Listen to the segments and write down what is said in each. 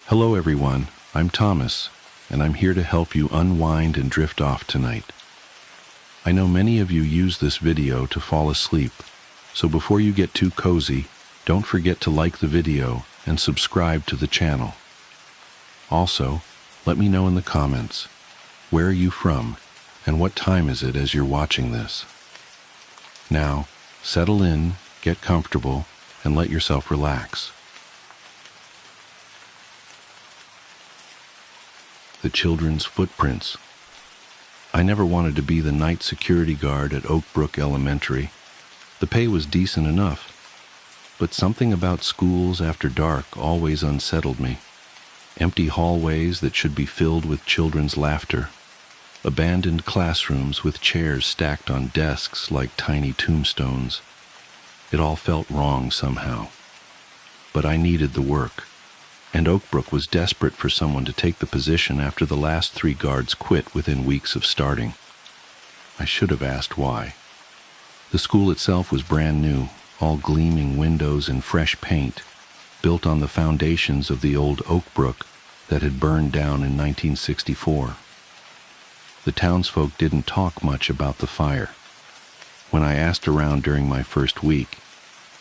Hello everyone, I'm Thomas, and I'm here to help you unwind and drift off tonight. I know many of you use this video to fall asleep, so before you get too cozy, don't forget to like the video and subscribe to the channel. Also, let me know in the comments, where are you from and what time is it as you're watching this? Now, settle in, get comfortable, and let yourself relax. The children's footprints. I never wanted to be the night security guard at Oak Brook Elementary. The pay was decent enough, but something about schools after dark always unsettled me. Empty hallways that should be filled with children's laughter. Abandoned classrooms with chairs stacked on desks like tiny tombstones. It all felt wrong somehow. But I needed the work, and Oak Brook was desperate for someone to take the position after the last 3 guards quit within weeks of starting. I should have asked why. The school itself was brand new, all gleaming windows and fresh paint, built on the foundations of the old Oak Brook that had burned down in 1964. The townsfolk didn't talk much about the fire. When I asked around during my first week,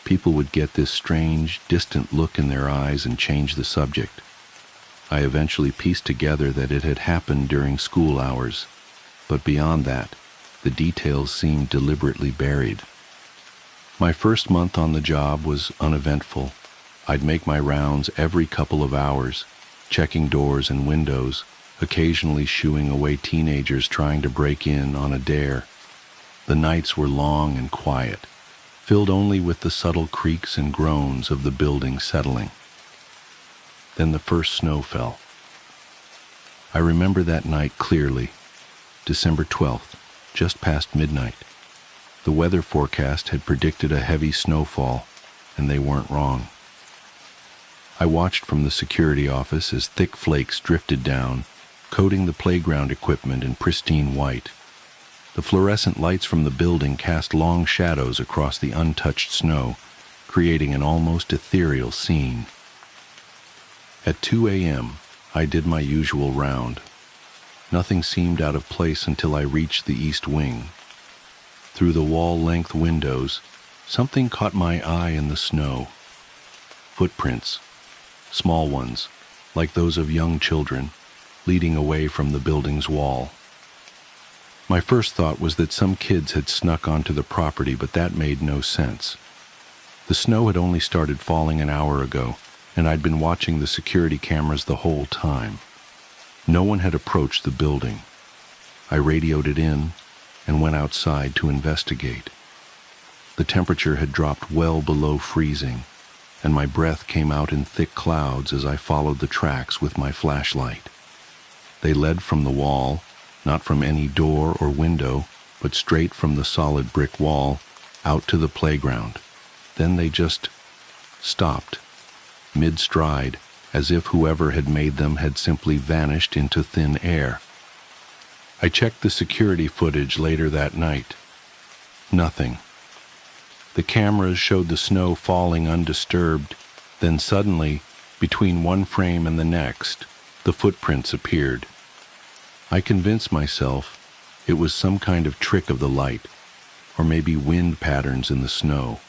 people would get this strange, distant look in their eyes and change the subject. I eventually pieced together that it had happened during school hours, but beyond that, the details seemed deliberately buried. My first month on the job was uneventful. I'd make my rounds every couple of hours, checking doors and windows, occasionally shooing away teenagers trying to break in on a dare. The nights were long and quiet, filled only with the subtle creaks and groans of the building settling. Then the first snow fell. I remember that night clearly, December 12th, just past midnight. The weather forecast had predicted a heavy snowfall, and they weren't wrong. I watched from the security office as thick flakes drifted down, coating the playground equipment in pristine white. The fluorescent lights from the building cast long shadows across the untouched snow, creating an almost ethereal scene. At 2 a.m., I did my usual round. Nothing seemed out of place until I reached the east wing. Through the wall-length windows, something caught my eye in the snow. Footprints, small ones, like those of young children, leading away from the building's wall. My first thought was that some kids had snuck onto the property, but that made no sense. The snow had only started falling an hour ago, and I'd been watching the security cameras the whole time. No one had approached the building. I radioed it in and went outside to investigate. The temperature had dropped well below freezing, and my breath came out in thick clouds as I followed the tracks with my flashlight. They led from the wall, not from any door or window, but straight from the solid brick wall, out to the playground. Then they just stopped, mid-stride, as if whoever had made them had simply vanished into thin air. I checked the security footage later that night. Nothing. The cameras showed the snow falling undisturbed, then suddenly, between one frame and the next, the footprints appeared. I convinced myself it was some kind of trick of the light, or maybe wind patterns in the snow.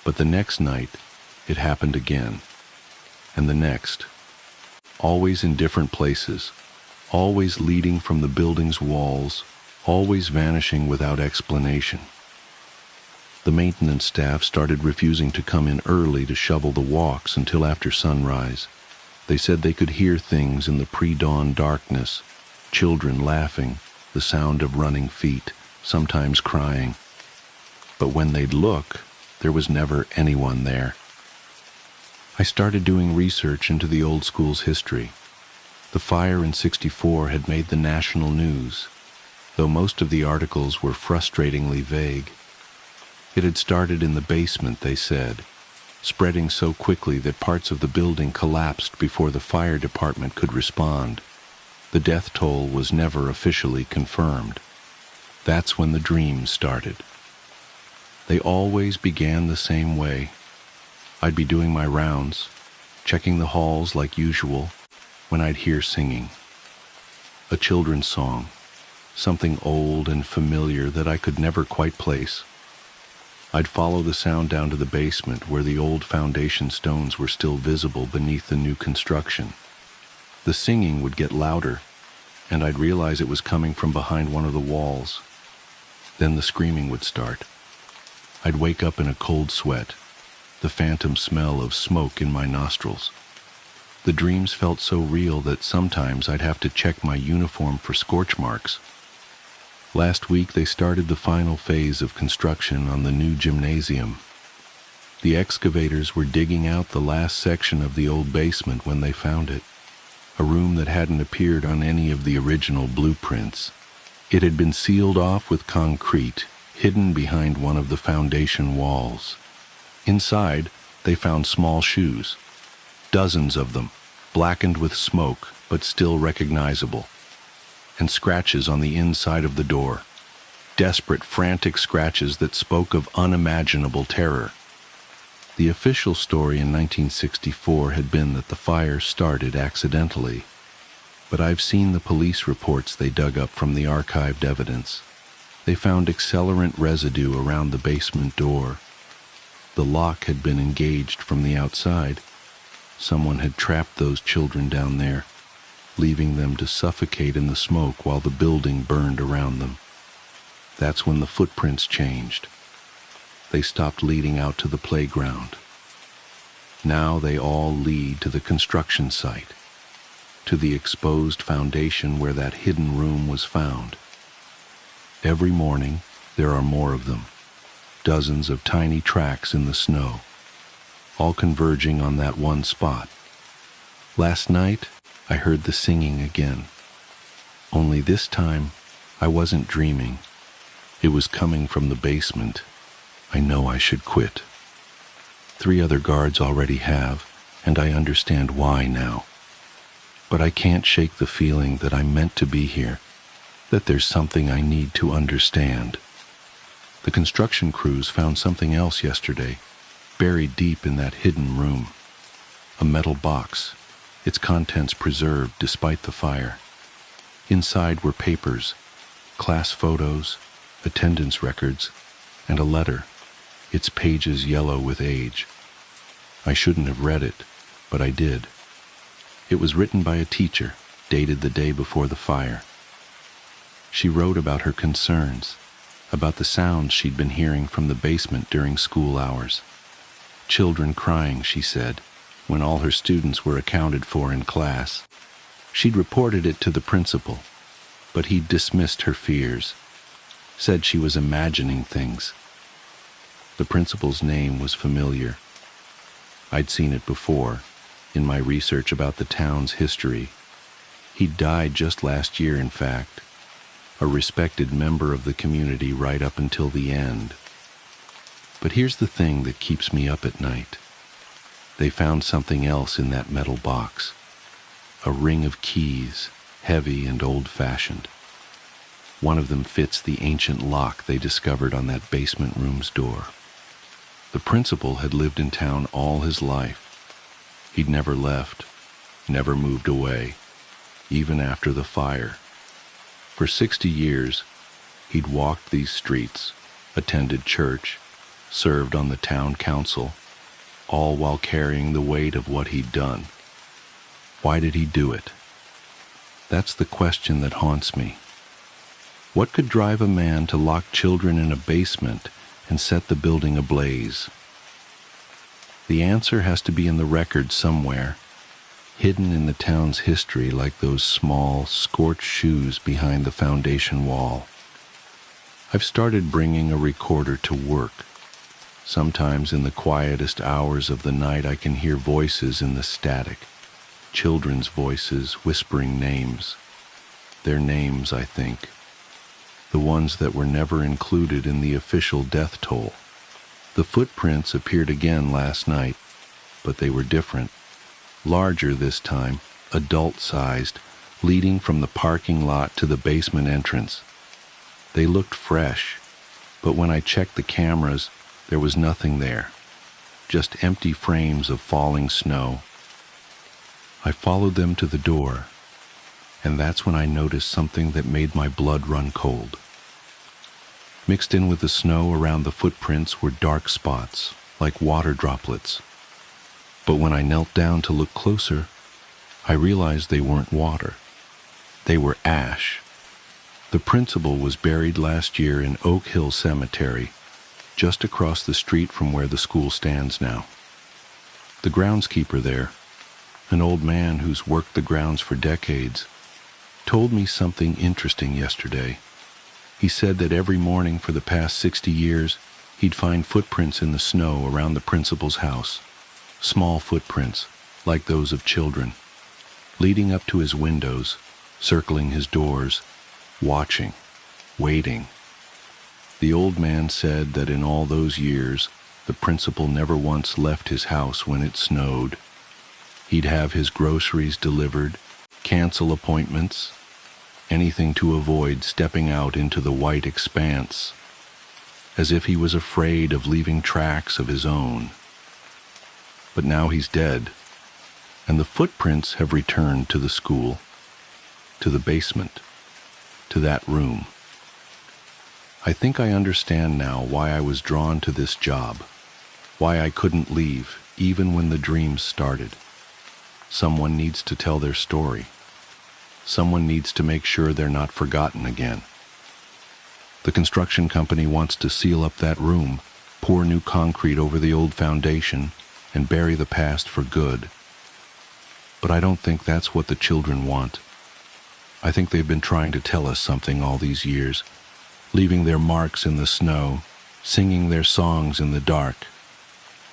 But the next night, it happened again, and the next, always in different places, always leading from the building's walls, always vanishing without explanation. The maintenance staff started refusing to come in early to shovel the walks until after sunrise. They said they could hear things in the pre-dawn darkness, children laughing, the sound of running feet, sometimes crying. But when they'd look, there was never anyone there. I started doing research into the old school's history. The fire in '64 had made the national news, though most of the articles were frustratingly vague. It had started in the basement, they said, spreading so quickly that parts of the building collapsed before the fire department could respond. The death toll was never officially confirmed. That's when the dreams started. They always began the same way. I'd be doing my rounds, checking the halls like usual, when I'd hear singing. A children's song, something old and familiar that I could never quite place. I'd follow the sound down to the basement where the old foundation stones were still visible beneath the new construction. The singing would get louder, and I'd realize it was coming from behind one of the walls. Then the screaming would start. I'd wake up in a cold sweat, the phantom smell of smoke in my nostrils. The dreams felt so real that sometimes I'd have to check my uniform for scorch marks. Last week they started the final phase of construction on the new gymnasium. The excavators were digging out the last section of the old basement when they found it, a room that hadn't appeared on any of the original blueprints. It had been sealed off with concrete, hidden behind one of the foundation walls. Inside, they found small shoes, dozens of them, blackened with smoke but still recognizable, and scratches on the inside of the door, desperate, frantic scratches that spoke of unimaginable terror. The official story in 1964 had been that the fire started accidentally, but I've seen the police reports they dug up from the archived evidence. They found accelerant residue around the basement door. The lock had been engaged from the outside. Someone had trapped those children down there, leaving them to suffocate in the smoke while the building burned around them. That's when the footprints changed. They stopped leading out to the playground. Now they all lead to the construction site, to the exposed foundation where that hidden room was found. Every morning, there are more of them, dozens of tiny tracks in the snow, all converging on that one spot. Last night, I heard the singing again. Only this time, I wasn't dreaming. It was coming from the basement. I know I should quit. 3 other guards already have, and I understand why now. But I can't shake the feeling that I'm meant to be here, that there's something I need to understand. The construction crews found something else yesterday, buried deep in that hidden room. A metal box, its contents preserved despite the fire. Inside were papers, class photos, attendance records, and a letter, its pages yellow with age. I shouldn't have read it, but I did. It was written by a teacher, dated the day before the fire. She wrote about her concerns, about the sounds she'd been hearing from the basement during school hours. Children crying, she said, when all her students were accounted for in class. She'd reported it to the principal, but he'd dismissed her fears, said she was imagining things. The principal's name was familiar. I'd seen it before, in my research about the town's history. He'd died just last year, in fact, a respected member of the community right up until the end. But here's the thing that keeps me up at night. They found something else in that metal box, a ring of keys, heavy and old-fashioned. One of them fits the ancient lock they discovered on that basement room's door. The principal had lived in town all his life. He'd never left, never moved away, even after the fire. For 60 years, he'd walked these streets, attended church, served on the town council, all while carrying the weight of what he'd done. Why did he do it? That's the question that haunts me. What could drive a man to lock children in a basement and set the building ablaze? The answer has to be in the record somewhere, hidden in the town's history like those small, scorched shoes behind the foundation wall. I've started bringing a recorder to work. Sometimes in the quietest hours of the night I can hear voices in the static, children's voices whispering names. Their names, I think. The ones that were never included in the official death toll. The footprints appeared again last night, but they were different. Larger this time, adult-sized, leading from the parking lot to the basement entrance. They looked fresh, but when I checked the cameras, there was nothing there. Just empty frames of falling snow, I followed them to the door, and that's when I noticed something that made my blood run cold. Mixed in with the snow around the footprints were dark spots, like water droplets. But when I knelt down to look closer, I realized they weren't water. They were ash. The principal was buried last year in Oak Hill Cemetery, just across the street from where the school stands now. The groundskeeper there, an old man who's worked the grounds for decades, told me something interesting yesterday. He said that every morning for the past 60 years, he'd find footprints in the snow around the principal's house, small footprints, like those of children, leading up to his windows, circling his doors, watching, waiting. The old man said that in all those years, the principal never once left his house when it snowed. He'd have his groceries delivered, cancel appointments, anything to avoid stepping out into the white expanse, as if he was afraid of leaving tracks of his own. But now he's dead, and the footprints have returned to the school, to the basement, to that room. I think I understand now why I was drawn to this job, why I couldn't leave even when the dreams started. Someone needs to tell their story. Someone needs to make sure they're not forgotten again. The construction company wants to seal up that room, pour new concrete over the old foundation, and bury the past for good. But I don't think that's what the children want. I think they've been trying to tell us something all these years, leaving their marks in the snow, singing their songs in the dark.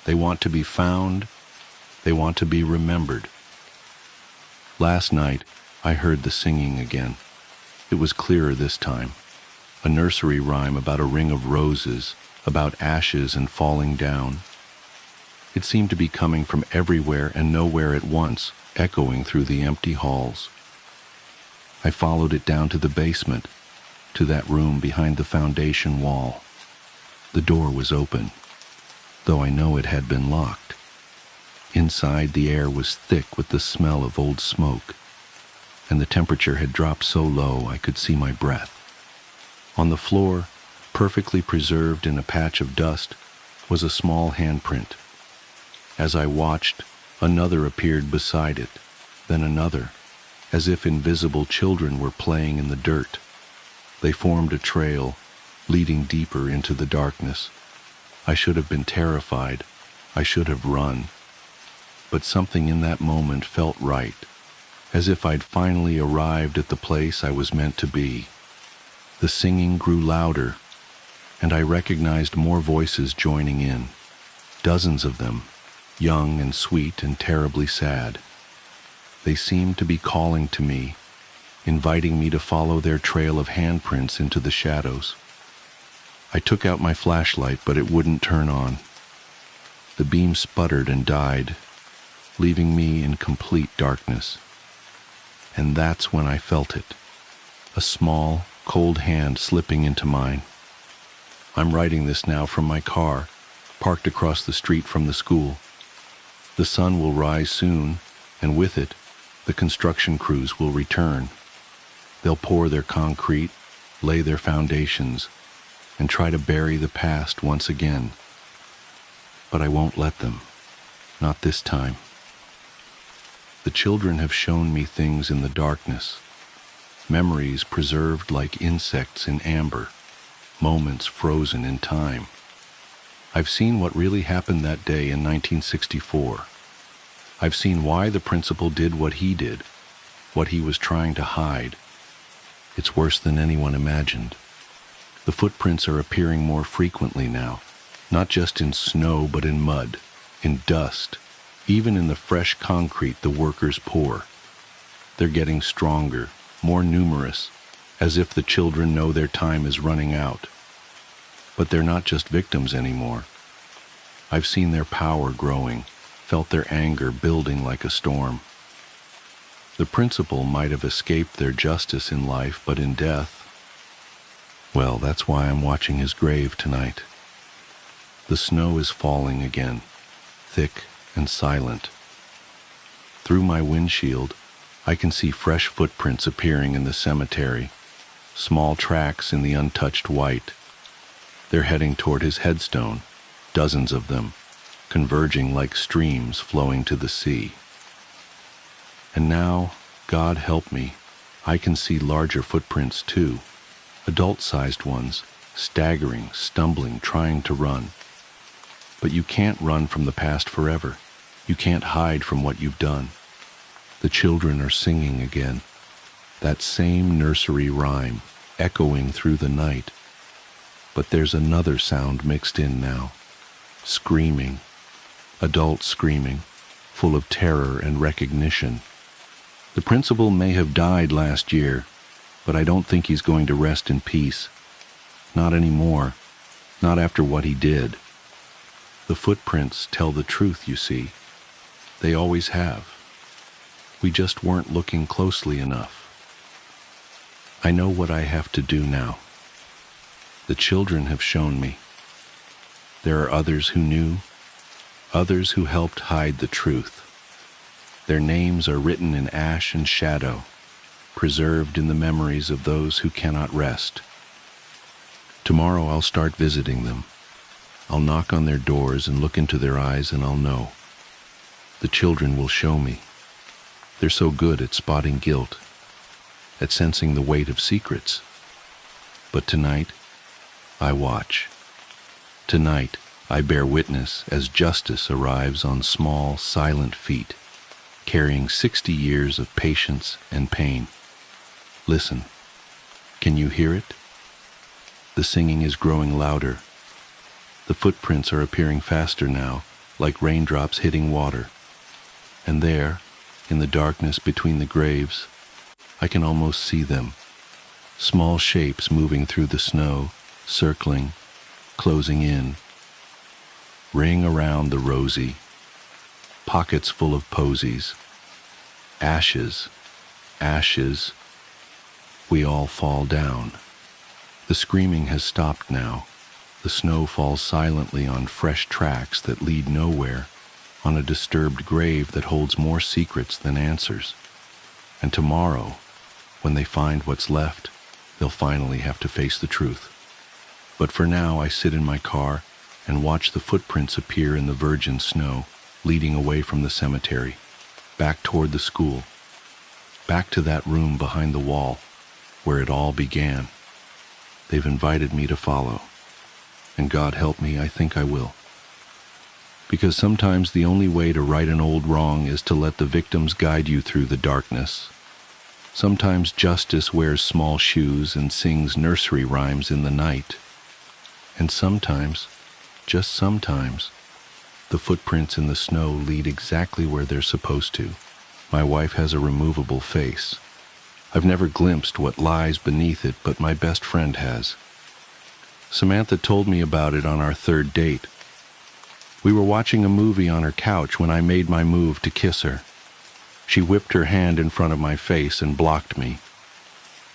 They want to be found. They want to be remembered. Last night, I heard the singing again. It was clearer this time. A nursery rhyme about a ring of roses, about ashes and falling down. It seemed to be coming from everywhere and nowhere at once, echoing through the empty halls. I followed it down to the basement, to that room behind the foundation wall. The door was open, though I know it had been locked. Inside, the air was thick with the smell of old smoke, and the temperature had dropped so low I could see my breath. On the floor, perfectly preserved in a patch of dust, was a small handprint. As I watched, another appeared beside it, then another, as if invisible children were playing in the dirt. They formed a trail, leading deeper into the darkness. I should have been terrified. I should have run. But something in that moment felt right, as if I'd finally arrived at the place I was meant to be. The singing grew louder, and I recognized more voices joining in, dozens of them, young and sweet and terribly sad. They seemed to be calling to me, inviting me to follow their trail of handprints into the shadows. I took out my flashlight, but it wouldn't turn on. The beam sputtered and died, leaving me in complete darkness. And that's when I felt it, a small, cold hand slipping into mine. I'm writing this now from my car, parked across the street from the school. The sun will rise soon, and with it, the construction crews will return. They'll pour their concrete, lay their foundations, and try to bury the past once again. But I won't let them. Not this time. The children have shown me things in the darkness, memories preserved like insects in amber, moments frozen in time. I've seen what really happened that day in 1964. I've seen why the principal did what he did, what he was trying to hide. It's worse than anyone imagined. The footprints are appearing more frequently now, not just in snow but in mud, in dust, even in the fresh concrete the workers pour. They're getting stronger, more numerous, as if the children know their time is running out. But they're not just victims anymore. I've seen their power growing, felt their anger building like a storm. The principal might have escaped their justice in life, but in death, well, that's why I'm watching his grave tonight. The snow is falling again, thick and silent. Through my windshield, I can see fresh footprints appearing in the cemetery, small tracks in the untouched white. They're heading toward his headstone, dozens of them, converging like streams flowing to the sea. And now, God help me, I can see larger footprints too, adult-sized ones, staggering, stumbling, trying to run. But you can't run from the past forever. You can't hide from what you've done. The children are singing again, that same nursery rhyme, echoing through the night. But there's another sound mixed in now, screaming, adult screaming, full of terror and recognition. The principal may have died last year, but I don't think he's going to rest in peace. Not anymore, not after what he did. The footprints tell the truth, you see. They always have. We just weren't looking closely enough. I know what I have to do now. The children have shown me. There are others who knew, others who helped hide the truth. Their names are written in ash and shadow, preserved in the memories of those who cannot rest. Tomorrow I'll start visiting them. I'll knock on their doors and look into their eyes, and I'll know. The children will show me. They're so good at spotting guilt, at sensing the weight of secrets. But tonight, I watch. Tonight, I bear witness as justice arrives on small, silent feet, carrying 60 years of patience and pain. Listen. Can you hear it? The singing is growing louder. The footprints are appearing faster now, like raindrops hitting water. And there, in the darkness between the graves, I can almost see them. Small shapes moving through the snow, circling, closing in. Ring around the rosy, pockets full of posies. Ashes, ashes. We all fall down. The screaming has stopped now. The snow falls silently on fresh tracks that lead nowhere, on a disturbed grave that holds more secrets than answers. And tomorrow, when they find what's left, they'll finally have to face the truth. But for now, I sit in my car and watch the footprints appear in the virgin snow, leading away from the cemetery, back toward the school, back to that room behind the wall where it all began. They've invited me to follow. And God help me, I think I will. Because sometimes the only way to right an old wrong is to let the victims guide you through the darkness. Sometimes justice wears small shoes and sings nursery rhymes in the night. And sometimes, just sometimes, the footprints in the snow lead exactly where they're supposed to. My wife has a removable face. I've never glimpsed what lies beneath it, but my best friend has. Samantha told me about it on our third date. We were watching a movie on her couch when I made my move to kiss her. She whipped her hand in front of my face and blocked me.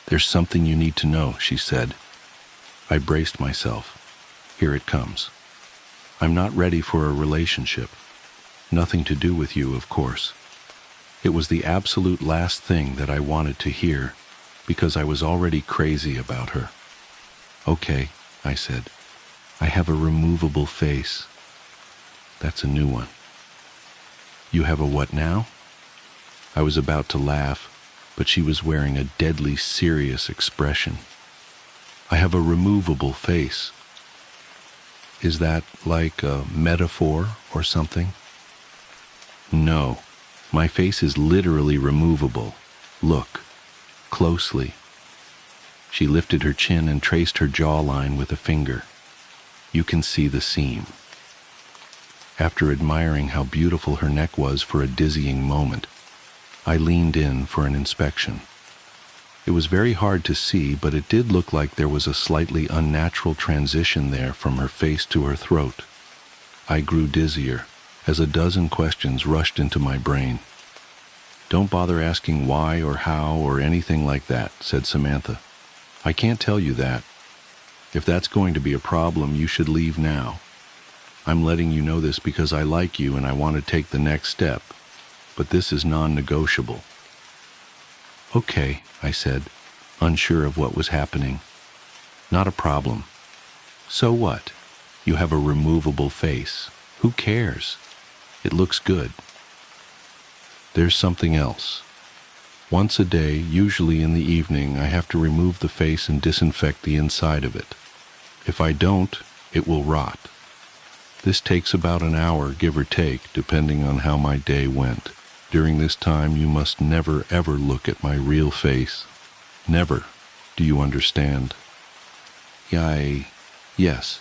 "There's something you need to know," she said. I braced myself. Here it comes. I'm not ready for a relationship. Nothing to do with you, of course. It was the absolute last thing that I wanted to hear, because I was already crazy about her. "Okay," I said. "I have a removable face." That's a new one. "You have a what now?" I was about to laugh, but she was wearing a deadly serious expression. "I have a removable face." Is that like a metaphor or something? No, my face is literally removable. Look, closely. She lifted her chin and traced her jawline with a finger. You can see the seam. After admiring how beautiful her neck was for a dizzying moment, I leaned in for an inspection. It was very hard to see, but it did look like there was a slightly unnatural transition there from her face to her throat. I grew dizzier as a dozen questions rushed into my brain. "Don't bother asking why or how or anything like that," said Samantha. "I can't tell you that. If that's going to be a problem, you should leave now. I'm letting you know this because I like you and I want to take the next step. but this is non-negotiable." "Okay," I said, unsure of what was happening. "Not a problem. So what? You have a removable face. Who cares? It looks good." "There's something else. Once a day, usually in the evening, I have to remove the face and disinfect the inside of it. If I don't, it will rot. This takes about an hour, give or take, depending on how my day went. During this time, you must never, ever look at my real face. Never. Do you understand?" Yes.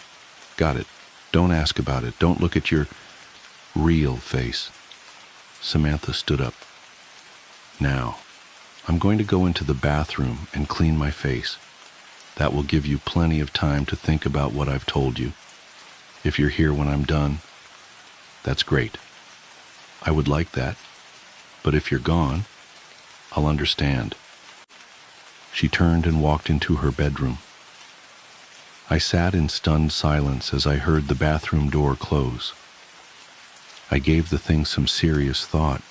Got it. Don't ask about it. Don't look at your real face." Samantha stood up. "Now, I'm going to go into the bathroom and clean my face. That will give you plenty of time to think about what I've told you. If you're here when I'm done, that's great. I would like that. But if you're gone, I'll understand." She turned and walked into her bedroom. I sat in stunned silence as I heard the bathroom door close. I gave the thing some serious thought.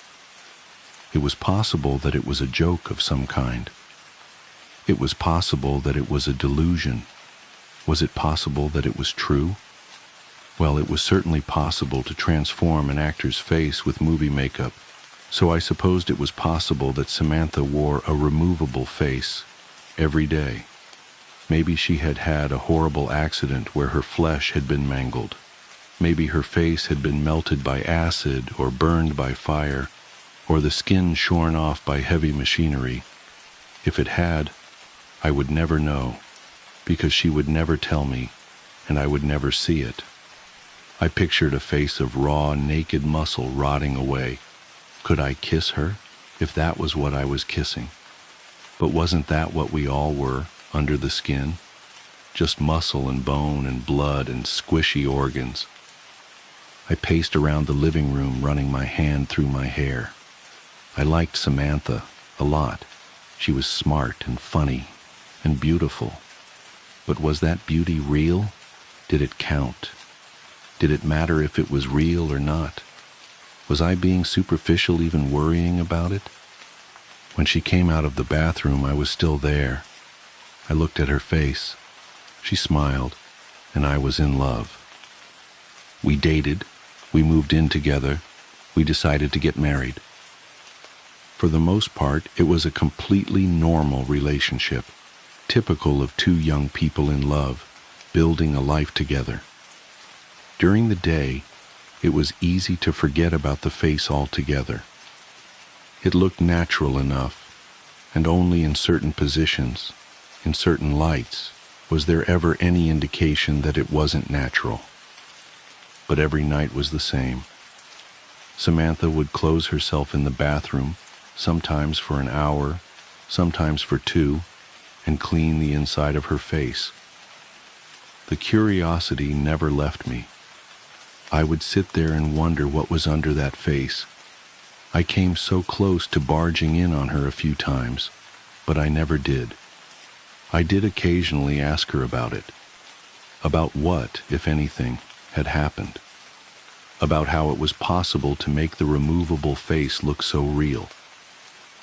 It was possible that it was a joke of some kind. It was possible that it was a delusion. Was it possible that it was true? Well, it was certainly possible to transform an actor's face with movie makeup, so I supposed it was possible that Samantha wore a removable face every day. Maybe she had had a horrible accident where her flesh had been mangled. Maybe her face had been melted by acid or burned by fire, or the skin shorn off by heavy machinery. If it had, I would never know, because she would never tell me, and I would never see it. I pictured a face of raw, naked muscle rotting away. Could I kiss her, if that was what I was kissing? But wasn't that what we all were, under the skin? Just muscle and bone and blood and squishy organs. I paced around the living room, running my hand through my hair. I liked Samantha a lot. She was smart and funny and beautiful. But was that beauty real? Did it count? Did it matter if it was real or not? Was I being superficial, even worrying about it? When she came out of the bathroom, I was still there. I looked at her face. She smiled, and I was in love. We dated. We moved in together. We decided to get married. For the most part, it was a completely normal relationship, typical of two young people in love, building a life together. During the day, it was easy to forget about the face altogether. It looked natural enough, and only in certain positions, in certain lights, was there ever any indication that it wasn't natural. But every night was the same. Samantha would close herself in the bathroom, sometimes for an hour, sometimes for 2, and clean the inside of her face. The curiosity never left me. I would sit there and wonder what was under that face. I came so close to barging in on her a few times, but I never did. I did occasionally ask her about it. About what, if anything, had happened. About how it was possible to make the removable face look so real.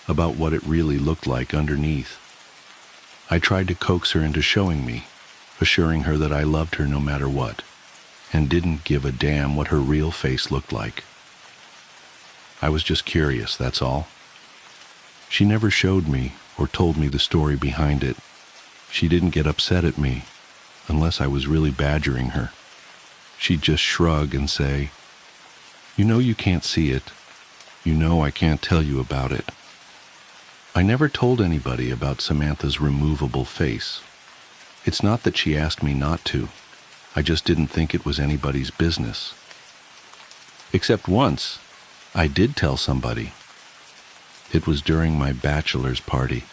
About what it really looked like underneath. I tried to coax her into showing me, assuring her that I loved her no matter what, and didn't give a damn what her real face looked like. I was just curious, that's all. She never showed me or told me the story behind it. She didn't get upset at me, unless I was really badgering her. She'd just shrug and say, "You know you can't see it. You know I can't tell you about it." I never told anybody about Samantha's removable face. It's not that she asked me not to. I just didn't think it was anybody's business. Except once, I did tell somebody. It was during my bachelor's party.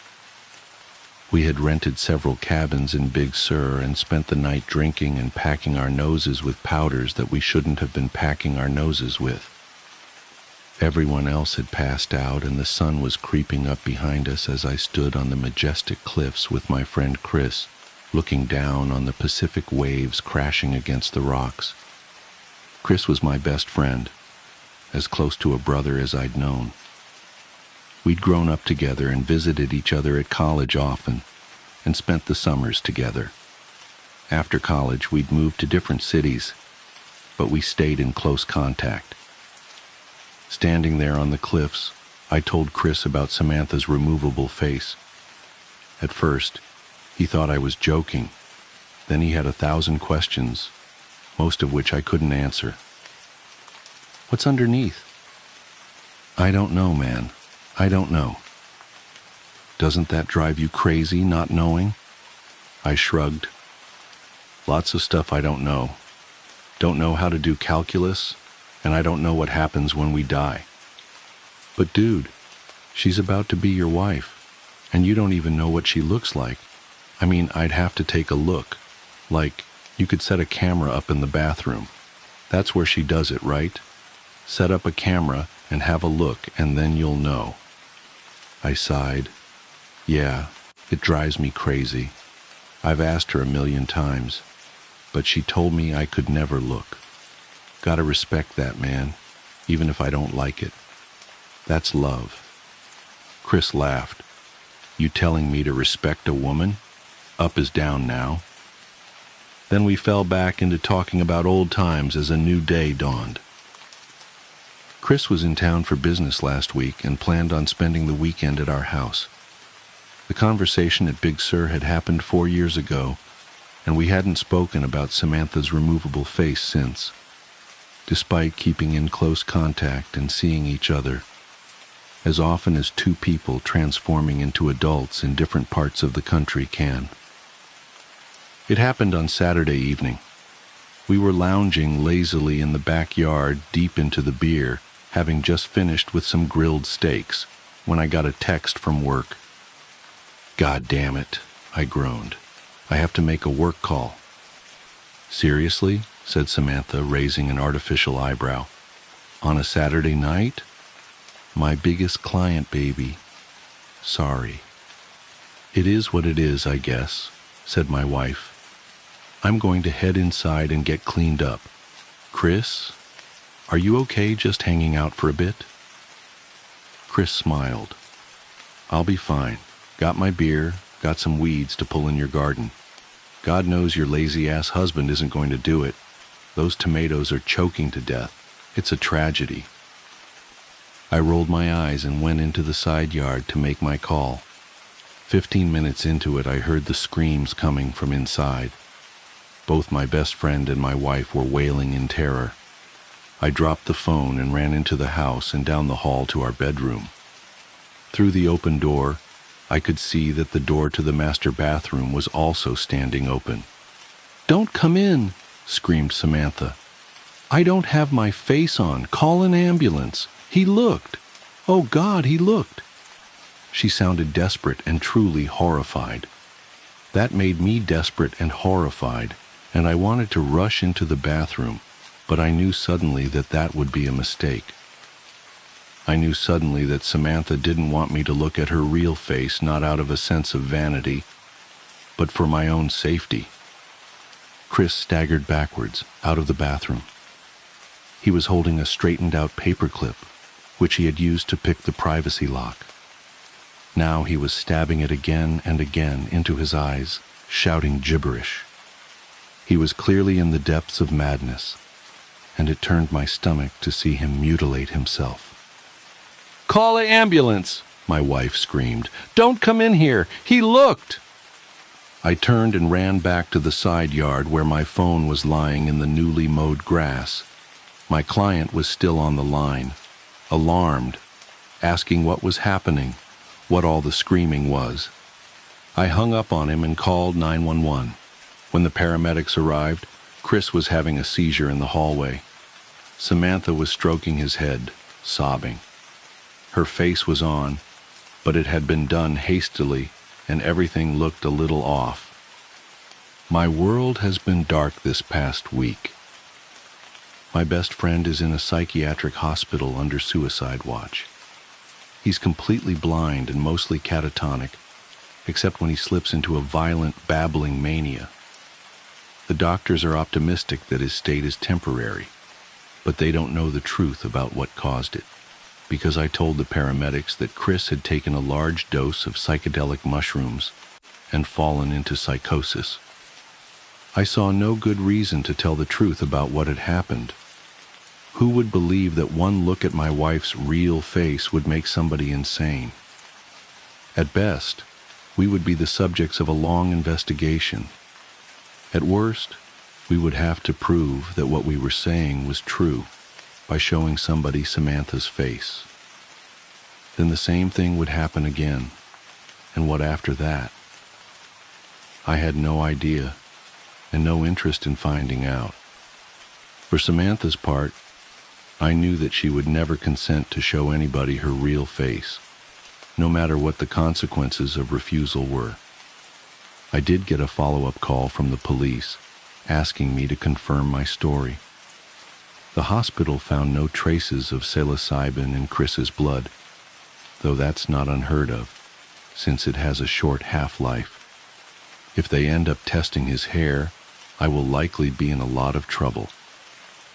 We had rented several cabins in Big Sur and spent the night drinking and packing our noses with powders that we shouldn't have been packing our noses with. Everyone else had passed out, and the sun was creeping up behind us as I stood on the majestic cliffs with my friend Chris, looking down on the Pacific waves crashing against the rocks. Chris was my best friend, as close to a brother as I'd known. We'd grown up together and visited each other at college often, and spent the summers together. After college, we'd moved to different cities, but we stayed in close contact. Standing there on the cliffs, I told Chris about Samantha's removable face. At first, he thought I was joking. Then he had 1,000 questions, most of which I couldn't answer. What's underneath? I don't know, man. I don't know. Doesn't that drive you crazy, not knowing? I shrugged. Lots of stuff I don't know. Don't know how to do calculus, and I don't know what happens when we die. But dude, she's about to be your wife, and you don't even know what she looks like. I mean, I'd have to take a look. Like, you could set a camera up in the bathroom. That's where she does it, right? Set up a camera and have a look, and then you'll know. I sighed. Yeah, it drives me crazy. I've asked her 1,000,000 times, but she told me I could never look. Gotta respect that, man, even if I don't like it. That's love. Chris laughed. You telling me to respect a woman? Up is down now. Then we fell back into talking about old times as a new day dawned. Chris was in town for business last week and planned on spending the weekend at our house. The conversation at Big Sur had happened 4 years ago, and we hadn't spoken about Samantha's removable face since, despite keeping in close contact and seeing each other, as often as two people transforming into adults in different parts of the country can. It happened on Saturday evening. We were lounging lazily in the backyard deep into the beer, having just finished with some grilled steaks, when I got a text from work. God damn it, I groaned. I have to make a work call. Seriously? Said Samantha, raising an artificial eyebrow. On a Saturday night? My biggest client, baby. Sorry. It is what it is, I guess, said my wife. I'm going to head inside and get cleaned up. Chris, are you okay just hanging out for a bit? Chris smiled. I'll be fine. Got my beer, got some weeds to pull in your garden. God knows your lazy-ass husband isn't going to do it. Those tomatoes are choking to death. It's a tragedy. I rolled my eyes and went into the side yard to make my call. 15 minutes into it, I heard the screams coming from inside. Both my best friend and my wife were wailing in terror. I dropped the phone and ran into the house and down the hall to our bedroom. Through the open door, I could see that the door to the master bathroom was also standing open. Don't come in, screamed Samantha. I don't have my face on. Call an ambulance. He looked. Oh God, he looked. She sounded desperate and truly horrified. That made me desperate and horrified, and I wanted to rush into the bathroom, but I knew suddenly that that would be a mistake. I knew suddenly that Samantha didn't want me to look at her real face, not out of a sense of vanity, but for my own safety. Chris staggered backwards, out of the bathroom. He was holding a straightened-out paperclip, which he had used to pick the privacy lock. Now he was stabbing it again and again into his eyes, shouting gibberish. He was clearly in the depths of madness, and it turned my stomach to see him mutilate himself. Call an ambulance, my wife screamed. Don't come in here. He looked. I turned and ran back to the side yard where my phone was lying in the newly mowed grass. My client was still on the line, alarmed, asking what was happening, what all the screaming was. I hung up on him and called 911. When the paramedics arrived, Chris was having a seizure in the hallway. Samantha was stroking his head, sobbing. Her face was on, but it had been done hastily, and everything looked a little off. My world has been dark this past week. My best friend is in a psychiatric hospital under suicide watch. He's completely blind and mostly catatonic, except when he slips into a violent, babbling mania. The doctors are optimistic that his state is temporary, but they don't know the truth about what caused it. because I told the paramedics that Chris had taken a large dose of psychedelic mushrooms and fallen into psychosis. I saw no good reason to tell the truth about what had happened. Who would believe that one look at my wife's real face would make somebody insane? At best, we would be the subjects of a long investigation. At worst, we would have to prove that what we were saying was true by showing somebody Samantha's face. Then the same thing would happen again, and what after that? I had no idea, and no interest in finding out. For Samantha's part, I knew that she would never consent to show anybody her real face, no matter what the consequences of refusal were. I did get a follow-up call from the police, asking me to confirm my story. The hospital found no traces of psilocybin in Chris's blood, though that's not unheard of, since it has a short half-life. If they end up testing his hair, I will likely be in a lot of trouble.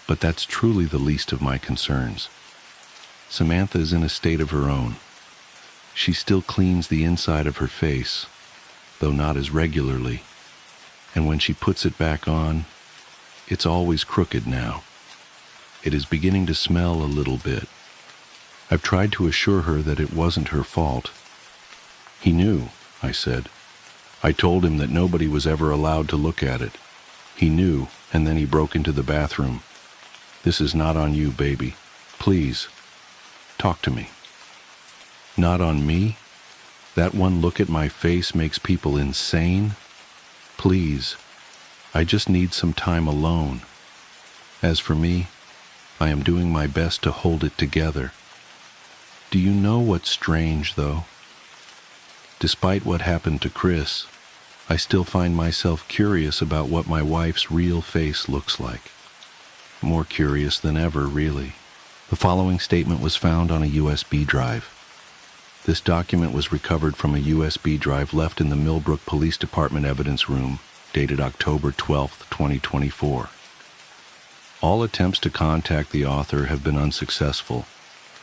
But that's truly the least of my concerns. Samantha is in a state of her own. She still cleans the inside of her face, though not as regularly. And when she puts it back on, it's always crooked now. It is beginning to smell a little bit. I've tried to assure her that it wasn't her fault. He knew, I said. I told him that nobody was ever allowed to look at it. He knew, and then he broke into the bathroom. This is not on you, baby. Please, talk to me. Not on me? That one look at my face makes people insane? Please, I just need some time alone. As for me, I am doing my best to hold it together. Do you know what's strange, though? Despite what happened to Chris, I still find myself curious about what my wife's real face looks like. More curious than ever, really. The following statement was found on a USB drive. This document was recovered from a USB drive left in the Millbrook Police Department evidence room, dated October 12, 2024. All attempts to contact the author have been unsuccessful.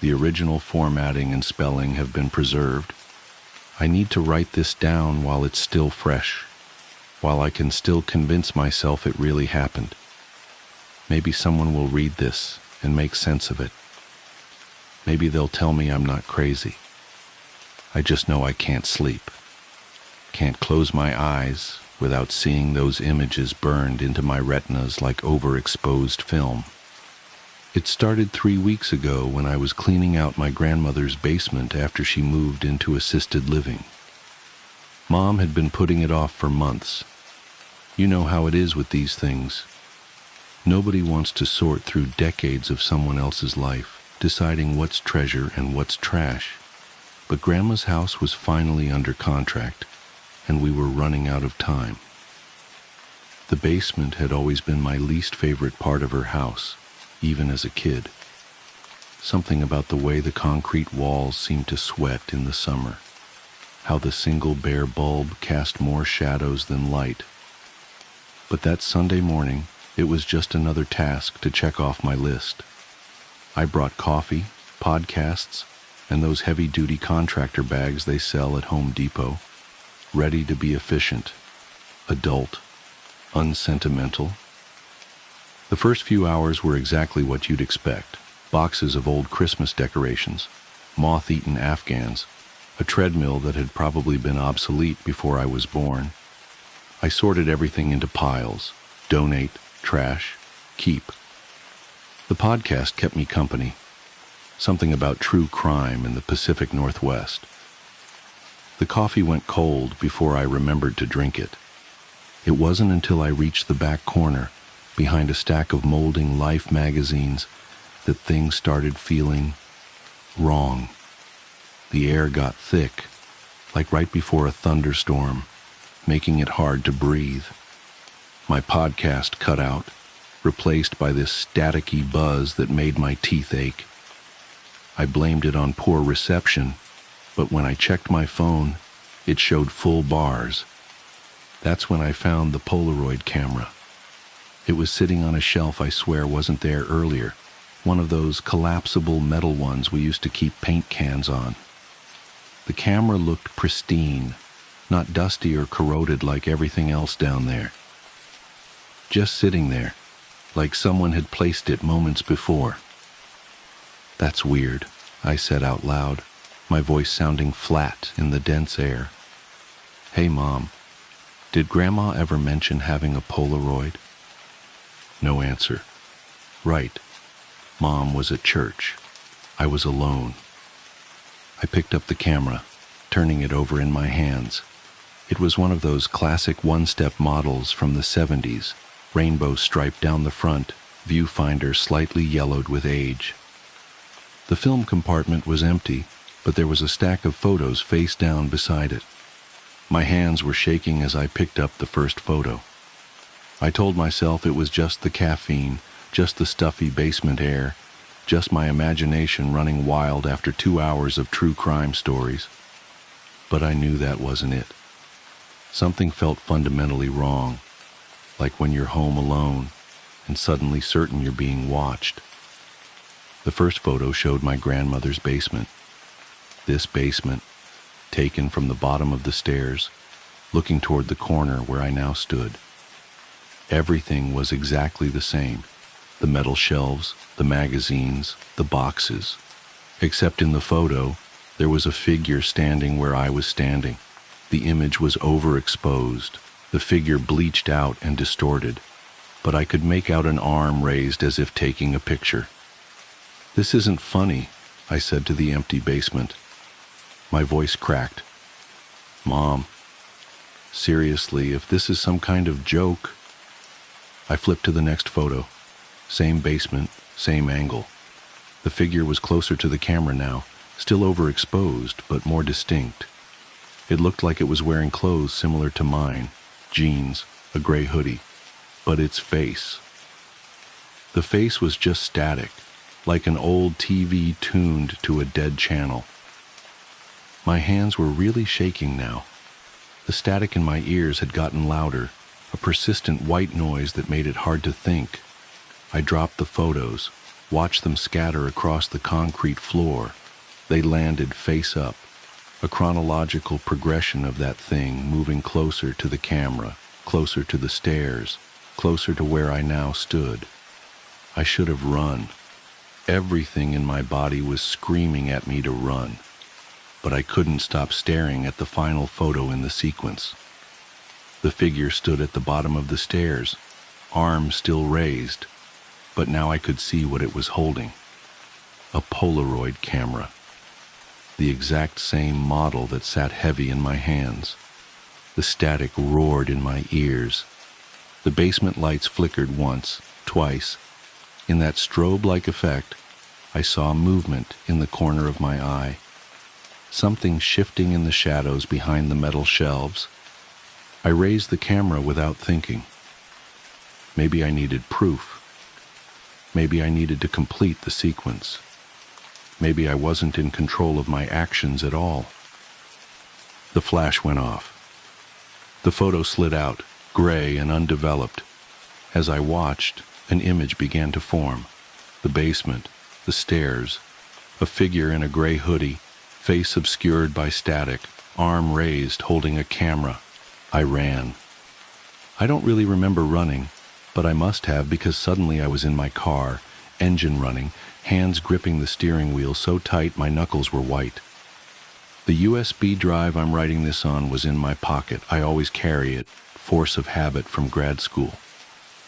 The original formatting and spelling have been preserved. I need to write this down while it's still fresh, while I can still convince myself it really happened. Maybe someone will read this and make sense of it. Maybe they'll tell me I'm not crazy. I just know I can't sleep. Can't close my eyes without seeing those images burned into my retinas like overexposed film. It started 3 weeks ago when I was cleaning out my grandmother's basement after she moved into assisted living. Mom had been putting it off for months. You know how it is with these things. Nobody wants to sort through decades of someone else's life, deciding what's treasure and what's trash. But Grandma's house was finally under contract, and we were running out of time. The basement had always been my least favorite part of her house, even as a kid. Something about the way the concrete walls seemed to sweat in the summer, how the single bare bulb cast more shadows than light. But that Sunday morning, it was just another task to check off my list. I brought coffee, podcasts, and those heavy-duty contractor bags they sell at Home Depot, ready to be efficient, adult, unsentimental. The first few hours were exactly what you'd expect. Boxes of old Christmas decorations, moth-eaten Afghans, a treadmill that had probably been obsolete before I was born. I sorted everything into piles: donate, trash, keep. The podcast kept me company. Something about true crime in the Pacific Northwest. The coffee went cold before I remembered to drink it. It wasn't until I reached the back corner, behind a stack of molding Life magazines, that things started feeling wrong. The air got thick, like right before a thunderstorm, making it hard to breathe. My podcast cut out, replaced by this staticky buzz that made my teeth ache. I blamed it on poor reception, but when I checked my phone, it showed full bars. That's when I found the Polaroid camera. It was sitting on a shelf I swear wasn't there earlier, one of those collapsible metal ones we used to keep paint cans on. The camera looked pristine, not dusty or corroded like everything else down there. Just sitting there, like someone had placed it moments before. "That's weird," I said out loud, my voice sounding flat in the dense air. "Hey, Mom, did Grandma ever mention having a Polaroid?" No answer. Right. Mom was at church. I was alone. I picked up the camera, turning it over in my hands. It was one of those classic one-step models from the 70s, rainbow stripe down the front, viewfinder slightly yellowed with age. The film compartment was empty, but there was a stack of photos face down beside it. My hands were shaking as I picked up the first photo. I told myself it was just the caffeine, just the stuffy basement air, just my imagination running wild after 2 hours of true crime stories. But I knew that wasn't it. Something felt fundamentally wrong, like when you're home alone and suddenly certain you're being watched. The first photo showed my grandmother's basement. This basement, taken from the bottom of the stairs, looking toward the corner where I now stood. Everything was exactly the same. The metal shelves, the magazines, the boxes. Except in the photo, there was a figure standing where I was standing. The image was overexposed, the figure bleached out and distorted, but I could make out an arm raised as if taking a picture. "This isn't funny," I said to the empty basement. My voice cracked. "Mom, seriously, if this is some kind of joke..." I flipped to the next photo. Same basement, same angle. The figure was closer to the camera now, still overexposed, but more distinct. It looked like it was wearing clothes similar to mine, jeans, a gray hoodie, but its face. The face was just static, like an old TV tuned to a dead channel. My hands were really shaking now. The static in my ears had gotten louder, a persistent white noise that made it hard to think. I dropped the photos, watched them scatter across the concrete floor. They landed face up, a chronological progression of that thing moving closer to the camera, closer to the stairs, closer to where I now stood. I should have run. Everything in my body was screaming at me to run, but I couldn't stop staring at the final photo in the sequence. The figure stood at the bottom of the stairs, arms still raised, but now I could see what it was holding. A Polaroid camera. The exact same model that sat heavy in my hands. The static roared in my ears. The basement lights flickered once, twice. In that strobe-like effect, I saw movement in the corner of my eye. Something shifting in the shadows behind the metal shelves. I raised the camera without thinking. Maybe I needed proof. Maybe I needed to complete the sequence. Maybe I wasn't in control of my actions at all. The flash went off. The photo slid out, gray and undeveloped. As I watched, an image began to form. The basement, the stairs, a figure in a gray hoodie, face obscured by static, arm raised, holding a camera. I ran. I don't really remember running, but I must have because suddenly I was in my car, engine running, hands gripping the steering wheel so tight my knuckles were white. The USB drive I'm writing this on was in my pocket. I always carry it, force of habit from grad school.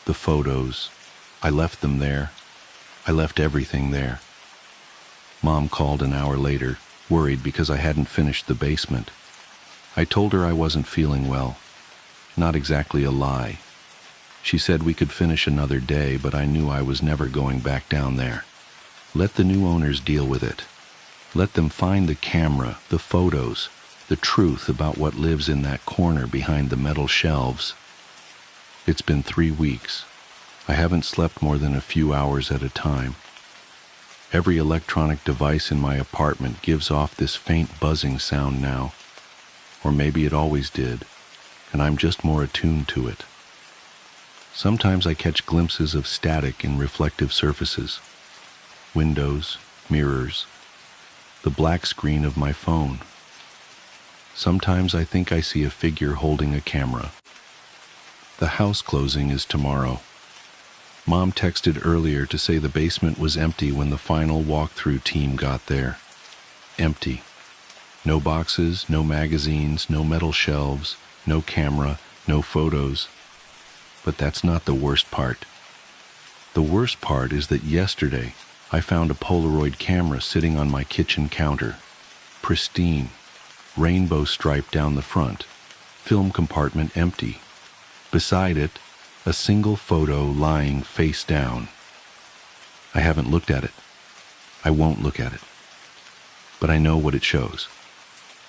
The photos, I left them there. I left everything there. Mom called an hour later, worried because I hadn't finished the basement. I told her I wasn't feeling well. Not exactly a lie. She said we could finish another day, but I knew I was never going back down there. Let the new owners deal with it. Let them find the camera, the photos, the truth about what lives in that corner behind the metal shelves. It's been 3 weeks. I haven't slept more than a few hours at a time. Every electronic device in my apartment gives off this faint buzzing sound now. Or maybe it always did, and I'm just more attuned to it. Sometimes I catch glimpses of static in reflective surfaces. windows, mirrors, the black screen of my phone. Sometimes I think I see a figure holding a camera. The house closing is tomorrow. Mom texted earlier to say the basement was empty when the final walkthrough team got there. Empty. No boxes, no magazines, no metal shelves, no camera, no photos. But that's not the worst part. The worst part is that yesterday I found a Polaroid camera sitting on my kitchen counter. Pristine. Rainbow stripe down the front. Film compartment empty. Beside it, a single photo lying face down. I haven't looked at it. I won't look at it. But I know what it shows.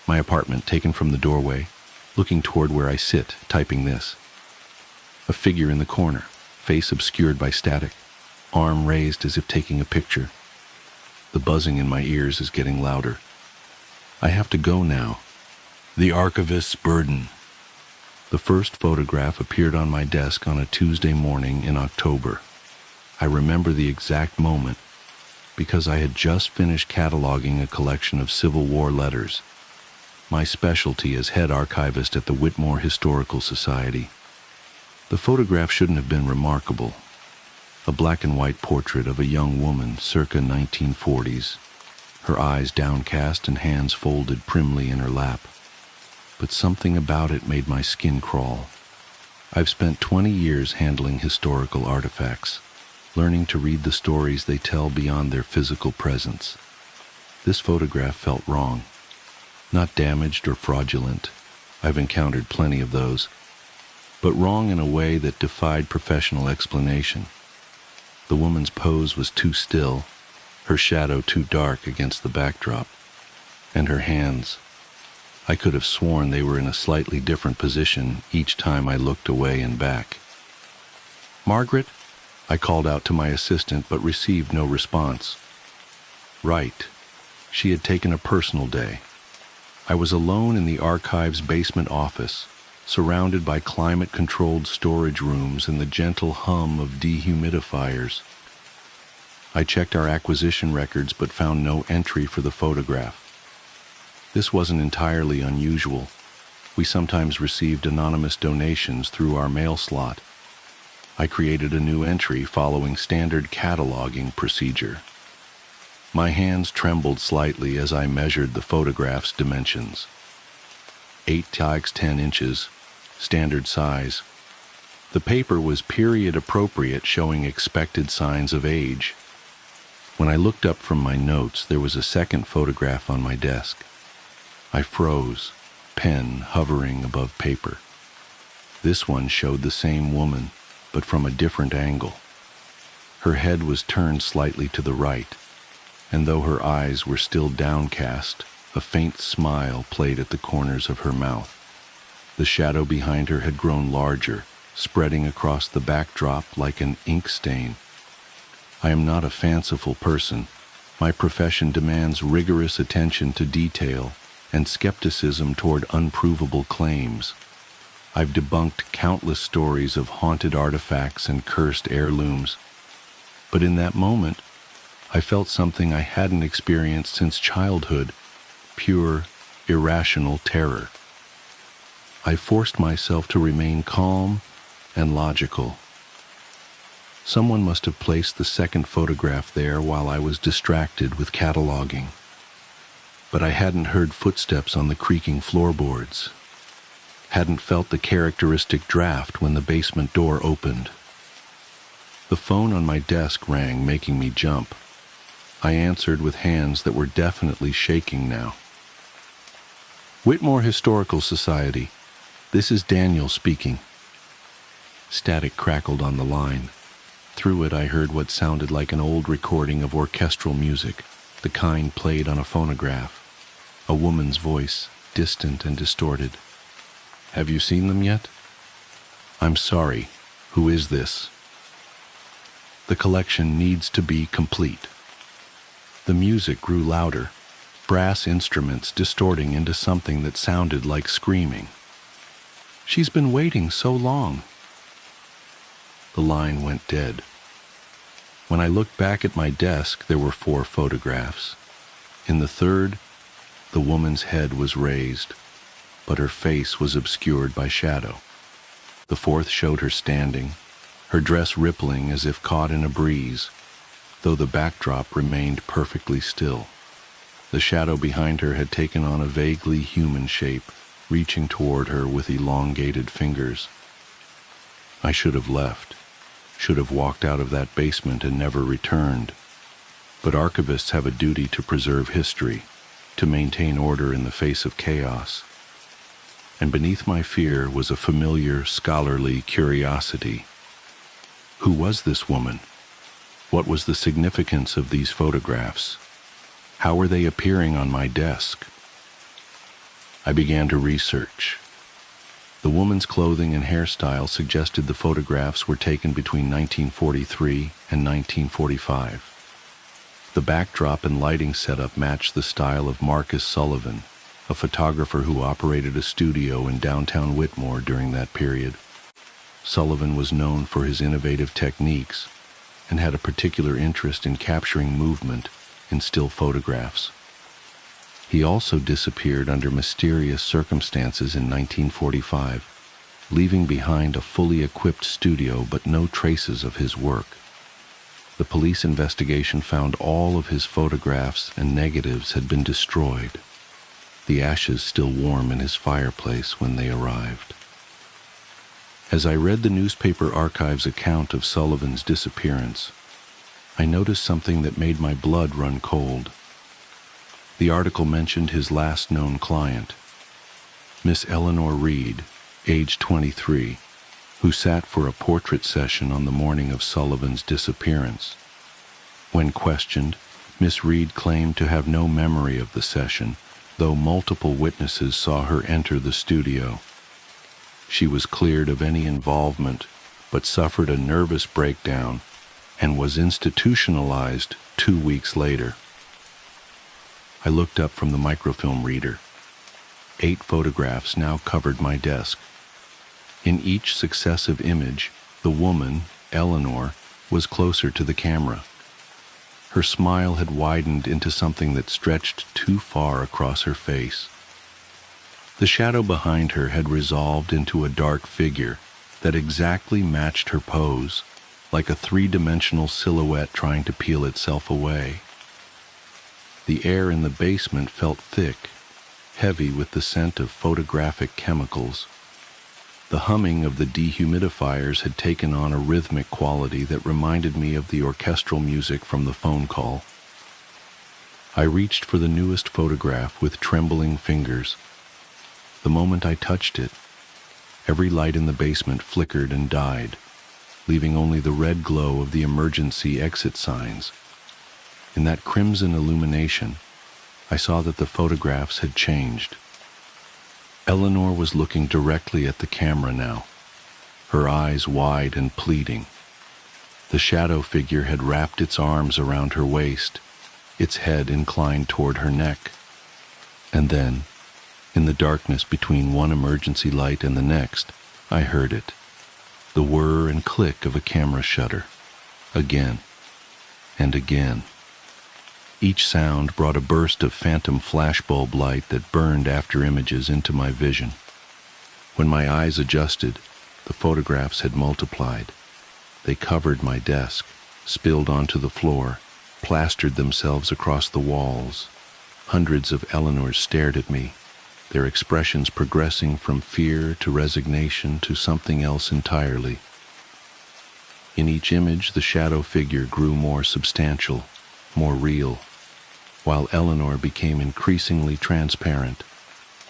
My apartment taken from the doorway, looking toward where I sit, typing this. A figure in the corner, face obscured by static, arm raised as if taking a picture. The buzzing in my ears is getting louder. I have to go now. The archivist's burden. The first photograph appeared on my desk on a Tuesday morning in October. I remember the exact moment because I had just finished cataloging a collection of Civil War letters, my specialty as head archivist at the Whitmore Historical Society. The photograph shouldn't have been remarkable. A black and white portrait of a young woman circa 1940s, her eyes downcast and hands folded primly in her lap. But something about it made my skin crawl. I've spent 20 years handling historical artifacts, learning to read the stories they tell beyond their physical presence. This photograph felt wrong. Not damaged or fraudulent. I've encountered plenty of those. But wrong in a way that defied professional explanation. The woman's pose was too still, her shadow too dark against the backdrop, and her hands. I could have sworn they were in a slightly different position each time I looked away and back. "Margaret?" I called out to my assistant but received no response. Right. She had taken a personal day. I was alone in the archive's basement office, surrounded by climate-controlled storage rooms and the gentle hum of dehumidifiers. I checked our acquisition records but found no entry for the photograph. This wasn't entirely unusual. We sometimes received anonymous donations through our mail slot. I created a new entry following standard cataloging procedure. My hands trembled slightly as I measured the photograph's dimensions. 8 x 10 inches, standard size. The paper was period appropriate, showing expected signs of age. When I looked up from my notes, there was a second photograph on my desk. I froze, pen hovering above paper. This one showed the same woman, but from a different angle. Her head was turned slightly to the right, and though her eyes were still downcast, a faint smile played at the corners of her mouth. The shadow behind her had grown larger, spreading across the backdrop like an ink stain. I am not a fanciful person. My profession demands rigorous attention to detail and skepticism toward unprovable claims. I've debunked countless stories of haunted artifacts and cursed heirlooms. But in that moment, I felt something I hadn't experienced since childhood, pure, irrational terror. I forced myself to remain calm and logical. Someone must have placed the second photograph there while I was distracted with cataloging. But I hadn't heard footsteps on the creaking floorboards, hadn't felt the characteristic draft when the basement door opened. The phone on my desk rang, making me jump. I answered with hands that were definitely shaking now. Whitmore Historical Society. This is Daniel speaking. Static crackled on the line. Through it I heard what sounded like an old recording of orchestral music, the kind played on a phonograph. A woman's voice, distant and distorted. "Have you seen them yet?" "I'm sorry. Who is this?" "The collection needs to be complete." The music grew louder, brass instruments distorting into something that sounded like screaming. "She's been waiting so long." The line went dead. When I looked back at my desk, there were 4 photographs. In the third, the woman's head was raised, but her face was obscured by shadow. The fourth showed her standing, her dress rippling as if caught in a breeze, though the backdrop remained perfectly still. The shadow behind her had taken on a vaguely human shape, reaching toward her with elongated fingers. I should have left, should have walked out of that basement and never returned. But archivists have a duty to preserve history, to maintain order in the face of chaos. And beneath my fear was a familiar, scholarly curiosity. Who was this woman? What was the significance of these photographs? How were they appearing on my desk? I began to research. The woman's clothing and hairstyle suggested the photographs were taken between 1943 and 1945. The backdrop and lighting setup matched the style of Marcus Sullivan, a photographer who operated a studio in downtown Whitmore during that period. Sullivan was known for his innovative techniques and had a particular interest in capturing movement in still photographs. He also disappeared under mysterious circumstances in 1945, leaving behind a fully equipped studio but no traces of his work. The police investigation found all of his photographs and negatives had been destroyed, the ashes still warm in his fireplace when they arrived. As I read the newspaper archive's account of Sullivan's disappearance, I noticed something that made my blood run cold. The article mentioned his last known client, Miss Eleanor Reed, age 23, who sat for a portrait session on the morning of Sullivan's disappearance. When questioned, Miss Reed claimed to have no memory of the session, though multiple witnesses saw her enter the studio. She was cleared of any involvement, but suffered a nervous breakdown and was institutionalized 2 weeks later. I looked up from the microfilm reader. 8 photographs now covered my desk. In each successive image, the woman, Eleanor, was closer to the camera. Her smile had widened into something that stretched too far across her face. The shadow behind her had resolved into a dark figure that exactly matched her pose, like a 3-dimensional silhouette trying to peel itself away. The air in the basement felt thick, heavy with the scent of photographic chemicals. The humming of the dehumidifiers had taken on a rhythmic quality that reminded me of the orchestral music from the phone call. I reached for the newest photograph with trembling fingers. The moment I touched it, every light in the basement flickered and died, leaving only the red glow of the emergency exit signs. In that crimson illumination, I saw that the photographs had changed. Eleanor was looking directly at the camera now, her eyes wide and pleading. The shadow figure had wrapped its arms around her waist, its head inclined toward her neck. And then, in the darkness between one emergency light and the next, I heard it, the whir and click of a camera shutter, again and again. Each sound brought a burst of phantom flashbulb light that burned after images into my vision. When my eyes adjusted, the photographs had multiplied. They covered my desk, spilled onto the floor, plastered themselves across the walls. Hundreds of Eleanors stared at me, their expressions progressing from fear to resignation to something else entirely. In each image, the shadow figure grew more substantial, more real, while Eleanor became increasingly transparent,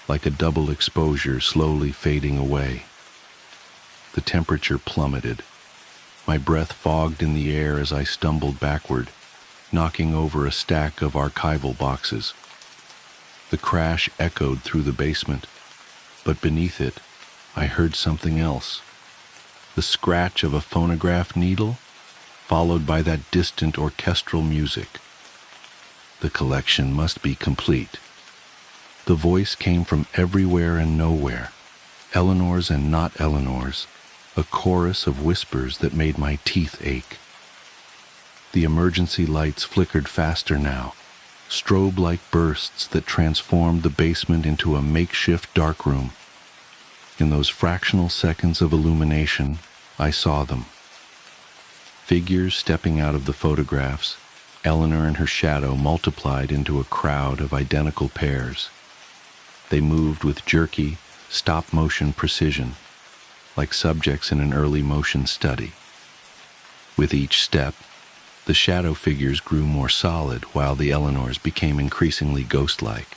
like a double exposure slowly fading away. The temperature plummeted. My breath fogged in the air as I stumbled backward, knocking over a stack of archival boxes. The crash echoed through the basement, but beneath it, I heard something else. The scratch of a phonograph needle, followed by that distant orchestral music. The collection must be complete. The voice came from everywhere and nowhere, Eleanor's and not Eleanor's, a chorus of whispers that made my teeth ache. The emergency lights flickered faster now, strobe-like bursts that transformed the basement into a makeshift darkroom. In those fractional seconds of illumination, I saw them. Figures stepping out of the photographs, Eleanor and her shadow multiplied into a crowd of identical pairs. They moved with jerky, stop-motion precision, like subjects in an early motion study. With each step, the shadow figures grew more solid while the Eleanors became increasingly ghost-like.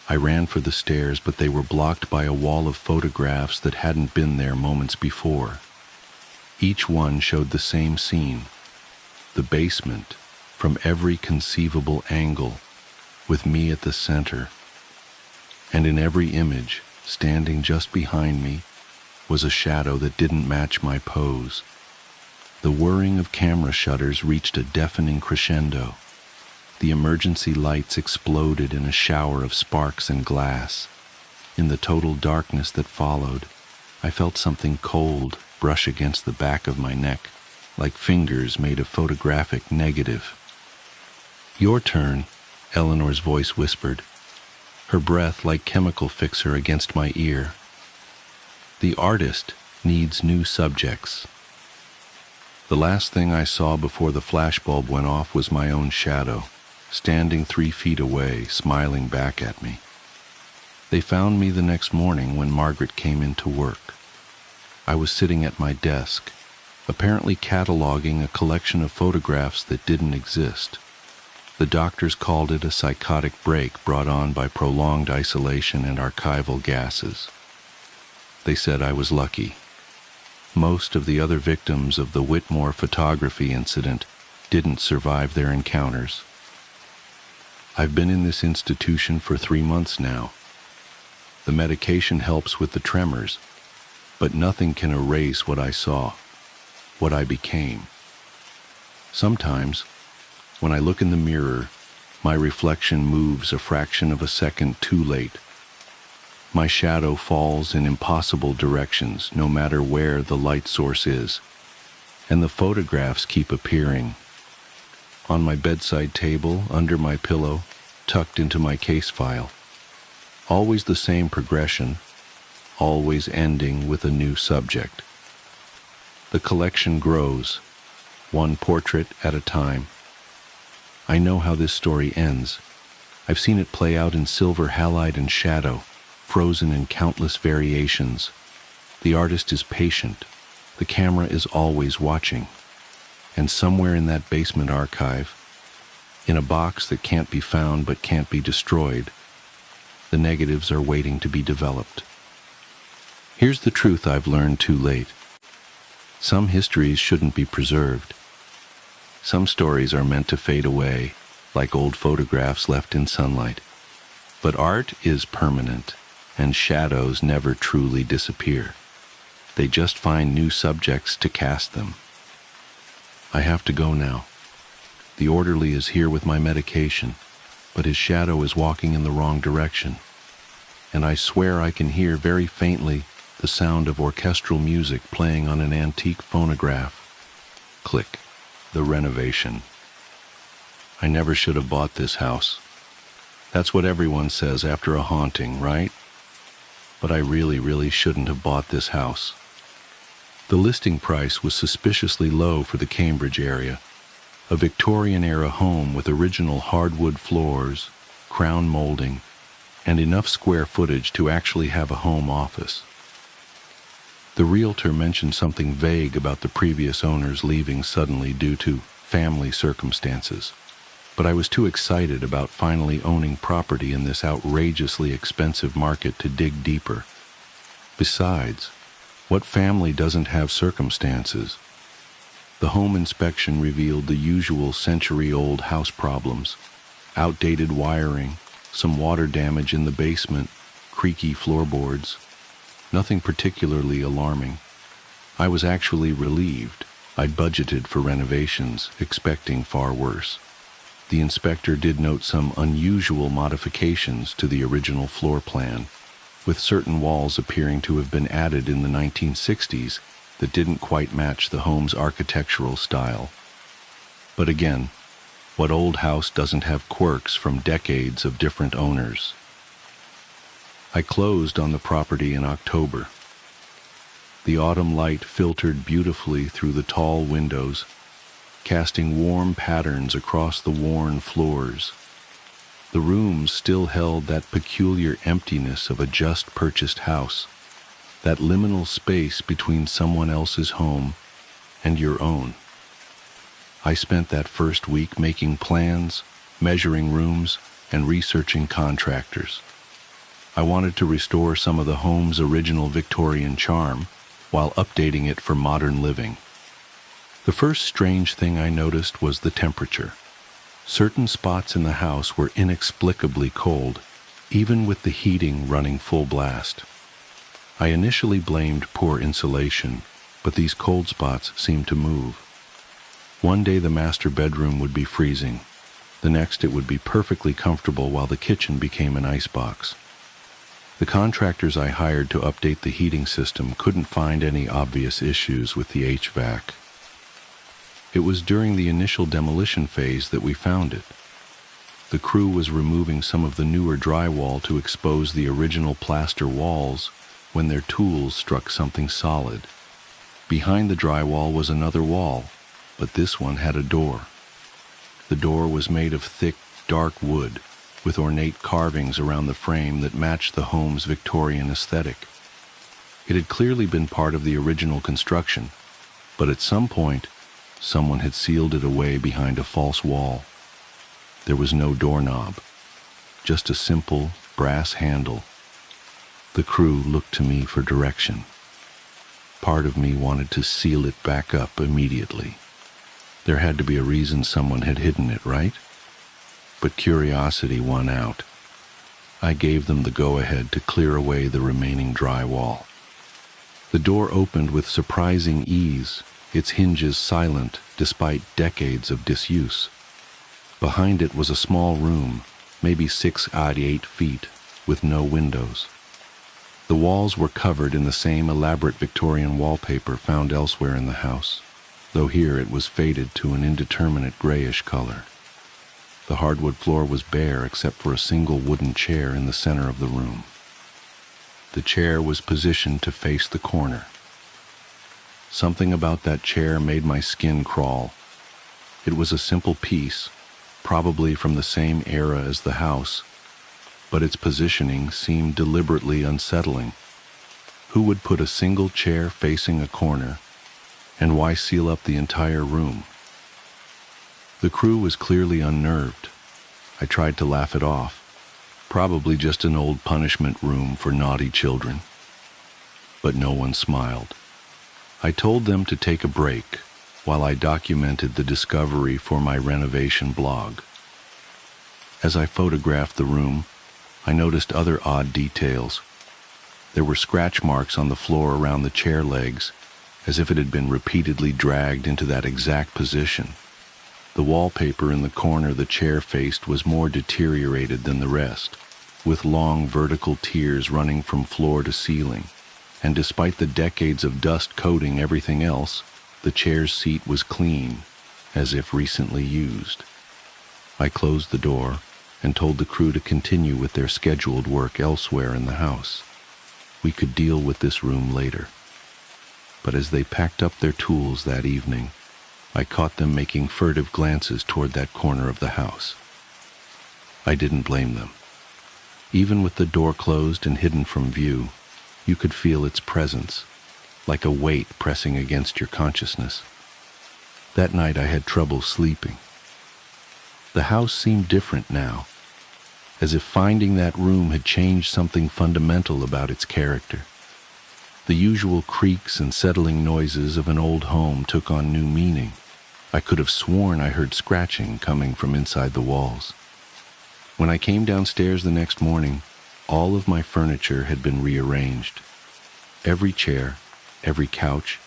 I ran for the stairs, but they were blocked by a wall of photographs that hadn't been there moments before. Each one showed the same scene, the basement, from every conceivable angle, with me at the center. And in every image, standing just behind me, was a shadow that didn't match my pose. The whirring of camera shutters reached a deafening crescendo. The emergency lights exploded in a shower of sparks and glass. In the total darkness that followed, I felt something cold brush against the back of my neck, like fingers made a photographic negative. "Your turn," Eleanor's voice whispered, her breath like chemical fixer against my ear. "The artist needs new subjects." The last thing I saw before the flashbulb went off was my own shadow, standing 3 feet away, smiling back at me. They found me the next morning when Margaret came in to work. I was sitting at my desk, apparently cataloging a collection of photographs that didn't exist. The doctors called it a psychotic break brought on by prolonged isolation and archival gases. They said I was lucky. Most of the other victims of the Whitmore photography incident didn't survive their encounters. I've been in this institution for 3 months now. The medication helps with the tremors, but nothing can erase what I saw, what I became. Sometimes, when I look in the mirror, my reflection moves a fraction of a second too late. My shadow falls in impossible directions, no matter where the light source is, and the photographs keep appearing. On my bedside table, under my pillow, tucked into my case file. Always the same progression, always ending with a new subject. The collection grows, one portrait at a time. I know how this story ends. I've seen it play out in silver halide and shadow, frozen in countless variations. The artist is patient. The camera is always watching. And somewhere in that basement archive, in a box that can't be found but can't be destroyed, the negatives are waiting to be developed. Here's the truth I've learned too late. Some histories shouldn't be preserved. Some stories are meant to fade away, like old photographs left in sunlight. But art is permanent, and shadows never truly disappear. They just find new subjects to cast them. I have to go now. The orderly is here with my medication, but his shadow is walking in the wrong direction. And I swear I can hear very faintly the sound of orchestral music playing on an antique phonograph. Click. The renovation. I never should have bought this house. That's what everyone says after a haunting, right? But I really shouldn't have bought this house. The listing price was suspiciously low for the Cambridge area. A Victorian-era home with original hardwood floors, crown molding, and enough square footage to actually have a home office. The realtor mentioned something vague about the previous owners leaving suddenly due to family circumstances, but I was too excited about finally owning property in this outrageously expensive market to dig deeper. Besides, what family doesn't have circumstances? The home inspection revealed the usual century-old house problems: outdated wiring, some water damage in the basement, creaky floorboards. Nothing particularly alarming. I was actually relieved. I'd budgeted for renovations, expecting far worse. The inspector did note some unusual modifications to the original floor plan, with certain walls appearing to have been added in the 1960s that didn't quite match the home's architectural style. But again, what old house doesn't have quirks from decades of different owners? I closed on the property in October. The autumn light filtered beautifully through the tall windows, casting warm patterns across the worn floors. The rooms still held that peculiar emptiness of a just-purchased house, that liminal space between someone else's home and your own. I spent that first week making plans, measuring rooms, and researching contractors. I wanted to restore some of the home's original Victorian charm while updating it for modern living. The first strange thing I noticed was the temperature. Certain spots in the house were inexplicably cold, even with the heating running full blast. I initially blamed poor insulation, but these cold spots seemed to move. One day the master bedroom would be freezing. The next it would be perfectly comfortable while the kitchen became an icebox. The contractors I hired to update the heating system couldn't find any obvious issues with the HVAC. It was during the initial demolition phase that we found it. The crew was removing some of the newer drywall to expose the original plaster walls when their tools struck something solid. Behind the drywall was another wall, but this one had a door. The door was made of thick, dark wood, with ornate carvings around the frame that matched the home's Victorian aesthetic. It had clearly been part of the original construction, but at some point, someone had sealed it away behind a false wall. There was no doorknob, just a simple brass handle. The crew looked to me for direction. Part of me wanted to seal it back up immediately. There had to be a reason someone had hidden it, right? But curiosity won out. I gave them the go-ahead to clear away the remaining drywall. The door opened with surprising ease, its hinges silent despite decades of disuse. Behind it was a small room, maybe 6'8" feet, with no windows. The walls were covered in the same elaborate Victorian wallpaper found elsewhere in the house, though here it was faded to an indeterminate grayish color. The hardwood floor was bare except for a single wooden chair in the center of the room. The chair was positioned to face the corner. Something about that chair made my skin crawl. It was a simple piece, probably from the same era as the house, but its positioning seemed deliberately unsettling. Who would put a single chair facing a corner, and why seal up the entire room? The crew was clearly unnerved. I tried to laugh it off. Probably just an old punishment room for naughty children. But no one smiled. I told them to take a break while I documented the discovery for my renovation blog. As I photographed the room, I noticed other odd details. There were scratch marks on the floor around the chair legs, as if it had been repeatedly dragged into that exact position. The wallpaper in the corner the chair faced was more deteriorated than the rest, with long vertical tiers running from floor to ceiling. And despite the decades of dust coating everything else, the chair's seat was clean, as if recently used. I closed the door and told the crew to continue with their scheduled work elsewhere in the house. We could deal with this room later. But as they packed up their tools that evening, I caught them making furtive glances toward that corner of the house. I didn't blame them. Even with the door closed and hidden from view, you could feel its presence, like a weight pressing against your consciousness. That night I had trouble sleeping. The house seemed different now, as if finding that room had changed something fundamental about its character. The usual creaks and settling noises of an old home took on new meaning. I could have sworn I heard scratching coming from inside the walls. When I came downstairs the next morning, all of my furniture had been rearranged. Every chair, every couch,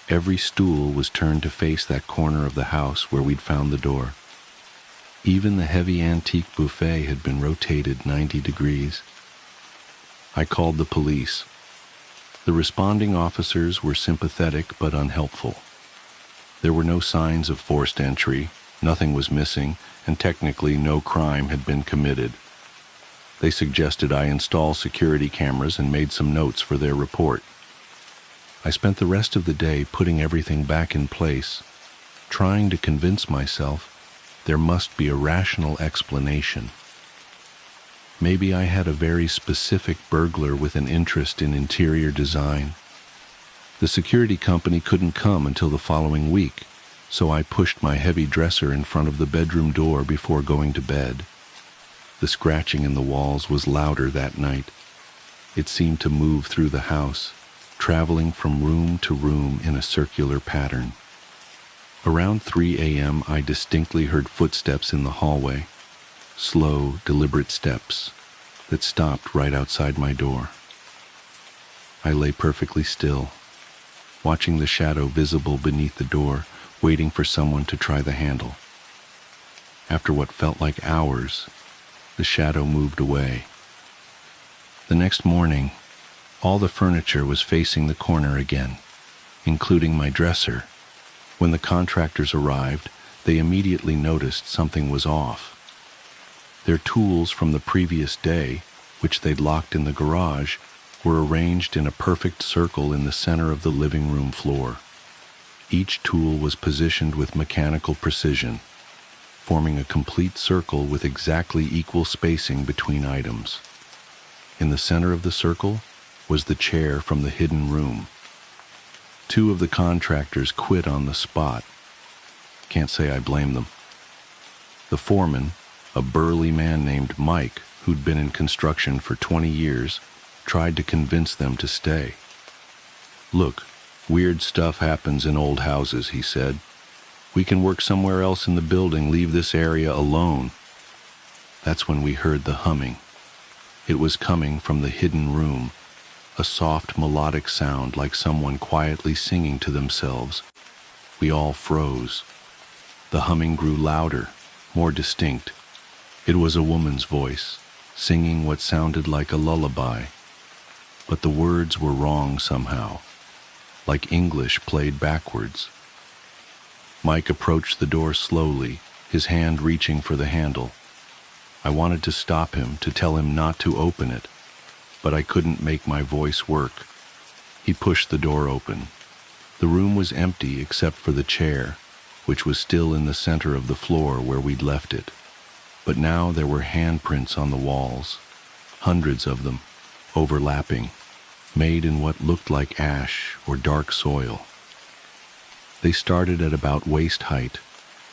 every stool was turned to face that corner of the house where we'd found the door. Even the heavy antique buffet had been rotated 90 degrees. I called the police. The responding officers were sympathetic but unhelpful. There were no signs of forced entry, Nothing was missing, and technically no crime had been committed. They suggested I install security cameras and made some notes for their report. I spent the rest of the day putting everything back in place, trying to convince myself there must be a rational explanation. Maybe I had a very specific burglar with an interest in interior design. The security company couldn't come until the following week, so I pushed my heavy dresser in front of the bedroom door before going to bed. The scratching in the walls was louder that night. It seemed to move through the house, traveling from room to room in a circular pattern. Around 3 a.m., I distinctly heard footsteps in the hallway, slow, deliberate steps that stopped right outside my door. I lay perfectly still, watching the shadow visible beneath the door, waiting for someone to try the handle. After what felt like hours, the shadow moved away. The next morning, all the furniture was facing the corner again, including my dresser. When the contractors arrived, they immediately noticed something was off. Their tools from the previous day, which they'd locked in the garage, were arranged in a perfect circle in the center of the living room floor. Each tool was positioned with mechanical precision, forming a complete circle with exactly equal spacing between items. In the center of the circle was the chair from the hidden room. 2 of the contractors quit on the spot. Can't say I blame them. The foreman, a burly man named Mike, who'd been in construction for 20 years, tried to convince them to stay. "Look, weird stuff happens in old houses," he said. "We can work somewhere else in the building, leave this area alone." That's when we heard the humming. It was coming from the hidden room, a soft melodic sound like someone quietly singing to themselves. We all froze. The humming grew louder, more distinct. It was a woman's voice, singing what sounded like a lullaby. But the words were wrong somehow, like English played backwards. Mike approached the door slowly, his hand reaching for the handle. I wanted to stop him, to tell him not to open it, but I couldn't make my voice work. He pushed the door open. The room was empty except for the chair, which was still in the center of the floor where we'd left it. But now there were handprints on the walls, hundreds of them, overlapping, made in what looked like ash or dark soil. They started at about waist height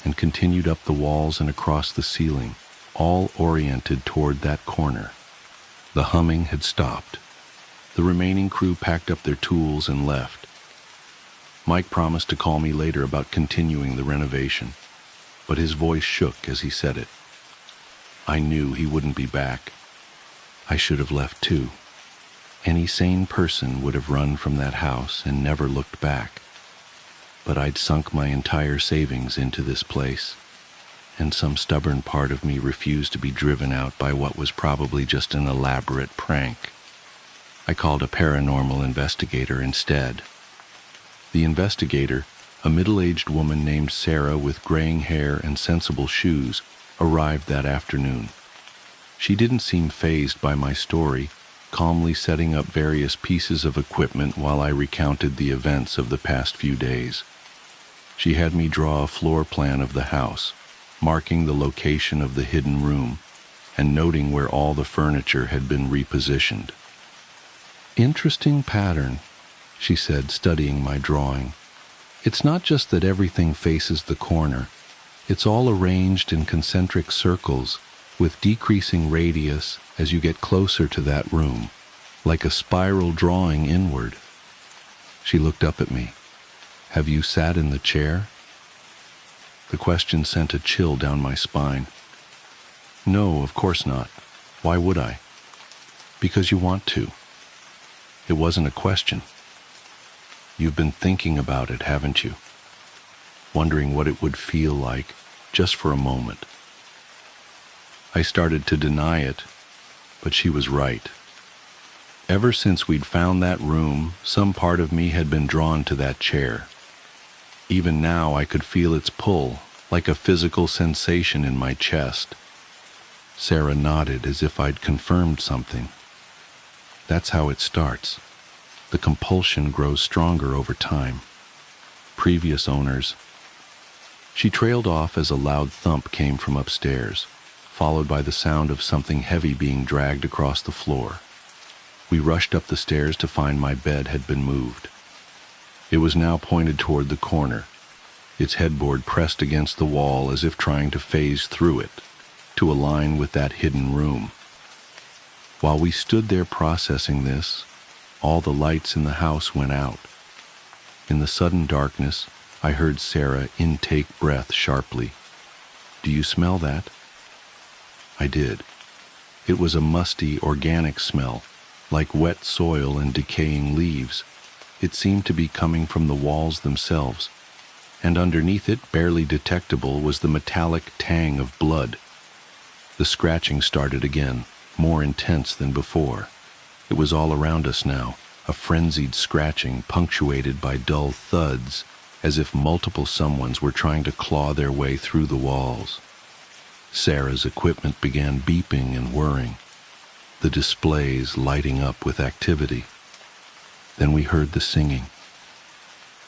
and continued up the walls and across the ceiling, all oriented toward that corner. The humming had stopped. The remaining crew packed up their tools and left. Mike promised to call me later about continuing the renovation, but his voice shook as he said it. I knew he wouldn't be back. I should have left too. Any sane person would have run from that house and never looked back. But I'd sunk my entire savings into this place, and some stubborn part of me refused to be driven out by what was probably just an elaborate prank. I called a paranormal investigator instead. The investigator, a middle-aged woman named Sarah with graying hair and sensible shoes, arrived that afternoon. She didn't seem fazed by my story, calmly setting up various pieces of equipment while I recounted the events of the past few days. She had me draw a floor plan of the house, marking the location of the hidden room, and noting where all the furniture had been repositioned. "Interesting pattern," she said, studying my drawing. "It's not just that everything faces the corner. It's all arranged in concentric circles, with decreasing radius as you get closer to that room, like a spiral drawing inward." She looked up at me. "Have you sat in the chair?" The question sent a chill down my spine. "No, of course not. Why would I?" "Because you want to." It wasn't a question. "You've been thinking about it, haven't you? Wondering what it would feel like, just for a moment." I started to deny it, but she was right. Ever since we'd found that room, some part of me had been drawn to that chair. Even now I could feel its pull, like a physical sensation in my chest. Sarah nodded as if I'd confirmed something. That's how it starts. The compulsion grows stronger over time. Previous owners. She trailed off as a loud thump came from upstairs, followed by the sound of something heavy being dragged across the floor. We rushed up the stairs to find my bed had been moved. It was now pointed toward the corner, its headboard pressed against the wall as if trying to phase through it, to align with that hidden room. While we stood there processing this, all the lights in the house went out. In the sudden darkness, I heard Sarah intake breath sharply. "Do you smell that?" I did. It was a musty, organic smell, like wet soil and decaying leaves. It seemed to be coming from the walls themselves, and underneath it, barely detectable, was the metallic tang of blood. The scratching started again, more intense than before. It was all around us now, a frenzied scratching punctuated by dull thuds, as if multiple someones were trying to claw their way through the walls. Sarah's equipment began beeping and whirring, the displays lighting up with activity. Then we heard the singing.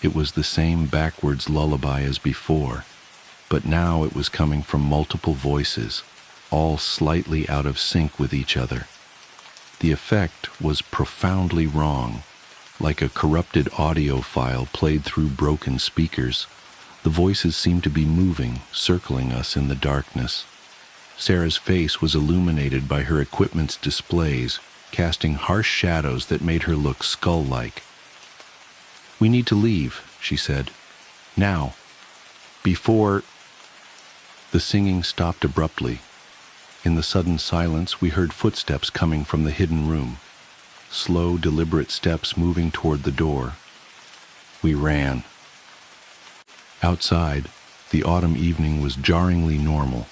It was the same backwards lullaby as before, but now it was coming from multiple voices, all slightly out of sync with each other. The effect was profoundly wrong, like a corrupted audio file played through broken speakers. The voices seemed to be moving, circling us in the darkness. Sarah's face was illuminated by her equipment's displays, casting harsh shadows that made her look skull-like. "We need to leave," she said. "Now. Before—" The singing stopped abruptly. In the sudden silence, we heard footsteps coming from the hidden room. Slow, deliberate steps moving toward the door. We ran. Outside, the autumn evening was jarringly normal.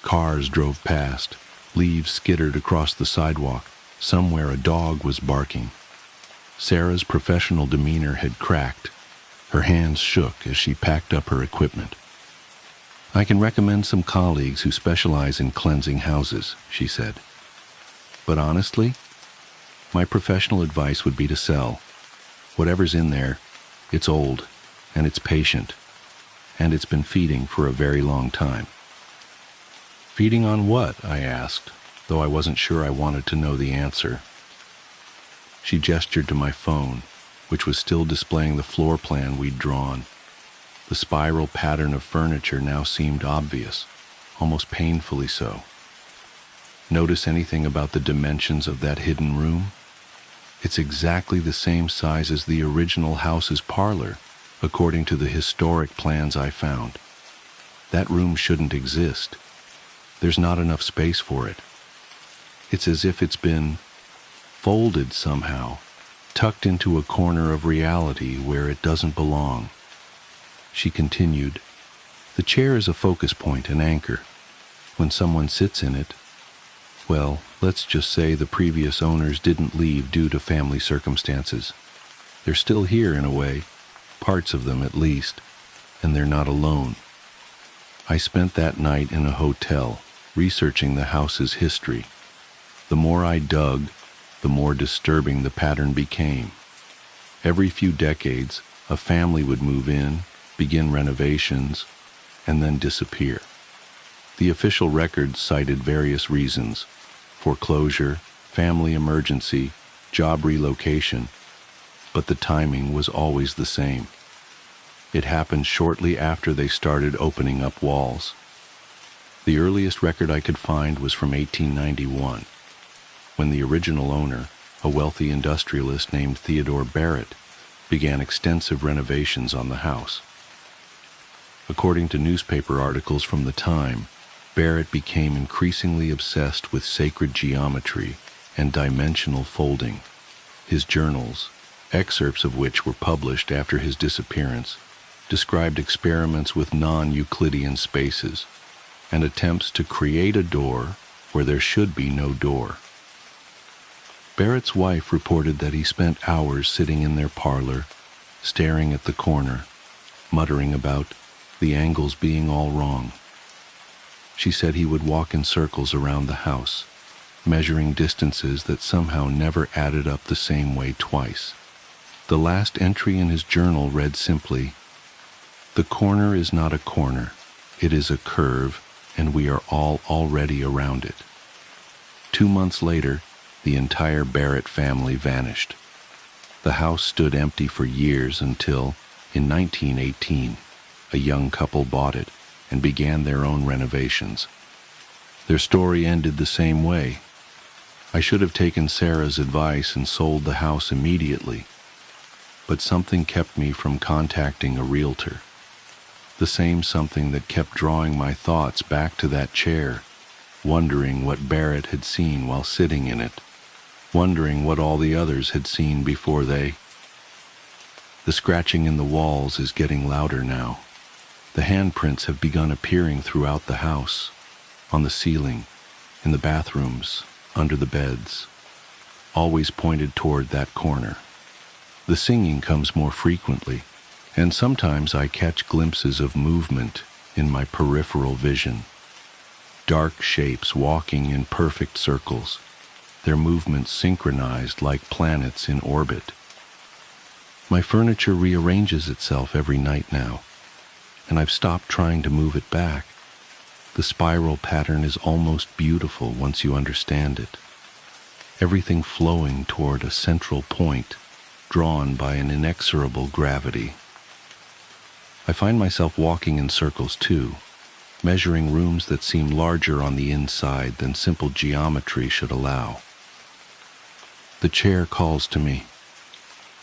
Cars drove past. Leaves skittered across the sidewalk. Somewhere a dog was barking. Sarah's professional demeanor had cracked. Her hands shook as she packed up her equipment. "I can recommend some colleagues who specialize in cleansing houses," she said. "But honestly, my professional advice would be to sell. Whatever's in there, it's old, and it's patient, and it's been feeding for a very long time." "Feeding on what?" I asked, though I wasn't sure I wanted to know the answer. She gestured to my phone, which was still displaying the floor plan we'd drawn. The spiral pattern of furniture now seemed obvious, almost painfully so. "Notice anything about the dimensions of that hidden room? It's exactly the same size as the original house's parlor, according to the historic plans I found. That room shouldn't exist. There's not enough space for it. It's as if it's been folded somehow, tucked into a corner of reality where it doesn't belong." She continued, "The chair is a focus point, an anchor. When someone sits in it, well, let's just say the previous owners didn't leave due to family circumstances. They're still here in a way, parts of them at least, and they're not alone. I spent that night in a hotel, researching the house's history. The more I dug, the more disturbing the pattern became. Every few decades, a family would move in, begin renovations, and then disappear. The official records cited various reasons: foreclosure, family emergency, job relocation, but the timing was always the same. It happened shortly after they started opening up walls. The earliest record I could find was from 1891, when the original owner, a wealthy industrialist named Theodore Barrett, began extensive renovations on the house. According to newspaper articles from the time, Barrett became increasingly obsessed with sacred geometry and dimensional folding. His journals, excerpts of which were published after his disappearance, described experiments with non-Euclidean spaces and attempts to create a door where there should be no door. Barrett's wife reported that he spent hours sitting in their parlor, staring at the corner, muttering about the angles being all wrong. She said he would walk in circles around the house, measuring distances that somehow never added up the same way twice. The last entry in his journal read simply, "The corner is not a corner, it is a curve, and we are all already around it." 2 months later, the entire Barrett family vanished. The house stood empty for years until, in 1918, a young couple bought it and began their own renovations. Their story ended the same way. I should have taken Sarah's advice and sold the house immediately, but something kept me from contacting a realtor. The same something that kept drawing my thoughts back to that chair, wondering what Barrett had seen while sitting in it, wondering what all the others had seen before they. The scratching in the walls is getting louder now. The handprints have begun appearing throughout the house, on the ceiling, in the bathrooms, under the beds, always pointed toward that corner. The singing comes more frequently, and sometimes I catch glimpses of movement in my peripheral vision. Dark shapes walking in perfect circles, their movements synchronized like planets in orbit. My furniture rearranges itself every night now, and I've stopped trying to move it back. The spiral pattern is almost beautiful once you understand it. Everything flowing toward a central point, drawn by an inexorable gravity. I find myself walking in circles too, measuring rooms that seem larger on the inside than simple geometry should allow. The chair calls to me.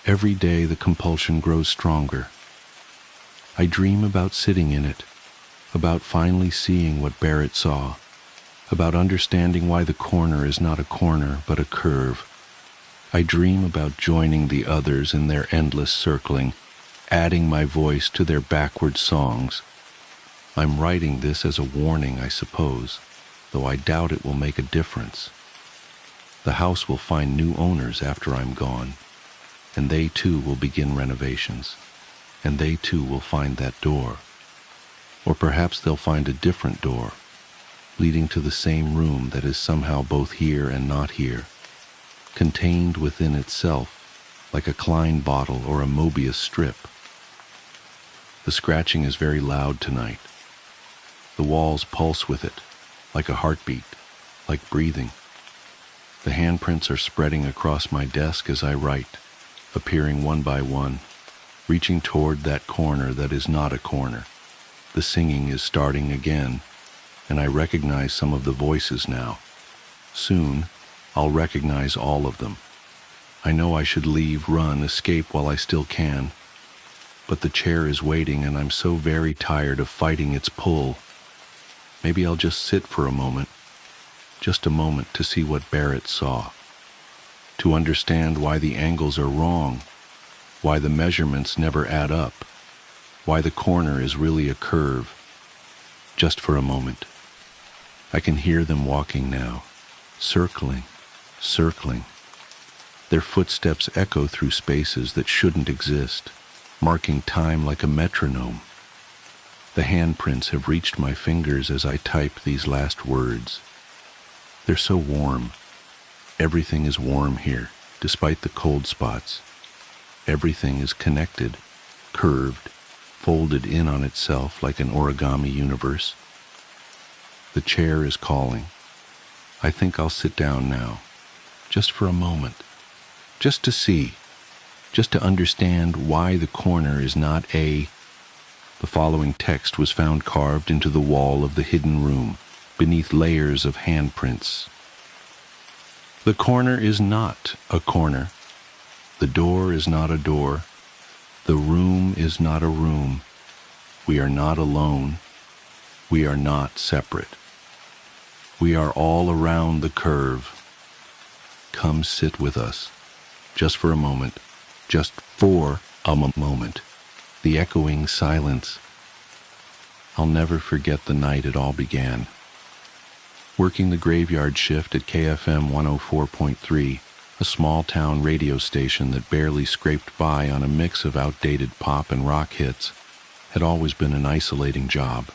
Every day the compulsion grows stronger. I dream about sitting in it, about finally seeing what Barrett saw, about understanding why the corner is not a corner but a curve. I dream about joining the others in their endless circling, adding my voice to their backward songs. I'm writing this as a warning, I suppose, though I doubt it will make a difference. The house will find new owners after I'm gone, and they too will begin renovations, and they too will find that door. Or perhaps they'll find a different door, leading to the same room that is somehow both here and not here, contained within itself, like a Klein bottle or a Mobius strip. The scratching is very loud tonight. The walls pulse with it, like a heartbeat, like breathing. The handprints are spreading across my desk as I write, appearing one by one, reaching toward that corner that is not a corner. The singing is starting again, and I recognize some of the voices now. Soon, I'll recognize all of them. I know I should leave, run, escape while I still can, but the chair is waiting and I'm so very tired of fighting its pull. Maybe I'll just sit for a moment, just a moment to see what Barrett saw, to understand why the angles are wrong, why the measurements never add up, why the corner is really a curve. Just for a moment. I can hear them walking now, circling, circling. Their footsteps echo through spaces that shouldn't exist, marking time like a metronome. The handprints have reached my fingers as I type these last words. They're so warm. Everything is warm here, despite the cold spots. Everything is connected, curved, folded in on itself like an origami universe. The chair is calling. I think I'll sit down now, just for a moment, just to see, just to understand why the corner is not a... The following text was found carved into the wall of the hidden room, beneath layers of handprints. The corner is not a corner. The door is not a door. The room is not a room. We are not alone. We are not separate. We are all around the curve. Come sit with us, just for a moment, just for a moment. The echoing silence. I'll never forget the night it all began. Working the graveyard shift at KFM 104.3, a small-town radio station that barely scraped by on a mix of outdated pop and rock hits, had always been an isolating job,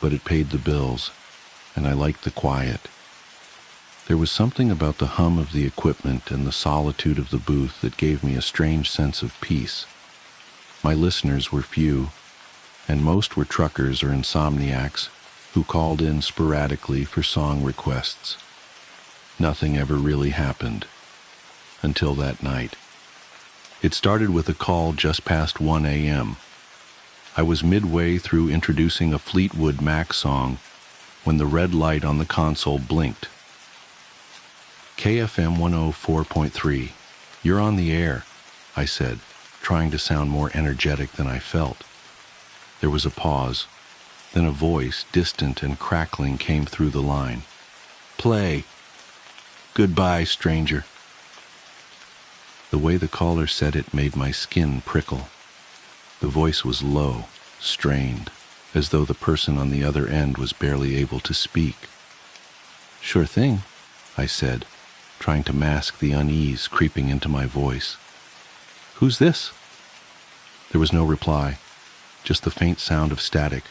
but it paid the bills, and I liked the quiet. There was something about the hum of the equipment and the solitude of the booth that gave me a strange sense of peace. My listeners were few, and most were truckers or insomniacs who called in sporadically for song requests. Nothing ever really happened until that night. It started with a call just past 1 a.m. I was midway through introducing a Fleetwood Mac song when the red light on the console blinked. KFM 104.3, you're on the air, I said, trying to sound more energetic than I felt. There was a pause. Then a voice, distant and crackling, came through the line. Play. Goodbye, stranger. The way the caller said it made my skin prickle. The voice was low, strained, as though the person on the other end was barely able to speak. Sure thing, I said, trying to mask the unease creeping into my voice. Who's this? There was no reply, just the faint sound of static.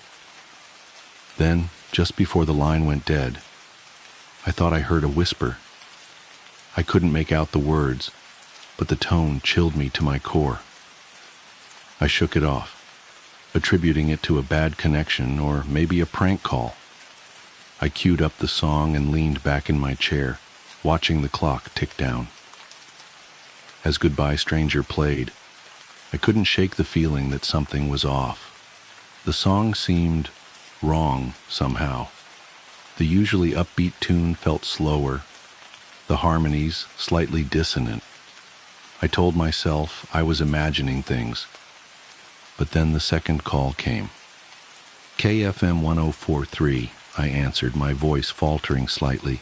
Then, just before the line went dead, I thought I heard a whisper. I couldn't make out the words, but the tone chilled me to my core. I shook it off, attributing it to a bad connection or maybe a prank call. I queued up the song and leaned back in my chair, watching the clock tick down. As Goodbye Stranger played, I couldn't shake the feeling that something was off. The song seemed wrong somehow. The usually upbeat tune felt slower, the harmonies slightly dissonant. I told myself I was imagining things, but then the second call came. KFM 104.3, I answered, my voice faltering slightly.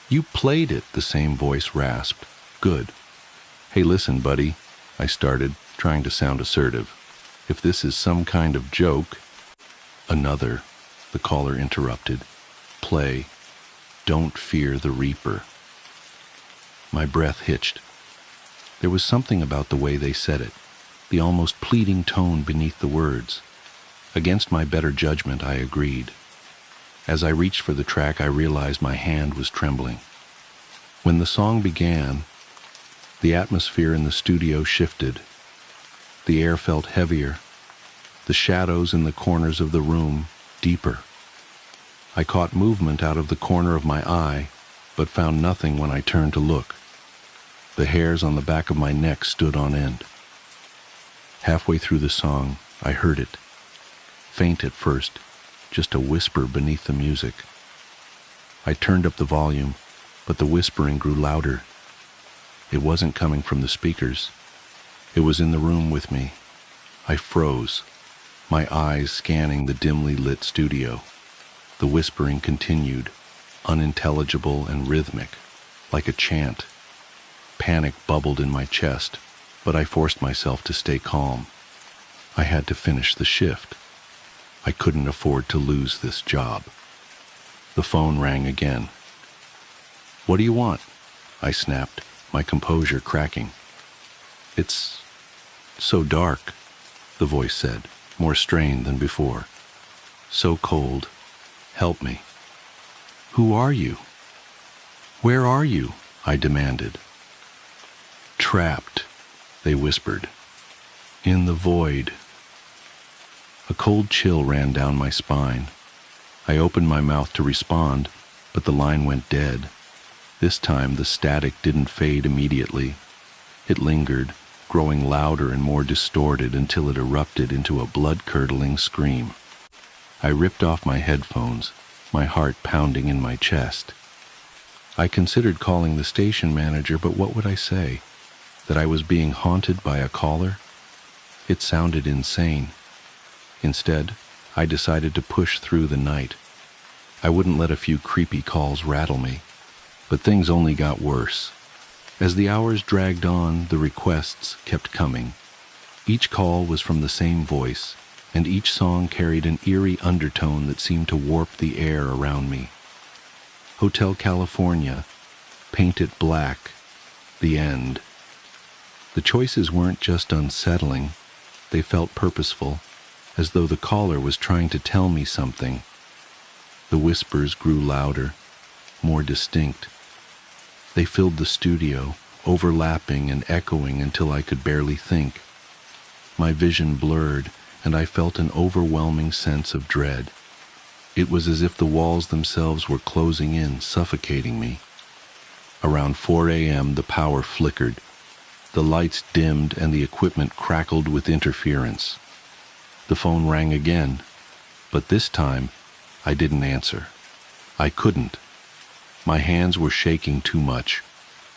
You played it, the same voice rasped. Good. Hey, listen, buddy, I started, trying to sound assertive. If this is some kind of joke... Another, the caller interrupted. Play. Don't fear the reaper. My breath hitched. There was something about the way they said it, the almost pleading tone beneath the words. Against my better judgment, I agreed. As I reached for the track, I realized my hand was trembling. When the song began, the atmosphere in the studio shifted. The air felt heavier, the shadows in the corners of the room deeper. I caught movement out of the corner of my eye, but found nothing when I turned to look. The hairs on the back of my neck stood on end. Halfway through the song, I heard it. Faint at first, just a whisper beneath the music. I turned up the volume, but the whispering grew louder. It wasn't coming from the speakers. It was in the room with me. I froze, my eyes scanning the dimly lit studio. The whispering continued, unintelligible and rhythmic, like a chant. Panic bubbled in my chest, but I forced myself to stay calm. I had to finish the shift. I couldn't afford to lose this job. The phone rang again. What do you want? I snapped, my composure cracking. It's so dark, the voice said, more strained than before. So cold. Help me. Who are you? Where are you? I demanded. Trapped, they whispered. In the void. A cold chill ran down my spine. I opened my mouth to respond, but the line went dead. This time the static didn't fade immediately. It lingered, growing louder and more distorted until it erupted into a blood-curdling scream. I ripped off my headphones, my heart pounding in my chest. I considered calling the station manager, but what would I say? That I was being haunted by a caller? It sounded insane. Instead, I decided to push through the night. I wouldn't let a few creepy calls rattle me. But things only got worse. As the hours dragged on, the requests kept coming. Each call was from the same voice, and each song carried an eerie undertone that seemed to warp the air around me. Hotel California, Paint It Black, The End. The choices weren't just unsettling, they felt purposeful. as though the caller was trying to tell me something. The whispers grew louder, more distinct. They filled the studio, overlapping and echoing until I could barely think. My vision blurred, and I felt an overwhelming sense of dread. It was as if the walls themselves were closing in, suffocating me. Around 4 a.m., the power flickered. The lights dimmed and the equipment crackled with interference. The phone rang again, but this time I didn't answer. I couldn't. My hands were shaking too much.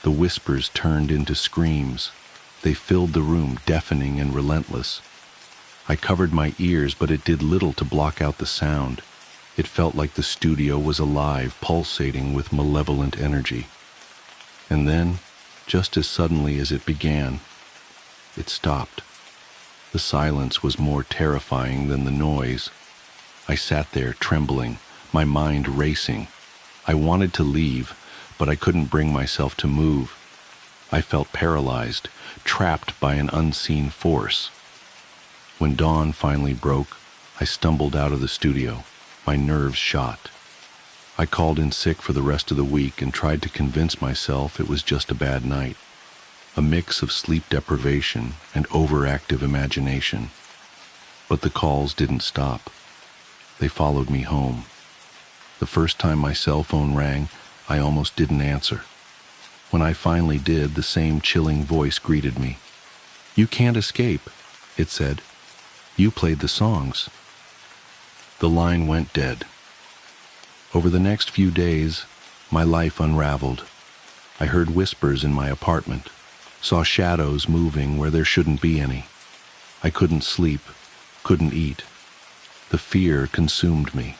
The whispers turned into screams. They filled the room, deafening and relentless. I covered my ears, but it did little to block out the sound. It felt like the studio was alive, pulsating with malevolent energy. And then, just as suddenly as it began, it stopped. The silence was more terrifying than the noise. I sat there, trembling, my mind racing. I wanted to leave, but I couldn't bring myself to move. I felt paralyzed, trapped by an unseen force. When dawn finally broke, I stumbled out of the studio, my nerves shot. I called in sick for the rest of the week and tried to convince myself it was just a bad night, a mix of sleep deprivation and overactive imagination. But the calls didn't stop. They followed me home. The first time my cell phone rang, I almost didn't answer. When I finally did, the same chilling voice greeted me. "You can't escape," it said. "You played the songs." The line went dead. Over the next few days, my life unraveled. I heard whispers in my apartment, saw shadows moving where there shouldn't be any. I couldn't sleep, couldn't eat. The fear consumed me.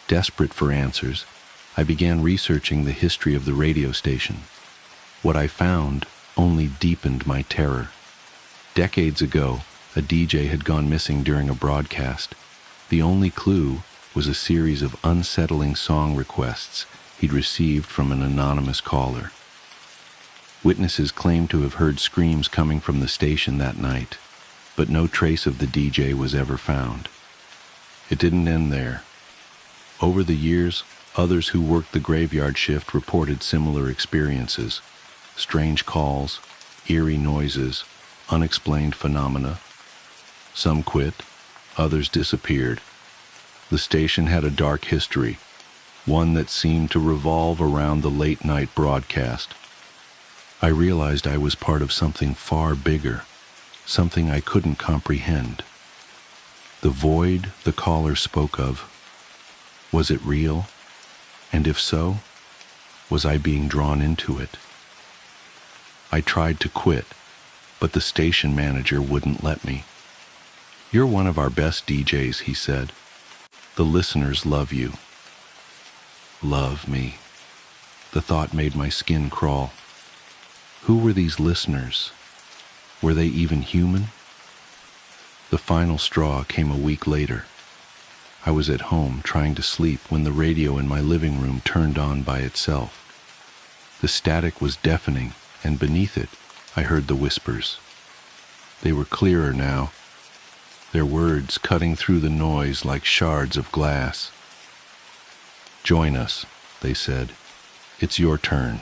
Desperate for answers, I began researching the history of the radio station. What I found only deepened my terror. Decades ago, a DJ had gone missing during a broadcast. The only clue was a series of unsettling song requests he'd received from an anonymous caller. Witnesses claimed to have heard screams coming from the station that night, but no trace of the DJ was ever found. It didn't end there. Over the years, others who worked the graveyard shift reported similar experiences: strange calls, eerie noises, unexplained phenomena. Some quit, others disappeared. The station had a dark history, one that seemed to revolve around the late-night broadcast. I realized I was part of something far bigger, something I couldn't comprehend. The void the caller spoke of, was it real? And if so, was I being drawn into it? I tried to quit, but the station manager wouldn't let me. "You're one of our best DJs," he said. "The listeners love you." Love me. The thought made my skin crawl. Who were these listeners? Were they even human? The final straw came a week later. I was at home trying to sleep when the radio in my living room turned on by itself. The static was deafening, and beneath it, I heard the whispers. They were clearer now, their words cutting through the noise like shards of glass. "Join us," they said. "It's your turn."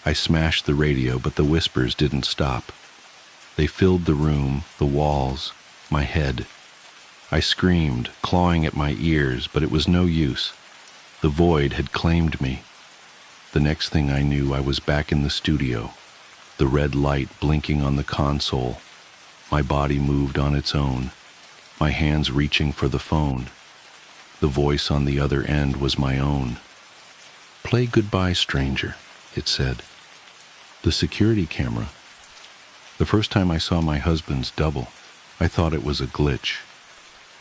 I smashed the radio, but the whispers didn't stop. They filled the room, the walls, my head. I screamed, clawing at my ears, but it was no use. The void had claimed me. The next thing I knew, I was back in the studio, the red light blinking on the console. My body moved on its own, my hands reaching for the phone. The voice on the other end was my own. "Play Goodbye, Stranger," it said. The security camera. The first time I saw my husband's double, I thought it was a glitch.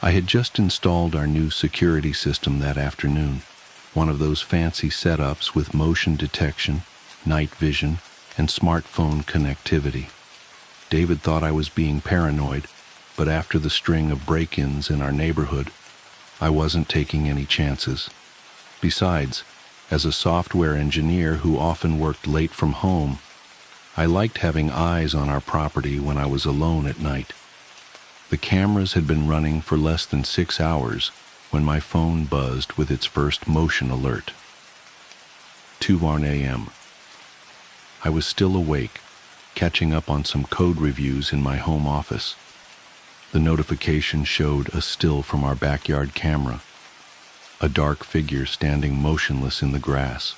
I had just installed our new security system that afternoon, one of those fancy setups with motion detection, night vision, and smartphone connectivity. David thought I was being paranoid, but after the string of break-ins in our neighborhood, I wasn't taking any chances. Besides, as a software engineer who often worked late from home, I liked having eyes on our property when I was alone at night. The cameras had been running for less than 6 hours when my phone buzzed with its first motion alert. 2:01 a.m. I was still awake, catching up on some code reviews in my home office. The notification showed a still from our backyard camera, a dark figure standing motionless in the grass.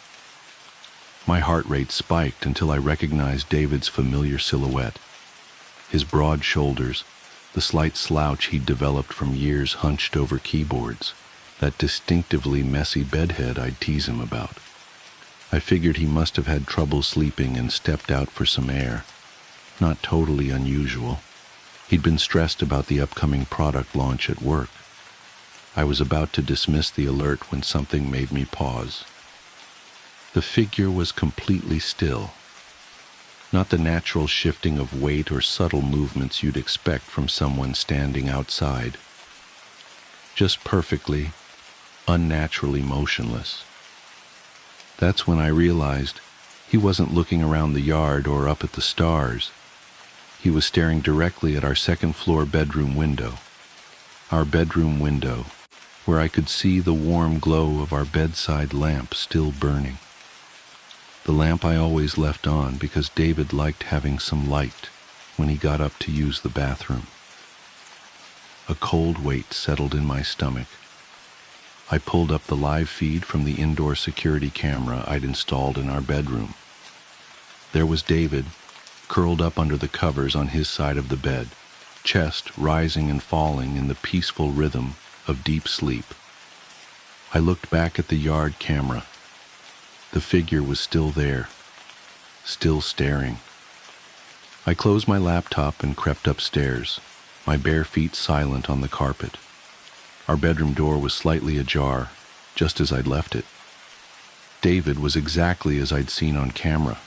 My heart rate spiked until I recognized David's familiar silhouette. His broad shoulders, the slight slouch he'd developed from years hunched over keyboards, that distinctively messy bedhead I'd tease him about. I figured he must have had trouble sleeping and stepped out for some air. Not totally unusual. He'd been stressed about the upcoming product launch at work. I was about to dismiss the alert when something made me pause. The figure was completely still. Not the natural shifting of weight or subtle movements you'd expect from someone standing outside. Just perfectly, unnaturally motionless. That's when I realized he wasn't looking around the yard or up at the stars. He was staring directly at our second-floor bedroom window. Our bedroom window, where I could see the warm glow of our bedside lamp still burning. The lamp I always left on because David liked having some light when he got up to use the bathroom. A cold weight settled in my stomach. I pulled up the live feed from the indoor security camera I'd installed in our bedroom. There was David, curled up under the covers on his side of the bed, chest rising and falling in the peaceful rhythm of deep sleep. I looked back at the yard camera. The figure was still there, still staring. I closed my laptop and crept upstairs, my bare feet silent on the carpet. Our bedroom door was slightly ajar, just as I'd left it. David was exactly as I'd seen on camera,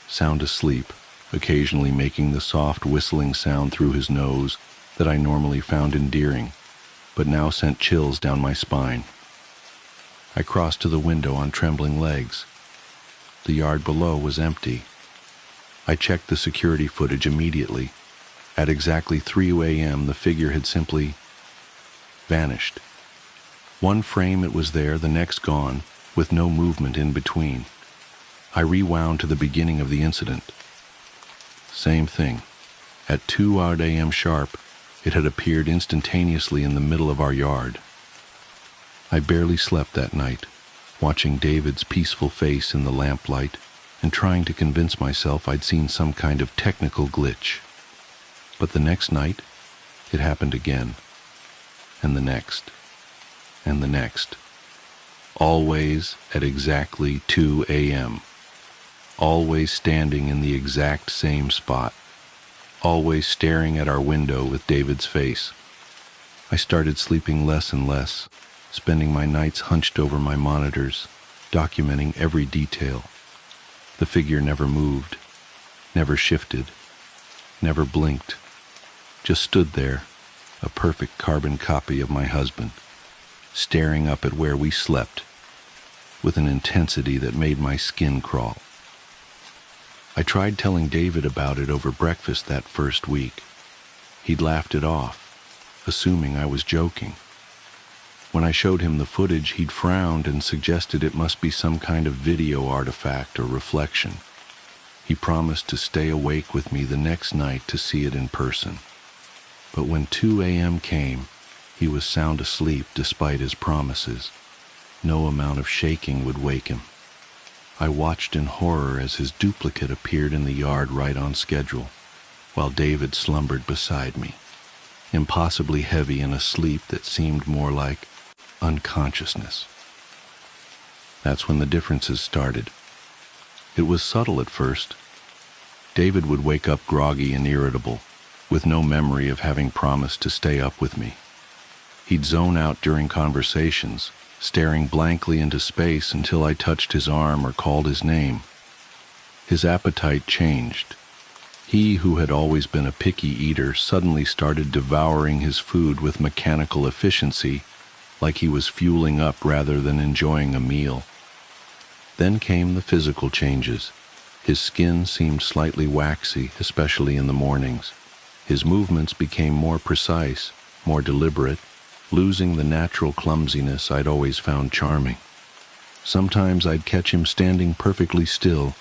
sound asleep, occasionally making the soft whistling sound through his nose that I normally found endearing, but now sent chills down my spine. I crossed to the window on trembling legs. The yard below was empty. I checked the security footage immediately. At exactly 3 a.m., the figure had simply vanished. One frame it was there, the next gone, with no movement in between. I rewound to the beginning of the incident. Same thing. At 2 a.m. sharp, it had appeared instantaneously in the middle of our yard. I barely slept that night, watching David's peaceful face in the lamplight and trying to convince myself I'd seen some kind of technical glitch. But the next night, it happened again, and the next, and the next. Always at exactly 2 a.m. Always standing in the exact same spot. Always staring at our window with David's face. I started sleeping less and less, spending my nights hunched over my monitors, documenting every detail. The figure never moved, never shifted, never blinked, just stood there, a perfect carbon copy of my husband, staring up at where we slept, with an intensity that made my skin crawl. I tried telling David about it over breakfast that first week. He'd laughed it off, assuming I was joking. When I showed him the footage, he'd frowned and suggested it must be some kind of video artifact or reflection. He promised to stay awake with me the next night to see it in person. But when 2 a.m. came, he was sound asleep despite his promises. No amount of shaking would wake him. I watched in horror as his duplicate appeared in the yard right on schedule, while David slumbered beside me, impossibly heavy in a sleep that seemed more like unconsciousness. That's when the differences started. It was subtle at first. David would wake up groggy and irritable, with no memory of having promised to stay up with me. He'd zone out during conversations, staring blankly into space until I touched his arm or called his name. His appetite changed. He, who had always been a picky eater, suddenly started devouring his food with mechanical efficiency, like he was fueling up rather than enjoying a meal. Then came the physical changes. His skin seemed slightly waxy, especially in the mornings. His movements became more precise, more deliberate, losing the natural clumsiness I'd always found charming. Sometimes I'd catch him standing perfectly still,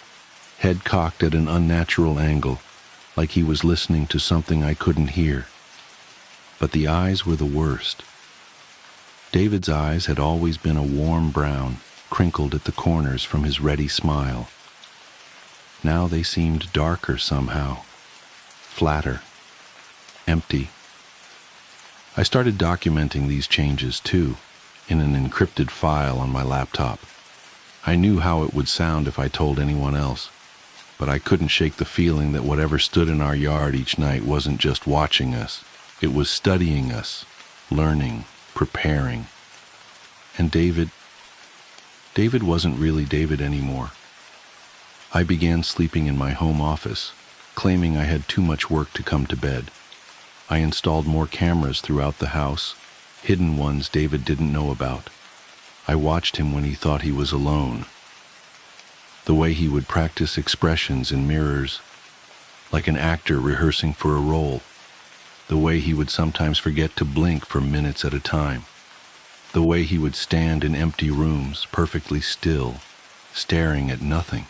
head cocked at an unnatural angle, like he was listening to something I couldn't hear. But the eyes were the worst. David's eyes had always been a warm brown, crinkled at the corners from his ready smile. Now they seemed darker somehow, flatter, empty. I started documenting these changes too, in an encrypted file on my laptop. I knew how it would sound if I told anyone else, but I couldn't shake the feeling that whatever stood in our yard each night wasn't just watching us. It was studying us, learning, preparing. And David wasn't really David anymore. I began sleeping in my home office, claiming I had too much work to come to bed. I installed more cameras throughout the house, hidden ones David didn't know about. I watched him when he thought he was alone. The way he would practice expressions in mirrors, like an actor rehearsing for a role. The way he would sometimes forget to blink for minutes at a time. The way he would stand in empty rooms, perfectly still, staring at nothing.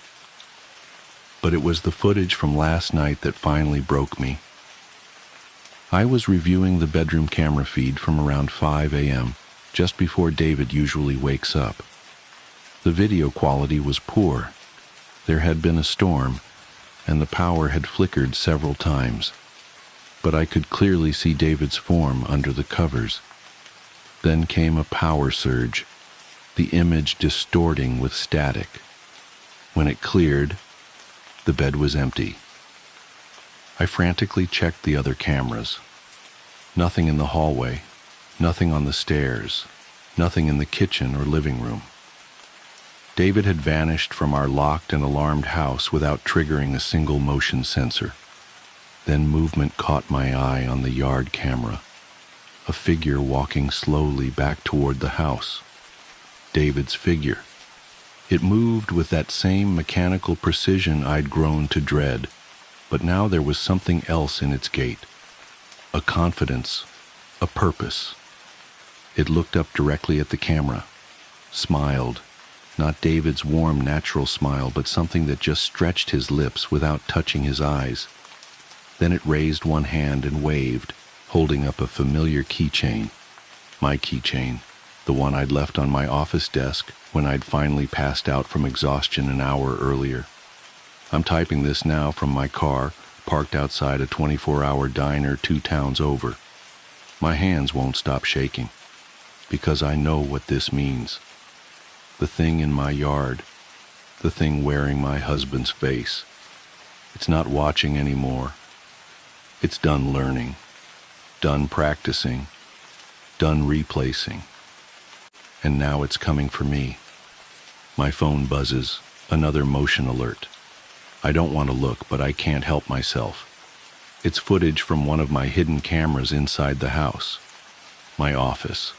But it was the footage from last night that finally broke me. I was reviewing the bedroom camera feed from around 5 a.m., just before David usually wakes up. The video quality was poor. There had been a storm, and the power had flickered several times. But I could clearly see David's form under the covers. Then came a power surge, the image distorting with static. When it cleared, the bed was empty. I frantically checked the other cameras. Nothing in the hallway, nothing on the stairs, nothing in the kitchen or living room. David had vanished from our locked and alarmed house without triggering a single motion sensor. Then movement caught my eye on the yard camera. A figure walking slowly back toward the house. David's figure. It moved with that same mechanical precision I'd grown to dread, but now there was something else in its gait. A confidence, a purpose. It looked up directly at the camera, smiled, not David's warm, natural smile, but something that just stretched his lips without touching his eyes. Then it raised one hand and waved, holding up a familiar keychain. My keychain, the one I'd left on my office desk when I'd finally passed out from exhaustion an hour earlier. I'm typing this now from my car, parked outside a 24-hour diner 2 towns over. My hands won't stop shaking, because I know what this means. The thing in my yard, the thing wearing my husband's face. It's not watching anymore. It's done learning, done practicing, done replacing. And now it's coming for me. My phone buzzes, another motion alert. I don't want to look, but I can't help myself. It's footage from one of my hidden cameras inside the house. My office.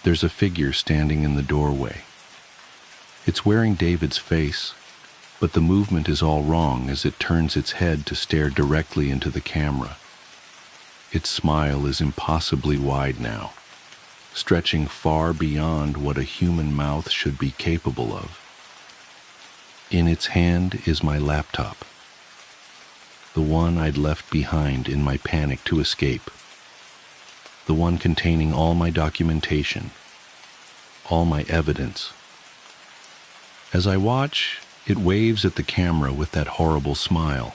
There's a figure standing in the doorway. It's wearing David's face, but the movement is all wrong as it turns its head to stare directly into the camera. Its smile is impossibly wide now, stretching far beyond what a human mouth should be capable of. In its hand is my laptop, the one I'd left behind in my panic to escape, the one containing all my documentation, all my evidence. As I watch, it waves at the camera with that horrible smile.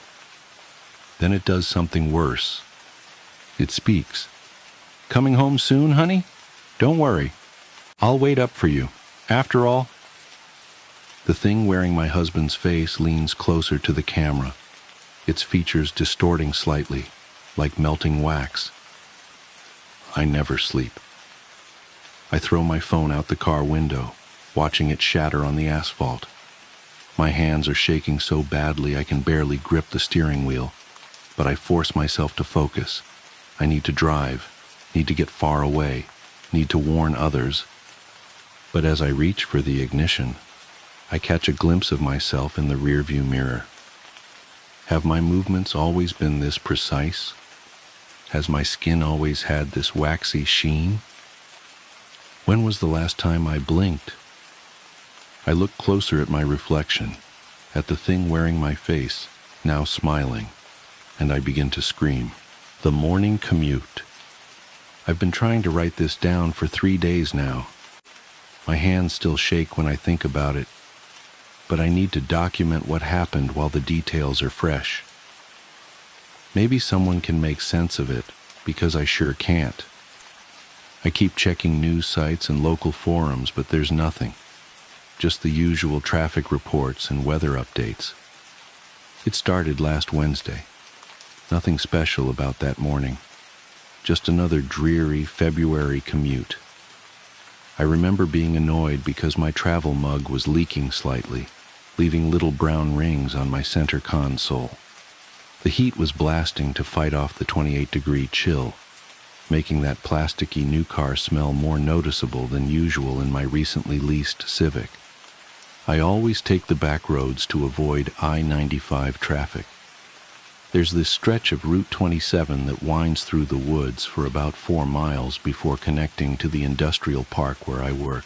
Then it does something worse. It speaks. "Coming home soon, honey? Don't worry. I'll wait up for you. After all..." The thing wearing my husband's face leans closer to the camera, its features distorting slightly, like melting wax. I never sleep. I throw my phone out the car window, watching it shatter on the asphalt. My hands are shaking so badly I can barely grip the steering wheel, but I force myself to focus. I need to drive, need to get far away, need to warn others. But as I reach for the ignition, I catch a glimpse of myself in the rearview mirror. Have my movements always been this precise, Has my skin always had this waxy sheen? When was the last time I blinked? I look closer at my reflection, at the thing wearing my face, now smiling, and I begin to scream. The morning commute. I've been trying to write this down for 3 days now. My hands still shake when I think about it, but I need to document what happened while the details are fresh. Maybe someone can make sense of it, because I sure can't. I keep checking news sites and local forums, but there's nothing. Just the usual traffic reports and weather updates. It started last Wednesday. Nothing special about that morning. Just another dreary February commute. I remember being annoyed because my travel mug was leaking slightly, leaving little brown rings on my center console. The heat was blasting to fight off the 28-degree chill, making that plasticky new car smell more noticeable than usual in my recently leased Civic. I always take the back roads to avoid I-95 traffic. There's this stretch of Route 27 that winds through the woods for about 4 miles before connecting to the industrial park where I work.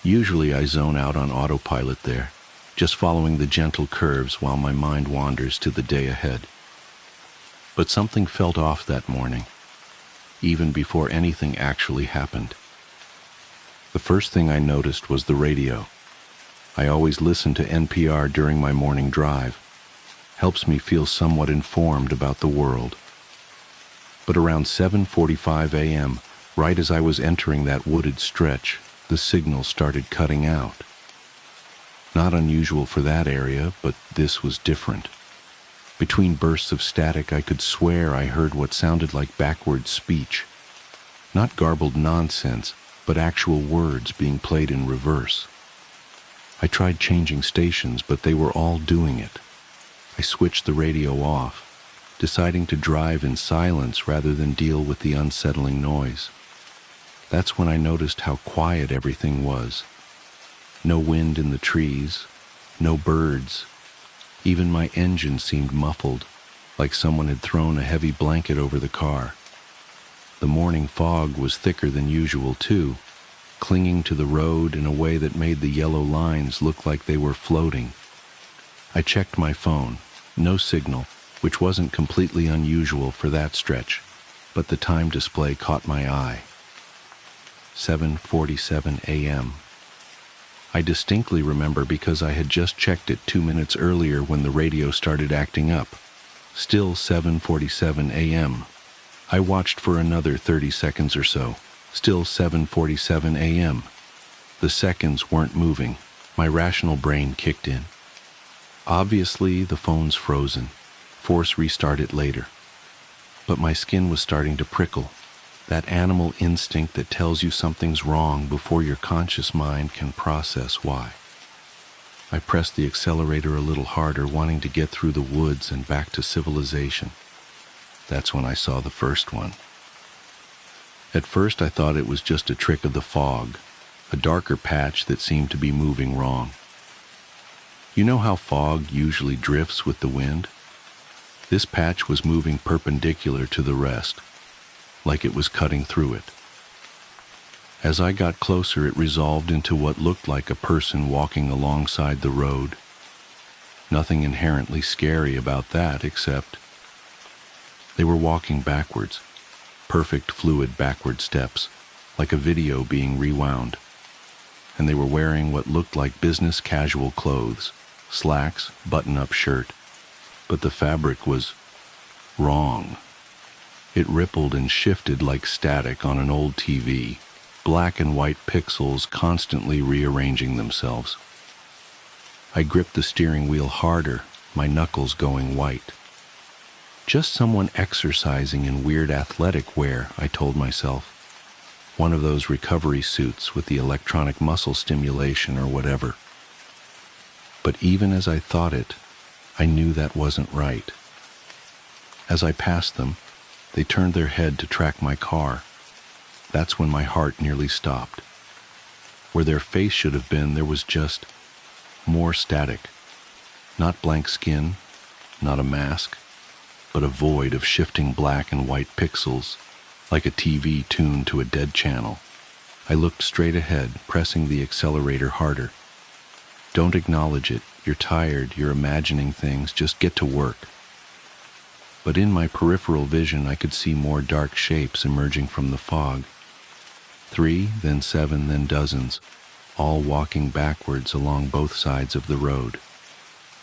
Usually I zone out on autopilot there, just following the gentle curves while my mind wanders to the day ahead. But something felt off that morning, even before anything actually happened. The first thing I noticed was the radio. I always listen to NPR during my morning drive. Helps me feel somewhat informed about the world. But around 7:45 a.m., right as I was entering that wooded stretch, the signal started cutting out. Not unusual for that area, but this was different. Between bursts of static, I could swear I heard what sounded like backward speech. Not garbled nonsense, but actual words being played in reverse. I tried changing stations, but they were all doing it. I switched the radio off, deciding to drive in silence rather than deal with the unsettling noise. That's when I noticed how quiet everything was. No wind in the trees, no birds. Even my engine seemed muffled, like someone had thrown a heavy blanket over the car. The morning fog was thicker than usual too, clinging to the road in a way that made the yellow lines look like they were floating. I checked my phone. No signal, which wasn't completely unusual for that stretch, but the time display caught my eye. 7:47 a.m. I distinctly remember because I had just checked it 2 minutes earlier when the radio started acting up. Still 7:47 a.m. I watched for another 30 seconds or so. Still 7:47 a.m. The seconds weren't moving. My rational brain kicked in. Obviously, the phone's frozen. Force restart it later. But my skin was starting to prickle. That animal instinct that tells you something's wrong before your conscious mind can process why. I pressed the accelerator a little harder, wanting to get through the woods and back to civilization. That's when I saw the first one. At first I thought it was just a trick of the fog, a darker patch that seemed to be moving wrong. You know how fog usually drifts with the wind? This patch was moving perpendicular to the rest, like it was cutting through it. As I got closer, it resolved into what looked like a person walking alongside the road. Nothing inherently scary about that, except they were walking backwards, perfect fluid backward steps, like a video being rewound. And they were wearing what looked like business casual clothes, slacks, button-up shirt, but the fabric was wrong. It rippled and shifted like static on an old TV, black and white pixels constantly rearranging themselves. I gripped the steering wheel harder, my knuckles going white. Just someone exercising in weird athletic wear, I told myself. One of those recovery suits with the electronic muscle stimulation or whatever. But even as I thought it, I knew that wasn't right. As I passed them, they turned their head to track my car. That's when my heart nearly stopped. Where their face should have been, there was just more static. Not blank skin, not a mask, but a void of shifting black and white pixels, like a TV tuned to a dead channel. I looked straight ahead, pressing the accelerator harder. Don't acknowledge it. You're tired, you're imagining things, just get to work. But in my peripheral vision, I could see more dark shapes emerging from the fog. 3, then 7, then dozens, all walking backwards along both sides of the road,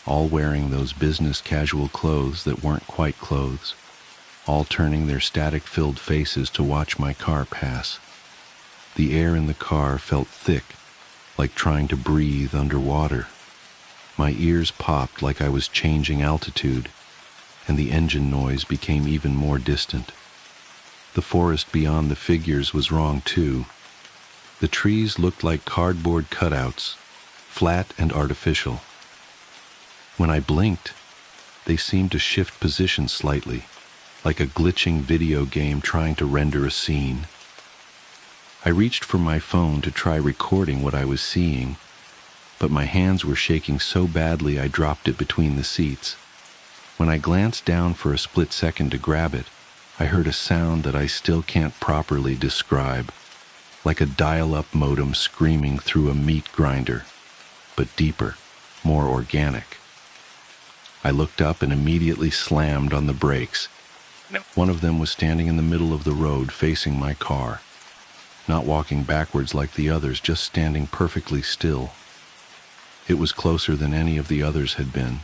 all wearing those business casual clothes that weren't quite clothes, all turning their static-filled faces to watch my car pass. The air in the car felt thick, like trying to breathe underwater. My ears popped like I was changing altitude, and the engine noise became even more distant. The forest beyond the figures was wrong too. The trees looked like cardboard cutouts, flat and artificial. When I blinked, they seemed to shift position slightly, like a glitching video game trying to render a scene. I reached for my phone to try recording what I was seeing, but my hands were shaking so badly I dropped it between the seats. When I glanced down for a split second to grab it, I heard a sound that I still can't properly describe, like a dial-up modem screaming through a meat grinder, but deeper, more organic. I looked up and immediately slammed on the brakes. One of them was standing in the middle of the road facing my car, not walking backwards like the others, just standing perfectly still. It was closer than any of the others had been,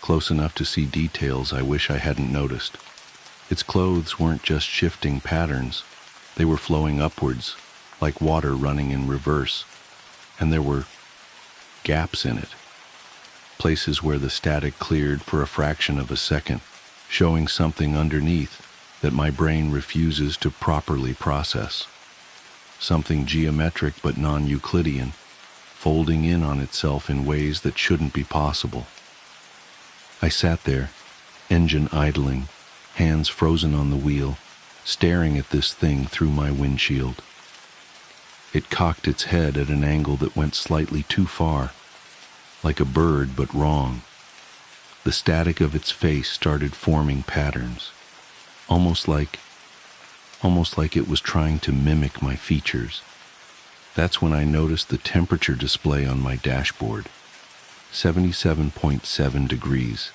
close enough to see details I wish I hadn't noticed. Its clothes weren't just shifting patterns, they were flowing upwards, like water running in reverse, and there were gaps in it, places where the static cleared for a fraction of a second, showing something underneath that my brain refuses to properly process. Something geometric but non-Euclidean, folding in on itself in ways that shouldn't be possible. I sat there, engine idling, hands frozen on the wheel, staring at this thing through my windshield. It cocked its head at an angle that went slightly too far, like a bird but wrong. The static of its face started forming patterns, almost like it was trying to mimic my features. That's when I noticed the temperature display on my dashboard. 77.7 degrees.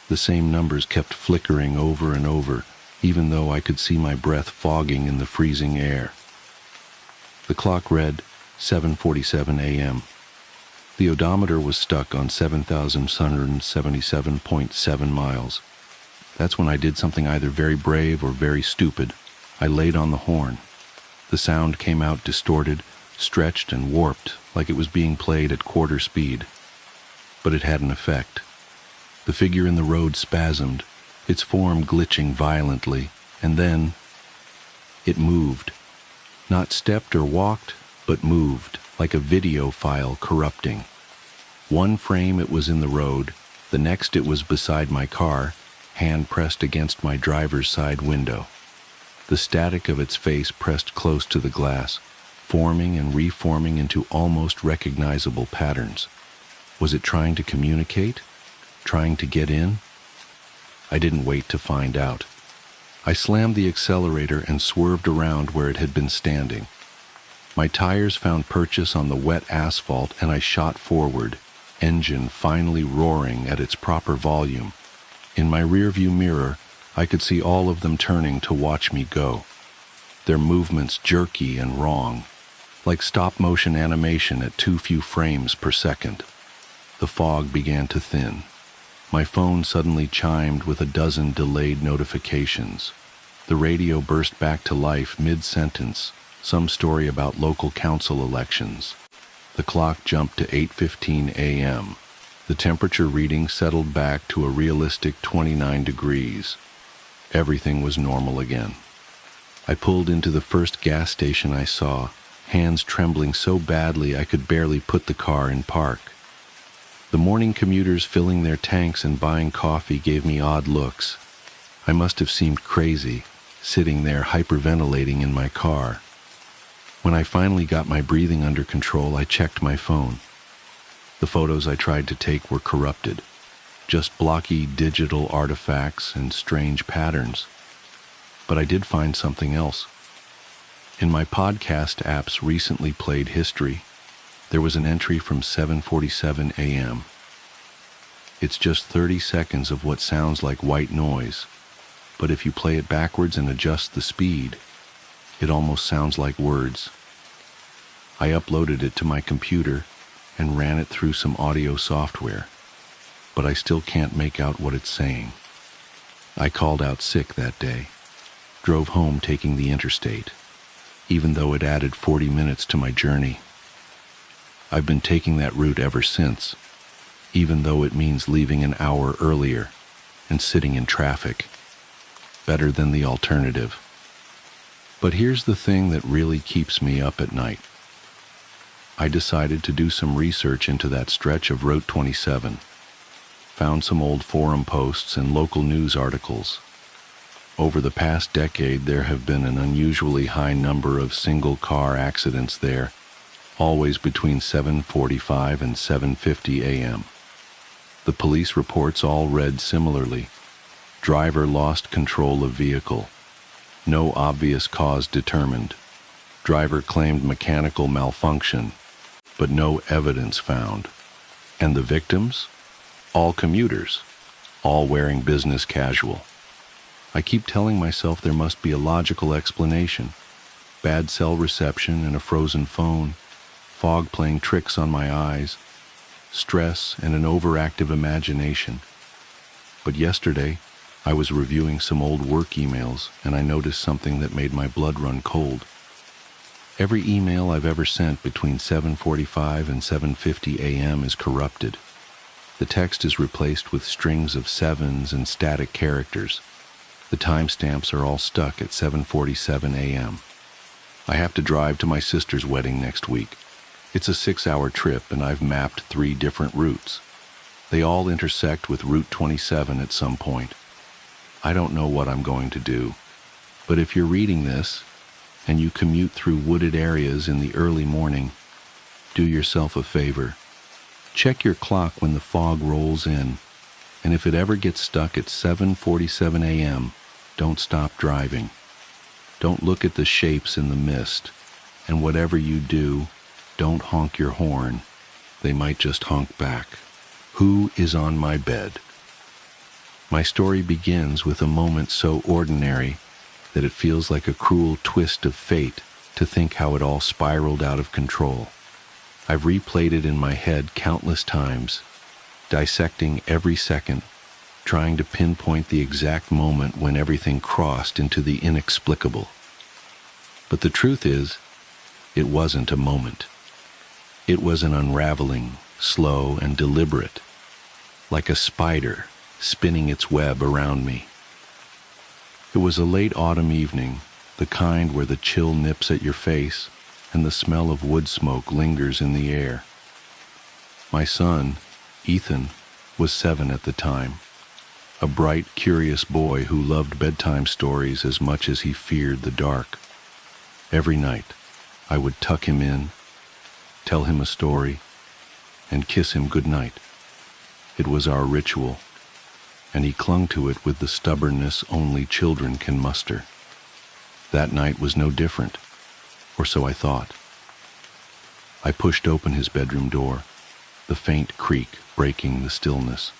The same numbers kept flickering over and over, even though I could see my breath fogging in the freezing air. The clock read 7:47 a.m. The odometer was stuck on 7,177.7 miles. That's when I did something either very brave or very stupid. I laid on the horn. The sound came out distorted, stretched and warped, like it was being played at quarter speed. But it had an effect. The figure in the road spasmed, its form glitching violently, and then it moved. Not stepped or walked, but moved, like a video file corrupting. One frame it was in the road, the next it was beside my car, hand pressed against my driver's side window. The static of its face pressed close to the glass, forming and reforming into almost recognizable patterns. Was it trying to communicate? Trying to get in? I didn't wait to find out. I slammed the accelerator and swerved around where it had been standing. My tires found purchase on the wet asphalt and I shot forward, engine finally roaring at its proper volume. In my rearview mirror, I could see all of them turning to watch me go. Their movements jerky and wrong, like stop-motion animation at too few frames per second. The fog began to thin. My phone suddenly chimed with a dozen delayed notifications. The radio burst back to life mid-sentence, some story about local council elections. The clock jumped to 8:15 a.m. The temperature reading settled back to a realistic 29 degrees. Everything was normal again. I pulled into the first gas station I saw, hands trembling so badly I could barely put the car in park. The morning commuters filling their tanks and buying coffee gave me odd looks. I must have seemed crazy, sitting there hyperventilating in my car. When I finally got my breathing under control, I checked my phone. The photos I tried to take were corrupted. just blocky digital artifacts and strange patterns. But I did find something else. In my podcast app's recently played history, there was an entry from 7:47 a.m. It's just 30 seconds of what sounds like white noise, but if you play it backwards and adjust the speed, it almost sounds like words. I uploaded it to my computer and ran it through some audio software, but I still can't make out what it's saying. I called out sick that day, drove home taking the interstate, even though it added 40 minutes to my journey. I've been taking that route ever since, even though it means leaving an hour earlier and sitting in traffic. Better than the alternative. But here's the thing that really keeps me up at night. I decided to do some research into that stretch of Route 27. Found some old forum posts and local news articles. Over the past decade, there have been an unusually high number of single-car accidents there, always between 7:45 and 7:50 a.m. The police reports all read similarly. Driver lost control of vehicle. No obvious cause determined. Driver claimed mechanical malfunction, but no evidence found. And the victims? All commuters, all wearing business casual. I keep telling myself there must be a logical explanation. Bad cell reception and a frozen phone, fog playing tricks on my eyes, stress and an overactive imagination. But yesterday, I was reviewing some old work emails and I noticed something that made my blood run cold. Every email I've ever sent between 7:45 and 7:50 a.m. is corrupted. The text is replaced with strings of sevens and static characters. The timestamps are all stuck at 7:47 a.m. I have to drive to my sister's wedding next week. It's a 6-hour trip and I've mapped 3 different routes. They all intersect with Route 27 at some point. I don't know what I'm going to do, but if you're reading this and you commute through wooded areas in the early morning, do yourself a favor. Check your clock when the fog rolls in, and if it ever gets stuck at 7:47 a.m., don't stop driving. Don't look at the shapes in the mist, and whatever you do, don't honk your horn. They might just honk back. Who is on my bed? My story begins with a moment so ordinary that it feels like a cruel twist of fate to think how it all spiraled out of control. I've replayed it in my head countless times, dissecting every second, trying to pinpoint the exact moment when everything crossed into the inexplicable. But the truth is, it wasn't a moment. It was an unraveling, slow and deliberate, like a spider spinning its web around me. It was a late autumn evening, the kind where the chill nips at your face and the smell of wood smoke lingers in the air. My son, Ethan, was 7 at the time, a bright, curious boy who loved bedtime stories as much as he feared the dark. Every night, I would tuck him in, tell him a story, and kiss him goodnight. It was our ritual, and he clung to it with the stubbornness only children can muster. That night was no different, or so I thought. I pushed open his bedroom door, the faint creak breaking the stillness.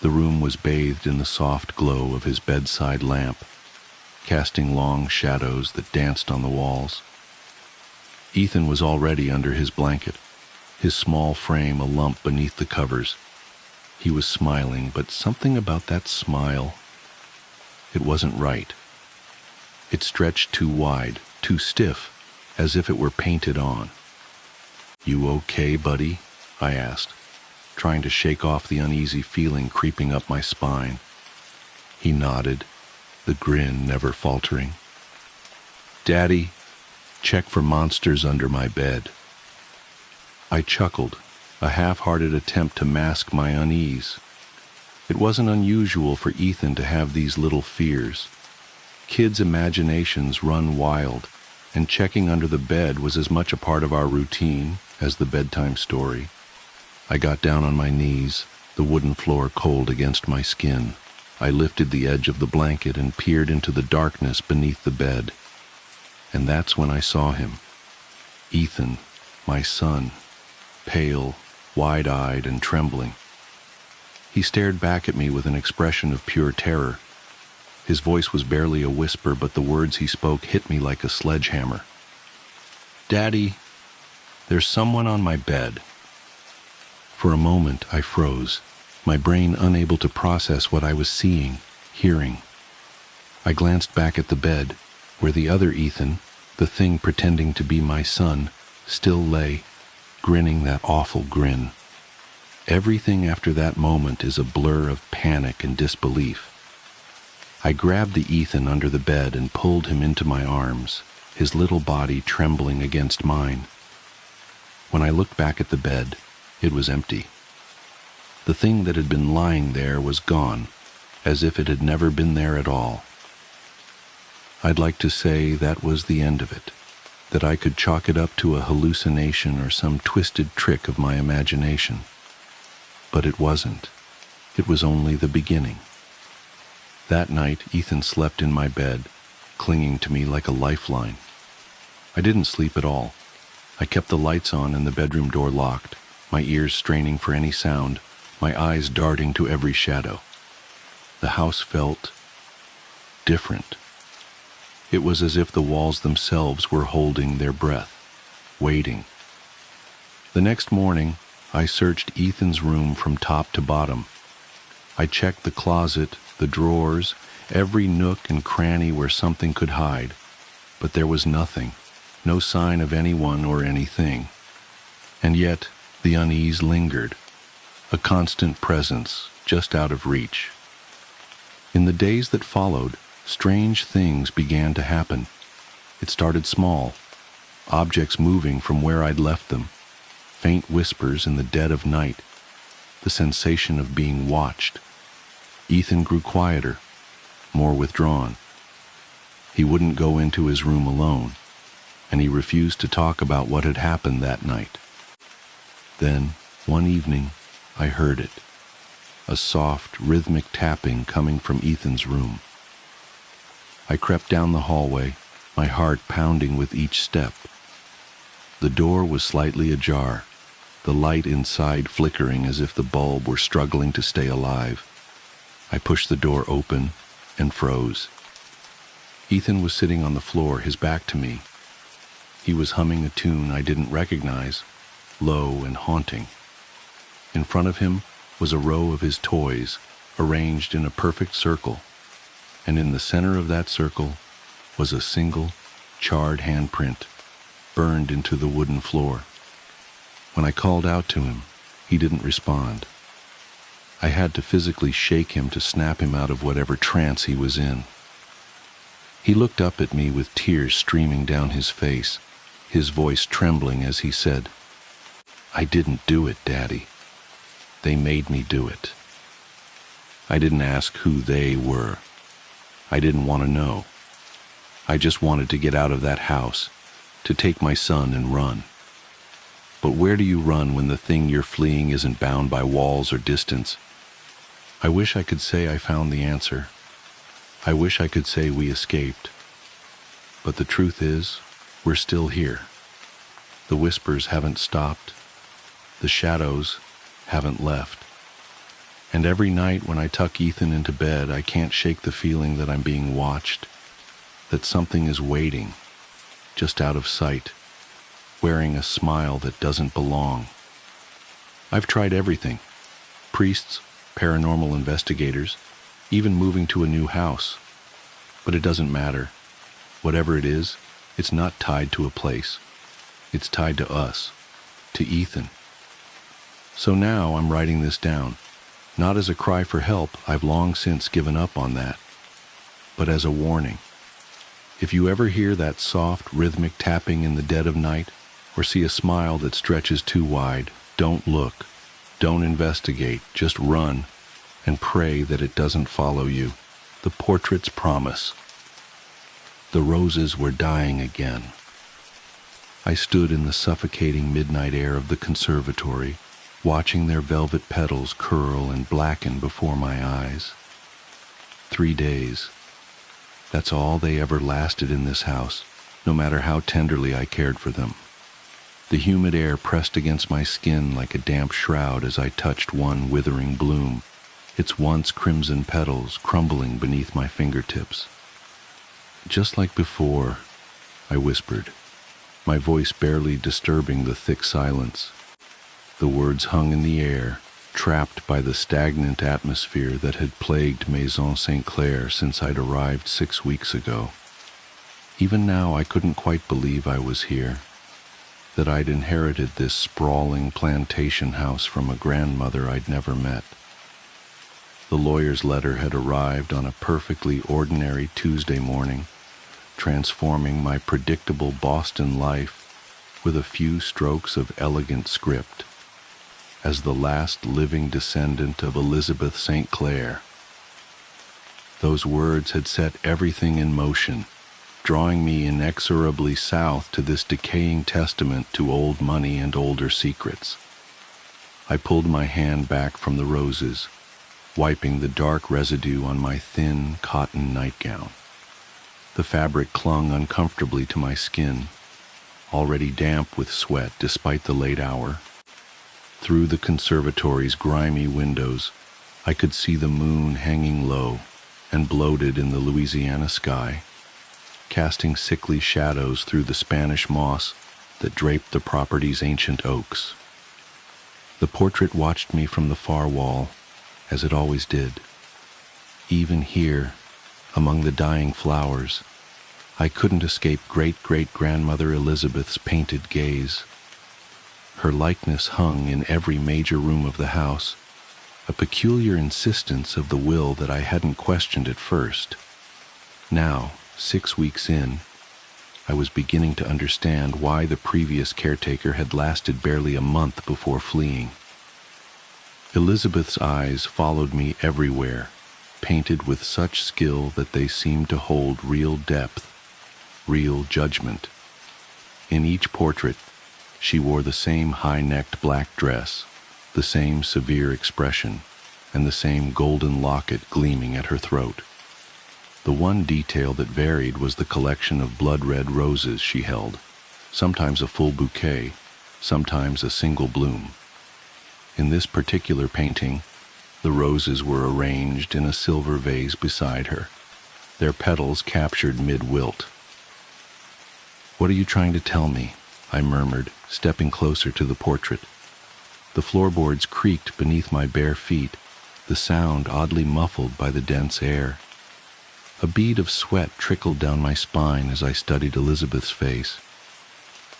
The room was bathed in the soft glow of his bedside lamp, casting long shadows that danced on the walls. Ethan was already under his blanket, his small frame a lump beneath the covers. He was smiling, but something about that smile, it wasn't right. It stretched too wide, too stiff, as if it were painted on. "You okay, buddy?" I asked, trying to shake off the uneasy feeling creeping up my spine. He nodded, the grin never faltering. "Daddy, check for monsters under my bed." I chuckled, a half-hearted attempt to mask my unease. It wasn't unusual for Ethan to have these little fears. Kids' imaginations run wild, and checking under the bed was as much a part of our routine as the bedtime story. I got down on my knees, the wooden floor cold against my skin. I lifted the edge of the blanket and peered into the darkness beneath the bed. And that's when I saw him. Ethan, my son, pale, wide-eyed, and trembling. He stared back at me with an expression of pure terror. His voice was barely a whisper, but the words he spoke hit me like a sledgehammer. "Daddy, there's someone on my bed." For a moment, I froze, my brain unable to process what I was seeing, hearing. I glanced back at the bed, where the other Ethan, the thing pretending to be my son, still lay, grinning that awful grin. Everything after that moment is a blur of panic and disbelief. I grabbed the Ethan under the bed and pulled him into my arms, his little body trembling against mine. When I looked back at the bed, it was empty. The thing that had been lying there was gone, as if it had never been there at all. I'd like to say that was the end of it, that I could chalk it up to a hallucination or some twisted trick of my imagination. But it wasn't. It was only the beginning. That night, Ethan slept in my bed, clinging to me like a lifeline. I didn't sleep at all. I kept the lights on and the bedroom door locked, my ears straining for any sound, my eyes darting to every shadow. The house felt different. It was as if the walls themselves were holding their breath, waiting. The next morning, I searched Ethan's room from top to bottom. I checked the closet, the drawers, every nook and cranny where something could hide, but there was nothing, no sign of anyone or anything. And yet, the unease lingered, a constant presence just out of reach. In the days that followed, strange things began to happen. It started small, objects moving from where I'd left them, faint whispers in the dead of night, the sensation of being watched. Ethan grew quieter, more withdrawn. He wouldn't go into his room alone, and he refused to talk about what had happened that night. Then, one evening, I heard it, a soft, rhythmic tapping coming from Ethan's room. I crept down the hallway, my heart pounding with each step. The door was slightly ajar, the light inside flickering as if the bulb were struggling to stay alive. I pushed the door open and froze. Ethan was sitting on the floor, his back to me. He was humming a tune I didn't recognize, low and haunting. In front of him was a row of his toys, arranged in a perfect circle, and in the center of that circle was a single, charred handprint, burned into the wooden floor. When I called out to him, he didn't respond. I had to physically shake him to snap him out of whatever trance he was in. He looked up at me with tears streaming down his face, his voice trembling as he said, "I didn't do it, Daddy. They made me do it." I didn't ask who they were. I didn't want to know. I just wanted to get out of that house, to take my son and run. But where do you run when the thing you're fleeing isn't bound by walls or distance? I wish I could say I found the answer. I wish I could say we escaped. But the truth is, we're still here. The whispers haven't stopped. The shadows haven't left. And every night when I tuck Ethan into bed, I can't shake the feeling that I'm being watched, that something is waiting, just out of sight, wearing a smile that doesn't belong. I've tried everything. Priests, paranormal investigators, even moving to a new house. But it doesn't matter. Whatever it is, it's not tied to a place. It's tied to us, to Ethan. So now I'm writing this down, not as a cry for help, I've long since given up on that, but as a warning. If you ever hear that soft, rhythmic tapping in the dead of night, or see a smile that stretches too wide, don't look, don't investigate, just run, and pray that it doesn't follow you. The portraits promise. The roses were dying again. I stood in the suffocating midnight air of the conservatory, watching their velvet petals curl and blacken before my eyes. 3 days. That's all they ever lasted in this house, no matter how tenderly I cared for them. The humid air pressed against my skin like a damp shroud as I touched one withering bloom, its once crimson petals crumbling beneath my fingertips. "Just like before," I whispered, my voice barely disturbing the thick silence. The words hung in the air, trapped by the stagnant atmosphere that had plagued Maison St. Clair since I'd arrived 6 weeks ago. Even now I couldn't quite believe I was here, that I'd inherited this sprawling plantation house from a grandmother I'd never met. The lawyer's letter had arrived on a perfectly ordinary Tuesday morning, transforming my predictable Boston life with a few strokes of elegant script. As the last living descendant of Elizabeth St. Clair. Those words had set everything in motion, drawing me inexorably south to this decaying testament to old money and older secrets. I pulled my hand back from the roses, wiping the dark residue on my thin cotton nightgown. The fabric clung uncomfortably to my skin, already damp with sweat despite the late hour. Through the conservatory's grimy windows, I could see the moon hanging low and bloated in the Louisiana sky, casting sickly shadows through the Spanish moss that draped the property's ancient oaks. The portrait watched me from the far wall, as it always did. Even here, among the dying flowers, I couldn't escape great-great-grandmother Elizabeth's painted gaze. Her likeness hung in every major room of the house, a peculiar insistence of the will that I hadn't questioned at first. Now, 6 weeks in, I was beginning to understand why the previous caretaker had lasted barely a month before fleeing. Elizabeth's eyes followed me everywhere, painted with such skill that they seemed to hold real depth, real judgment. In each portrait, she wore the same high-necked black dress, the same severe expression, and the same golden locket gleaming at her throat. The one detail that varied was the collection of blood-red roses she held, sometimes a full bouquet, sometimes a single bloom. In this particular painting, the roses were arranged in a silver vase beside her, their petals captured mid-wilt. "What are you trying to tell me?" I murmured, stepping closer to the portrait. The floorboards creaked beneath my bare feet, the sound oddly muffled by the dense air. A bead of sweat trickled down my spine as I studied Elizabeth's face.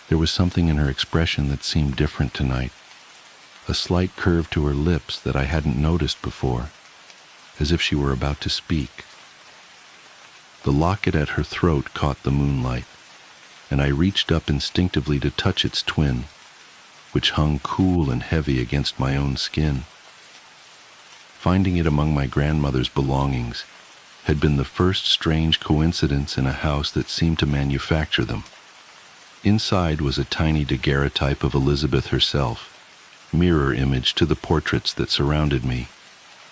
There was something in her expression that seemed different tonight, a slight curve to her lips that I hadn't noticed before, as if she were about to speak. The locket at her throat caught the moonlight, and I reached up instinctively to touch its twin, which hung cool and heavy against my own skin. Finding it among my grandmother's belongings had been the first strange coincidence in a house that seemed to manufacture them. Inside was a tiny daguerreotype of Elizabeth herself, mirror image to the portraits that surrounded me,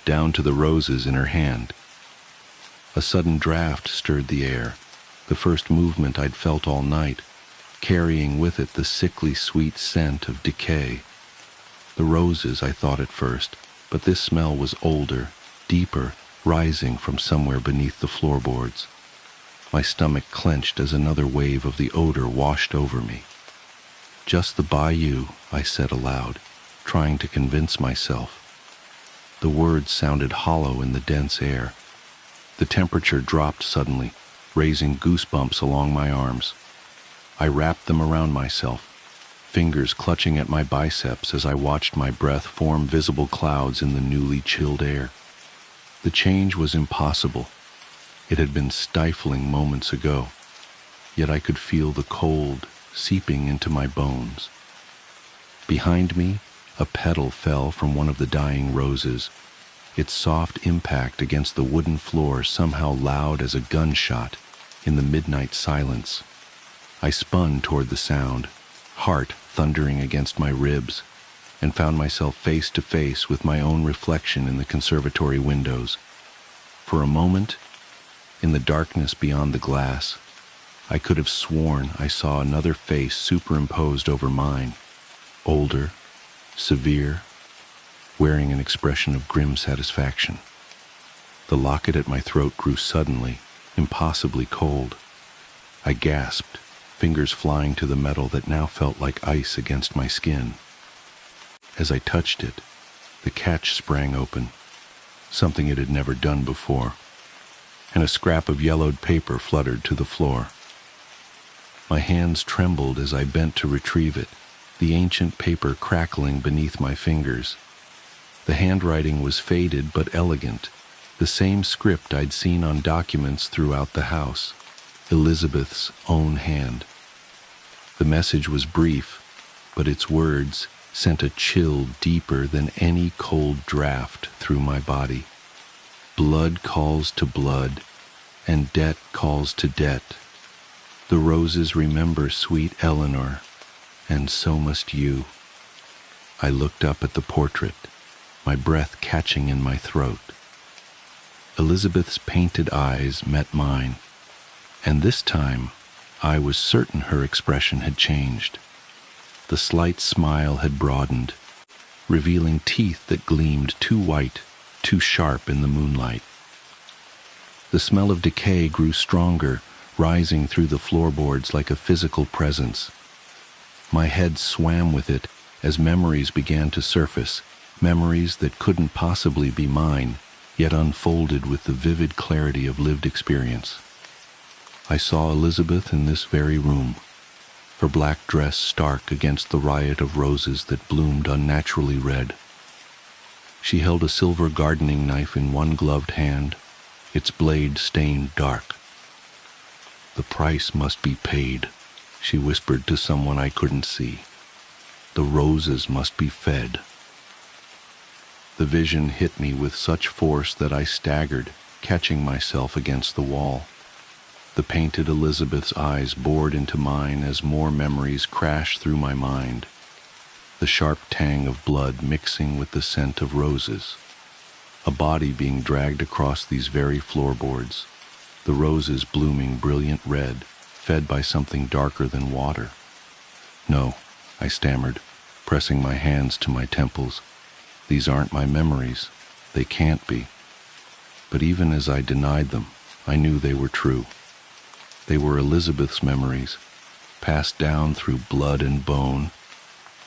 down to the roses in her hand. A sudden draft stirred the air, the first movement I'd felt all night, carrying with it the sickly sweet scent of decay. The roses, I thought at first, but this smell was older, deeper, rising from somewhere beneath the floorboards. My stomach clenched as another wave of the odor washed over me. "Just the bayou," I said aloud, trying to convince myself. The words sounded hollow in the dense air. The temperature dropped suddenly, raising goosebumps along my arms. I wrapped them around myself, fingers clutching at my biceps as I watched my breath form visible clouds in the newly chilled air. The change was impossible. It had been stifling moments ago, yet I could feel the cold seeping into my bones. Behind me, a petal fell from one of the dying roses, its soft impact against the wooden floor somehow loud as a gunshot in the midnight silence. I spun toward the sound, heart thundering against my ribs, and found myself face to face with my own reflection in the conservatory windows. For a moment, in the darkness beyond the glass, I could have sworn I saw another face superimposed over mine, older, severe, wearing an expression of grim satisfaction. The locket at my throat grew suddenly, impossibly cold. I gasped, fingers flying to the metal that now felt like ice against my skin. As I touched it, the catch sprang open, something it had never done before, and a scrap of yellowed paper fluttered to the floor. My hands trembled as I bent to retrieve it, the ancient paper crackling beneath my fingers. The handwriting was faded but elegant, the same script I'd seen on documents throughout the house, Elizabeth's own hand. The message was brief, but its words sent a chill deeper than any cold draft through my body. Blood calls to blood, and debt calls to debt. The roses remember sweet Eleanor, and so must you. I looked up at the portrait, my breath catching in my throat. Elizabeth's painted eyes met mine, and this time I was certain her expression had changed. The slight smile had broadened, revealing teeth that gleamed too white, too sharp in the moonlight. The smell of decay grew stronger, rising through the floorboards like a physical presence. My head swam with it as memories began to surface, memories that couldn't possibly be mine, yet unfolded with the vivid clarity of lived experience. I saw Elizabeth in this very room, her black dress stark against the riot of roses that bloomed unnaturally red. She held a silver gardening knife in one gloved hand, its blade stained dark. "The price must be paid," she whispered to someone I couldn't see. "The roses must be fed." The vision hit me with such force that I staggered, catching myself against the wall. The painted Elizabeth's eyes bored into mine as more memories crashed through my mind, the sharp tang of blood mixing with the scent of roses, a body being dragged across these very floorboards, the roses blooming brilliant red, fed by something darker than water. "No," I stammered, pressing my hands to my temples. "These aren't my memories. They can't be." But even as I denied them, I knew they were true. They were Elizabeth's memories, passed down through blood and bone,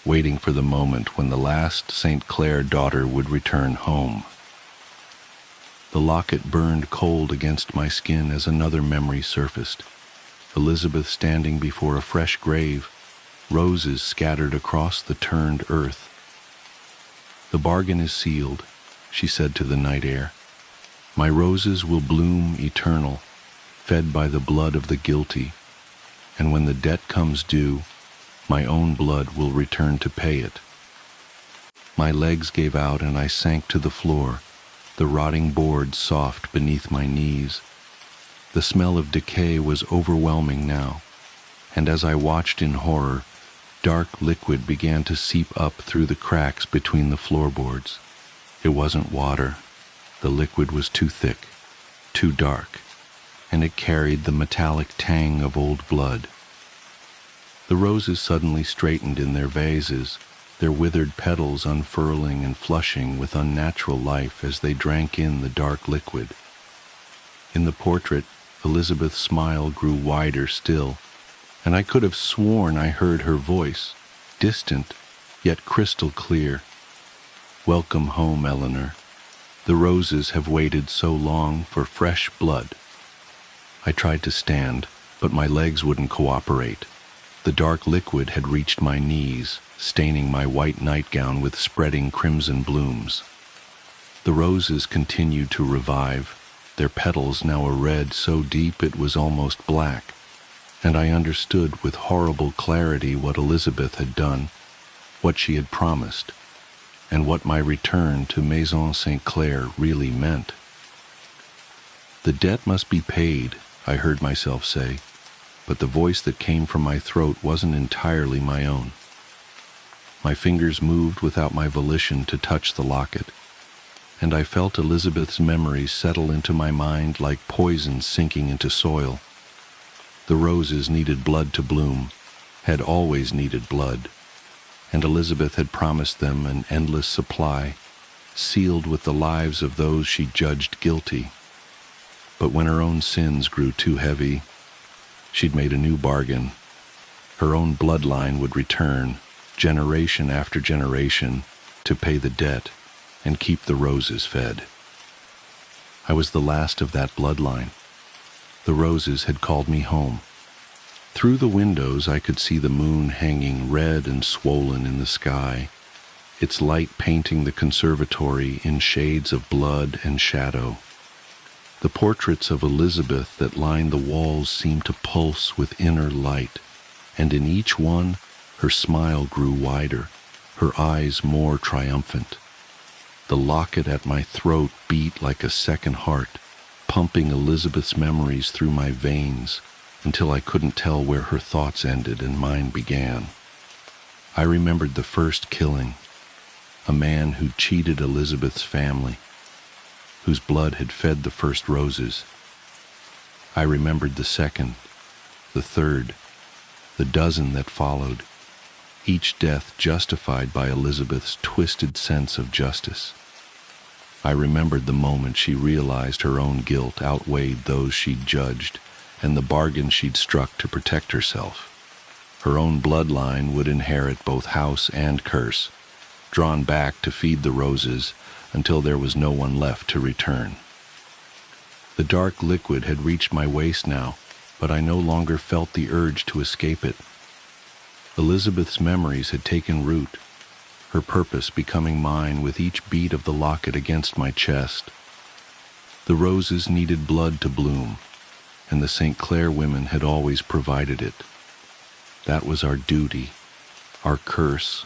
waiting for the moment when the last St. Clair daughter would return home. The locket burned cold against my skin as another memory surfaced. Elizabeth standing before a fresh grave, roses scattered across the turned earth. "The bargain is sealed," she said to the night air. "My roses will bloom eternal, fed by the blood of the guilty, and when the debt comes due, my own blood will return to pay it." My legs gave out and I sank to the floor, the rotting boards soft beneath my knees. The smell of decay was overwhelming now, and as I watched in horror, dark liquid began to seep up through the cracks between the floorboards. It wasn't water. The liquid was too thick, too dark, and it carried the metallic tang of old blood. The roses suddenly straightened in their vases, their withered petals unfurling and flushing with unnatural life as they drank in the dark liquid. In the portrait, Elizabeth's smile grew wider still, and I could have sworn I heard her voice, distant, yet crystal clear. "Welcome home, Eleanor. The roses have waited so long for fresh blood." I tried to stand, but my legs wouldn't cooperate. The dark liquid had reached my knees, staining my white nightgown with spreading crimson blooms. The roses continued to revive, their petals now a red so deep it was almost black, and I understood with horrible clarity what Elizabeth had done, what she had promised, and what my return to Maison St. Clair really meant. "The debt must be paid," I heard myself say, but the voice that came from my throat wasn't entirely my own. My fingers moved without my volition to touch the locket, and I felt Elizabeth's memories settle into my mind like poison sinking into soil. The roses needed blood to bloom, had always needed blood, and Elizabeth had promised them an endless supply, sealed with the lives of those she judged guilty. But when her own sins grew too heavy, she'd made a new bargain. Her own bloodline would return, generation after generation, to pay the debt and keep the roses fed. I was the last of that bloodline. The roses had called me home. Through the windows I could see the moon hanging red and swollen in the sky, its light painting the conservatory in shades of blood and shadow. The portraits of Elizabeth that lined the walls seemed to pulse with inner light, and in each one her smile grew wider, her eyes more triumphant. The locket at my throat beat like a second heart, pumping Elizabeth's memories through my veins until I couldn't tell where her thoughts ended and mine began. I remembered the first killing, a man who cheated Elizabeth's family, whose blood had fed the first roses. I remembered the second, the third, the dozen that followed, each death justified by Elizabeth's twisted sense of justice. I remembered the moment she realized her own guilt outweighed those she'd judged, and the bargain she'd struck to protect herself. Her own bloodline would inherit both house and curse, drawn back to feed the roses until there was no one left to return. The dark liquid had reached my waist now, but I no longer felt the urge to escape it. Elizabeth's memories had taken root, her purpose becoming mine with each beat of the locket against my chest. The roses needed blood to bloom, and the St. Clair women had always provided it. That was our duty, our curse,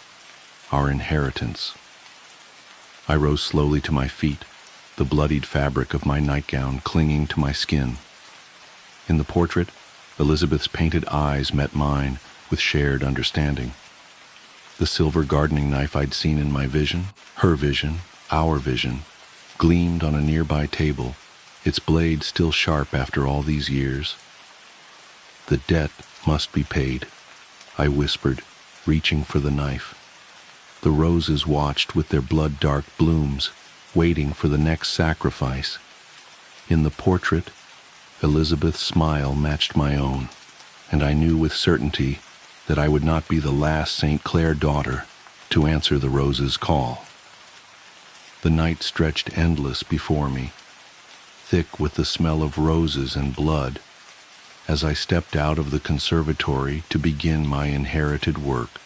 our inheritance. I rose slowly to my feet, the bloodied fabric of my nightgown clinging to my skin. In the portrait, Elizabeth's painted eyes met mine with shared understanding. The silver gardening knife I'd seen in my vision, her vision, our vision, gleamed on a nearby table, its blade still sharp after all these years. The debt must be paid, I whispered, reaching for the knife. The roses watched with their blood-dark blooms, waiting for the next sacrifice. In the portrait, Elizabeth's smile matched my own, and I knew with certainty that I would not be the last St. Clair daughter to answer the rose's call. The night stretched endless before me, thick with the smell of roses and blood, as I stepped out of the conservatory to begin my inherited work.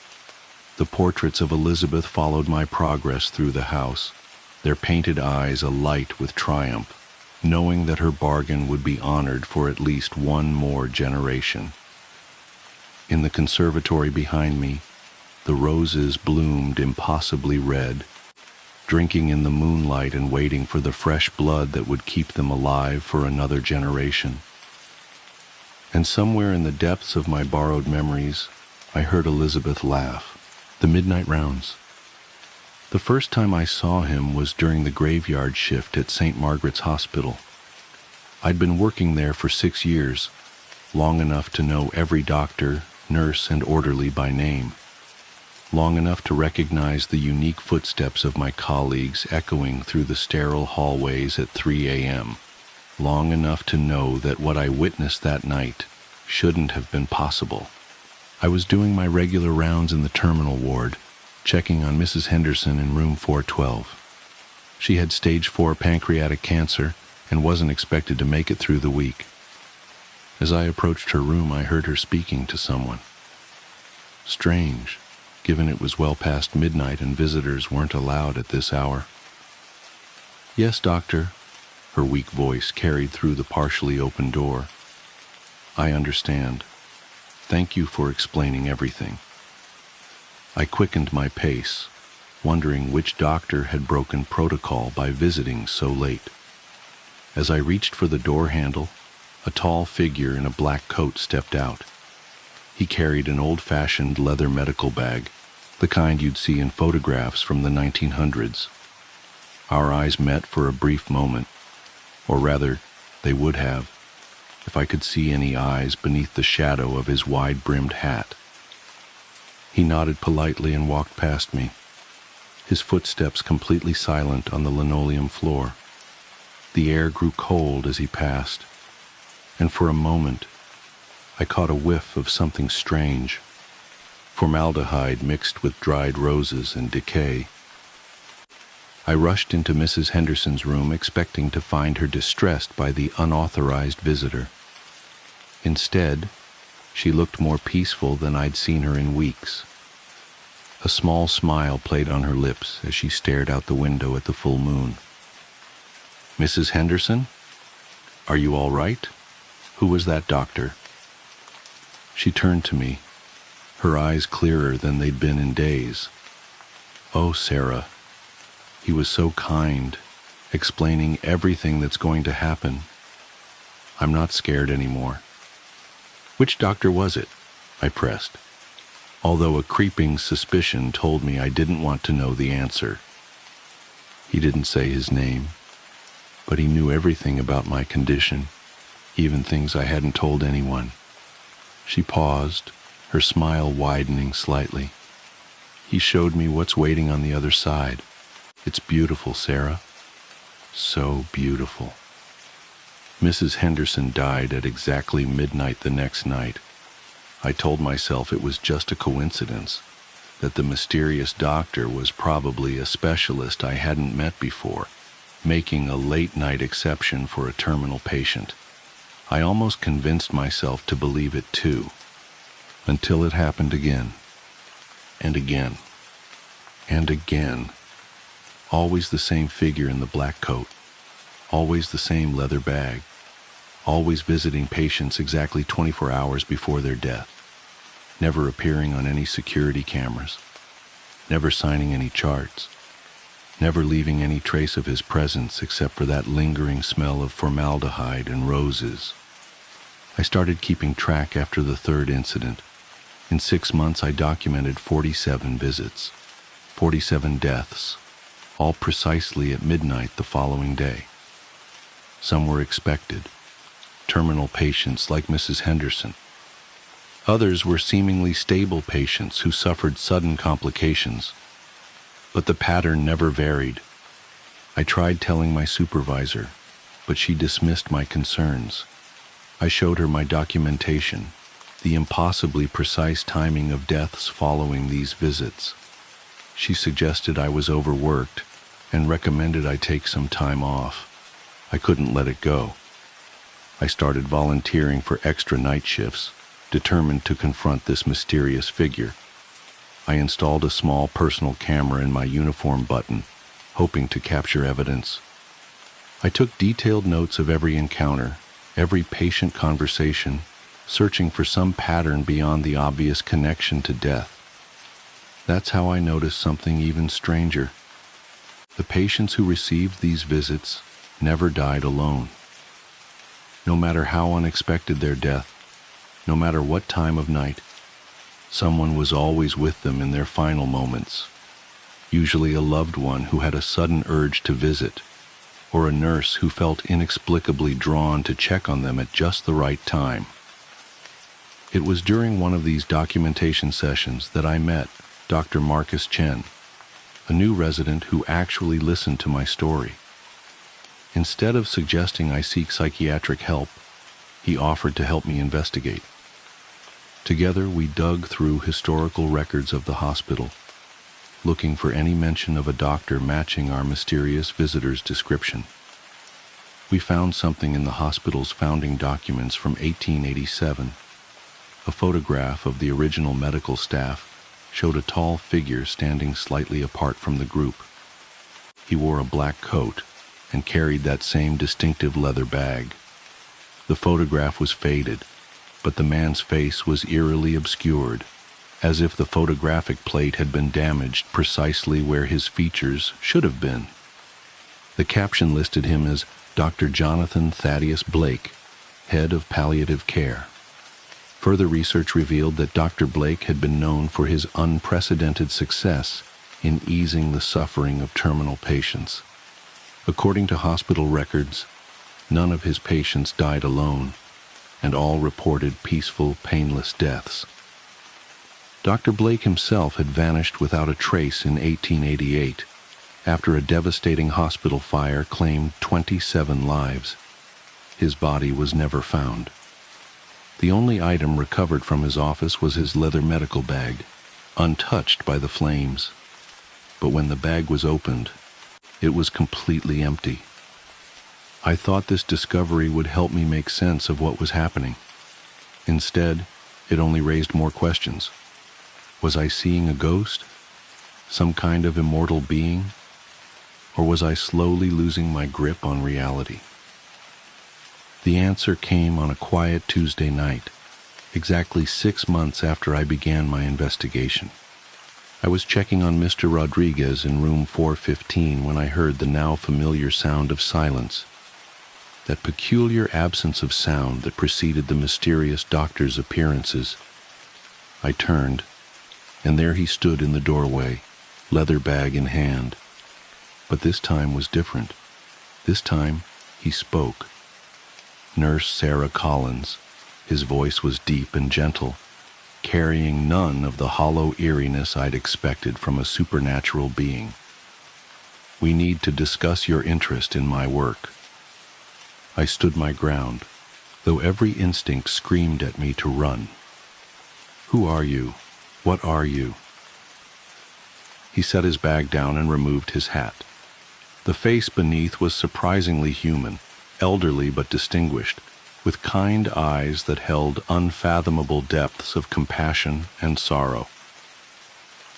The portraits of Elizabeth followed my progress through the house, their painted eyes alight with triumph, knowing that her bargain would be honored for at least one more generation. In the conservatory behind me, the roses bloomed impossibly red, drinking in the moonlight and waiting for the fresh blood that would keep them alive for another generation. And somewhere in the depths of my borrowed memories, I heard Elizabeth laugh. The midnight rounds. The first time I saw him was during the graveyard shift at St. Margaret's Hospital. I'd been working there for 6 years, long enough to know every doctor, nurse, and orderly by name, long enough to recognize the unique footsteps of my colleagues echoing through the sterile hallways at 3 a.m., long enough to know that what I witnessed that night shouldn't have been possible. I was doing my regular rounds in the terminal ward, checking on Mrs. Henderson in room 412. She had stage 4 pancreatic cancer and wasn't expected to make it through the week. As I approached her room, I heard her speaking to someone. Strange, given it was well past midnight and visitors weren't allowed at this hour. "Yes, doctor," her weak voice carried through the partially open door. "I understand. Thank you for explaining everything." I quickened my pace, wondering which doctor had broken protocol by visiting so late. As I reached for the door handle, a tall figure in a black coat stepped out. He carried an old-fashioned leather medical bag, the kind you'd see in photographs from the 1900s. Our eyes met for a brief moment, or rather, they would have, if I could see any eyes beneath the shadow of his wide-brimmed hat. He nodded politely and walked past me, his footsteps completely silent on the linoleum floor. The air grew cold as he passed, and for a moment, I caught a whiff of something strange, formaldehyde mixed with dried roses and decay. I rushed into Mrs. Henderson's room expecting to find her distressed by the unauthorized visitor. Instead, she looked more peaceful than I'd seen her in weeks. A small smile played on her lips as she stared out the window at the full moon. "Mrs. Henderson? Are you all right? Who was that doctor?" She turned to me, her eyes clearer than they'd been in days. "Oh, Sarah. He was so kind, explaining everything that's going to happen. I'm not scared anymore." "Which doctor was it?" I pressed, although a creeping suspicion told me I didn't want to know the answer. He didn't say his name, but he knew everything about my condition, even things I hadn't told anyone. She paused, her smile widening slightly. "He showed me what's waiting on the other side. It's beautiful, Sarah. So beautiful." Mrs. Henderson died at exactly midnight the next night. I told myself it was just a coincidence, that the mysterious doctor was probably a specialist I hadn't met before, making a late-night exception for a terminal patient. I almost convinced myself to believe it too, until it happened again, and again, and again. Always the same figure in the black coat, always the same leather bag, always visiting patients exactly 24 hours before their death, never appearing on any security cameras, never signing any charts, never leaving any trace of his presence except for that lingering smell of formaldehyde and roses. I started keeping track after the third incident. In 6 months, I documented 47 visits, 47 deaths, all precisely at midnight the following day. Some were expected, terminal patients like Mrs. Henderson. Others were seemingly stable patients who suffered sudden complications, but the pattern never varied. I tried telling my supervisor, but she dismissed my concerns. I showed her my documentation, the impossibly precise timing of deaths following these visits. She suggested I was overworked and recommended I take some time off. I couldn't let it go. I started volunteering for extra night shifts, determined to confront this mysterious figure. I installed a small personal camera in my uniform button, hoping to capture evidence. I took detailed notes of every encounter, every patient conversation, searching for some pattern beyond the obvious connection to death. That's how I noticed something even stranger. The patients who received these visits never died alone. No matter how unexpected their death, no matter what time of night, someone was always with them in their final moments, usually a loved one who had a sudden urge to visit, or a nurse who felt inexplicably drawn to check on them at just the right time. It was during one of these documentation sessions that I met Dr. Marcus Chen, a new resident who actually listened to my story. Instead of suggesting I seek psychiatric help, he offered to help me investigate. Together, we dug through historical records of the hospital, looking for any mention of a doctor matching our mysterious visitor's description. We found something in the hospital's founding documents from 1887. A photograph of the original medical staff showed a tall figure standing slightly apart from the group. He wore a black coat and carried that same distinctive leather bag. The photograph was faded, but the man's face was eerily obscured, as if the photographic plate had been damaged precisely where his features should have been. The caption listed him as Dr. Jonathan Thaddeus Blake, head of palliative care. Further research revealed that Dr. Blake had been known for his unprecedented success in easing the suffering of terminal patients. According to hospital records, none of his patients died alone, and all reported peaceful, painless deaths. Dr. Blake himself had vanished without a trace in 1888, after a devastating hospital fire claimed 27 lives. His body was never found. The only item recovered from his office was his leather medical bag, untouched by the flames. But when the bag was opened, it was completely empty. I thought this discovery would help me make sense of what was happening. Instead, it only raised more questions. Was I seeing a ghost? Some kind of immortal being? Or was I slowly losing my grip on reality? The answer came on a quiet Tuesday night, exactly 6 months after I began my investigation. I was checking on Mr. Rodriguez in room 415 when I heard the now familiar sound of silence, that peculiar absence of sound that preceded the mysterious doctor's appearances. I turned, and there he stood in the doorway, leather bag in hand. But this time was different. This time, he spoke. Nurse Sarah Collins. His voice was deep and gentle, carrying none of the hollow eeriness I'd expected from a supernatural being. We need to discuss your interest in my work. I stood my ground, though every instinct screamed at me to run. Who are you? What are you? He set his bag down and removed his hat. The face beneath was surprisingly human, elderly but distinguished, with kind eyes that held unfathomable depths of compassion and sorrow.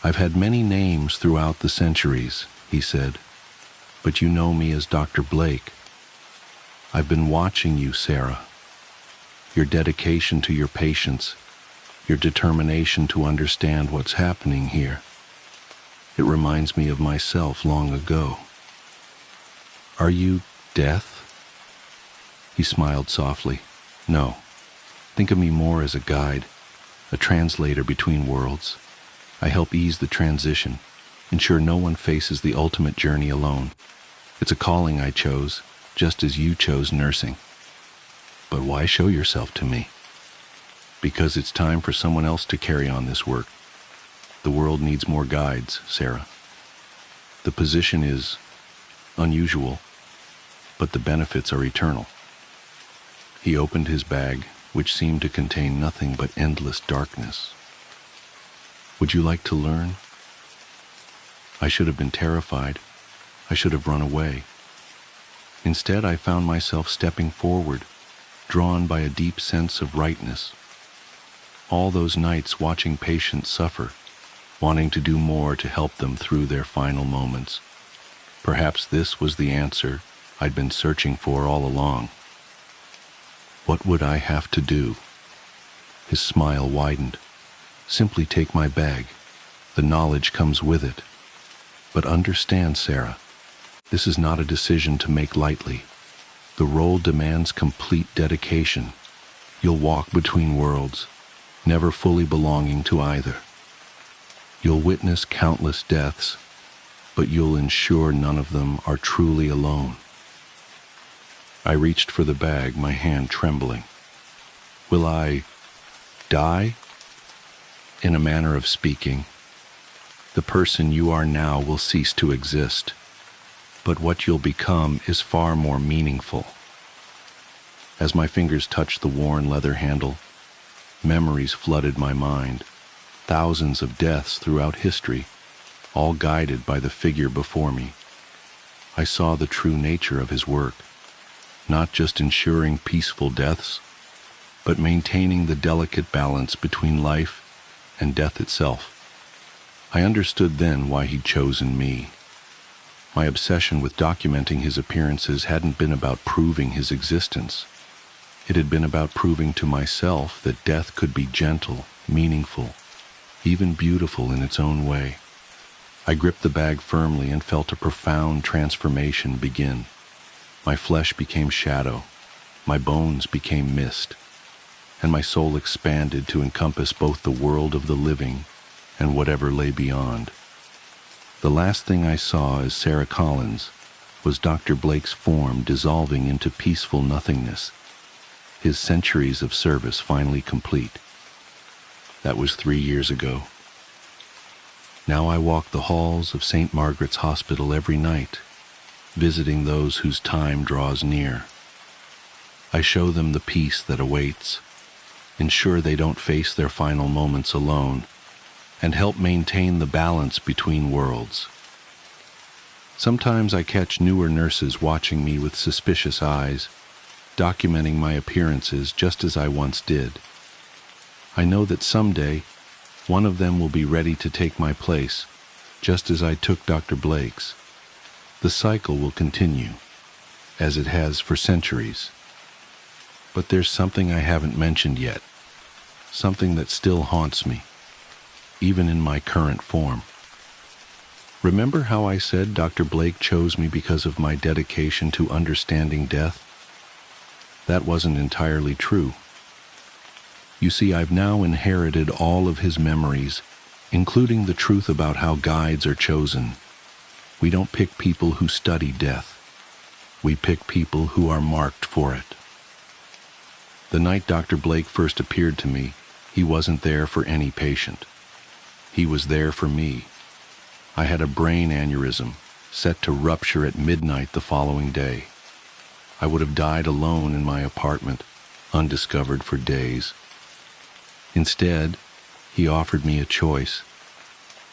I've had many names throughout the centuries, he said, but you know me as Dr. Blake. I've been watching you, Sarah. Your dedication to your patients, your determination to understand what's happening here. It reminds me of myself long ago. Are you Death? He smiled softly. No. Think of me more as a guide, a translator between worlds. I help ease the transition, ensure no one faces the ultimate journey alone. It's a calling I chose, just as you chose nursing. But why show yourself to me? Because it's time for someone else to carry on this work. The world needs more guides, Sarah. The position is unusual, but the benefits are eternal. He opened his bag, which seemed to contain nothing but endless darkness. Would you like to learn? I should have been terrified. I should have run away. Instead, I found myself stepping forward, drawn by a deep sense of rightness. All those nights watching patients suffer, wanting to do more to help them through their final moments. Perhaps this was the answer I'd been searching for all along. What would I have to do? His smile widened. Simply take my bag. The knowledge comes with it. But understand, Sarah, this is not a decision to make lightly. The role demands complete dedication. You'll walk between worlds, never fully belonging to either. You'll witness countless deaths, but you'll ensure none of them are truly alone. I reached for the bag, my hand trembling. Will I die? In a manner of speaking, the person you are now will cease to exist, but what you'll become is far more meaningful. As my fingers touched the worn leather handle, memories flooded my mind, thousands of deaths throughout history, all guided by the figure before me. I saw the true nature of his work, not just ensuring peaceful deaths, but maintaining the delicate balance between life and death itself. I understood then why he'd chosen me. My obsession with documenting his appearances hadn't been about proving his existence. It had been about proving to myself that death could be gentle, meaningful, even beautiful in its own way. I gripped the bag firmly and felt a profound transformation begin. My flesh became shadow. My bones became mist. and my soul expanded to encompass both the world of the living and whatever lay beyond. The last thing I saw as Sarah Collins was Dr. Blake's form dissolving into peaceful nothingness, his centuries of service finally complete. That was 3 years ago. Now I walk the halls of St. Margaret's Hospital every night, visiting those whose time draws near. I show them the peace that awaits, ensure they don't face their final moments alone, and help maintain the balance between worlds. Sometimes I catch newer nurses watching me with suspicious eyes, documenting my appearances just as I once did. I know that someday, one of them will be ready to take my place, just as I took Dr. Blake's. The cycle will continue, as it has for centuries. But there's something I haven't mentioned yet, something that still haunts me, even in my current form. Remember how I said Dr. Blake chose me because of my dedication to understanding death? That wasn't entirely true. You see, I've now inherited all of his memories, including the truth about how guides are chosen. We don't pick people who study death. We pick people who are marked for it. The night Dr. Blake first appeared to me, he wasn't there for any patient. He was there for me. I had a brain aneurysm, set to rupture at midnight the following day. I would have died alone in my apartment, undiscovered for days. Instead, he offered me a choice: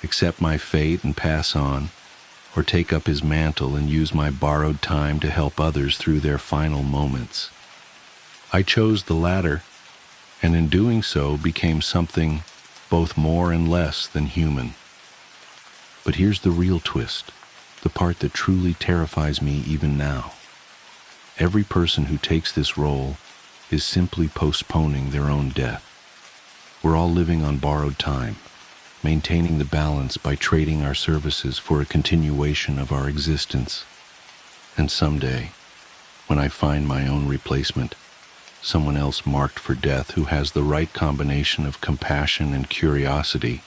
accept my fate and pass on, or take up his mantle and use my borrowed time to help others through their final moments. I chose the latter, and in doing so became something both more and less than human. But here's the real twist, the part that truly terrifies me even now. Every person who takes this role is simply postponing their own death. We're all living on borrowed time, maintaining the balance by trading our services for a continuation of our existence. And someday, when I find my own replacement, someone else marked for death who has the right combination of compassion and curiosity,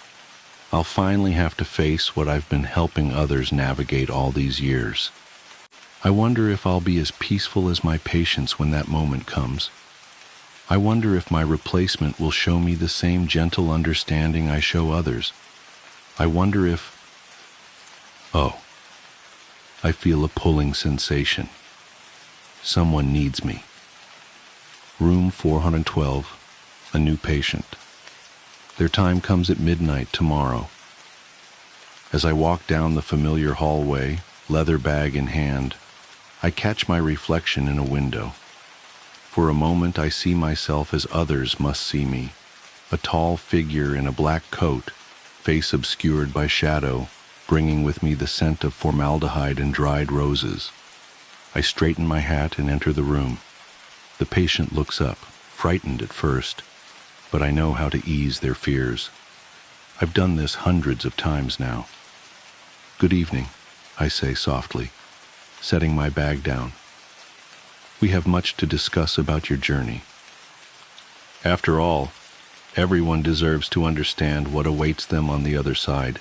I'll finally have to face what I've been helping others navigate all these years. I wonder if I'll be as peaceful as my patients when that moment comes. I wonder if my replacement will show me the same gentle understanding I show others. I wonder if... Oh, I feel a pulling sensation. Someone needs me. Room 412, a new patient. Their time comes at midnight tomorrow. As I walk down the familiar hallway, leather bag in hand, I catch my reflection in a window. For a moment I see myself as others must see me, a tall figure in a black coat, face obscured by shadow, bringing with me the scent of formaldehyde and dried roses. I straighten my hat and enter the room. The patient looks up, frightened at first, but I know how to ease their fears. I've done this hundreds of times now. "Good evening," I say softly, setting my bag down. "We have much to discuss about your journey. After all, everyone deserves to understand what awaits them on the other side,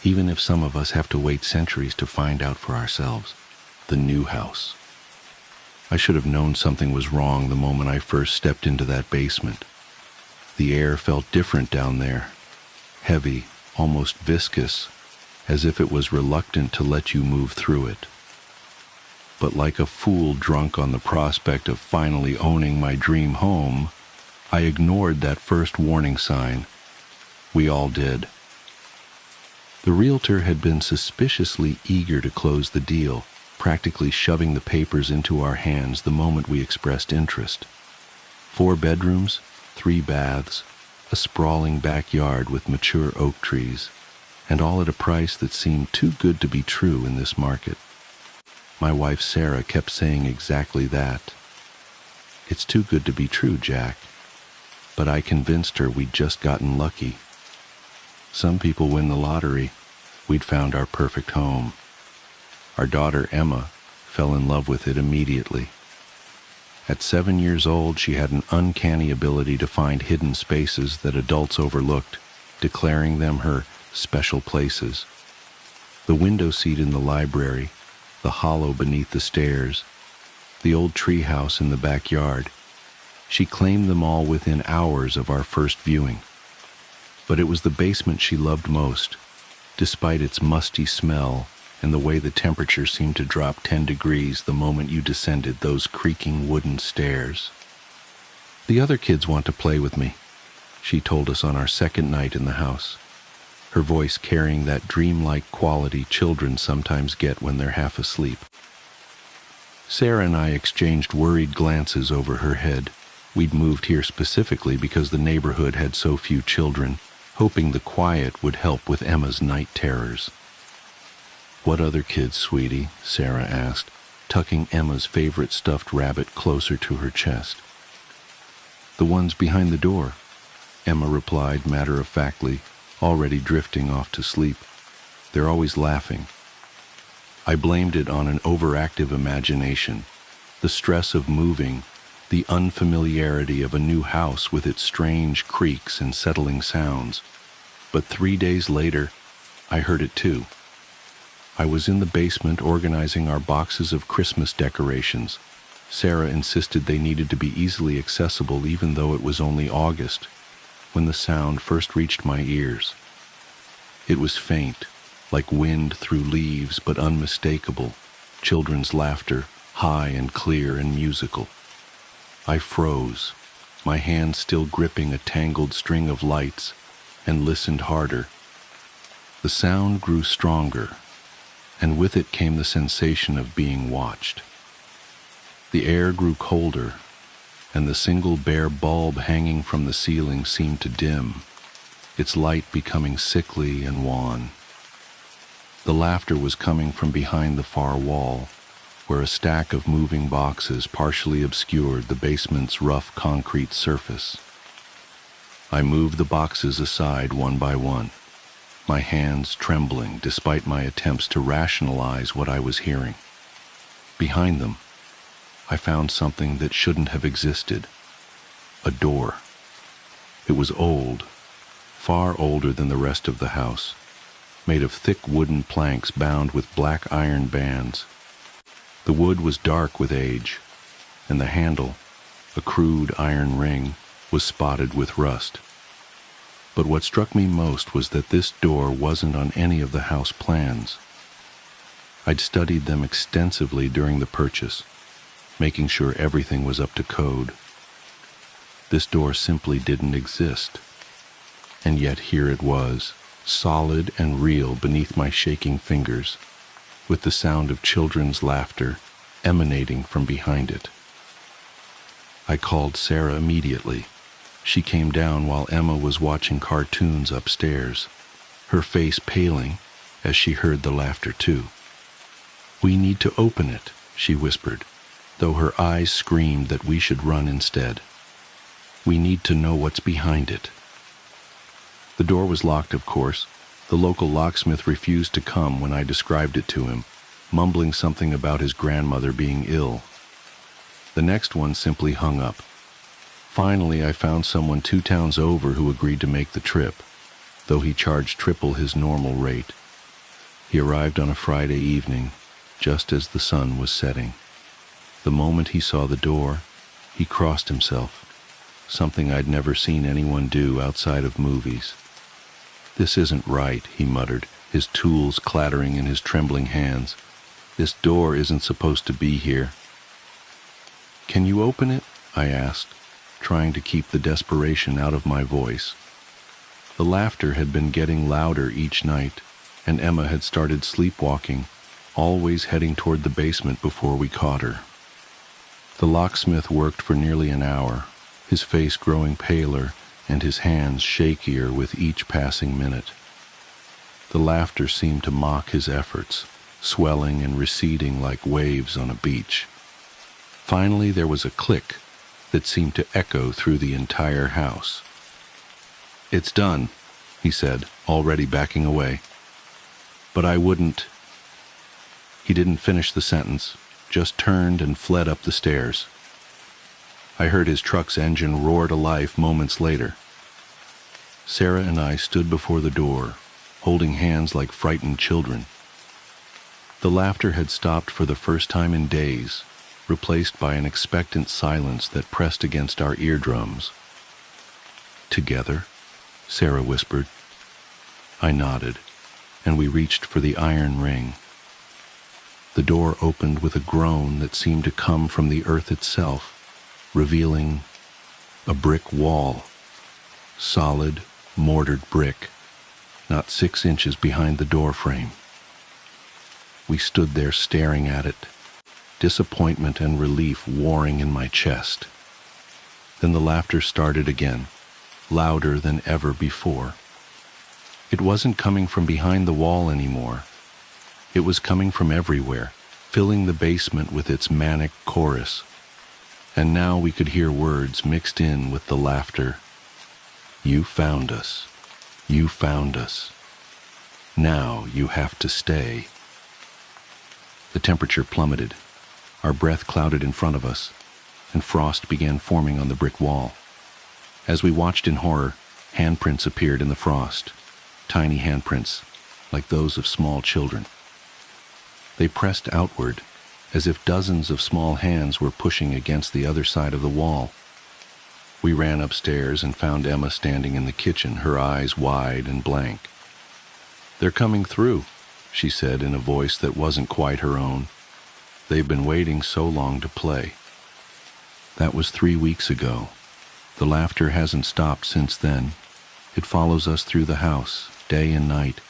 even if some of us have to wait centuries to find out for ourselves. The new house. I should have known something was wrong the moment I first stepped into that basement. The air felt different down there, heavy, almost viscous, as if it was reluctant to let you move through it. But like a fool drunk on the prospect of finally owning my dream home, I ignored that first warning sign. We all did. The realtor had been suspiciously eager to close the deal, practically shoving the papers into our hands the moment we expressed interest. 4 bedrooms, 3 baths, a sprawling backyard with mature oak trees, and all at a price that seemed too good to be true in this market. My wife Sarah kept saying exactly that. "It's too good to be true, Jack." But I convinced her we'd just gotten lucky. Some people win the lottery. We'd found our perfect home. Our daughter Emma fell in love with it immediately. At 7 years old, she had an uncanny ability to find hidden spaces that adults overlooked, declaring them her special places. The window seat in the library, the hollow beneath the stairs, the old treehouse in the backyard. She claimed them all within hours of our first viewing. But it was the basement she loved most, despite its musty smell and the way the temperature seemed to drop 10 degrees the moment you descended those creaking wooden stairs. "The other kids want to play with me," she told us on our second night in the house, her voice carrying that dreamlike quality children sometimes get when they're half asleep. Sarah and I exchanged worried glances over her head. We'd moved here specifically because the neighborhood had so few children, hoping the quiet would help with Emma's night terrors. "What other kids, sweetie?" Sarah asked, tucking Emma's favorite stuffed rabbit closer to her chest. "The ones behind the door," Emma replied matter-of-factly, already drifting off to sleep. "They're always laughing." I blamed it on an overactive imagination, the stress of moving, the unfamiliarity of a new house with its strange creaks and settling sounds. But 3 days later, I heard it too. I was in the basement organizing our boxes of Christmas decorations. Sarah insisted they needed to be easily accessible even though it was only August, when the sound first reached my ears. It was faint, like wind through leaves, but unmistakable, children's laughter, high and clear and musical. I froze, my hand still gripping a tangled string of lights, and listened harder. The sound grew stronger, and with it came the sensation of being watched. The air grew colder, and the single bare bulb hanging from the ceiling seemed to dim, its light becoming sickly and wan. The laughter was coming from behind the far wall, where a stack of moving boxes partially obscured the basement's rough concrete surface. I moved the boxes aside one by one, my hands trembling despite my attempts to rationalize what I was hearing. Behind them, I found something that shouldn't have existed. A door. It was old, far older than the rest of the house, made of thick wooden planks bound with black iron bands. The wood was dark with age, and the handle, a crude iron ring, was spotted with rust. But what struck me most was that this door wasn't on any of the house plans. I'd studied them extensively during the purchase, making sure everything was up to code. This door simply didn't exist. And yet here it was, solid and real beneath my shaking fingers, with the sound of children's laughter emanating from behind it. I called Sarah immediately. She came down while Emma was watching cartoons upstairs, her face paling as she heard the laughter too. "We need to open it," she whispered, though her eyes screamed that we should run instead. "We need to know what's behind it." The door was locked, of course. The local locksmith refused to come when I described it to him, mumbling something about his grandmother being ill. The next one simply hung up. Finally, I found someone 2 towns over who agreed to make the trip, though he charged triple his normal rate. He arrived on a Friday evening, just as the sun was setting. The moment he saw the door, he crossed himself, something I'd never seen anyone do outside of movies. "This isn't right," he muttered, his tools clattering in his trembling hands. "This door isn't supposed to be here." "Can you open it?" I asked, trying to keep the desperation out of my voice. The laughter had been getting louder each night, and Emma had started sleepwalking, always heading toward the basement before we caught her. The locksmith worked for nearly an hour, his face growing paler and his hands shakier with each passing minute. The laughter seemed to mock his efforts, swelling and receding like waves on a beach. Finally, there was a click that seemed to echo through the entire house. "It's done," he said, already backing away. "But I wouldn't—" He didn't finish the sentence, just turned and fled up the stairs. I heard his truck's engine roar to life moments later. Sarah and I stood before the door, holding hands like frightened children. The laughter had stopped for the first time in days, replaced by an expectant silence that pressed against our eardrums. "Together?" Sarah whispered. I nodded, and we reached for the iron ring. The door opened with a groan that seemed to come from the earth itself, revealing a brick wall. Solid, mortared brick, not 6 inches behind the door frame. We stood there staring at it, disappointment and relief warring in my chest. Then the laughter started again, louder than ever before. It wasn't coming from behind the wall anymore. It was coming from everywhere, filling the basement with its manic chorus. And now we could hear words mixed in with the laughter. "You found us. You found us. Now you have to stay." The temperature plummeted. Our breath clouded in front of us, and frost began forming on the brick wall. As we watched in horror, handprints appeared in the frost. Tiny handprints, like those of small children. They pressed outward, as if dozens of small hands were pushing against the other side of the wall. We ran upstairs and found Emma standing in the kitchen, her eyes wide and blank. "They're coming through," she said in a voice that wasn't quite her own. "They've been waiting so long to play." That was 3 weeks ago. The laughter hasn't stopped since then. It follows us through the house, day and night,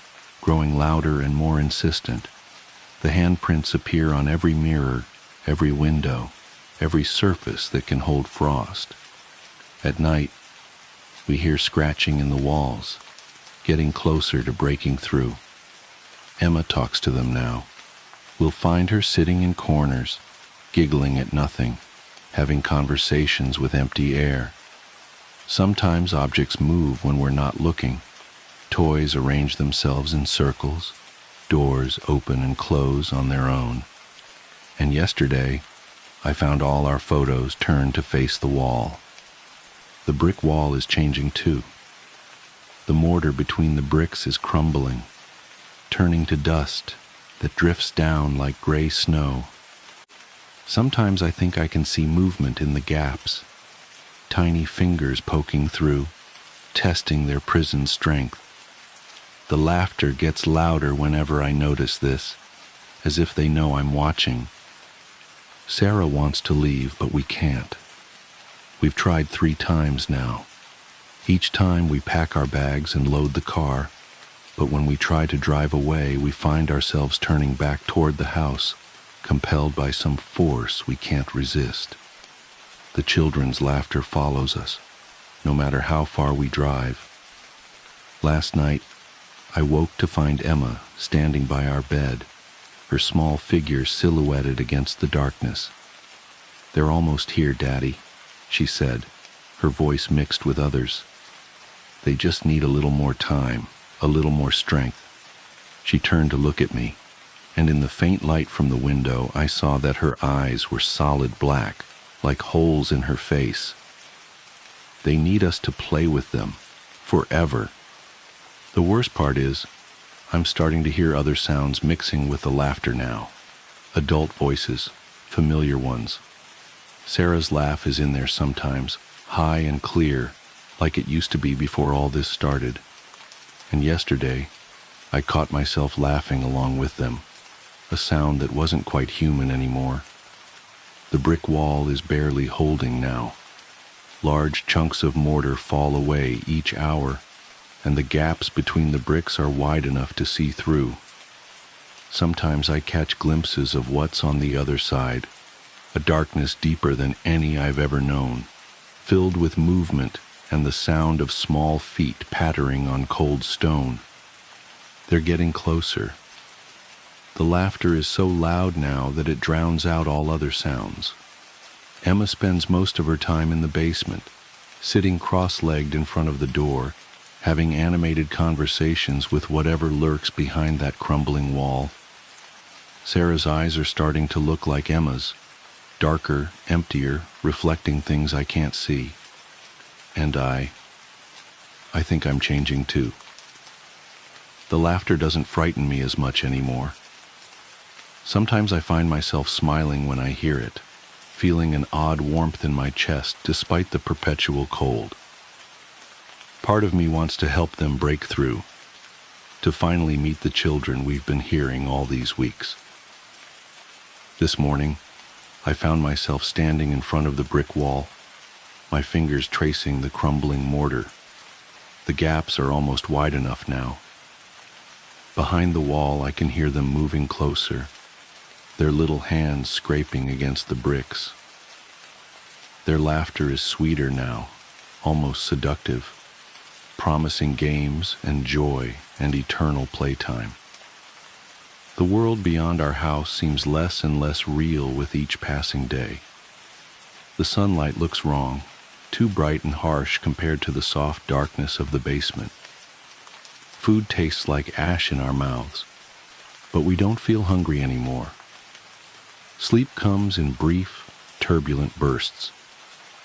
growing louder and more insistent. The handprints appear on every mirror, every window, every surface that can hold frost. At night, we hear scratching in the walls, getting closer to breaking through. Emma talks to them now. We'll find her sitting in corners, giggling at nothing, having conversations with empty air. Sometimes objects move when we're not looking. Toys arrange themselves in circles. Doors open and close on their own. And yesterday, I found all our photos turned to face the wall. The brick wall is changing too. The mortar between the bricks is crumbling, turning to dust that drifts down like gray snow. Sometimes I think I can see movement in the gaps, tiny fingers poking through, testing their prison strength. The laughter gets louder whenever I notice this, as if they know I'm watching. Sarah wants to leave, but we can't. We've tried 3 times now. Each time we pack our bags and load the car, but when we try to drive away, we find ourselves turning back toward the house, compelled by some force we can't resist. The children's laughter follows us, no matter how far we drive. Last night, I woke to find Emma standing by our bed, her small figure silhouetted against the darkness. "They're almost here, Daddy," she said, her voice mixed with others. "They just need a little more time, a little more strength." She turned to look at me, and in the faint light from the window, I saw that her eyes were solid black, like holes in her face. "They need us to play with them, forever." The worst part is, I'm starting to hear other sounds mixing with the laughter now. Adult voices, familiar ones. Sarah's laugh is in there sometimes, high and clear, like it used to be before all this started. And yesterday, I caught myself laughing along with them, a sound that wasn't quite human anymore. The brick wall is barely holding now. Large chunks of mortar fall away each hour, and the gaps between the bricks are wide enough to see through. Sometimes I catch glimpses of what's on the other side, a darkness deeper than any I've ever known, filled with movement and the sound of small feet pattering on cold stone. They're getting closer. The laughter is so loud now that it drowns out all other sounds. Emma spends most of her time in the basement, sitting cross-legged in front of the door, having animated conversations with whatever lurks behind that crumbling wall. Sarah's eyes are starting to look like Emma's, darker, emptier, reflecting things I can't see. And I think I'm changing too. The laughter doesn't frighten me as much anymore. Sometimes I find myself smiling when I hear it, feeling an odd warmth in my chest despite the perpetual cold. Part of me wants to help them break through, to finally meet the children we've been hearing all these weeks. This morning, I found myself standing in front of the brick wall, my fingers tracing the crumbling mortar. The gaps are almost wide enough now. Behind the wall, I can hear them moving closer, their little hands scraping against the bricks. Their laughter is sweeter now, almost seductive, promising games and joy and eternal playtime. The world beyond our house seems less and less real with each passing day. The sunlight looks wrong, too bright and harsh compared to the soft darkness of the basement. Food tastes like ash in our mouths, but we don't feel hungry anymore. Sleep comes in brief, turbulent bursts,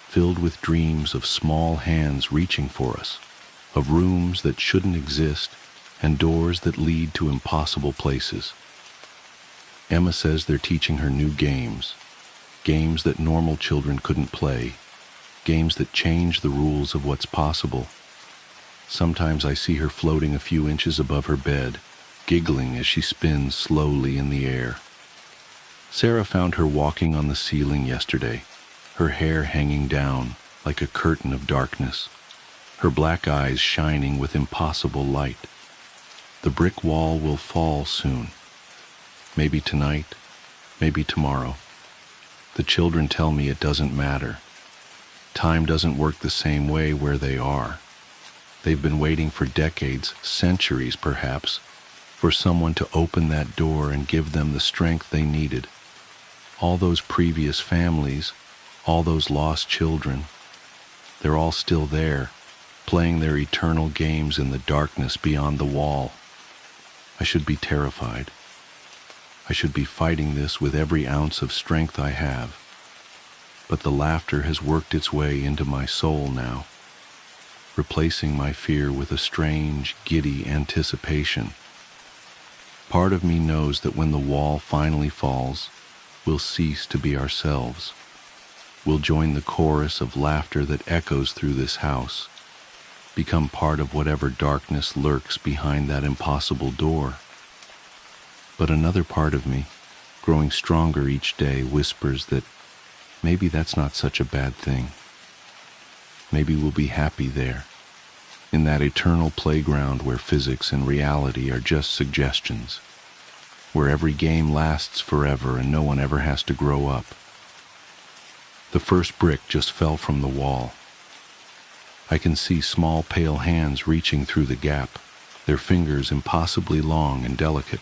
filled with dreams of small hands reaching for us, of rooms that shouldn't exist and doors that lead to impossible places. Emma says they're teaching her new games, games that normal children couldn't play, games that change the rules of what's possible. Sometimes I see her floating a few inches above her bed, giggling as she spins slowly in the air. Sarah found her walking on the ceiling yesterday, her hair hanging down like a curtain of darkness, her black eyes shining with impossible light. The brick wall will fall soon. Maybe tonight, maybe tomorrow. The children tell me it doesn't matter. Time doesn't work the same way where they are. They've been waiting for decades, centuries perhaps, for someone to open that door and give them the strength they needed. All those previous families, all those lost children, they're all still there, playing their eternal games in the darkness beyond the wall. I should be terrified. I should be fighting this with every ounce of strength I have. But the laughter has worked its way into my soul now, replacing my fear with a strange, giddy anticipation. Part of me knows that when the wall finally falls, we'll cease to be ourselves. We'll join the chorus of laughter that echoes through this house, become part of whatever darkness lurks behind that impossible door. But another part of me, growing stronger each day, whispers that maybe that's not such a bad thing. Maybe we'll be happy there, in that eternal playground where physics and reality are just suggestions, where every game lasts forever and no one ever has to grow up. The first brick just fell from the wall. I can see small pale hands reaching through the gap, their fingers impossibly long and delicate.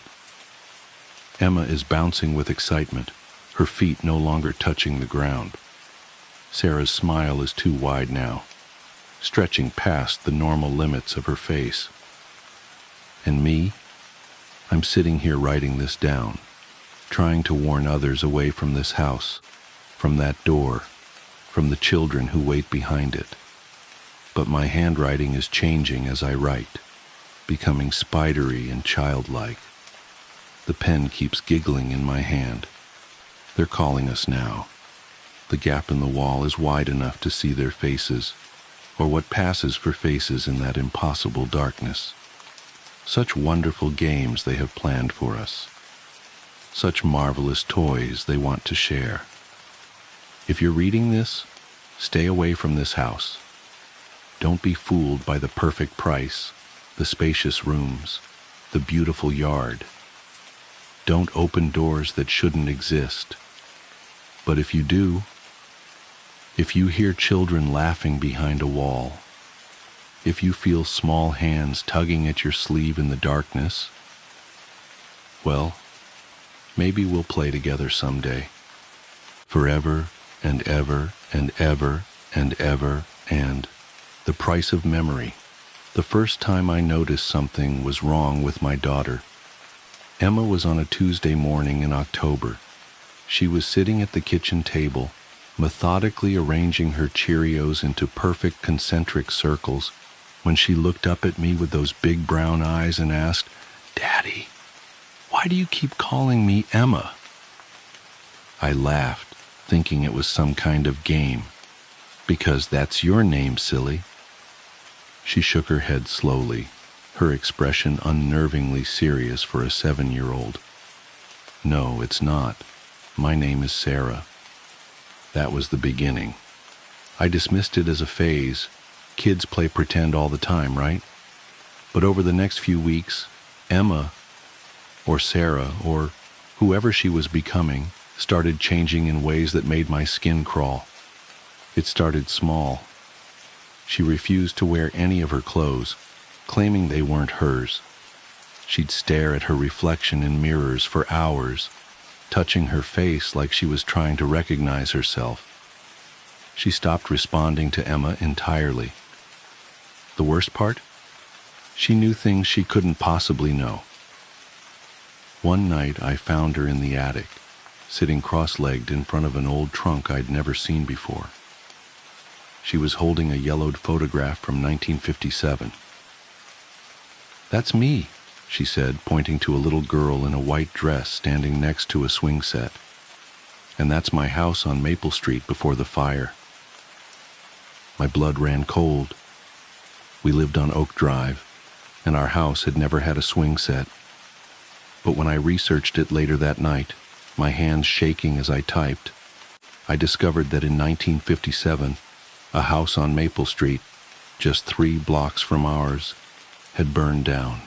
Emma is bouncing with excitement, her feet no longer touching the ground. Sarah's smile is too wide now, stretching past the normal limits of her face. And me? I'm sitting here writing this down, trying to warn others away from this house, from that door, from the children who wait behind it. But my handwriting is changing as I write, becoming spidery and childlike. The pen keeps giggling in my hand. They're calling us now. The gap in the wall is wide enough to see their faces, or what passes for faces in that impossible darkness. Such wonderful games they have planned for us. Such marvelous toys they want to share. If you're reading this, stay away from this house. Don't be fooled by the perfect price, the spacious rooms, the beautiful yard. Don't open doors that shouldn't exist. But if you do, if you hear children laughing behind a wall, if you feel small hands tugging at your sleeve in the darkness, well, maybe we'll play together someday. Forever and ever and ever and ever and the price of memory. The first time I noticed something was wrong with my daughter. Emma was on a Tuesday morning in October. She was sitting at the kitchen table, methodically arranging her Cheerios into perfect concentric circles, when she looked up at me with those big brown eyes and asked, "Daddy, why do you keep calling me Emma?" I laughed, thinking it was some kind of game. "Because that's your name, silly." She shook her head slowly, her expression unnervingly serious for a 7-year-old. "No, it's not. My name is Sarah." That was the beginning. I dismissed it as a phase. Kids play pretend all the time, right? But over the next few weeks, Emma, or Sarah, or whoever she was becoming, started changing in ways that made my skin crawl. It started small. She refused to wear any of her clothes, claiming they weren't hers. She'd stare at her reflection in mirrors for hours, touching her face like she was trying to recognize herself. She stopped responding to Emma entirely. The worst part? She knew things she couldn't possibly know. One night I found her in the attic, sitting cross-legged in front of an old trunk I'd never seen before. She was holding a yellowed photograph from 1957. "That's me," she said, pointing to a little girl in a white dress standing next to a swing set. "And that's my house on Maple Street before the fire." My blood ran cold. We lived on Oak Drive, and our house had never had a swing set. But when I researched it later that night, my hands shaking as I typed, I discovered that in 1957, a house on Maple Street, just 3 blocks from ours, had burned down.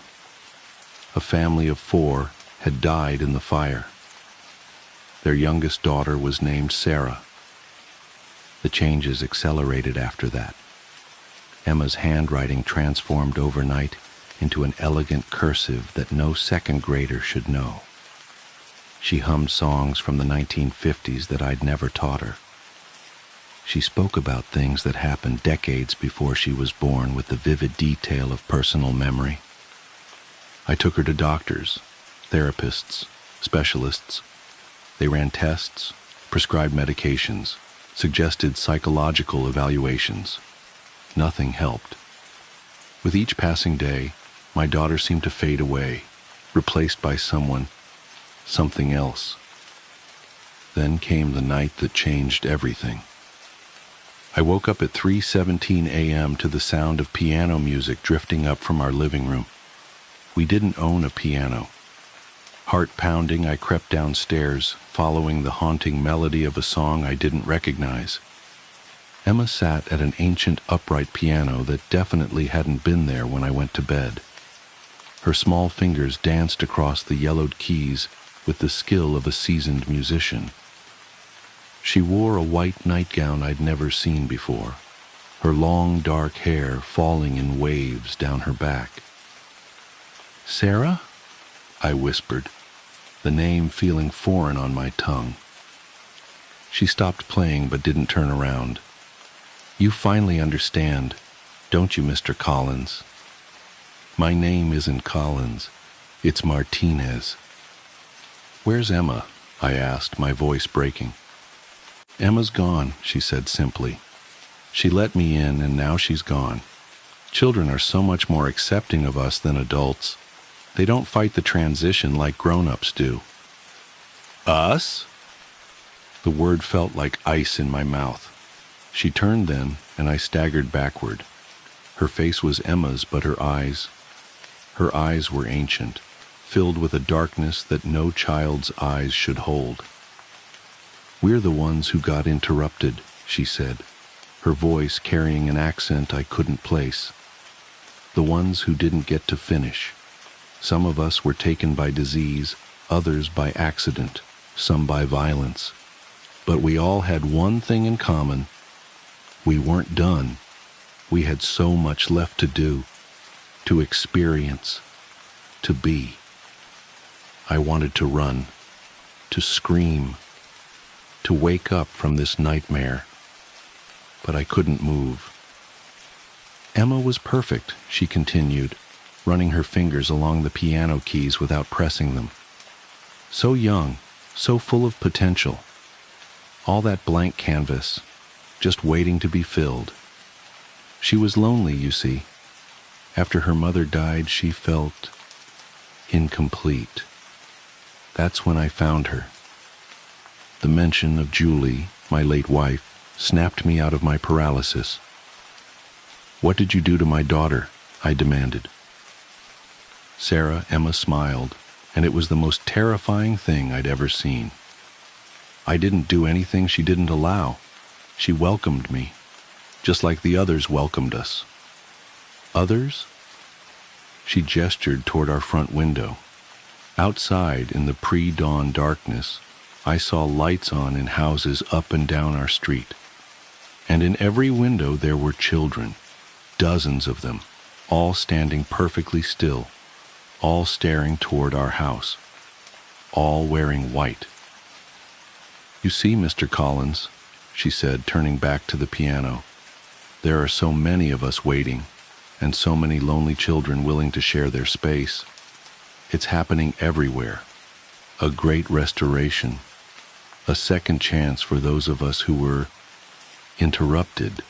A family of 4 had died in the fire. Their youngest daughter was named Sarah. The changes accelerated after that. Emma's handwriting transformed overnight into an elegant cursive that no second grader should know. She hummed songs from the 1950s that I'd never taught her. She spoke about things that happened decades before she was born with the vivid detail of personal memory. I took her to doctors, therapists, specialists. They ran tests, prescribed medications, suggested psychological evaluations. Nothing helped. With each passing day, my daughter seemed to fade away, replaced by something else. Then came the night that changed everything. I woke up at 3:17 a.m. to the sound of piano music drifting up from our living room. We didn't own a piano. Heart pounding, I crept downstairs, following the haunting melody of a song I didn't recognize. Emma sat at an ancient upright piano that definitely hadn't been there when I went to bed. Her small fingers danced across the yellowed keys with the skill of a seasoned musician. She wore a white nightgown I'd never seen before, her long dark hair falling in waves down her back. "Sarah?" I whispered, the name feeling foreign on my tongue. She stopped playing but didn't turn around. "You finally understand, don't you, Mr. Collins?" "My name isn't Collins, it's Martinez." "Where's Emma?" I asked, my voice breaking. "Emma's gone," she said simply. "She let me in and now she's gone. Children are so much more accepting of us than adults. They don't fight the transition like grown-ups do." "Us?" The word felt like ice in my mouth. She turned then, and I staggered backward. Her face was Emma's, but her eyes were ancient, filled with a darkness that no child's eyes should hold. "We're the ones who got interrupted," she said, her voice carrying an accent I couldn't place. "The ones who didn't get to finish. Some of us were taken by disease, others by accident, some by violence. But we all had one thing in common. We weren't done. We had so much left to do, to experience, to be. I wanted to run, to scream, to wake up from this nightmare, but I couldn't move." "Emma was perfect," she continued, running her fingers along the piano keys without pressing them. "So young, so full of potential. All that blank canvas, just waiting to be filled. She was lonely, you see. After her mother died, she felt incomplete. That's when I found her. The mention of Julie, my late wife, snapped me out of my paralysis. "What did you do to my daughter?" I demanded. Emma smiled, and it was the most terrifying thing I'd ever seen. "I didn't do anything she didn't allow. She welcomed me, just like the others welcomed us." "Others?" She gestured toward our front window. Outside, in the pre-dawn darkness, I saw lights on in houses up and down our street. And in every window there were children, dozens of them, all standing perfectly still, all staring toward our house, all wearing white. "You see, Mr. Collins," she said, turning back to the piano, "there are so many of us waiting, and so many lonely children willing to share their space. It's happening everywhere. A great restoration, a second chance for those of us who were interrupted."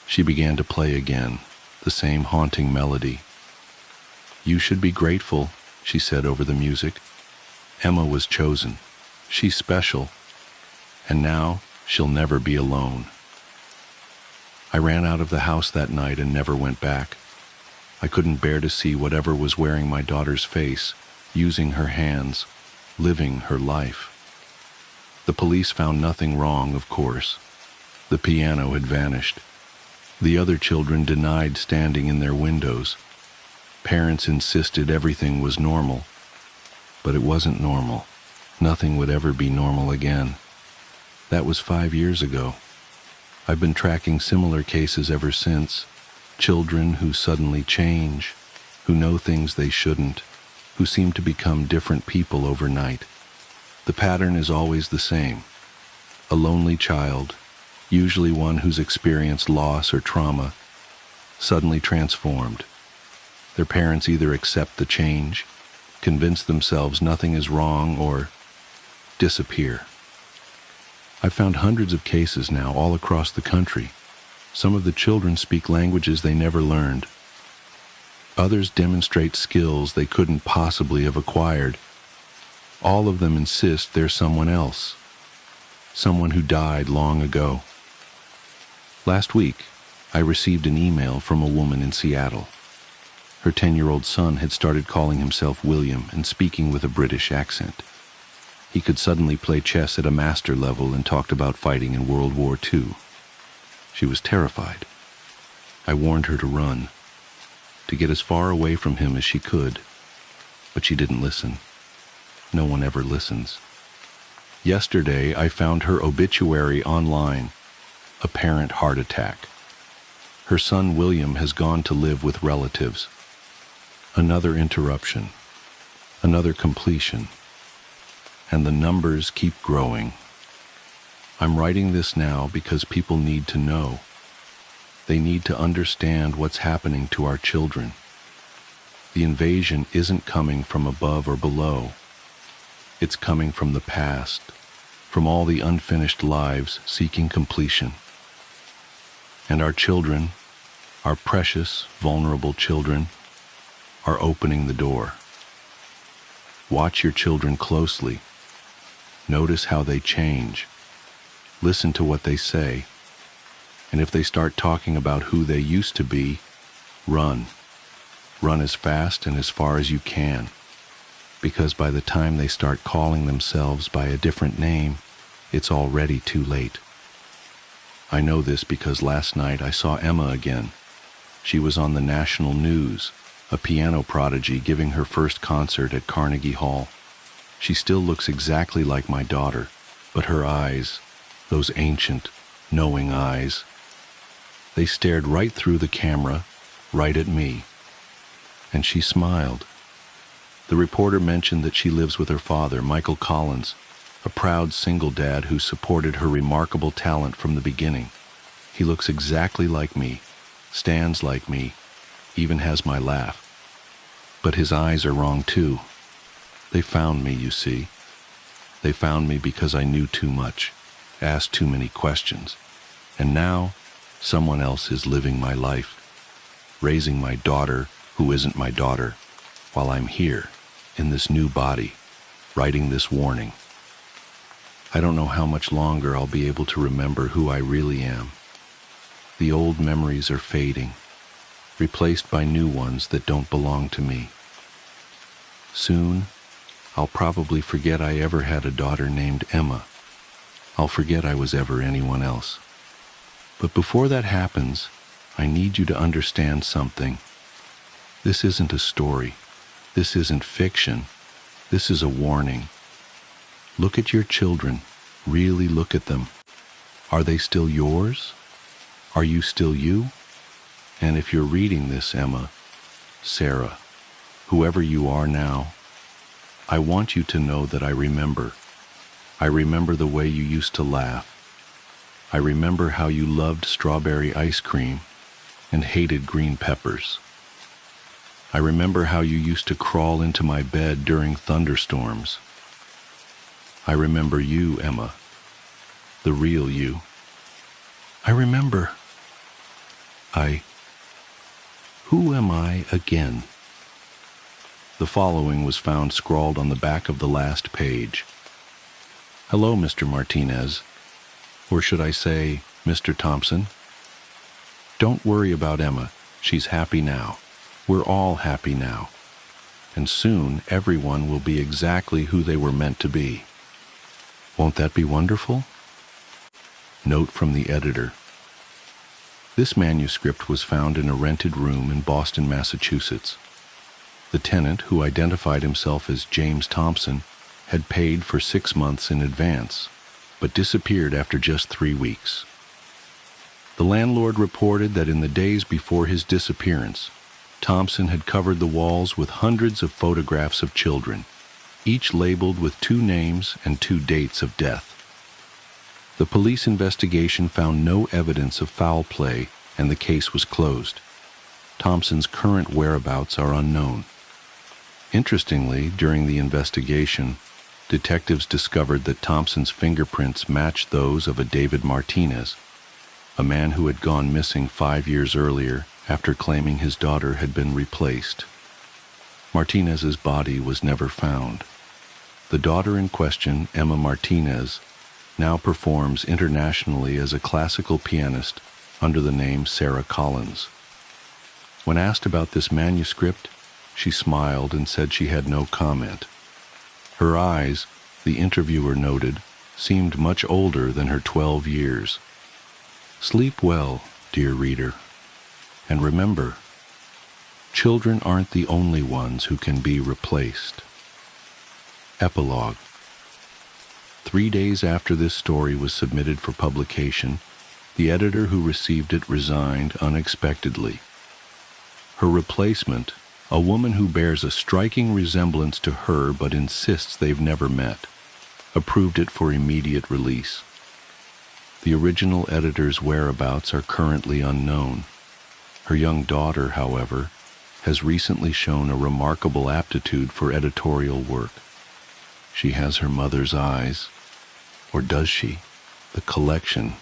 She began to play again, the same haunting melody. "You should be grateful," she said over the music. "Emma was chosen. She's special. And now she'll never be alone." I ran out of the house that night and never went back. I couldn't bear to see whatever was wearing my daughter's face, using her hands, living her life. The police found nothing wrong, of course. The piano had vanished. The other children denied standing in their windows. Parents insisted everything was normal. But it wasn't normal. Nothing would ever be normal again. That was 5 years ago. I've been tracking similar cases ever since. Children who suddenly change, who know things they shouldn't, who seem to become different people overnight. The pattern is always the same. A lonely child, usually one who's experienced loss or trauma, suddenly transformed. Their parents either accept the change, convince themselves nothing is wrong, or disappear. I've found hundreds of cases now all across the country. Some of the children speak languages they never learned. Others demonstrate skills they couldn't possibly have acquired. All of them insist they're someone else, someone who died long ago. Last week, I received an email from a woman in Seattle. Her 10-year-old son had started calling himself William and speaking with a British accent. He could suddenly play chess at a master level and talked about fighting in World War II. She was terrified. I warned her to run, to get as far away from him as she could, but she didn't listen. No one ever listens. Yesterday, I found her obituary online, apparent heart attack. Her son William has gone to live with relatives. Another interruption, another completion, and the numbers keep growing. I'm writing this now because people need to know. They need to understand what's happening to our children. The invasion isn't coming from above or below. It's coming from the past, from all the unfinished lives seeking completion. And our children, our precious, vulnerable children, are opening the door. Watch your children closely. Notice how they change. Listen to what they say. And if they start talking about who they used to be, run. Run as fast and as far as you can. Because by the time they start calling themselves by a different name, it's already too late. I know this because last night I saw Emma again. She was on the national news, a piano prodigy giving her first concert at Carnegie Hall. She still looks exactly like my daughter, but her eyes, those ancient, knowing eyes, they stared right through the camera, right at me. And she smiled. The reporter mentioned that she lives with her father, Michael Collins, a proud single dad who supported her remarkable talent from the beginning. He looks exactly like me, stands like me, even has my laugh. But his eyes are wrong too. They found me, you see. They found me because I knew too much, asked too many questions. And now, someone else is living my life, raising my daughter who isn't my daughter, while I'm here, in this new body, writing this warning. I don't know how much longer I'll be able to remember who I really am. The old memories are fading, replaced by new ones that don't belong to me. Soon, I'll probably forget I ever had a daughter named Emma. I'll forget I was ever anyone else. But before that happens, I need you to understand something. This isn't a story. This isn't fiction. This is a warning. Look at your children. Really look at them. Are they still yours? Are you still you? And if you're reading this, Emma, Sarah, whoever you are now, I want you to know that I remember. I remember the way you used to laugh. I remember how you loved strawberry ice cream and hated green peppers. I remember how you used to crawl into my bed during thunderstorms. I remember you, Emma, the real you. I remember. Who am I again? The following was found scrawled on the back of the last page. Hello, Mr. Martinez. Or should I say, Mr. Thompson? Don't worry about Emma. She's happy now. We're all happy now. And soon everyone will be exactly who they were meant to be. Won't that be wonderful? Note from the editor. This manuscript was found in a rented room in Boston, Massachusetts. The tenant, who identified himself as James Thompson, had paid for 6 months in advance, but disappeared after just 3 weeks. The landlord reported that in the days before his disappearance, Thompson had covered the walls with hundreds of photographs of children, each labeled with 2 names and 2 dates of death. The police investigation found no evidence of foul play, and the case was closed. Thompson's current whereabouts are unknown. Interestingly, during the investigation, detectives discovered that Thompson's fingerprints matched those of a David Martinez, a man who had gone missing 5 years earlier after claiming his daughter had been replaced. Martinez's body was never found. The daughter in question, Emma Martinez, now performs internationally as a classical pianist under the name Sarah Collins. When asked about this manuscript, she smiled and said she had no comment. Her eyes, the interviewer noted, seemed much older than her 12 years. Sleep well, dear reader, and remember, children aren't the only ones who can be replaced. Epilogue. 3 days after this story was submitted for publication, the editor who received it resigned unexpectedly. Her replacement, a woman who bears a striking resemblance to her but insists they've never met, approved it for immediate release. The original editor's whereabouts are currently unknown. Her young daughter, however, has recently shown a remarkable aptitude for editorial work. She has her mother's eyes. Or does she? The collection.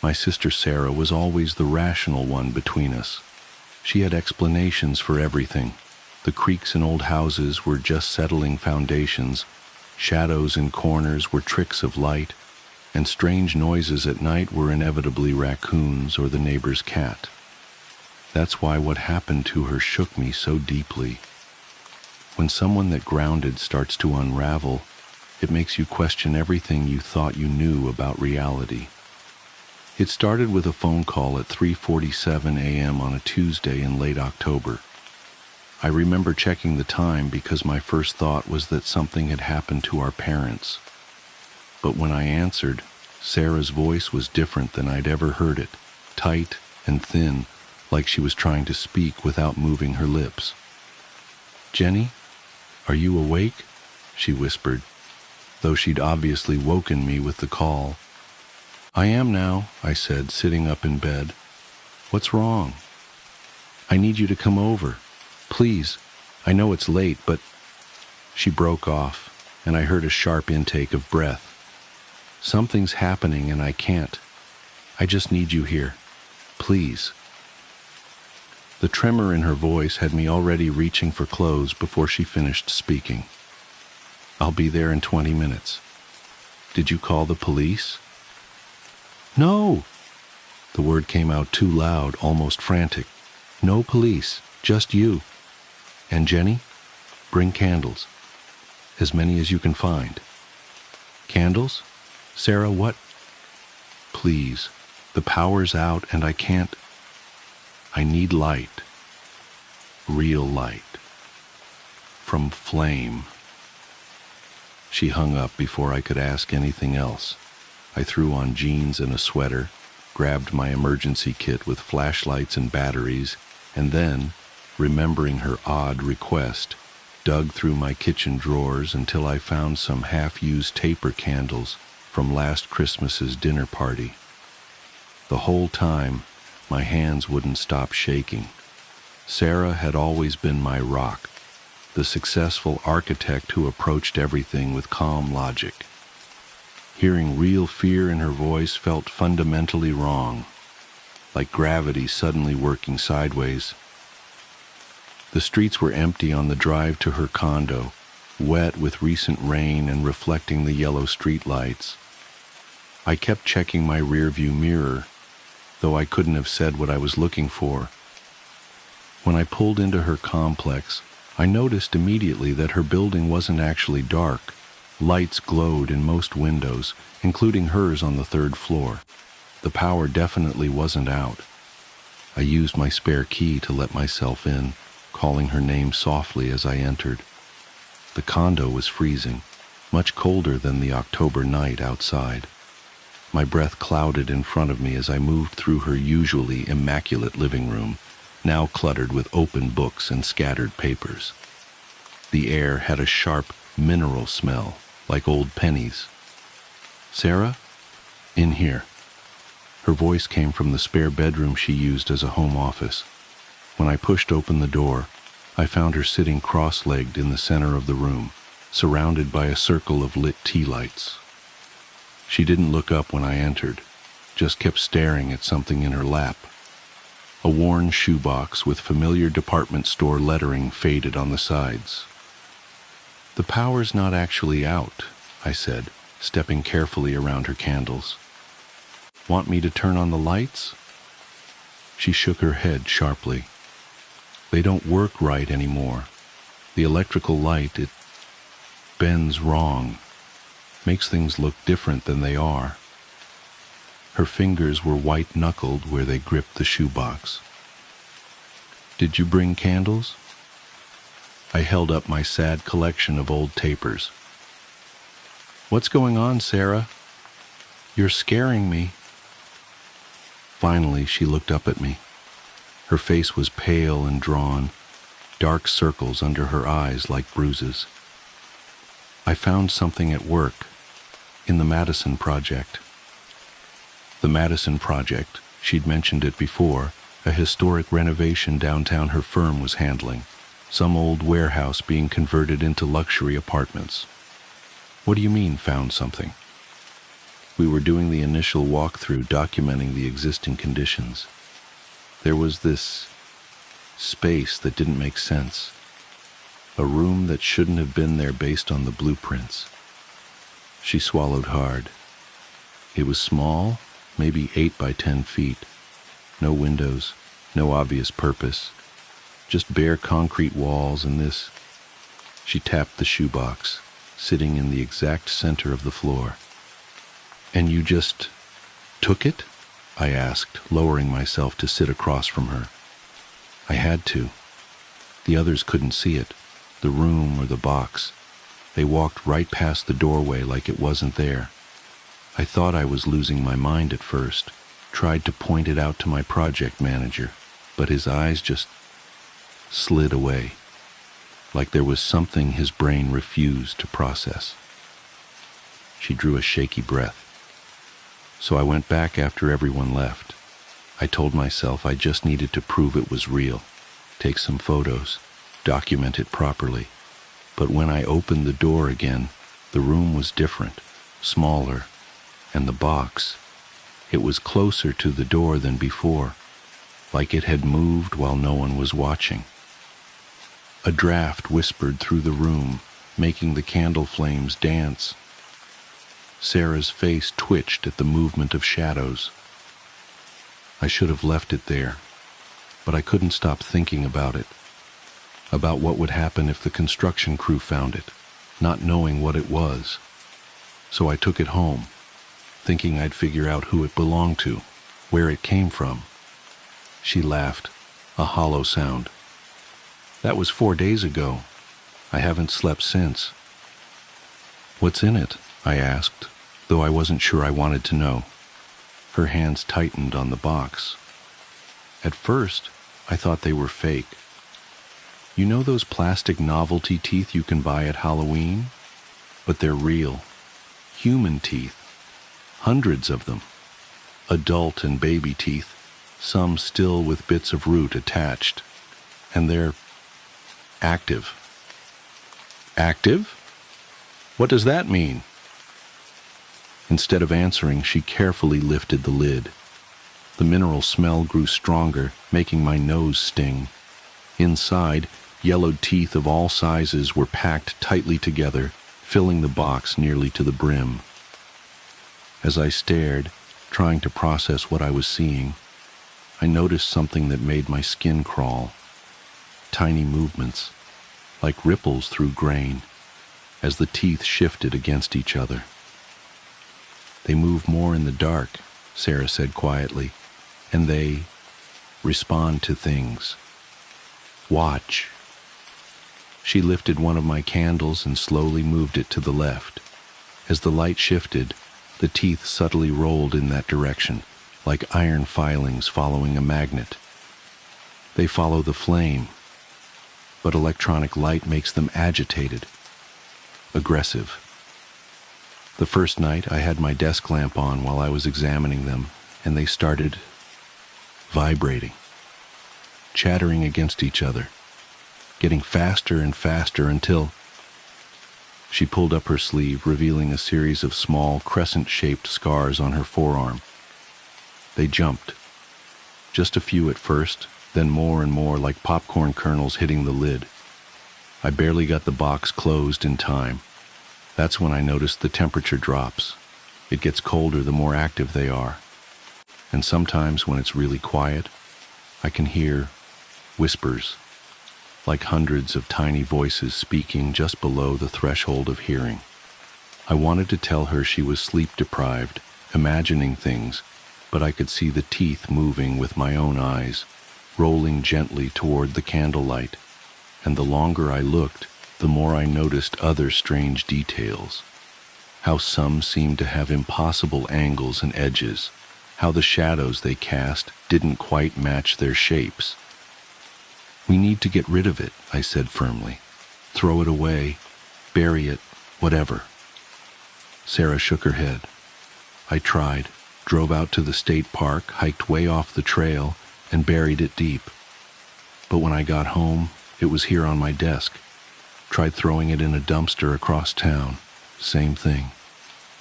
My sister Sarah was always the rational one between us. She had explanations for everything. The creaks in old houses were just settling foundations, shadows in corners were tricks of light, and strange noises at night were inevitably raccoons or the neighbor's cat. That's why what happened to her shook me so deeply. When someone that grounded starts to unravel, it makes you question everything you thought you knew about reality. It started with a phone call at 3:47 a.m. on a Tuesday in late October. I remember checking the time because my first thought was that something had happened to our parents. But when I answered, Sarah's voice was different than I'd ever heard it, tight and thin, like she was trying to speak without moving her lips. "Jenny, are you awake?" she whispered, though she'd obviously woken me with the call. "I am now," I said, sitting up in bed. "What's wrong?" "I need you to come over. Please. I know it's late, but..." She broke off. and I heard a sharp intake of breath. Something's happening and I can't. I just need you here. Please. The tremor in her voice had me already reaching for clothes before she finished speaking. I'll be there in 20 minutes. Did you call the police? No! The word came out too loud, almost frantic. No police, just you. And Jenny, bring candles. As many as you can find. Candles? Sarah, what? Please, the power's out and I can't. I need light. Real light. From flame. She hung up before I could ask anything else. I threw on jeans and a sweater, grabbed my emergency kit with flashlights and batteries, and then, remembering her odd request, dug through my kitchen drawers until I found some half-used taper candles from last Christmas's dinner party. The whole time, my hands wouldn't stop shaking. Sarah had always been my rock, the successful architect who approached everything with calm logic. Hearing real fear in her voice felt fundamentally wrong, like gravity suddenly working sideways. The streets were empty on the drive to her condo, wet with recent rain and reflecting the yellow street lights. I kept checking my rearview mirror, though I couldn't have said what I was looking for. When I pulled into her complex, I noticed immediately that her building wasn't actually dark. Lights glowed in most windows, including hers on the 3rd floor. The power definitely wasn't out. I used my spare key to let myself in, calling her name softly as I entered. The condo was freezing, much colder than the October night outside. My breath clouded in front of me as I moved through her usually immaculate living room, now cluttered with open books and scattered papers. The air had a sharp, mineral smell, like old pennies. Sarah? In here. Her voice came from the spare bedroom she used as a home office. When I pushed open the door, I found her sitting cross-legged in the center of the room, surrounded by a circle of lit tea lights. She didn't look up when I entered, just kept staring at something in her lap. A worn shoebox with familiar department store lettering faded on the sides. The power's not actually out, I said, stepping carefully around her candles. Want me to turn on the lights? She shook her head sharply. They don't work right anymore. The electrical light, it bends wrong, makes things look different than they are. Her fingers were white-knuckled where they gripped the shoebox. Did you bring candles? I held up my sad collection of old tapers. What's going on, Sarah? You're scaring me. Finally, she looked up at me. Her face was pale and drawn, dark circles under her eyes like bruises. I found something at work, in the Madison Project. The Madison Project, she'd mentioned it before, a historic renovation downtown her firm was handling, some old warehouse being converted into luxury apartments. What do you mean, found something? We were doing the initial walkthrough documenting the existing conditions. There was this space that didn't make sense, a room that shouldn't have been there based on the blueprints. She swallowed hard. It was small, maybe 8 by 10 feet. No windows, no obvious purpose, just bare concrete walls and this. She tapped the shoebox, sitting in the exact center of the floor. And you just took it? I asked, lowering myself to sit across from her. I had to. The others couldn't see it, the room or the box. They walked right past the doorway like it wasn't there. I thought I was losing my mind at first, tried to point it out to my project manager, but his eyes just slid away, like there was something his brain refused to process. She drew a shaky breath. So I went back after everyone left. I told myself I just needed to prove it was real, take some photos, document it properly. But when I opened the door again, The room was different, smaller, and the box, it was closer to the door than before, like it had moved while no one was watching. A draft whispered through the room, making the candle flames dance. Sarah's face twitched at the movement of shadows. I should have left it there, but I couldn't stop thinking about it, about what would happen if the construction crew found it, not knowing what it was. So I took it home, thinking I'd figure out who it belonged to, where it came from. She laughed, a hollow sound. That was 4 days ago. I haven't slept since. What's in it? I asked, though I wasn't sure I wanted to know. Her hands tightened on the box. At first, I thought they were fake. You know those plastic novelty teeth you can buy at Halloween? But they're real. Human teeth. Hundreds of them. Adult and baby teeth, some still with bits of root attached. And they're active. Active? What does that mean? Instead of answering, she carefully lifted the lid. The mineral smell grew stronger, making my nose sting. Inside, yellowed teeth of all sizes were packed tightly together, filling the box nearly to the brim. As I stared, trying to process what I was seeing, I noticed something that made my skin crawl. Tiny movements, like ripples through grain, as the teeth shifted against each other. They move more in the dark, Sarah said quietly, and they respond to things. Watch. She lifted one of my candles and slowly moved it to the left. As the light shifted, the teeth subtly rolled in that direction, like iron filings following a magnet. They follow the flame, but electronic light makes them agitated, aggressive. The first night, I had my desk lamp on while I was examining them, and they started vibrating, chattering against each other, getting faster and faster until... She pulled up her sleeve, revealing a series of small, crescent-shaped scars on her forearm. They jumped. Just a few at first, then more and more like popcorn kernels hitting the lid. I barely got the box closed in time. That's when I noticed the temperature drops. It gets colder the more active they are. And sometimes when it's really quiet, I can hear whispers, like hundreds of tiny voices speaking just below the threshold of hearing. I wanted to tell her she was sleep-deprived, imagining things, but I could see the teeth moving with my own eyes, rolling gently toward the candlelight, and the longer I looked, the more I noticed other strange details. How some seemed to have impossible angles and edges, how the shadows they cast didn't quite match their shapes. We need to get rid of it, I said firmly. Throw it away, bury it, whatever. Sarah shook her head. I tried, drove out to the state park, hiked way off the trail, and buried it deep. But when I got home, it was here on my desk. Tried throwing it in a dumpster across town. Same thing.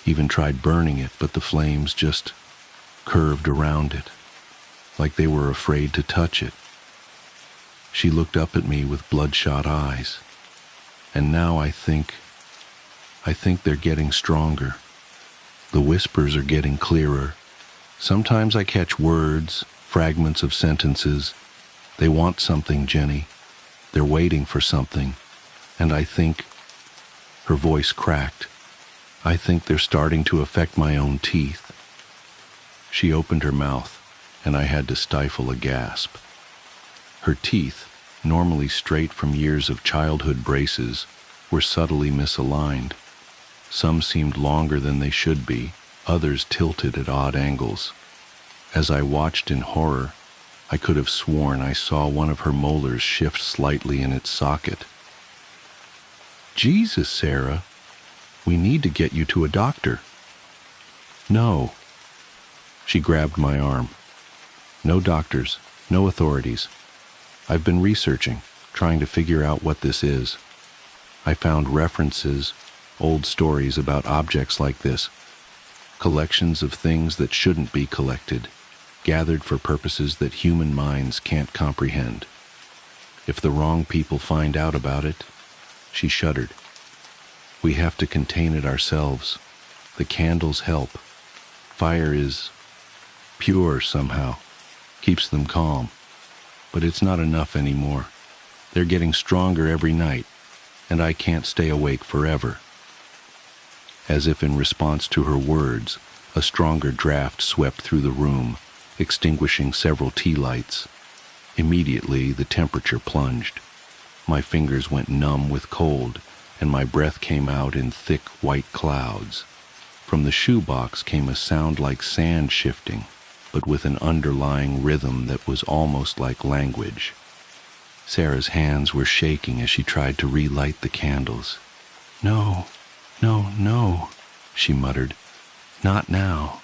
Even tried burning it, but the flames just curved around it, like they were afraid to touch it. She looked up at me with bloodshot eyes. And now I think they're getting stronger. The whispers are getting clearer. Sometimes I catch words, fragments of sentences. They want something, Jenny. They're waiting for something. And I think, her voice cracked, I think they're starting to affect my own teeth. She opened her mouth, and I had to stifle a gasp. Her teeth, normally straight from years of childhood braces, were subtly misaligned. Some seemed longer than they should be, others tilted at odd angles. As I watched in horror, I could have sworn I saw one of her molars shift slightly in its socket. Jesus, Sarah, we need to get you to a doctor. No. She grabbed my arm. No doctors, no authorities. I've been researching, trying to figure out what this is. I found references, Old stories about objects like this, collections of things that shouldn't be collected, gathered for purposes that human minds can't comprehend. If the wrong people find out about it, she shuddered. We have to contain it ourselves. The candles help. Fire is pure somehow, keeps them calm. But it's not enough anymore. They're getting stronger every night, and I can't stay awake forever. As if in response to her words, a stronger draft swept through the room, extinguishing several tea lights. Immediately, the temperature plunged. My fingers went numb with cold, and my breath came out in thick white clouds. From the shoebox came a sound like sand shifting, but with an underlying rhythm that was almost like language. Sarah's hands were shaking as she tried to relight the candles. "No, no," she muttered. "Not now.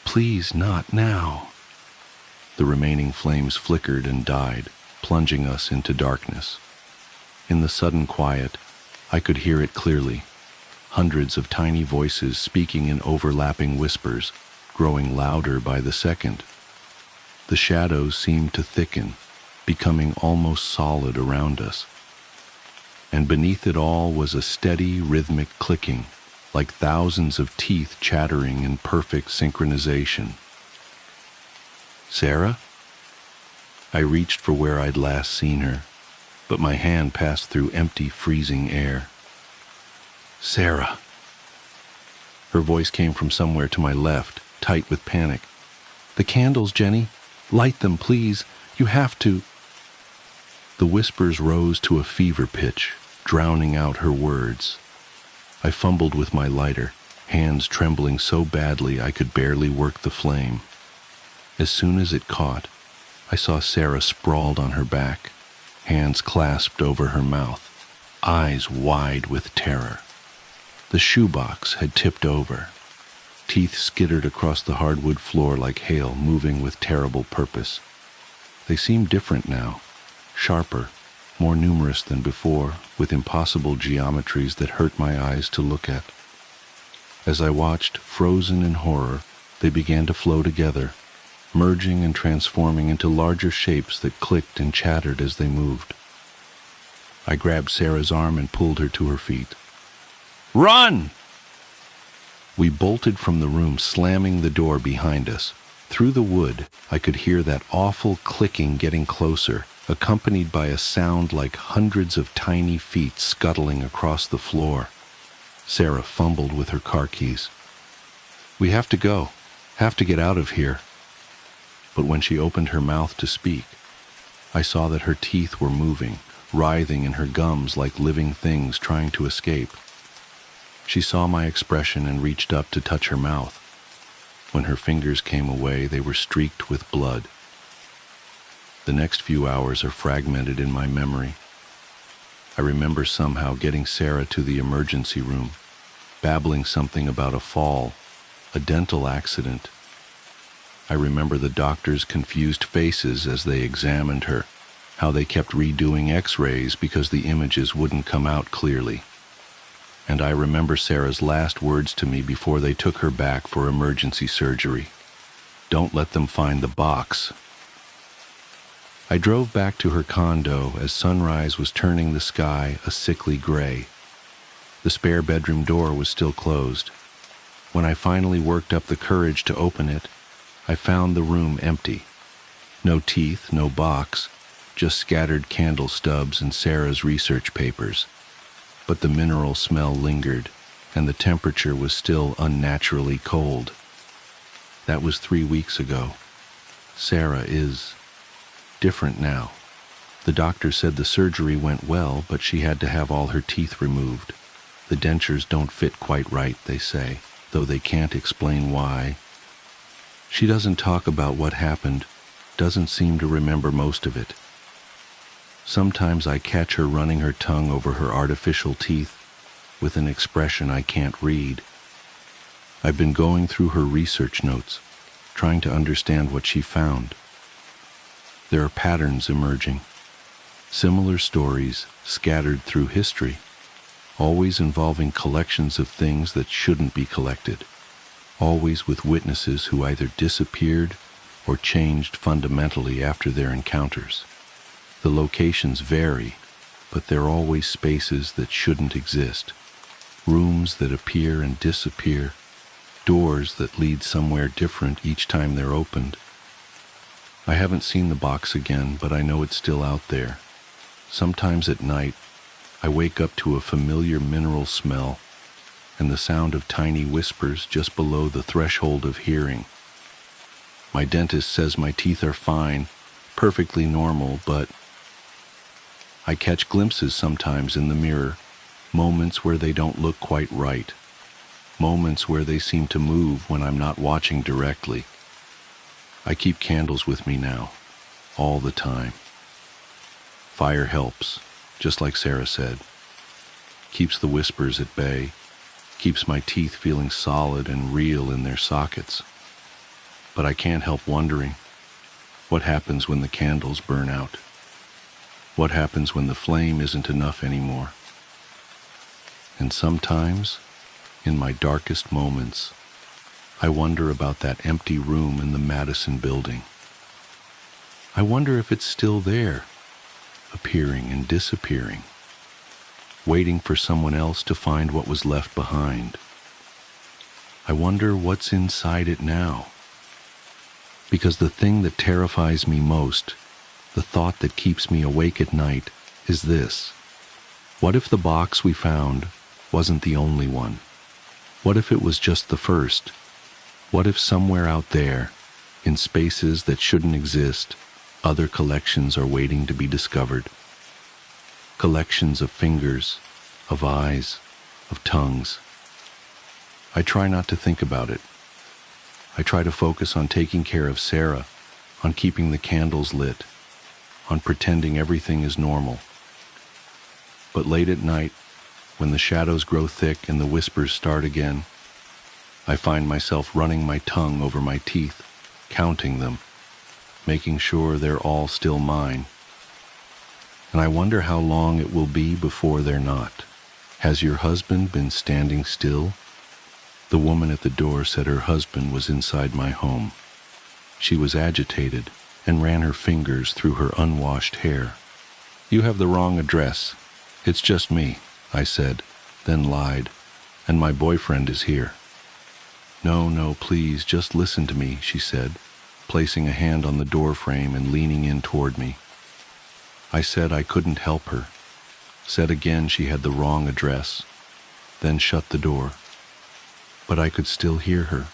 Please, not now." The remaining flames flickered and died, plunging us into darkness. In the sudden quiet, I could hear it clearly. Hundreds of tiny voices speaking in overlapping whispers, growing louder by the second. The shadows seemed to thicken, becoming almost solid around us. And beneath it all was a steady, rhythmic clicking, like thousands of teeth chattering in perfect synchronization. "Sarah?" I reached for where I'd last seen her, but my hand passed through empty, freezing air. "Sarah!" Her voice came from somewhere to my left, tight with panic. "The candles, Jenny! Light them, please! You have to!" The whispers rose to a fever pitch, drowning out her words. I fumbled with my lighter, hands trembling so badly I could barely work the flame. As soon as it caught, I saw Sarah sprawled on her back, hands clasped over her mouth, eyes wide with terror. The shoebox had tipped over. Teeth skittered across the hardwood floor like hail, moving with terrible purpose. They seemed different now, sharper, more numerous than before, with impossible geometries that hurt my eyes to look at. As I watched, frozen in horror, they began to flow together, merging and transforming into larger shapes that clicked and chattered as they moved. I grabbed Sarah's arm and pulled her to her feet. "Run!" We bolted from the room, slamming the door behind us. Through the wood, I could hear that awful clicking getting closer, accompanied by a sound like hundreds of tiny feet scuttling across the floor. Sarah fumbled with her car keys. "We have to go. Have to get out of here." But when she opened her mouth to speak, I saw that her teeth were moving, writhing in her gums like living things trying to escape. She saw my expression and reached up to touch her mouth. When her fingers came away, they were streaked with blood. The next few hours are fragmented in my memory. I remember somehow getting Sarah to the emergency room, babbling something about a fall, a dental accident. I remember the doctors' confused faces as they examined her, how they kept redoing x-rays because the images wouldn't come out clearly. And I remember Sarah's last words to me before they took her back for emergency surgery. "Don't let them find the box." I drove back to her condo as sunrise was turning the sky a sickly gray. The spare bedroom door was still closed. When I finally worked up the courage to open it, I found the room empty. No teeth, no box, just scattered candle stubs and Sarah's research papers. But the mineral smell lingered, and the temperature was still unnaturally cold. That was 3 weeks ago. Sarah is different now. The doctor said the surgery went well, but she had to have all her teeth removed. The dentures don't fit quite right, they say, though they can't explain why. She doesn't talk about what happened, doesn't seem to remember most of it. Sometimes I catch her running her tongue over her artificial teeth with an expression I can't read. I've been going through her research notes, trying to understand what she found. There are patterns emerging, similar stories scattered through history. always involving collections of things that shouldn't be collected, always with witnesses who either disappeared or changed fundamentally after their encounters. The locations vary, but they're always spaces that shouldn't exist, rooms that appear and disappear, doors that lead somewhere different each time they're opened. I haven't seen the box again, but I know it's still out there. Sometimes at night, I wake up to a familiar mineral smell and the sound of tiny whispers just below the threshold of hearing. My dentist says my teeth are fine, perfectly normal, but I catch glimpses sometimes in the mirror, moments where they don't look quite right, moments where they seem to move when I'm not watching directly. I keep candles with me now, all the time. Fire helps, just like Sarah said. Keeps the whispers at bay, keeps my teeth feeling solid and real in their sockets. But I can't help wondering, what happens when the candles burn out? What happens when the flame isn't enough anymore? And sometimes, in my darkest moments, I wonder about that empty room in the Madison building. I wonder if it's still there, appearing and disappearing, waiting for someone else to find what was left behind. I wonder what's inside it now. Because the thing that terrifies me most, the thought that keeps me awake at night, is this. What if the box we found wasn't the only one? What if it was just the first? What if somewhere out there, in spaces that shouldn't exist, other collections are waiting to be discovered? Collections of fingers, of eyes, of tongues. I try not to think about it. I try to focus on taking care of Sarah, on keeping the candles lit, on pretending everything is normal. But late at night, when the shadows grow thick and the whispers start again, I find myself running my tongue over my teeth, counting them, making sure they're all still mine. And I wonder how long it will be before they're not. Has your husband been standing still? The woman at the door said her husband was inside my home. She was agitated and ran her fingers through her unwashed hair. You have the wrong address. It's just me, I said, then lied, and my boyfriend is here. No, please, just listen to me, she said, placing a hand on the door frame and leaning in toward me. I said I couldn't help her, said again she had the wrong address, then shut the door. But I could still hear her.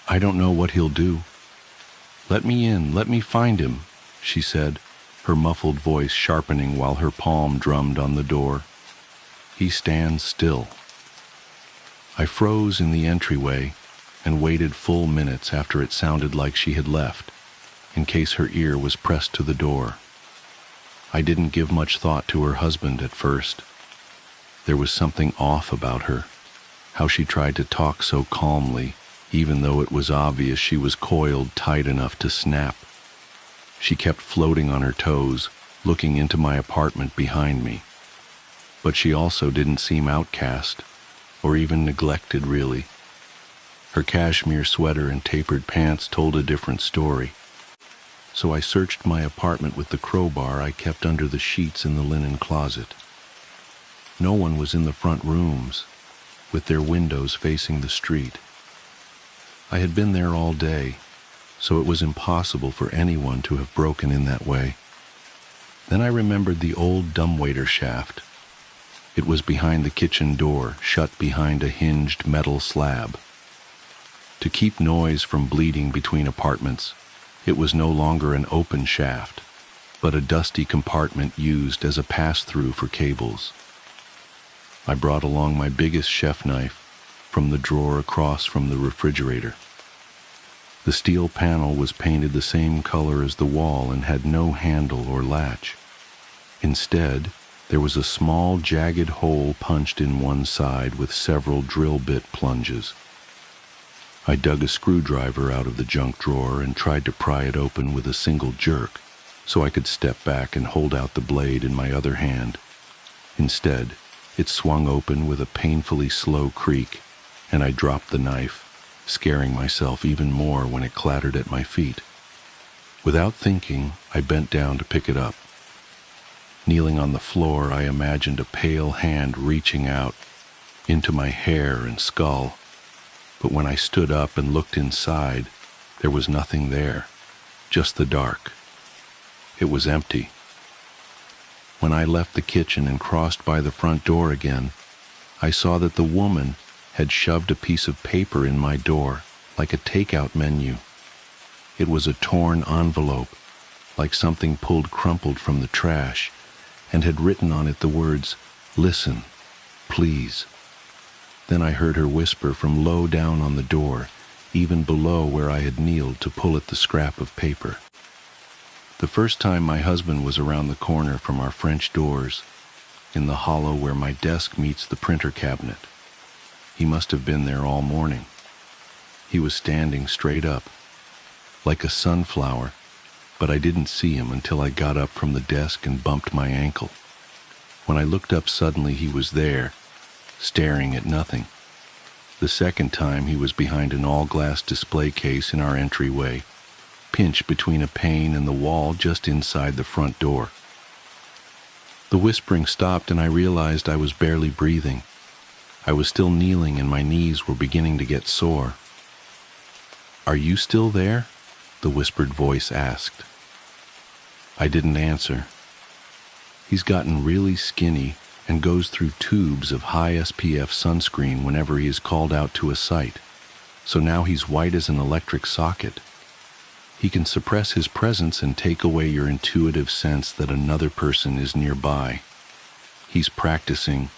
I don't know what he'll do. Let me in, let me find him, she said, her muffled voice sharpening while her palm drummed on the door. He stands still. I froze in the entryway and waited full minutes after it sounded like she had left, in case her ear was pressed to the door. I didn't give much thought to her husband at first. There was something off about her, how she tried to talk so calmly, even though it was obvious she was coiled tight enough to snap. She kept floating on her toes, looking into my apartment behind me. But she also didn't seem outcast, or even neglected really. Her cashmere sweater and tapered pants told a different story. So I searched my apartment with the crowbar I kept under the sheets in the linen closet. No one was in the front rooms, with their windows facing the street. I had been there all day, so it was impossible for anyone to have broken in that way. Then I remembered the old dumbwaiter shaft. It was behind the kitchen door, shut behind a hinged metal slab. To keep noise from bleeding between apartments, it was no longer an open shaft, but a dusty compartment used as a pass-through for cables. I brought along my biggest chef knife from the drawer across from the refrigerator. The steel panel was painted the same color as the wall and had no handle or latch. Instead, there was a small jagged hole punched in one side with several drill bit plunges. I dug a screwdriver out of the junk drawer and tried to pry it open with a single jerk, so I could step back and hold out the blade in my other hand. Instead, It swung open with a painfully slow creak, and I dropped the knife, scaring myself even more when it clattered at my feet. Without thinking, I bent down to pick it up. Kneeling on the floor, I imagined a pale hand reaching out into my hair and skull, but when I stood up and looked inside, there was nothing there, just the dark. It was empty. When I left the kitchen and crossed by the front door again, I saw that the woman had shoved a piece of paper in my door, like a takeout menu. It was a torn envelope, like something pulled crumpled from the trash, and had written on it the words, "Listen, please." Then I heard her whisper from low down on the door, even below where I had kneeled to pull at the scrap of paper. The first time my husband was around the corner from our French doors, in the hollow where my desk meets the printer cabinet. He must have been there all morning. He was standing straight up, like a sunflower, but I didn't see him until I got up from the desk and bumped my ankle. When I looked up suddenly, he was there, staring at nothing. The second time, he was behind an all-glass display case in our entryway, pinched between a pane and the wall just inside the front door. The whispering stopped and I realized I was barely breathing. I was still kneeling and my knees were beginning to get sore. "Are you still there?" the whispered voice asked. I didn't answer. He's gotten really skinny and goes through tubes of high SPF sunscreen whenever he is called out to a site, so now he's white as an electric socket. He can suppress his presence and take away your intuitive sense that another person is nearby. He's practicing.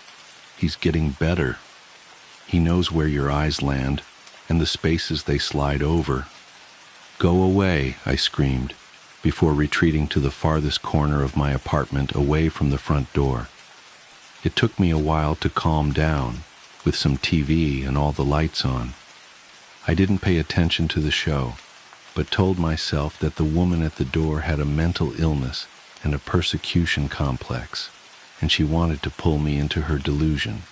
He's getting better. He knows where your eyes land and the spaces they slide over. "Go away," I screamed, before retreating to the farthest corner of my apartment away from the front door. It took me a while to calm down, with some TV and all the lights on. I didn't pay attention to the show, but told myself that the woman at the door had a mental illness and a persecution complex, and she wanted to pull me into her delusion.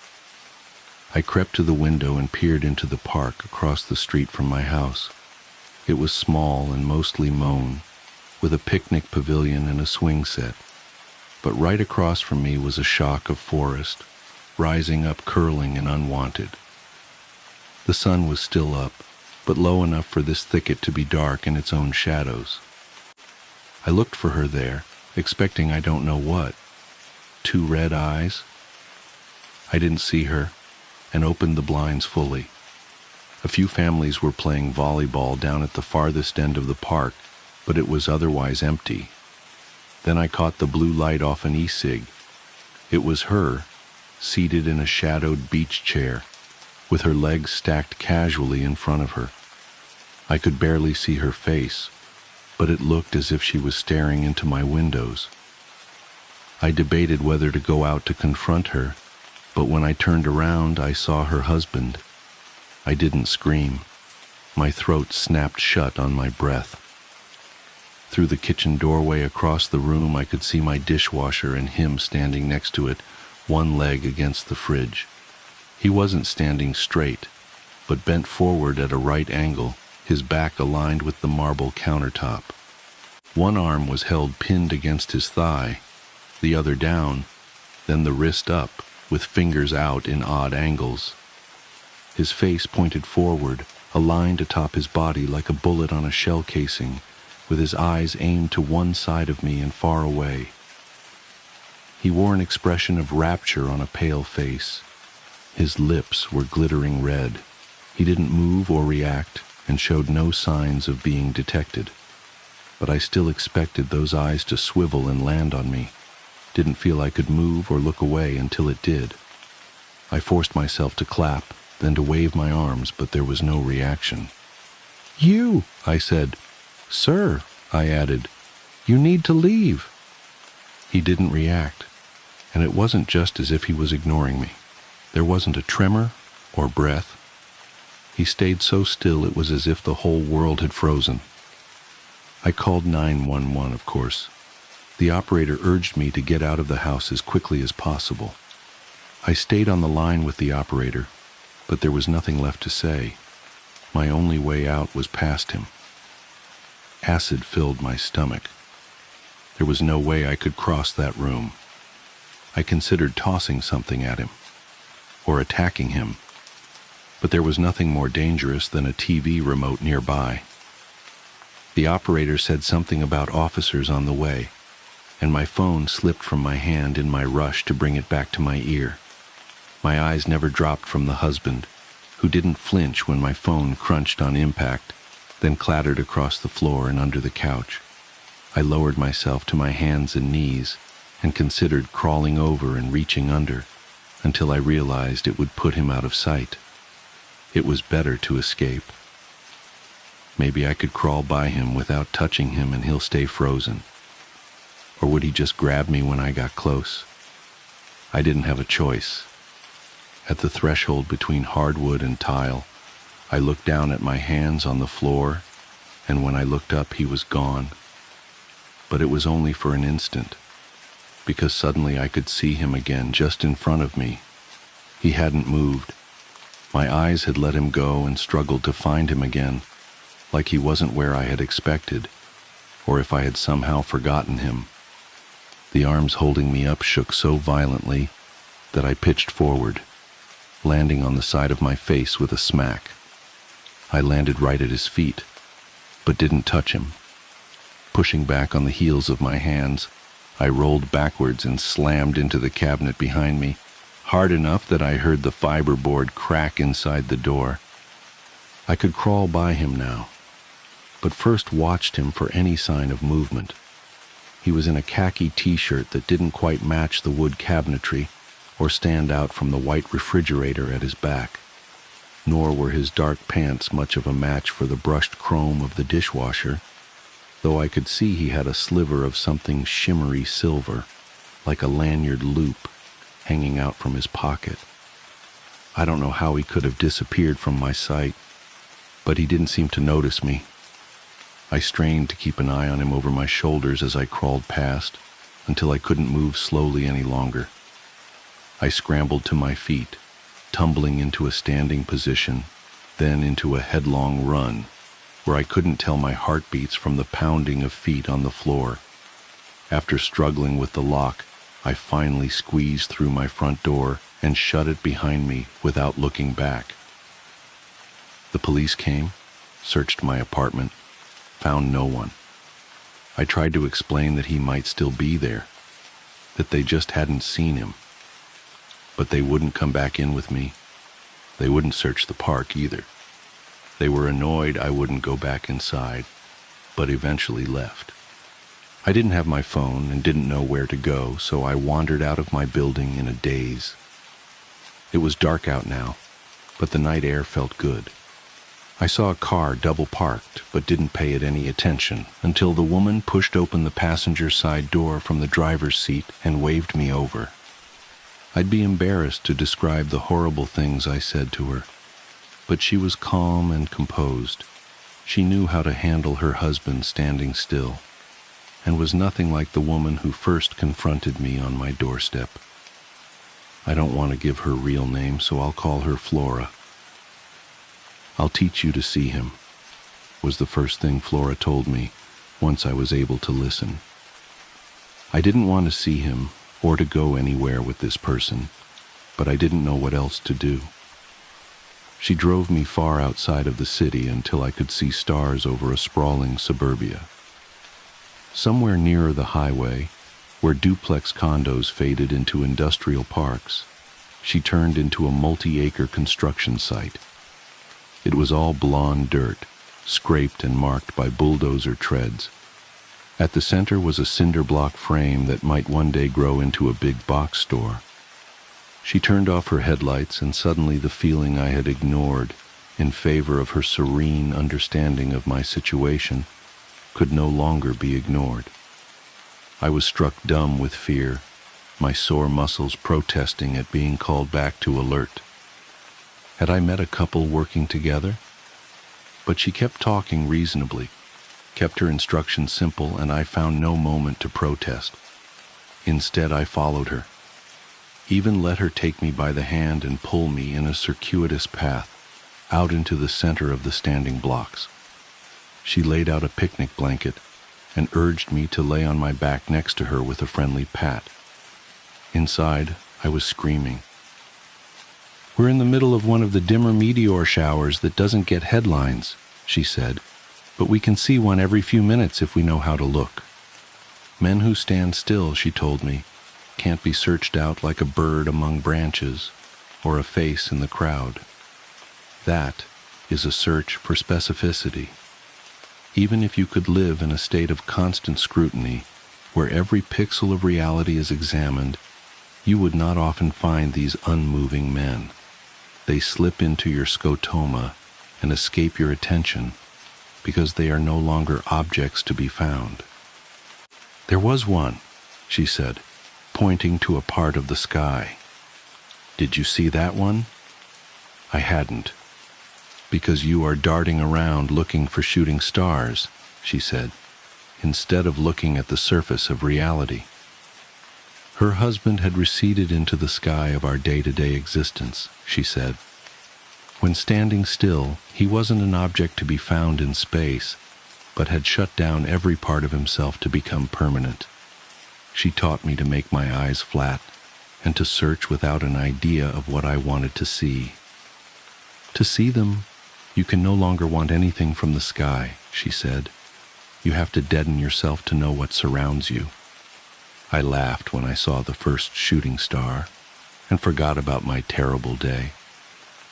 I crept to the window and peered into the park across the street from my house. It was small and mostly mown, with a picnic pavilion and a swing set. But right across from me was a shock of forest, rising up curling and unwanted. The sun was still up, but low enough for this thicket to be dark in its own shadows. I looked for her there, expecting I don't know what. 2 red eyes? I didn't see her, and opened the blinds fully. A few families were playing volleyball down at the farthest end of the park, but it was otherwise empty. Then I caught the blue light off an e-cig. It was her, seated in a shadowed beach chair, with her legs stacked casually in front of her. I could barely see her face, but it looked as if she was staring into my windows. I debated whether to go out to confront her, but when I turned around, I saw her husband. I didn't scream. My throat snapped shut on my breath. Through the kitchen doorway across the room, I could see my dishwasher and him standing next to it, one leg against the fridge. He wasn't standing straight, but bent forward at a right angle, his back aligned with the marble countertop. One arm was held pinned against his thigh, the other down, then the wrist up, with fingers out in odd angles. His face pointed forward, aligned atop his body like a bullet on a shell casing, with his eyes aimed to one side of me and far away. He wore an expression of rapture on a pale face. His lips were glittering red. He didn't move or react and showed no signs of being detected. But I still expected those eyes to swivel and land on me. Didn't feel I could move or look away until it did. I forced myself to clap, then to wave my arms, but there was no reaction. "You," I said. "Sir," I added, "you need to leave." He didn't react, and it wasn't just as if he was ignoring me. There wasn't a tremor or breath. He stayed so still it was as if the whole world had frozen. I called 911, of course. The operator urged me to get out of the house as quickly as possible. I stayed on the line with the operator, but there was nothing left to say. My only way out was past him. Acid filled my stomach. There was no way I could cross that room. I considered tossing something at him, or attacking him, but there was nothing more dangerous than a TV remote nearby. The operator said something about officers on the way, and my phone slipped from my hand in my rush to bring it back to my ear. My eyes never dropped from the husband, who didn't flinch when my phone crunched on impact, then clattered across the floor and under the couch. I lowered myself to my hands and knees and considered crawling over and reaching under until I realized it would put him out of sight. It was better to escape. Maybe I could crawl by him without touching him and he'll stay frozen. Or would he just grab me when I got close? I didn't have a choice. At the threshold between hardwood and tile, I looked down at my hands on the floor, and when I looked up, he was gone. But it was only for an instant, because suddenly I could see him again just in front of me. He hadn't moved. My eyes had let him go and struggled to find him again, like he wasn't where I had expected, or if I had somehow forgotten him. The arms holding me up shook so violently that I pitched forward, landing on the side of my face with a smack. I landed right at his feet, but didn't touch him. Pushing back on the heels of my hands, I rolled backwards and slammed into the cabinet behind me, hard enough that I heard the fiberboard crack inside the door. I could crawl by him now, but first watched him for any sign of movement. He was in a khaki t-shirt that didn't quite match the wood cabinetry or stand out from the white refrigerator at his back, nor were his dark pants much of a match for the brushed chrome of the dishwasher, though I could see he had a sliver of something shimmery silver, like a lanyard loop, hanging out from his pocket. I don't know how he could have disappeared from my sight, but he didn't seem to notice me. I strained to keep an eye on him over my shoulders as I crawled past, until I couldn't move slowly any longer. I scrambled to my feet, tumbling into a standing position, then into a headlong run, where I couldn't tell my heartbeats from the pounding of feet on the floor. After struggling with the lock, I finally squeezed through my front door and shut it behind me without looking back. The police came, searched my apartment, found no one. I tried to explain that he might still be there, that they just hadn't seen him. But they wouldn't come back in with me. They wouldn't search the park either. They were annoyed I wouldn't go back inside, but eventually left. I didn't have my phone and didn't know where to go, so I wandered out of my building in a daze. It was dark out now, but the night air felt good. I saw a car double parked, but didn't pay it any attention until the woman pushed open the passenger side door from the driver's seat and waved me over. I'd be embarrassed to describe the horrible things I said to her, but she was calm and composed. She knew how to handle her husband standing still, and was nothing like the woman who first confronted me on my doorstep. I don't want to give her real name, so I'll call her Flora. "I'll teach you to see him," was the first thing Flora told me once I was able to listen. I didn't want to see him or to go anywhere with this person, but I didn't know what else to do. She drove me far outside of the city until I could see stars over a sprawling suburbia. Somewhere nearer the highway, where duplex condos faded into industrial parks, she turned into a multi-acre construction site. It was all blonde dirt, scraped and marked by bulldozer treads. At the center was a cinder block frame that might one day grow into a big box store. She turned off her headlights, and suddenly the feeling I had ignored in favor of her serene understanding of my situation could no longer be ignored. I was struck dumb with fear, my sore muscles protesting at being called back to alert. Had I met a couple working together? But she kept talking reasonably, kept her instructions simple, and I found no moment to protest. Instead, I followed her. even let her take me by the hand and pull me in a circuitous path out into the center of the standing blocks. She laid out a picnic blanket and urged me to lay on my back next to her with a friendly pat. Inside, I was screaming. "We're in the middle of one of the dimmer meteor showers that doesn't get headlines," she said, "but we can see one every few minutes if we know how to look. Men who stand still," she told me, "can't be searched out like a bird among branches or a face in the crowd. That is a search for specificity. Even if you could live in a state of constant scrutiny, where every pixel of reality is examined, you would not often find these unmoving men. They slip into your scotoma and escape your attention because they are no longer objects to be found." "There was one," she said, pointing to a part of the sky. "Did you see that one?" I hadn't. "Because you are darting around looking for shooting stars," she said, "instead of looking at the surface of reality." Her husband had receded into the sky of our day-to-day existence, she said. When standing still, he wasn't an object to be found in space, but had shut down every part of himself to become permanent. She taught me to make my eyes flat and to search without an idea of what I wanted to see. To see them, you can no longer want anything from the sky, she said. You have to deaden yourself to know what surrounds you. I laughed when I saw the first shooting star and forgot about my terrible day.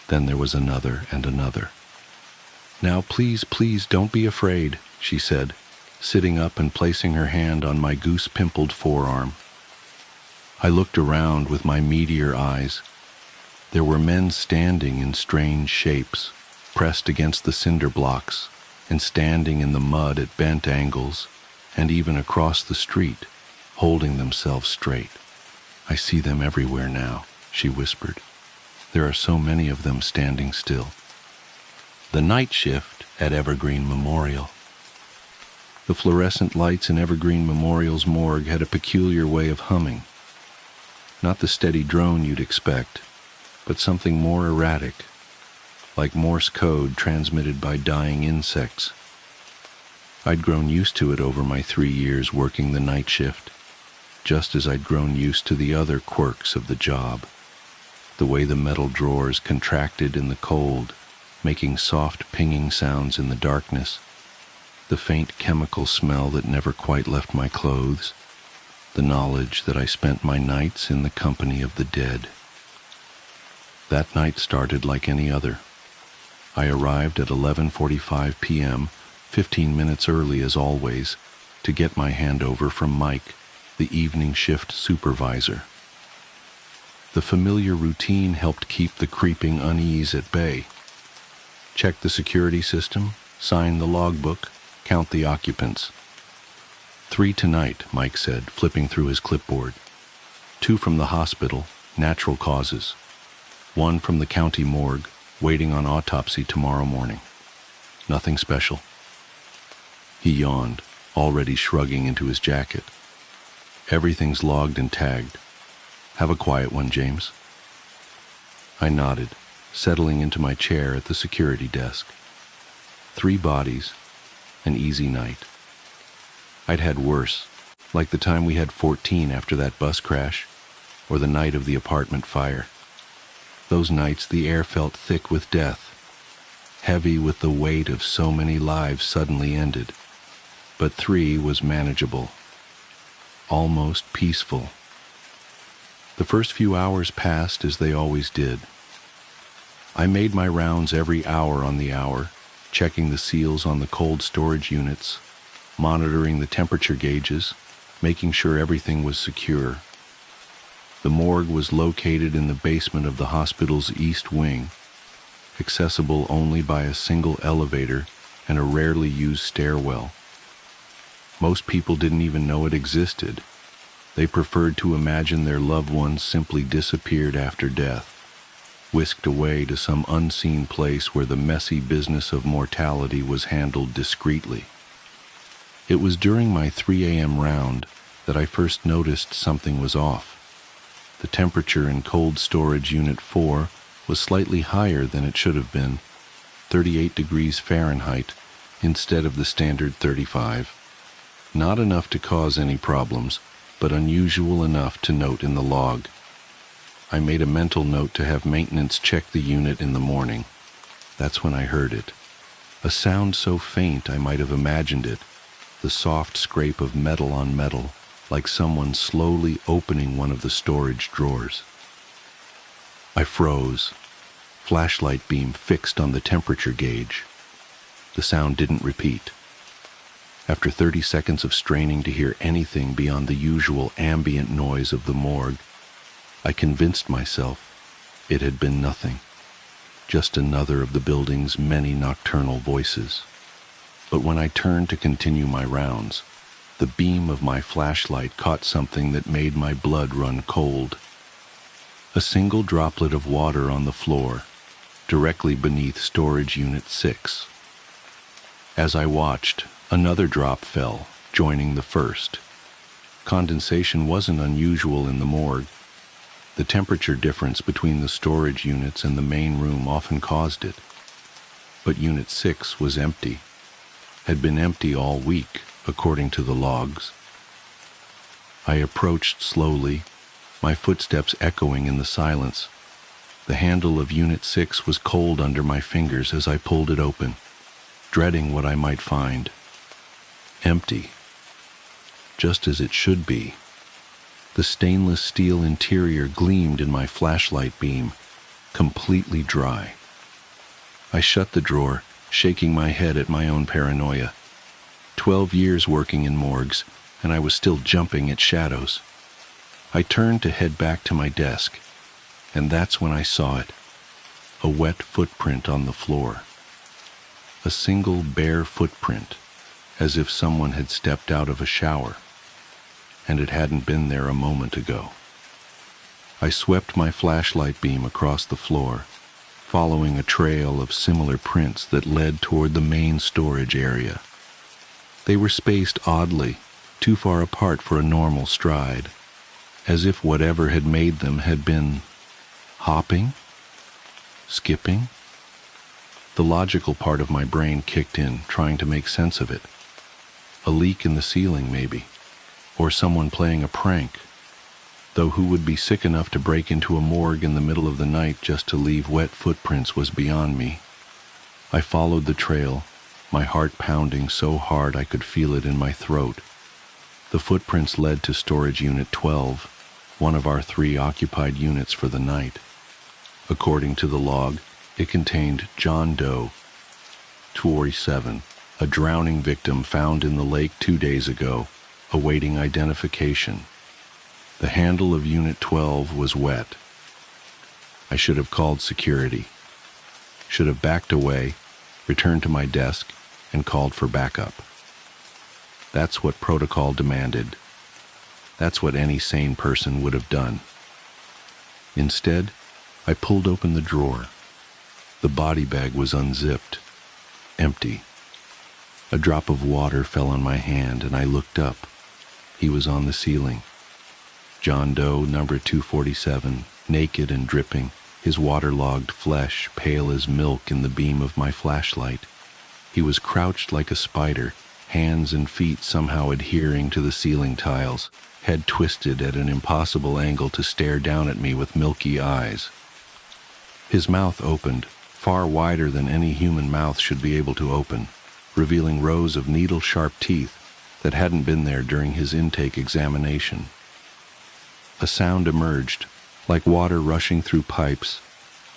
Then there was another and another. "Now please, please don't be afraid," she said, sitting up and placing her hand on my goose-pimpled forearm. I looked around with my meteor eyes. There were men standing in strange shapes, pressed against the cinder blocks, and standing in the mud at bent angles, and even across the street, holding themselves straight. "I see them everywhere now," she whispered. "There are so many of them standing still." The night shift at Evergreen Memorial. The fluorescent lights in Evergreen Memorial's morgue had a peculiar way of humming. Not the steady drone you'd expect, but something more erratic, like Morse code transmitted by dying insects. I'd grown used to it over my 3 years working the night shift, just as I'd grown used to the other quirks of the job. The way the metal drawers contracted in the cold, making soft pinging sounds in the darkness. The faint chemical smell that never quite left my clothes. The knowledge that I spent my nights in the company of the dead. That night started like any other. I arrived at 11:45 p.m., 15 minutes early as always, to get my handover from Mike, the evening shift supervisor. The familiar routine helped keep the creeping unease at bay. Check the security system, sign the logbook, count the occupants. 3 tonight, Mike said, flipping through his clipboard. 2 from the hospital, natural causes. 1 from the county morgue, waiting on autopsy tomorrow morning. Nothing special. He yawned, already shrugging into his jacket. Everything's logged and tagged. Have a quiet one, James. I nodded, settling into my chair at the security desk. 3 bodies, an easy night. I'd had worse, like the time we had 14 after that bus crash, or the night of the apartment fire. Those nights the air felt thick with death, heavy with the weight of so many lives suddenly ended. But 3 was manageable, almost peaceful. The first few hours passed as they always did. I made my rounds every hour on the hour, checking the seals on the cold storage units, monitoring the temperature gauges, making sure everything was secure. The morgue was located in the basement of the hospital's east wing, accessible only by a single elevator and a rarely used stairwell. Most people didn't even know it existed. They preferred to imagine their loved ones simply disappeared after death, whisked away to some unseen place where the messy business of mortality was handled discreetly. It was during my 3 a.m. round that I first noticed something was off. The temperature in cold storage unit 4 was slightly higher than it should have been, 38 degrees Fahrenheit instead of the standard 35. Not enough to cause any problems, but unusual enough to note in the log. I made a mental note to have maintenance check the unit in the morning. That's when I heard it. A sound so faint I might have imagined it, the soft scrape of metal on metal, like someone slowly opening one of the storage drawers. I froze, flashlight beam fixed on the temperature gauge. The sound didn't repeat. After 30 seconds of straining to hear anything beyond the usual ambient noise of the morgue, I convinced myself it had been nothing, just another of the building's many nocturnal voices. But when I turned to continue my rounds, the beam of my flashlight caught something that made my blood run cold. A single droplet of water on the floor, directly beneath storage unit 6. As I watched, another drop fell, joining the first. Condensation wasn't unusual in the morgue. The temperature difference between the storage units and the main room often caused it. But Unit 6 was empty, had been empty all week, according to the logs. I approached slowly, my footsteps echoing in the silence. The handle of Unit 6 was cold under my fingers as I pulled it open, dreading what I might find. Empty, just as it should be. The stainless steel interior gleamed in my flashlight beam, completely dry. I shut the drawer, shaking my head at my own paranoia. 12 years working in morgues, and I was still jumping at shadows. I turned to head back to my desk, and that's when I saw it. A wet footprint on the floor. A single bare footprint, as if someone had stepped out of a shower, and it hadn't been there a moment ago. I swept my flashlight beam across the floor, following a trail of similar prints that led toward the main storage area. They were spaced oddly, too far apart for a normal stride, as if whatever had made them had been hopping, skipping. The logical part of my brain kicked in, trying to make sense of it. A leak in the ceiling, maybe, or someone playing a prank, though who would be sick enough to break into a morgue in the middle of the night just to leave wet footprints was beyond me. I followed the trail, my heart pounding so hard I could feel it in my throat. The footprints led to storage unit 12, one of our 3 occupied units for the night. According to the log, it contained John Doe, 47, a drowning victim found in the lake 2 days ago, awaiting identification. The handle of Unit 12 was wet. I should have called security. Should have backed away, returned to my desk, and called for backup. That's what protocol demanded. That's what any sane person would have done. Instead, I pulled open the drawer. The body bag was unzipped, empty. A drop of water fell on my hand, and I looked up. He was on the ceiling. John Doe, number 247, naked and dripping, his waterlogged flesh pale as milk in the beam of my flashlight. He was crouched like a spider, hands and feet somehow adhering to the ceiling tiles, head twisted at an impossible angle to stare down at me with milky eyes. His mouth opened, far wider than any human mouth should be able to open, revealing rows of needle-sharp teeth that hadn't been there during his intake examination. A sound emerged, like water rushing through pipes,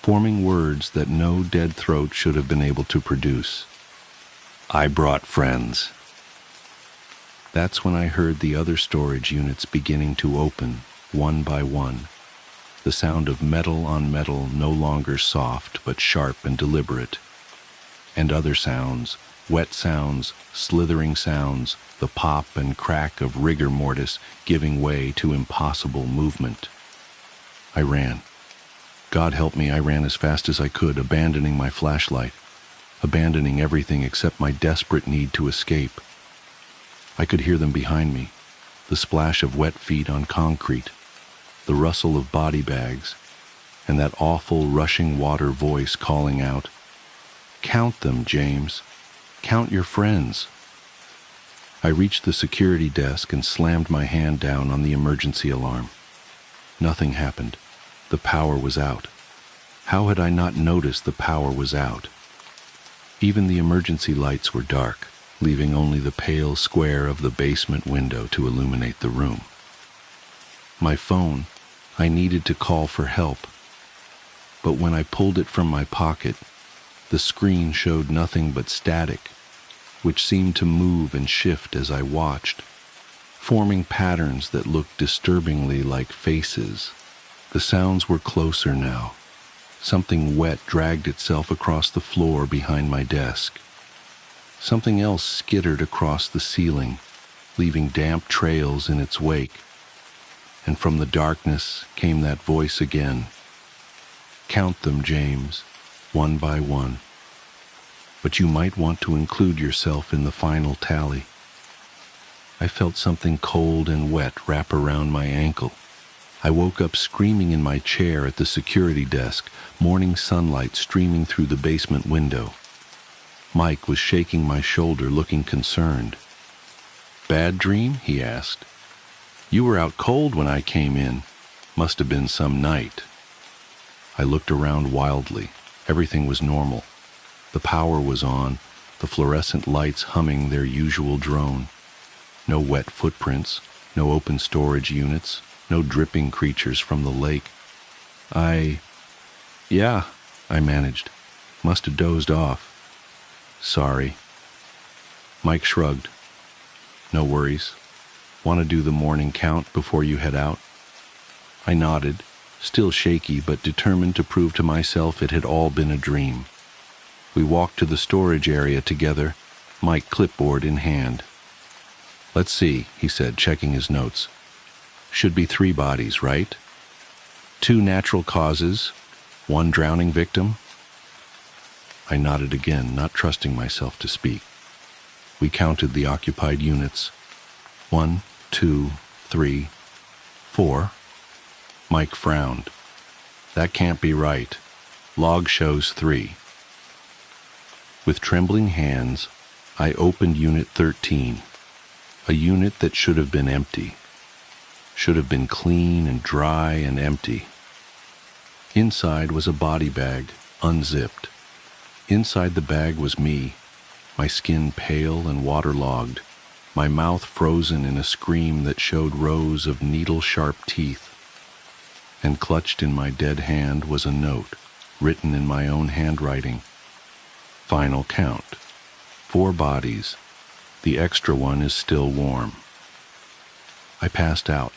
forming words that no dead throat should have been able to produce. I brought friends. That's when I heard the other storage units beginning to open, one by one. The sound of metal on metal no longer soft but sharp and deliberate. And other sounds, wet sounds, slithering sounds, the pop and crack of rigor mortis giving way to impossible movement. I ran. God help me, I ran as fast as I could, abandoning my flashlight, abandoning everything except my desperate need to escape. I could hear them behind me, the splash of wet feet on concrete, the rustle of body bags, and that awful rushing water voice calling out, "Count them, James. Count your friends." I reached the security desk and slammed my hand down on the emergency alarm. Nothing happened. The power was out. How had I not noticed the power was out? Even the emergency lights were dark, leaving only the pale square of the basement window to illuminate the room. My phone, I needed to call for help. But when I pulled it from my pocket, the screen showed nothing but static, which seemed to move and shift as I watched, forming patterns that looked disturbingly like faces. The sounds were closer now. Something wet dragged itself across the floor behind my desk. Something else skittered across the ceiling, leaving damp trails in its wake. And from the darkness came that voice again. "Count them, James, one by one. But you might want to include yourself in the final tally." I felt something cold and wet wrap around my ankle. I woke up screaming in my chair at the security desk, morning sunlight streaming through the basement window. Mike was shaking my shoulder, looking concerned. "Bad dream?" he asked. "You were out cold when I came in. Must have been some night." I looked around wildly. Everything was normal. The power was on, the fluorescent lights humming their usual drone. No wet footprints, no open storage units, no dripping creatures from the lake. Yeah, I managed. Must have dozed off. Sorry. Mike shrugged. "No worries. Want to do the morning count before you head out?" I nodded, still shaky but determined to prove to myself it had all been a dream. We walked to the storage area together, Mike clipboard in hand. "Let's see," he said, checking his notes. "Should be 3 bodies, right? 2 natural causes, 1 drowning victim?" I nodded again, not trusting myself to speak. We counted the occupied units. 1, 2, 3, 4. Mike frowned. "That can't be right. Log shows 3. With trembling hands, I opened Unit 13, a unit that should have been empty. Should have been clean and dry and empty. Inside was a body bag, unzipped. Inside the bag was me, my skin pale and waterlogged, my mouth frozen in a scream that showed rows of needle-sharp teeth. And clutched in my dead hand was a note, written in my own handwriting. Final count. 4 bodies. The extra one is still warm. I passed out.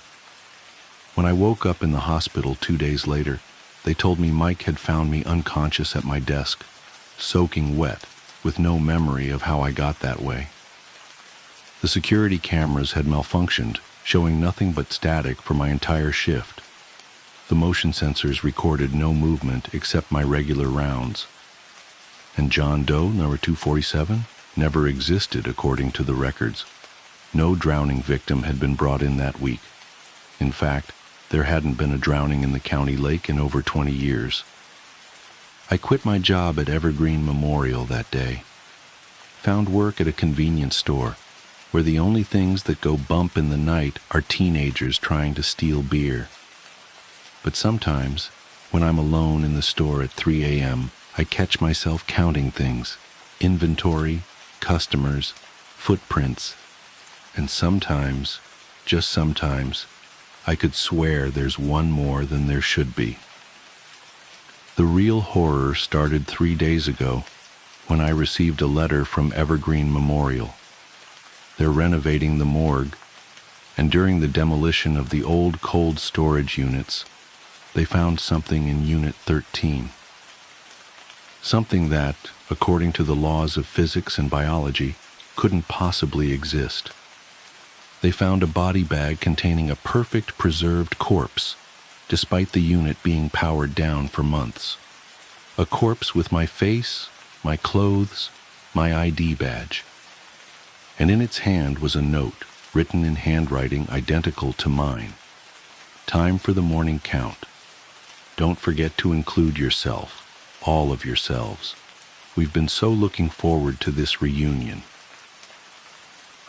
When I woke up in the hospital 2 days later, they told me Mike had found me unconscious at my desk, soaking wet, with no memory of how I got that way. The security cameras had malfunctioned, showing nothing but static for my entire shift. The motion sensors recorded no movement except my regular rounds. And John Doe, number 247, never existed according to the records. No drowning victim had been brought in that week. In fact, there hadn't been a drowning in the county lake in over 20 years. I quit my job at Evergreen Memorial that day. Found work at a convenience store, where the only things that go bump in the night are teenagers trying to steal beer. But sometimes, when I'm alone in the store at 3 a.m., I catch myself counting things, inventory, customers, footprints, and sometimes, just sometimes, I could swear there's one more than there should be. The real horror started 3 days ago when I received a letter from Evergreen Memorial. They're renovating the morgue, and during the demolition of the old cold storage units, they found something in Unit 13. Something that, according to the laws of physics and biology, couldn't possibly exist. They found a body bag containing a perfect preserved corpse, despite the unit being powered down for months. A corpse with my face, my clothes, my ID badge. And in its hand was a note, written in handwriting identical to mine. Time for the morning count. Don't forget to include yourself, all of yourselves. We've been so looking forward to this reunion.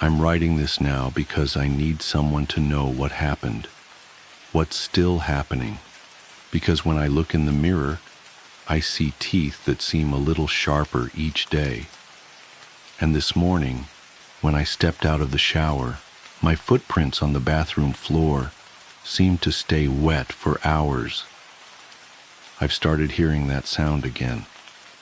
I'm writing this now because I need someone to know what happened, what's still happening. Because when I look in the mirror, I see teeth that seem a little sharper each day. And this morning, when I stepped out of the shower, my footprints on the bathroom floor seemed to stay wet for hours. I've started hearing that sound again,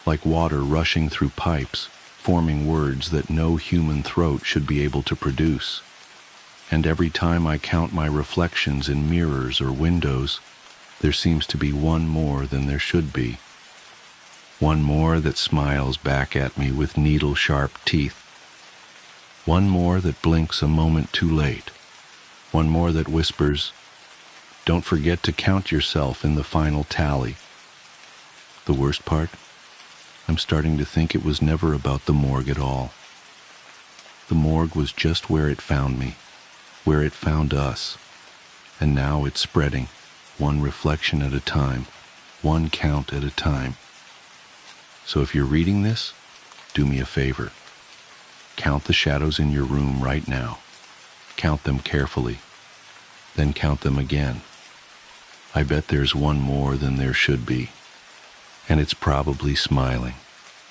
like water rushing through pipes, forming words that no human throat should be able to produce. And every time I count my reflections in mirrors or windows, there seems to be one more than there should be. One more that smiles back at me with needle-sharp teeth. One more that blinks a moment too late. One more that whispers, "Don't forget to count yourself in the final tally." The worst part? I'm starting to think it was never about the morgue at all. The morgue was just where it found me, where it found us. And now it's spreading, one reflection at a time, one count at a time. So if you're reading this, do me a favor. Count the shadows in your room right now. Count them carefully. Then count them again. I bet there's one more than there should be. And it's probably smiling.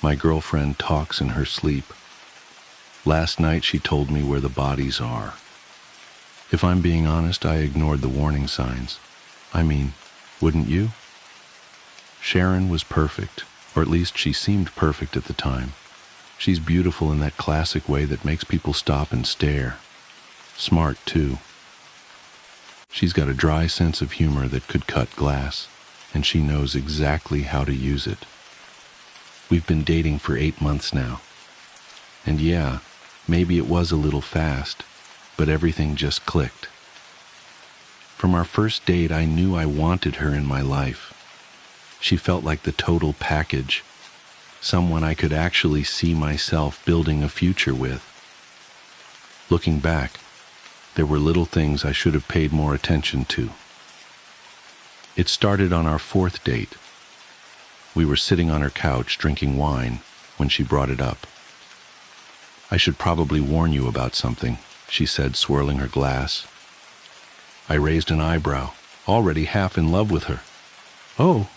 My girlfriend talks in her sleep. Last night she told me where the bodies are. If I'm being honest, I ignored the warning signs. I mean, wouldn't you? Sharon was perfect, or at least she seemed perfect at the time. She's beautiful in that classic way that makes people stop and stare. Smart, too. She's got a dry sense of humor that could cut glass, and she knows exactly how to use it. We've been dating for 8 months now. And yeah, maybe it was a little fast, but everything just clicked. From our first date, I knew I wanted her in my life. She felt like the total package, someone I could actually see myself building a future with. Looking back, there were little things I should have paid more attention to. It started on our 4th date. We were sitting on her couch drinking wine when she brought it up. "I should probably warn you about something," she said, swirling her glass. I raised an eyebrow, already half in love with her. "Oh,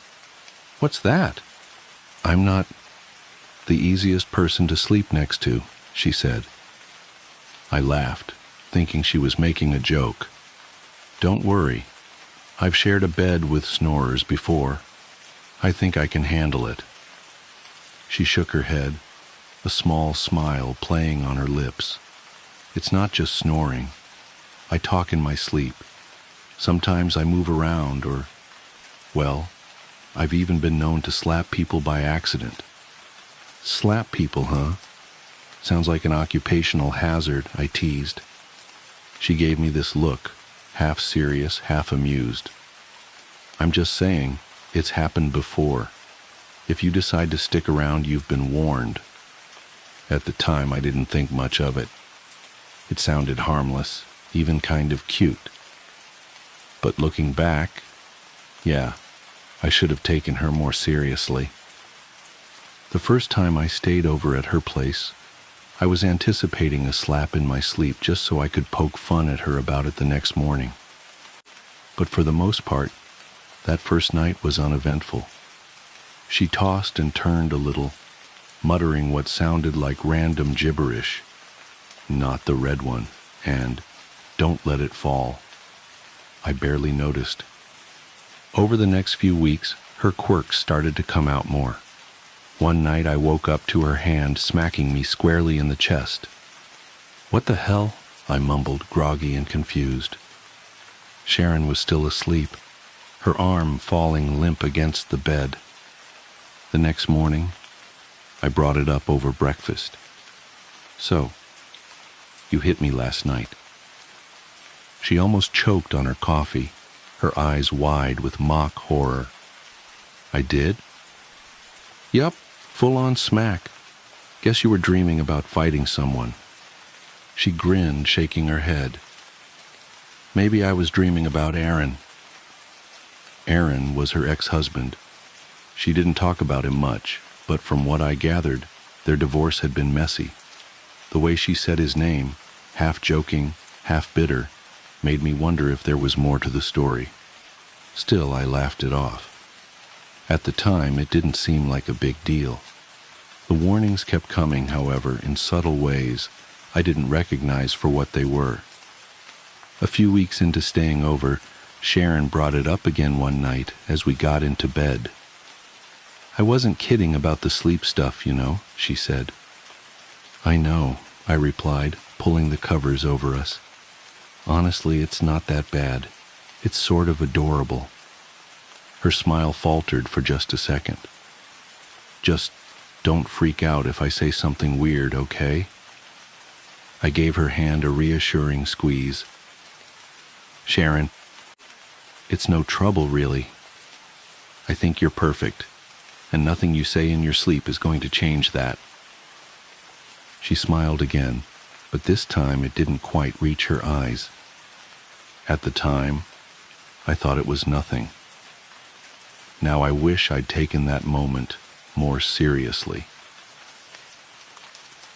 what's that?" "I'm not the easiest person to sleep next to," she said. I laughed, thinking she was making a joke. "Don't worry. I've shared a bed with snorers before. I think I can handle it." She shook her head, a small smile playing on her lips. "It's not just snoring. I talk in my sleep. Sometimes I move around or, well, I've even been known to slap people by accident." "Slap people, huh? Sounds like an occupational hazard," I teased. She gave me this look, half serious, half amused. "I'm just saying, it's happened before. If you decide to stick around, you've been warned." At the time, I didn't think much of it. It sounded harmless, even kind of cute. But looking back, yeah, I should have taken her more seriously. The first time I stayed over at her place, I was anticipating a slap in my sleep just so I could poke fun at her about it the next morning. But for the most part, that first night was uneventful. She tossed and turned a little, muttering what sounded like random gibberish. "Not the red one," and "Don't let it fall." I barely noticed. Over the next few weeks, her quirks started to come out more. One night I woke up to her hand smacking me squarely in the chest. "What the hell?" I mumbled, groggy and confused. Sharon was still asleep, her arm falling limp against the bed. The next morning, I brought it up over breakfast. "So, you hit me last night." She almost choked on her coffee, her eyes wide with mock horror. "I did?" "Yup, full-on smack. Guess you were dreaming about fighting someone." She grinned, shaking her head. "Maybe I was dreaming about Aaron. Aaron was her ex-husband. She didn't talk about him much, but from what I gathered, their divorce had been messy. The way she said his name, half joking, half bitter, made me wonder if there was more to the story. Still, I laughed it off. At the time, it didn't seem like a big deal. The warnings kept coming, however, in subtle ways I didn't recognize for what they were. A few weeks into staying over, Sharon brought it up again one night as we got into bed. "I wasn't kidding about the sleep stuff, you know," she said. "I know," I replied, pulling the covers over us. "Honestly, it's not that bad. It's sort of adorable." Her smile faltered for just a second. "Just don't freak out if I say something weird, okay?" I gave her hand a reassuring squeeze. "Sharon, it's no trouble, really. I think you're perfect, and nothing you say in your sleep is going to change that." She smiled again, but this time it didn't quite reach her eyes. At the time, I thought it was nothing. Now I wish I'd taken that moment more seriously.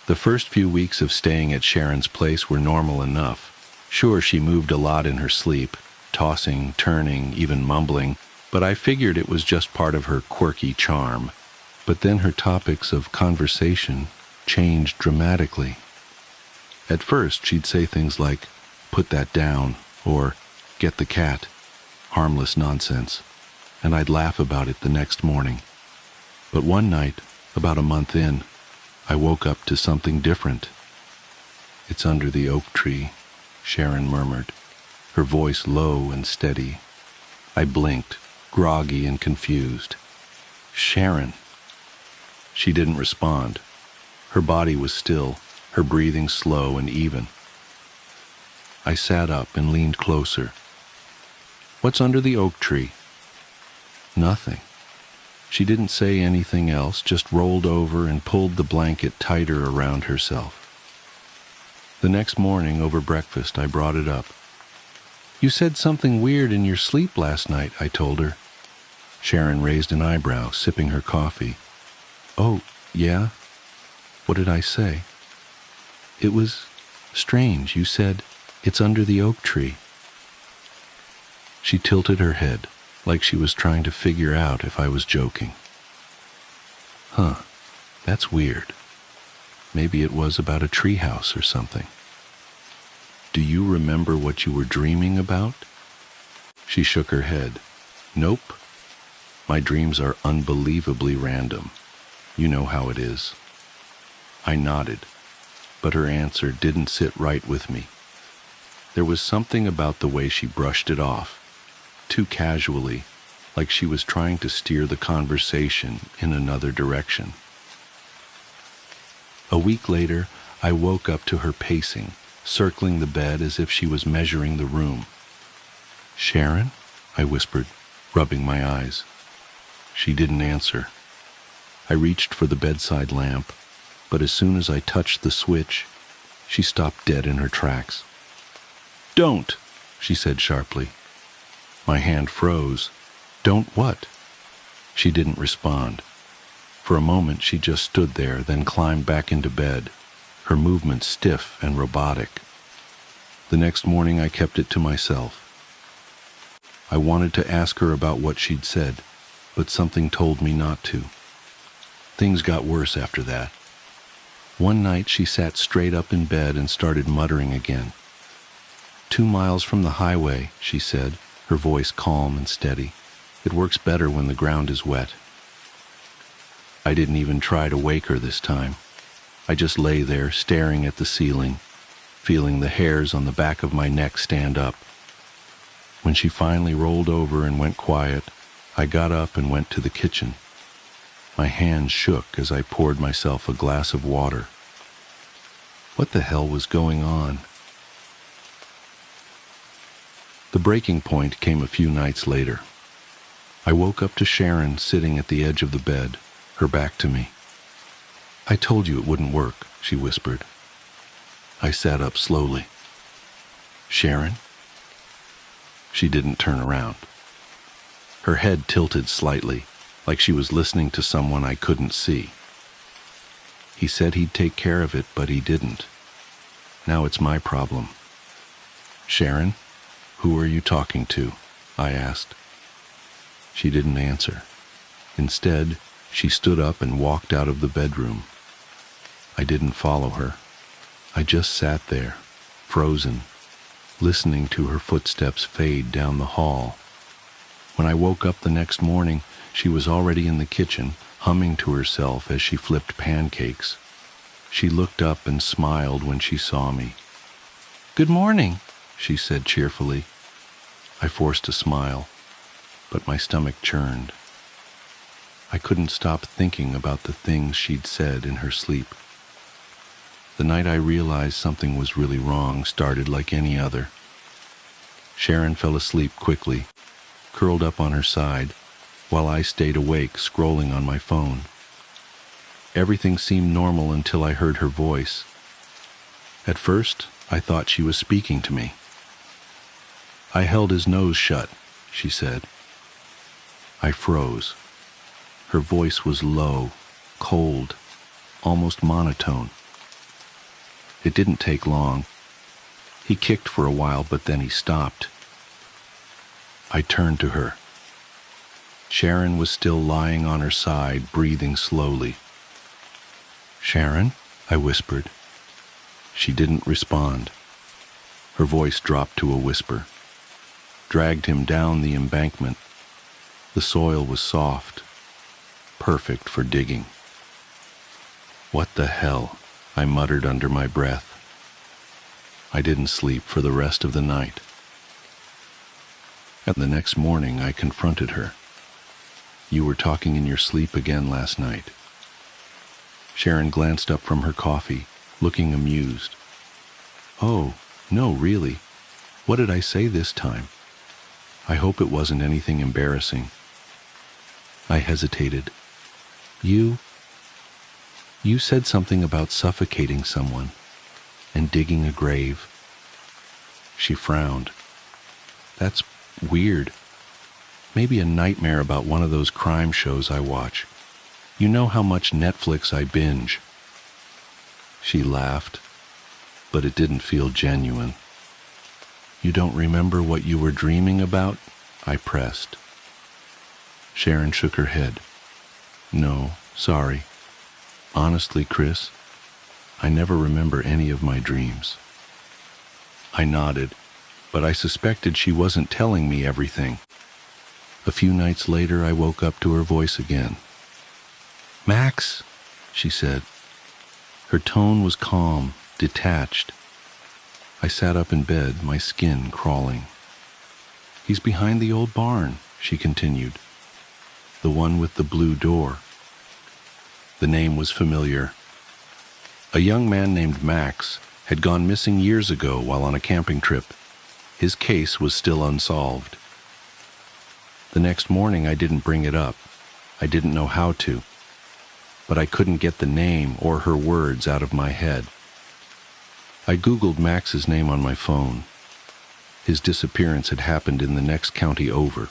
The first few weeks of staying at Sharon's place were normal enough. Sure, she moved a lot in her sleep, tossing, turning, even mumbling, but I figured it was just part of her quirky charm. But then her topics of conversation changed dramatically. At first, she'd say things like, "Put that down," or "Get the cat," harmless nonsense, and I'd laugh about it the next morning. But one night, about a month in, I woke up to something different. "It's under the oak tree," Sharon murmured, her voice low and steady. I blinked, groggy and confused. "Sharon." She didn't respond. Her body was still, her breathing slow and even. I sat up and leaned closer. "What's under the oak tree?" Nothing. She didn't say anything else, just rolled over and pulled the blanket tighter around herself. The next morning, over breakfast, I brought it up. "You said something weird in your sleep last night," I told her. Sharon raised an eyebrow, sipping her coffee. "Oh, yeah? What did I say?" "It was strange. You said, 'It's under the oak tree.'" She tilted her head, like she was trying to figure out if I was joking. "Huh, that's weird. Maybe it was about a treehouse or something." "Do you remember what you were dreaming about?" She shook her head. "Nope. My dreams are unbelievably random. You know how it is." I nodded, but her answer didn't sit right with me. There was something about the way she brushed it off, too casually, like she was trying to steer the conversation in another direction. A week later, I woke up to her pacing, circling the bed as if she was measuring the room. "Sharon?" I whispered, rubbing my eyes. She didn't answer. I reached for the bedside lamp, but as soon as I touched the switch, she stopped dead in her tracks. "Don't!" she said sharply. My hand froze. "Don't what?" She didn't respond. For a moment she just stood there, then climbed back into bed, her movements stiff and robotic. The next morning I kept it to myself. I wanted to ask her about what she'd said, but something told me not to. Things got worse after that. One night she sat straight up in bed and started muttering again. "2 miles from the highway," she said, her voice calm and steady. "It works better when the ground is wet." I didn't even try to wake her this time. I just lay there staring at the ceiling, feeling the hairs on the back of my neck stand up. When she finally rolled over and went quiet, I got up and went to the kitchen. My hands shook as I poured myself a glass of water. What the hell was going on? The breaking point came a few nights later. I woke up to Sharon sitting at the edge of the bed, her back to me. "I told you it wouldn't work," she whispered. I sat up slowly. "Sharon?" She didn't turn around. Her head tilted slightly, like she was listening to someone I couldn't see. He said he'd take care of it, but he didn't. Now it's my problem. Sharon, who are you talking to? I asked. She didn't answer. Instead, she stood up and walked out of the bedroom. I didn't follow her. I just sat there, frozen, listening to her footsteps fade down the hall. When I woke up the next morning, she was already in the kitchen, humming to herself as she flipped pancakes. She looked up and smiled when she saw me. "Good morning," she said cheerfully. I forced a smile, but my stomach churned. I couldn't stop thinking about the things she'd said in her sleep. The night I realized something was really wrong started like any other. Sharon fell asleep quickly, curled up on her side, while I stayed awake scrolling on my phone. Everything seemed normal until I heard her voice. At first, I thought she was speaking to me. "I held his nose shut," she said. I froze. Her voice was low, cold, almost monotone. It didn't take long. He kicked for a while, but then he stopped. I turned to her. Sharon was still lying on her side, breathing slowly. "Sharon?" I whispered. She didn't respond. Her voice dropped to a whisper. Dragged him down the embankment. The soil was soft, perfect for digging. "What the hell?" I muttered under my breath. I didn't sleep for the rest of the night. And the next morning I confronted her. "You were talking in your sleep again last night." Sharon glanced up from her coffee, looking amused. "Oh, no, really. What did I say this time? I hope it wasn't anything embarrassing." I hesitated. You said something about suffocating someone and digging a grave." She frowned. "That's weird. Maybe a nightmare about one of those crime shows I watch. You know how much Netflix I binge." She laughed, but it didn't feel genuine. "You don't remember what you were dreaming about?" I pressed. Sharon shook her head. "No, sorry. Honestly, Chris, I never remember any of my dreams." I nodded, but I suspected she wasn't telling me everything. A few nights later, I woke up to her voice again. "Max," she said. Her tone was calm, detached. I sat up in bed, my skin crawling. "He's behind the old barn," she continued. "The one with the blue door." The name was familiar. A young man named Max had gone missing years ago while on a camping trip. His case was still unsolved. The next morning I didn't bring it up. I didn't know how to. But I couldn't get the name or her words out of my head. I Googled Max's name on my phone. His disappearance had happened in the next county over.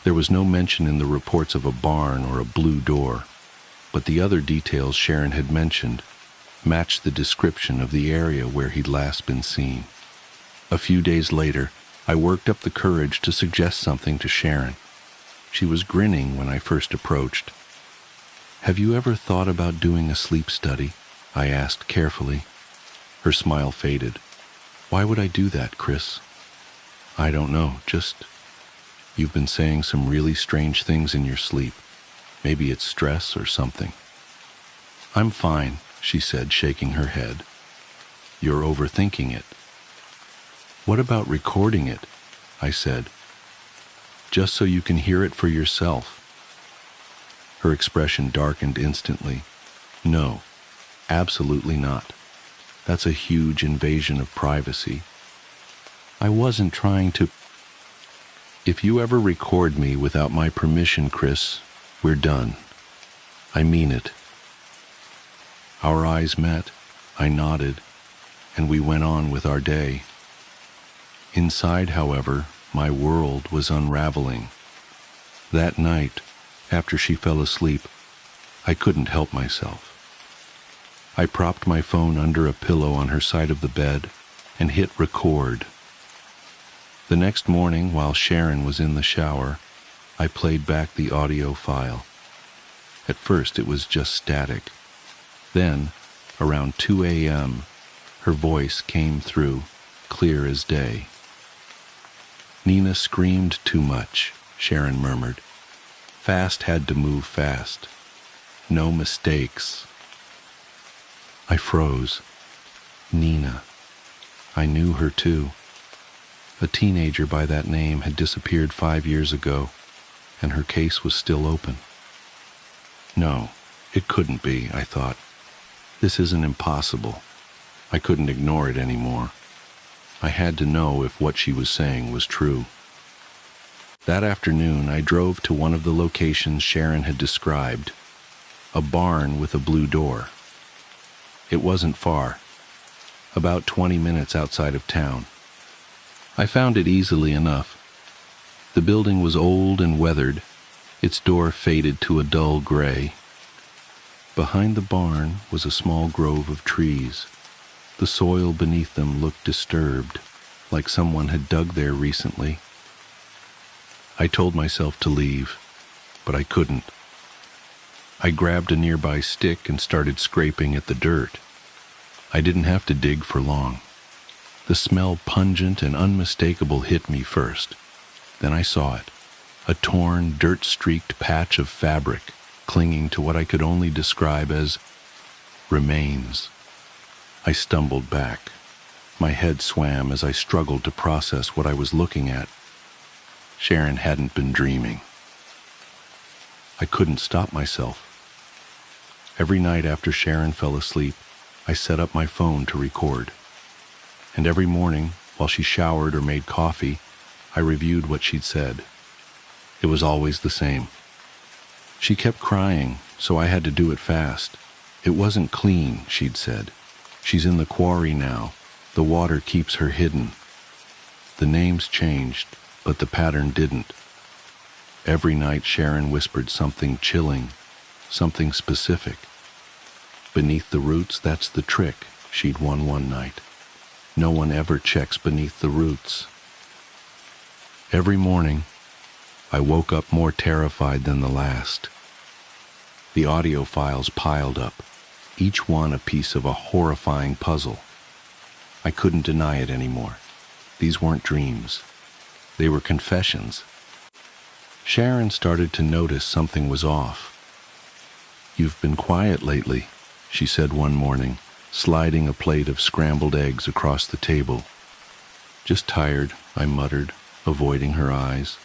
There was no mention in the reports of a barn or a blue door, but the other details Sharon had mentioned matched the description of the area where he'd last been seen. A few days later, I worked up the courage to suggest something to Sharon. She was grinning when I first approached. "Have you ever thought about doing a sleep study?" I asked carefully. Her smile faded. "Why would I do that, Chris?" "I don't know, just you've been saying some really strange things in your sleep. Maybe it's stress or something." "I'm fine," she said, shaking her head. "You're overthinking it." "What about recording it?" I said. "Just so you can hear it for yourself." Her expression darkened instantly. "No, absolutely not. That's a huge invasion of privacy. I wasn't trying to..." "If you ever record me without my permission, Chris, we're done. I mean it." Our eyes met, I nodded, and we went on with our day. Inside, however, my world was unraveling. That night, after she fell asleep, I couldn't help myself. I propped my phone under a pillow on her side of the bed and hit record. The next morning, while Sharon was in the shower, I played back the audio file. At first it was just static. Then, around 2 a.m., her voice came through, clear as day. "Nina screamed too much," Sharon murmured. "Fast had to move fast. No mistakes." I froze. Nina. I knew her too. A teenager by that name had disappeared 5 years ago, and her case was still open. No, it couldn't be, I thought. This isn't impossible. I couldn't ignore it anymore. I had to know if what she was saying was true. That afternoon, I drove to one of the locations Sharon had described, a barn with a blue door. It wasn't far, about 20 minutes outside of town. I found it easily enough. The building was old and weathered, its door faded to a dull gray. Behind the barn was a small grove of trees. The soil beneath them looked disturbed, like someone had dug there recently. I told myself to leave, but I couldn't. I grabbed a nearby stick and started scraping at the dirt. I didn't have to dig for long. The smell, pungent and unmistakable, hit me first. Then I saw it, a torn, dirt-streaked patch of fabric clinging to what I could only describe as remains. I stumbled back. My head swam as I struggled to process what I was looking at. Sharon hadn't been dreaming. I couldn't stop myself. Every night after Sharon fell asleep, I set up my phone to record. And every morning, while she showered or made coffee, I reviewed what she'd said. It was always the same. She kept crying, so I had to do it fast. It wasn't clean, she'd said. She's in the quarry now. The water keeps her hidden. The names changed, but the pattern didn't. Every night Sharon whispered something chilling, something specific. "Beneath the roots, that's the trick," she'd won one night. "No one ever checks beneath the roots." Every morning, I woke up more terrified than the last. The audio files piled up, each one a piece of a horrifying puzzle. I couldn't deny it anymore. These weren't dreams. They were confessions. Sharon started to notice something was off. "You've been quiet lately," she said one morning, sliding a plate of scrambled eggs across the table. "Just tired," I muttered, avoiding her eyes.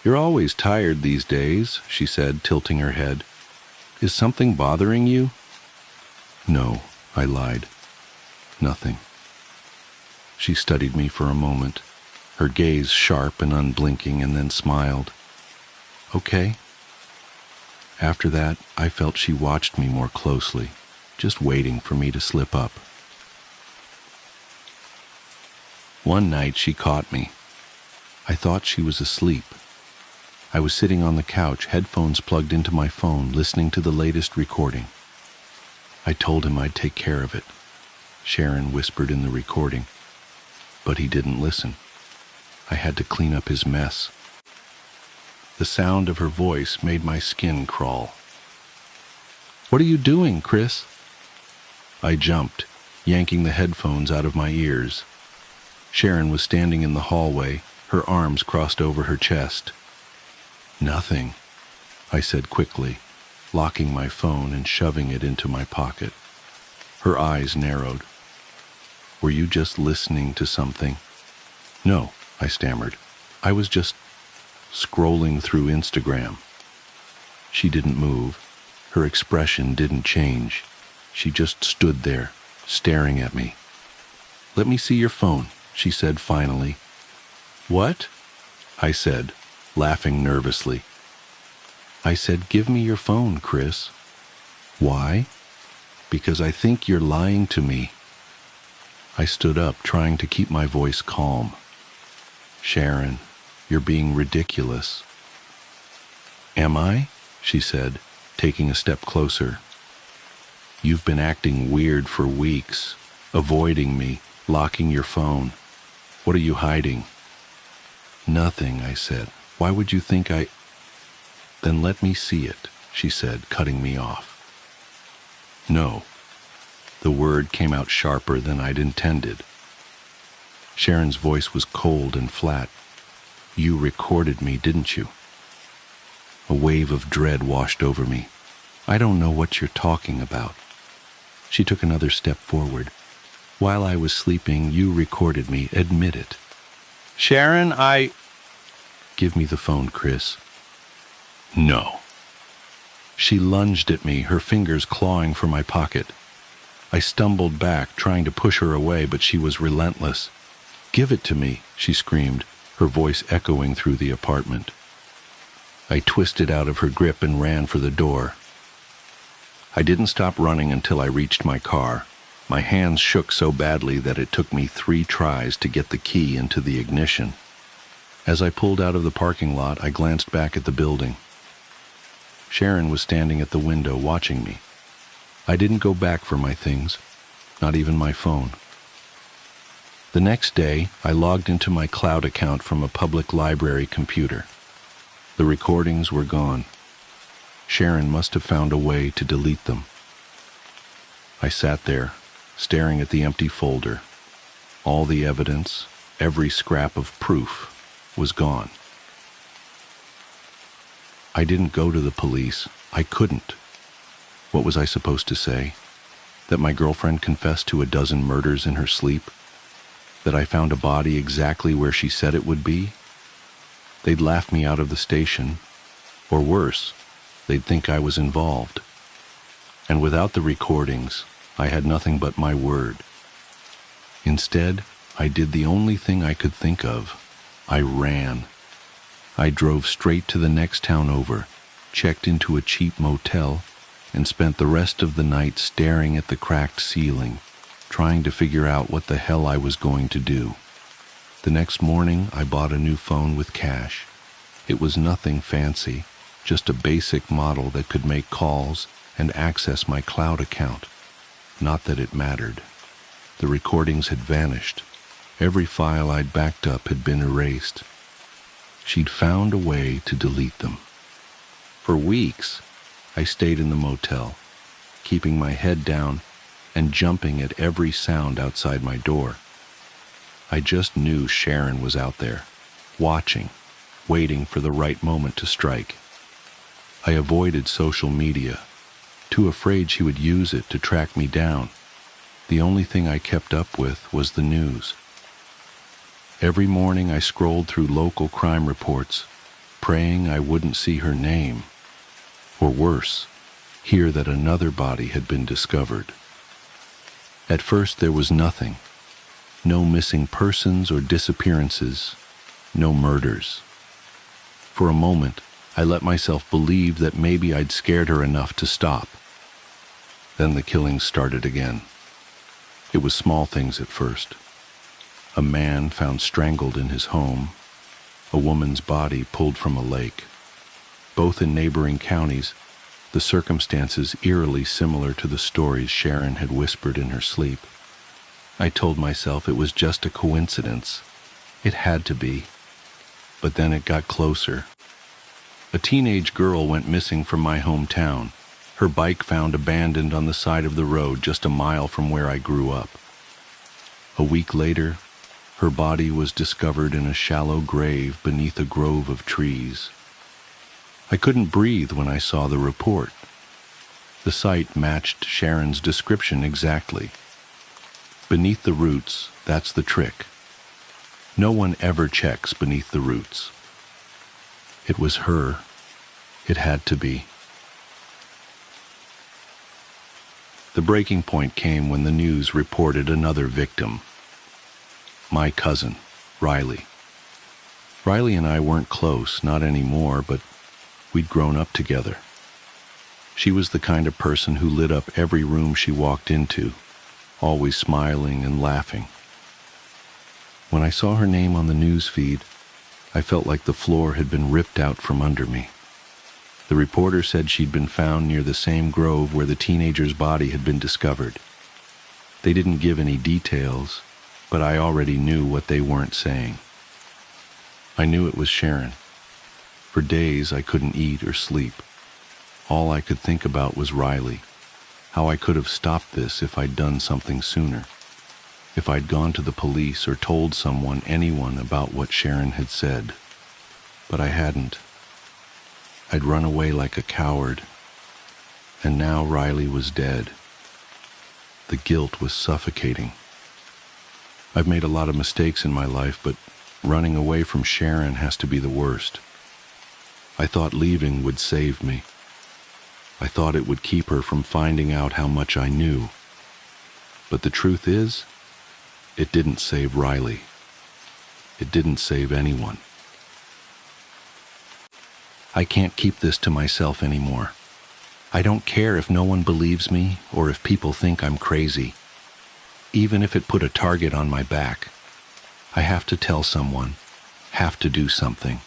"You're always tired these days," she said, tilting her head. "Is something bothering you?" "No," I lied. "Nothing." She studied me for a moment, her gaze sharp and unblinking, and then smiled. "Okay." After that, I felt she watched me more closely, just waiting for me to slip up. One night she caught me. I thought she was asleep. I was sitting on the couch, headphones plugged into my phone, listening to the latest recording. "I told him I'd take care of it," Sharon whispered in the recording. But he didn't listen. I had to clean up his mess. The sound of her voice made my skin crawl. "What are you doing, Chris?" I jumped, yanking the headphones out of my ears. Sharon was standing in the hallway, her arms crossed over her chest. "Nothing," I said quickly, locking my phone and shoving it into my pocket. Her eyes narrowed. "Were you just listening to something?" "No," I stammered. "I was just scrolling through Instagram." She didn't move. Her expression didn't change. She just stood there, staring at me. "Let me see your phone," she said finally. "What?" I said, laughing nervously. I said, "Give me your phone, Chris." "Why?" "Because I think you're lying to me." I stood up, trying to keep my voice calm. "Sharon, you're being ridiculous." "Am I?" she said, taking a step closer. "You've been acting weird for weeks, avoiding me, locking your phone. What are you hiding?" "Nothing," I said. "Why would you think I—" "Then let me see it," she said, cutting me off. "No." The word came out sharper than I'd intended. Sharon's voice was cold and flat. "You recorded me, didn't you?" A wave of dread washed over me. "I don't know what you're talking about." She took another step forward. "While I was sleeping, you recorded me. Admit it." "Sharon, I—" "Give me the phone, Chris." "No." She lunged at me, her fingers clawing for my pocket. I stumbled back, trying to push her away, but she was relentless. "Give it to me," she screamed, her voice echoing through the apartment. I twisted out of her grip and ran for the door. I didn't stop running until I reached my car. My hands shook so badly that it took me 3 tries to get the key into the ignition. As I pulled out of the parking lot, I glanced back at the building. Sharon was standing at the window watching me. I didn't go back for my things, not even my phone. The next day, I logged into my cloud account from a public library computer. The recordings were gone. Sharon must have found a way to delete them. I sat there, staring at the empty folder. All the evidence, every scrap of proof, was gone. I didn't go to the police. I couldn't. What was I supposed to say? That my girlfriend confessed to a dozen murders in her sleep? That I found a body exactly where she said it would be? They'd laugh me out of the station. Or worse, they'd think I was involved. And without the recordings, I had nothing but my word. Instead, I did the only thing I could think of. I ran. I drove straight to the next town over, checked into a cheap motel, and spent the rest of the night staring at the cracked ceiling, trying to figure out what the hell I was going to do. The next morning, I bought a new phone with cash. It was nothing fancy, just a basic model that could make calls and access my cloud account. Not that it mattered. The recordings had vanished. Every file I'd backed up had been erased. She'd found a way to delete them. For weeks, I stayed in the motel, keeping my head down and jumping at every sound outside my door. I just knew Sharon was out there, watching, waiting for the right moment to strike. I avoided social media, too afraid she would use it to track me down. The only thing I kept up with was the news. Every morning I scrolled through local crime reports, praying I wouldn't see her name, or worse, hear that another body had been discovered. At first there was nothing. No missing persons or disappearances, no murders. For a moment, I let myself believe that maybe I'd scared her enough to stop. Then the killings started again. It was small things at first. A man found strangled in his home, a woman's body pulled from a lake. Both in neighboring counties, the circumstances eerily similar to the stories Sharon had whispered in her sleep. I told myself it was just a coincidence. It had to be. But then it got closer. A teenage girl went missing from my hometown. Her bike found abandoned on the side of the road just a mile from where I grew up. A week later, her body was discovered in a shallow grave beneath a grove of trees. I couldn't breathe when I saw the report. The site matched Sharon's description exactly. Beneath the roots, that's the trick. No one ever checks beneath the roots. It was her. It had to be. The breaking point came when the news reported another victim. My cousin, Riley. Riley and I weren't close, not anymore, but we'd grown up together. She was the kind of person who lit up every room she walked into, always smiling and laughing. When I saw her name on the news feed, I felt like the floor had been ripped out from under me. The reporter said she'd been found near the same grove where the teenager's body had been discovered. They didn't give any details, but I already knew what they weren't saying. I knew it was Sharon. For days I couldn't eat or sleep. All I could think about was Riley, how I could have stopped this if I'd done something sooner, if I'd gone to the police or told anyone about what Sharon had said. But I hadn't. I'd run away like a coward, and now Riley was dead. The guilt was suffocating. I've made a lot of mistakes in my life, but running away from Sharon has to be the worst. I thought leaving would save me. I thought it would keep her from finding out how much I knew. But the truth is, it didn't save Riley. It didn't save anyone. I can't keep this to myself anymore. I don't care if no one believes me or if people think I'm crazy. Even if it put a target on my back, I have to tell someone, have to do something.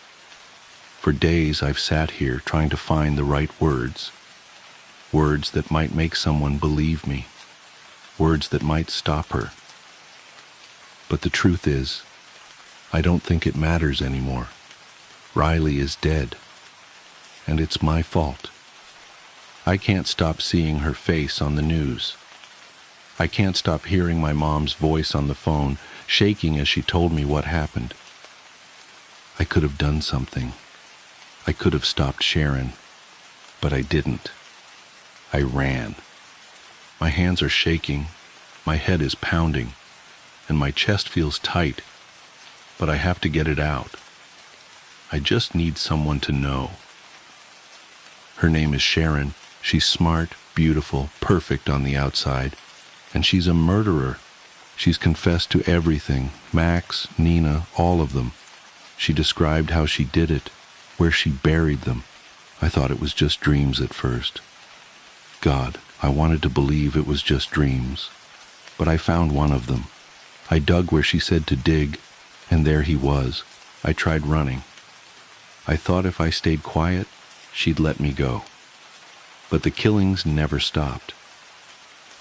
For days I've sat here trying to find the right words that might make someone believe me, words that might stop her. But the truth is, I don't think it matters anymore. Riley is dead, and it's my fault. I can't stop seeing her face on the news. I can't stop hearing my mom's voice on the phone, shaking as she told me what happened. I could have done something. I could have stopped Sharon, but I didn't. I ran. My hands are shaking, my head is pounding, and my chest feels tight, but I have to get it out. I just need someone to know. Her name is Sharon. She's smart, beautiful, perfect on the outside, and she's a murderer. She's confessed to everything, Max, Nina, all of them. She described how she did it, where she buried them. I thought it was just dreams at first. God, I wanted to believe it was just dreams. But I found one of them. I dug where she said to dig, and there he was. I tried running. I thought if I stayed quiet, she'd let me go. But the killings never stopped.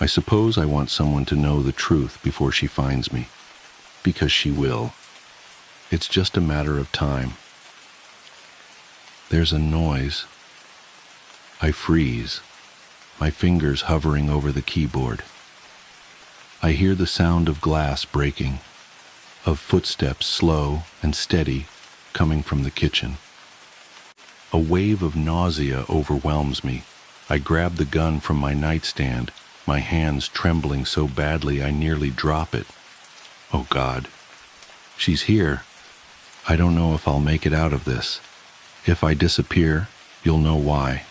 I suppose I want someone to know the truth before she finds me, because she will. It's just a matter of time. There's a noise. I freeze, my fingers hovering over the keyboard. I hear the sound of glass breaking, of footsteps slow and steady coming from the kitchen. A wave of nausea overwhelms me. I grab the gun from my nightstand, my hands trembling so badly I nearly drop it. Oh God, she's here. I don't know if I'll make it out of this. If I disappear, you'll know why.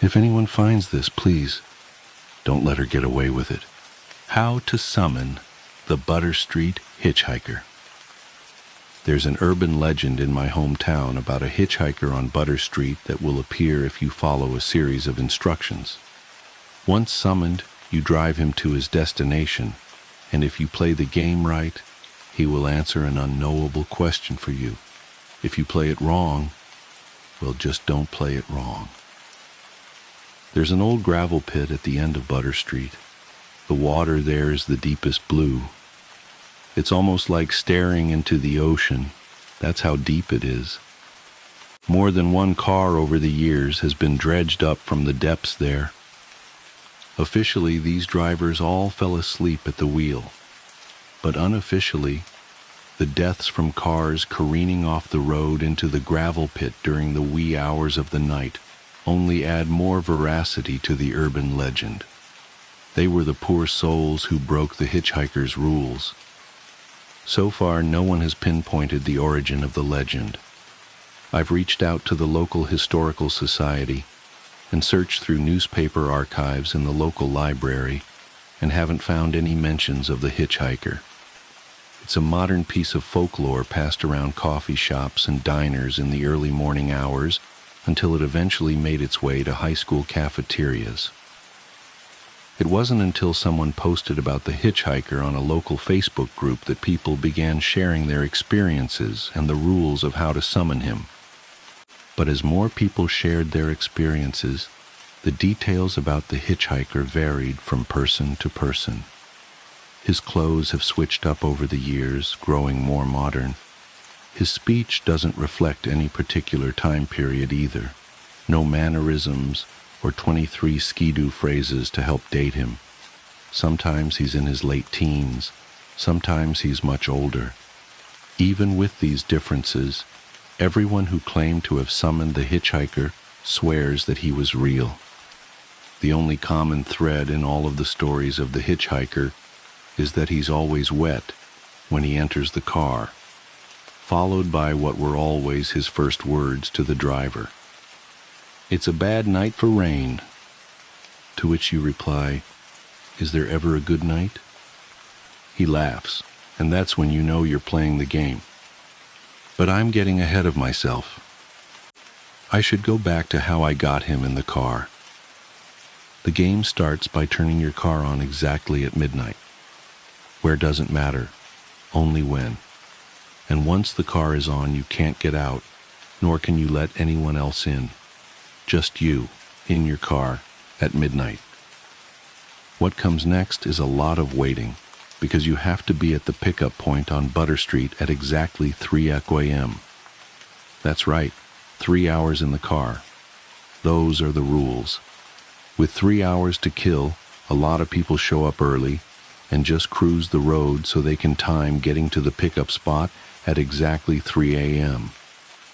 If anyone finds this, please, don't let her get away with it. How to summon the Butter Street hitchhiker. There's an urban legend in my hometown about a hitchhiker on Butter Street that will appear if you follow a series of instructions. Once summoned, you drive him to his destination, and if you play the game right, he will answer an unknowable question for you. If you play it wrong, well, just don't play it wrong. There's an old gravel pit at the end of Butter Street. The water there is the deepest blue. It's almost like staring into the ocean. That's how deep it is. More than one car over the years has been dredged up from the depths there. Officially, these drivers all fell asleep at the wheel. But unofficially, the deaths from cars careening off the road into the gravel pit during the wee hours of the night only add more veracity to the urban legend. They were the poor souls who broke the hitchhiker's rules. So far, no one has pinpointed the origin of the legend. I've reached out to the local historical society and searched through newspaper archives in the local library and haven't found any mentions of the hitchhiker. It's a modern piece of folklore passed around coffee shops and diners in the early morning hours until it eventually made its way to high school cafeterias. It wasn't until someone posted about the hitchhiker on a local Facebook group that people began sharing their experiences and the rules of how to summon him. But as more people shared their experiences, the details about the hitchhiker varied from person to person. His clothes have switched up over the years, growing more modern. His speech doesn't reflect any particular time period either. No mannerisms or 23 skidoo phrases to help date him. Sometimes he's in his late teens, sometimes he's much older. Even with these differences, everyone who claimed to have summoned the hitchhiker swears that he was real. The only common thread in all of the stories of the hitchhiker is that he's always wet when he enters the car, followed by what were always his first words to the driver. "It's a bad night for rain." To which you reply, "Is there ever a good night?" He laughs, and that's when you know you're playing the game. But I'm getting ahead of myself. I should go back to how I got him in the car. The game starts by turning your car on exactly at midnight. Where doesn't matter, only when. And once the car is on, you can't get out, nor can you let anyone else in. Just you, in your car, at midnight. What comes next is a lot of waiting, because you have to be at the pickup point on Butter Street at exactly 3 a.m. That's right, 3 hours in the car. Those are the rules. With 3 hours to kill, a lot of people show up early and just cruise the road so they can time getting to the pickup spot at exactly 3 a.m.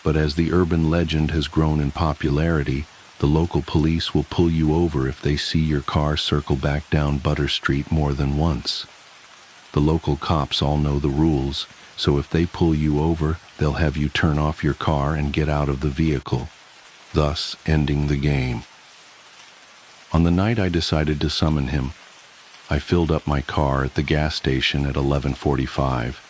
But as the urban legend has grown in popularity, the local police will pull you over if they see your car circle back down Butter Street more than once. The local cops all know the rules, so if they pull you over, they'll have you turn off your car and get out of the vehicle, thus ending the game. On the night I decided to summon him, I filled up my car at the gas station at 11:45,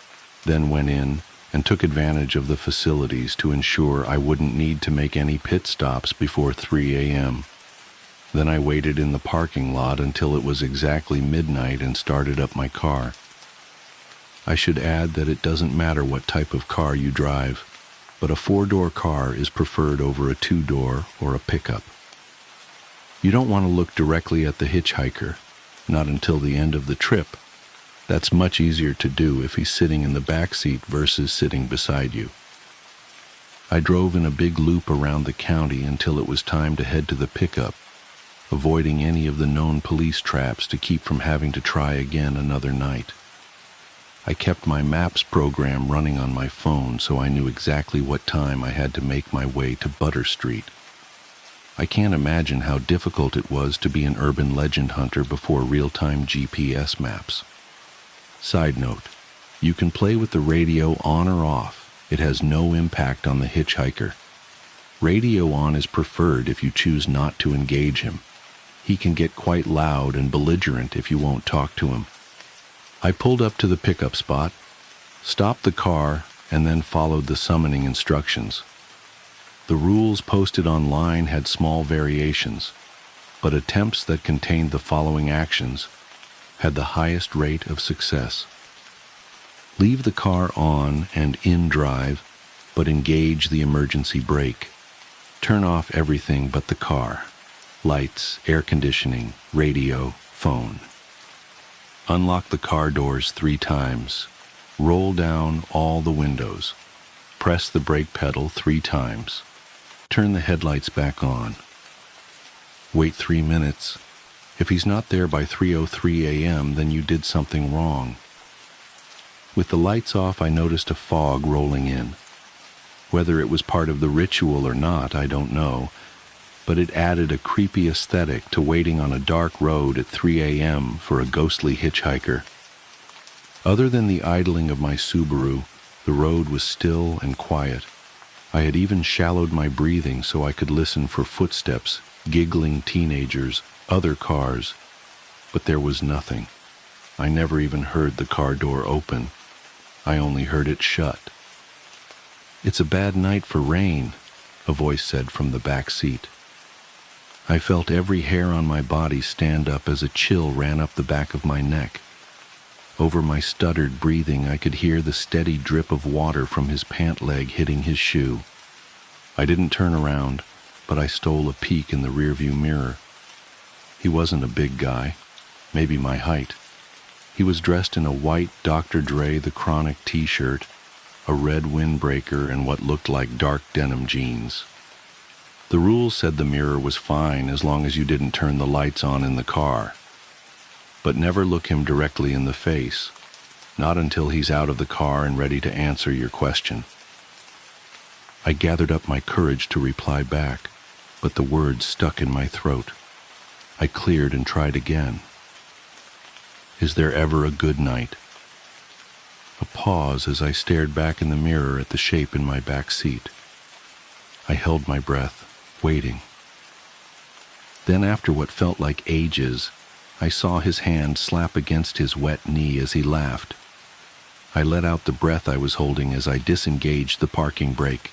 then went in and took advantage of the facilities to ensure I wouldn't need to make any pit stops before 3 a.m. Then I waited in the parking lot until it was exactly midnight and started up my car. I should add that it doesn't matter what type of car you drive, but a 4-door car is preferred over a 2-door or a pickup. You don't want to look directly at the hitchhiker, not until the end of the trip. That's much easier to do if he's sitting in the back seat versus sitting beside you. I drove in a big loop around the county until it was time to head to the pickup, avoiding any of the known police traps to keep from having to try again another night. I kept my maps program running on my phone so I knew exactly what time I had to make my way to Butter Street. I can't imagine how difficult it was to be an urban legend hunter before real-time GPS maps. Side note, you can play with the radio on or off. It has no impact on the hitchhiker. Radio on is preferred if you choose not to engage him. He can get quite loud and belligerent if you won't talk to him. I pulled up to the pickup spot, stopped the car, and then followed the summoning instructions. The rules posted online had small variations, but attempts that contained the following actions had the highest rate of success. Leave the car on and in drive, but engage the emergency brake. Turn off everything but the car: lights, air conditioning, radio, phone. Unlock the car doors 3 times. Roll down all the windows. Press the brake pedal 3 times. Turn the headlights back on. Wait 3 minutes. If he's not there by 3:03 a.m., then you did something wrong. With the lights off, I noticed a fog rolling in. Whether it was part of the ritual or not, I don't know, but it added a creepy aesthetic to waiting on a dark road at 3 a.m. for a ghostly hitchhiker. Other than the idling of my Subaru, the road was still and quiet. I had even shallowed my breathing so I could listen for footsteps, giggling teenagers, other cars, but there was nothing. I never even heard the car door open. I only heard it shut. "It's a bad night for rain," a voice said from the back seat. I felt every hair on my body stand up as a chill ran up the back of my neck. Over my stuttered breathing, I could hear the steady drip of water from his pant leg hitting his shoe. I didn't turn around, but I stole a peek in the rearview mirror. He wasn't a big guy, maybe my height. He was dressed in a white Dr. Dre The Chronic t-shirt, a red windbreaker, and what looked like dark denim jeans. The rules said the mirror was fine as long as you didn't turn the lights on in the car. But never look him directly in the face, not until he's out of the car and ready to answer your question. I gathered up my courage to reply back, but the words stuck in my throat. I cleared and tried again. Is there ever a good night? A pause as I stared back in the mirror at the shape in my back seat. I held my breath, waiting. Then, after what felt like ages, I saw his hand slap against his wet knee as he laughed. I let out the breath I was holding as I disengaged the parking brake.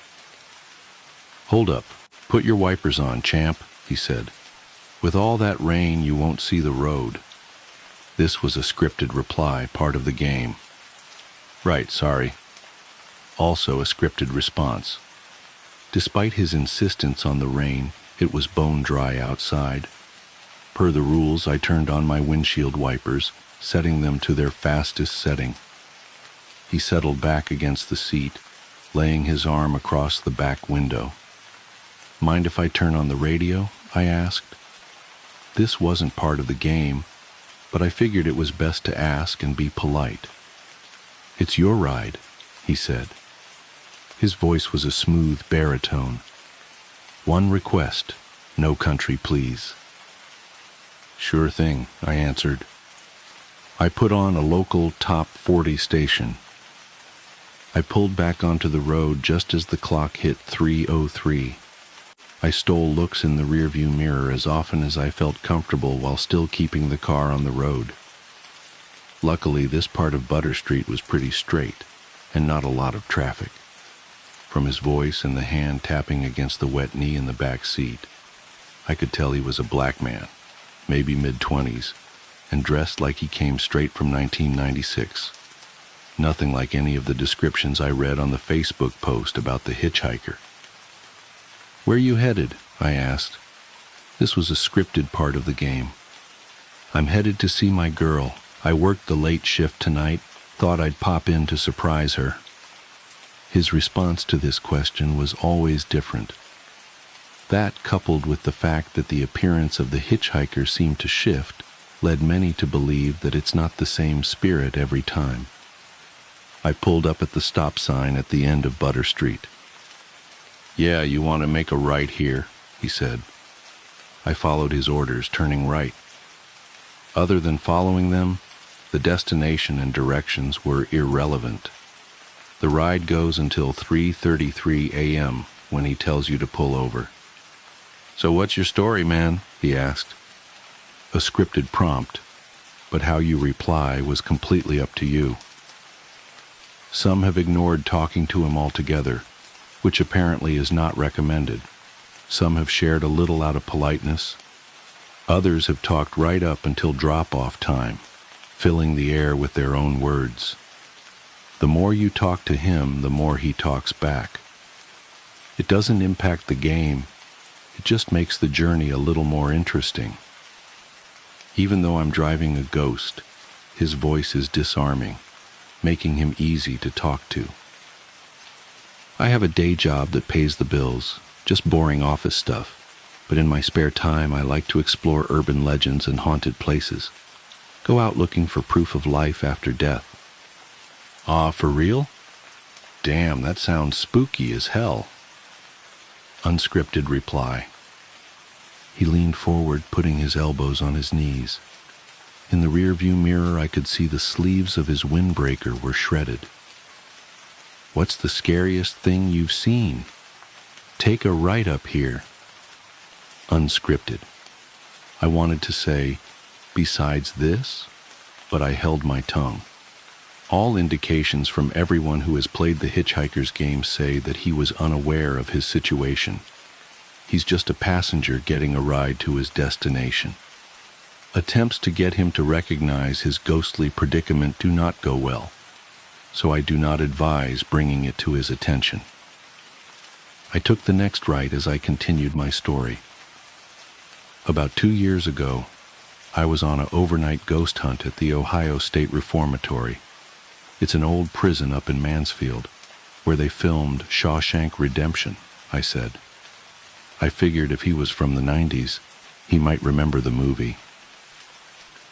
"Hold up, put your wipers on, champ," he said. "With all that rain, you won't see the road." This was a scripted reply, part of the game. "Right, sorry." Also a scripted response. Despite his insistence on the rain, it was bone dry outside. Per the rules, I turned on my windshield wipers, setting them to their fastest setting. He settled back against the seat, laying his arm across the back window. "Mind if I turn on the radio?" I asked. This wasn't part of the game, but I figured it was best to ask and be polite. "It's your ride," he said. His voice was a smooth baritone. "One request, no country, please." "Sure thing," I answered. I put on a local top 40 station. I pulled back onto the road just as the clock hit 3:03. I stole looks in the rearview mirror as often as I felt comfortable while still keeping the car on the road. Luckily, this part of Butter Street was pretty straight, and not a lot of traffic. From his voice and the hand tapping against the wet knee in the back seat, I could tell he was a black man, maybe mid-20s, and dressed like he came straight from 1996. Nothing like any of the descriptions I read on the Facebook post about the hitchhiker. "Where you headed?" I asked. This was a scripted part of the game. "I'm headed to see my girl. I worked the late shift tonight. Thought I'd pop in to surprise her." His response to this question was always different. That, coupled with the fact that the appearance of the hitchhiker seemed to shift, led many to believe that it's not the same spirit every time. I pulled up at the stop sign at the end of Butter Street. "Yeah, you want to make a right here," he said. I followed his orders, turning right. Other than following them, the destination and directions were irrelevant. The ride goes until 3:33 a.m. when he tells you to pull over. "So what's your story, man?" he asked. A scripted prompt, but how you reply was completely up to you. Some have ignored talking to him altogether, which apparently is not recommended. Some have shared a little out of politeness. Others have talked right up until drop-off time, filling the air with their own words. The more you talk to him, the more he talks back. It doesn't impact the game, it just makes the journey a little more interesting. Even though I'm driving a ghost, his voice is disarming, making him easy to talk to. I have a day job that pays the bills, just boring office stuff, but in my spare time I like to explore urban legends and haunted places. Go out looking for proof of life after death. "Ah, for real? Damn, that sounds spooky as hell." Unscripted reply. He leaned forward, putting his elbows on his knees. In the rearview mirror, I could see the sleeves of his windbreaker were shredded. "What's the scariest thing you've seen? Take a right up here." Unscripted. I wanted to say, "Besides this?" but I held my tongue. All indications from everyone who has played the Hitchhiker's game say that he was unaware of his situation. He's just a passenger getting a ride to his destination. Attempts to get him to recognize his ghostly predicament do not go well, so I do not advise bringing it to his attention. I took the next right as I continued my story. About 2 years ago, I was on an overnight ghost hunt at the Ohio State Reformatory. It's an old prison up in Mansfield, where they filmed Shawshank Redemption, I said. I figured if he was from the 90s, he might remember the movie.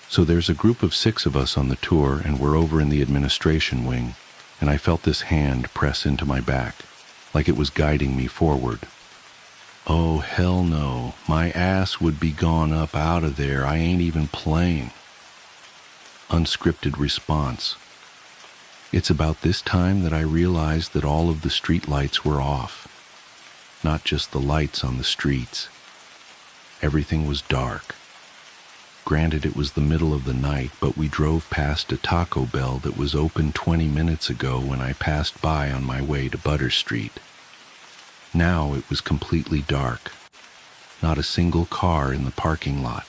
So there's a group of 6 of us on the tour, and we're over in the administration wing, and I felt this hand press into my back, like it was guiding me forward. Oh, hell no. My ass would be gone up out of there. I ain't even playing. Unscripted response. It's about this time that I realized that all of the street lights were off. Not just the lights on the streets. Everything was dark. Granted, it was the middle of the night, but we drove past a Taco Bell that was open 20 minutes ago when I passed by on my way to Butter Street. Now it was completely dark. Not a single car in the parking lot.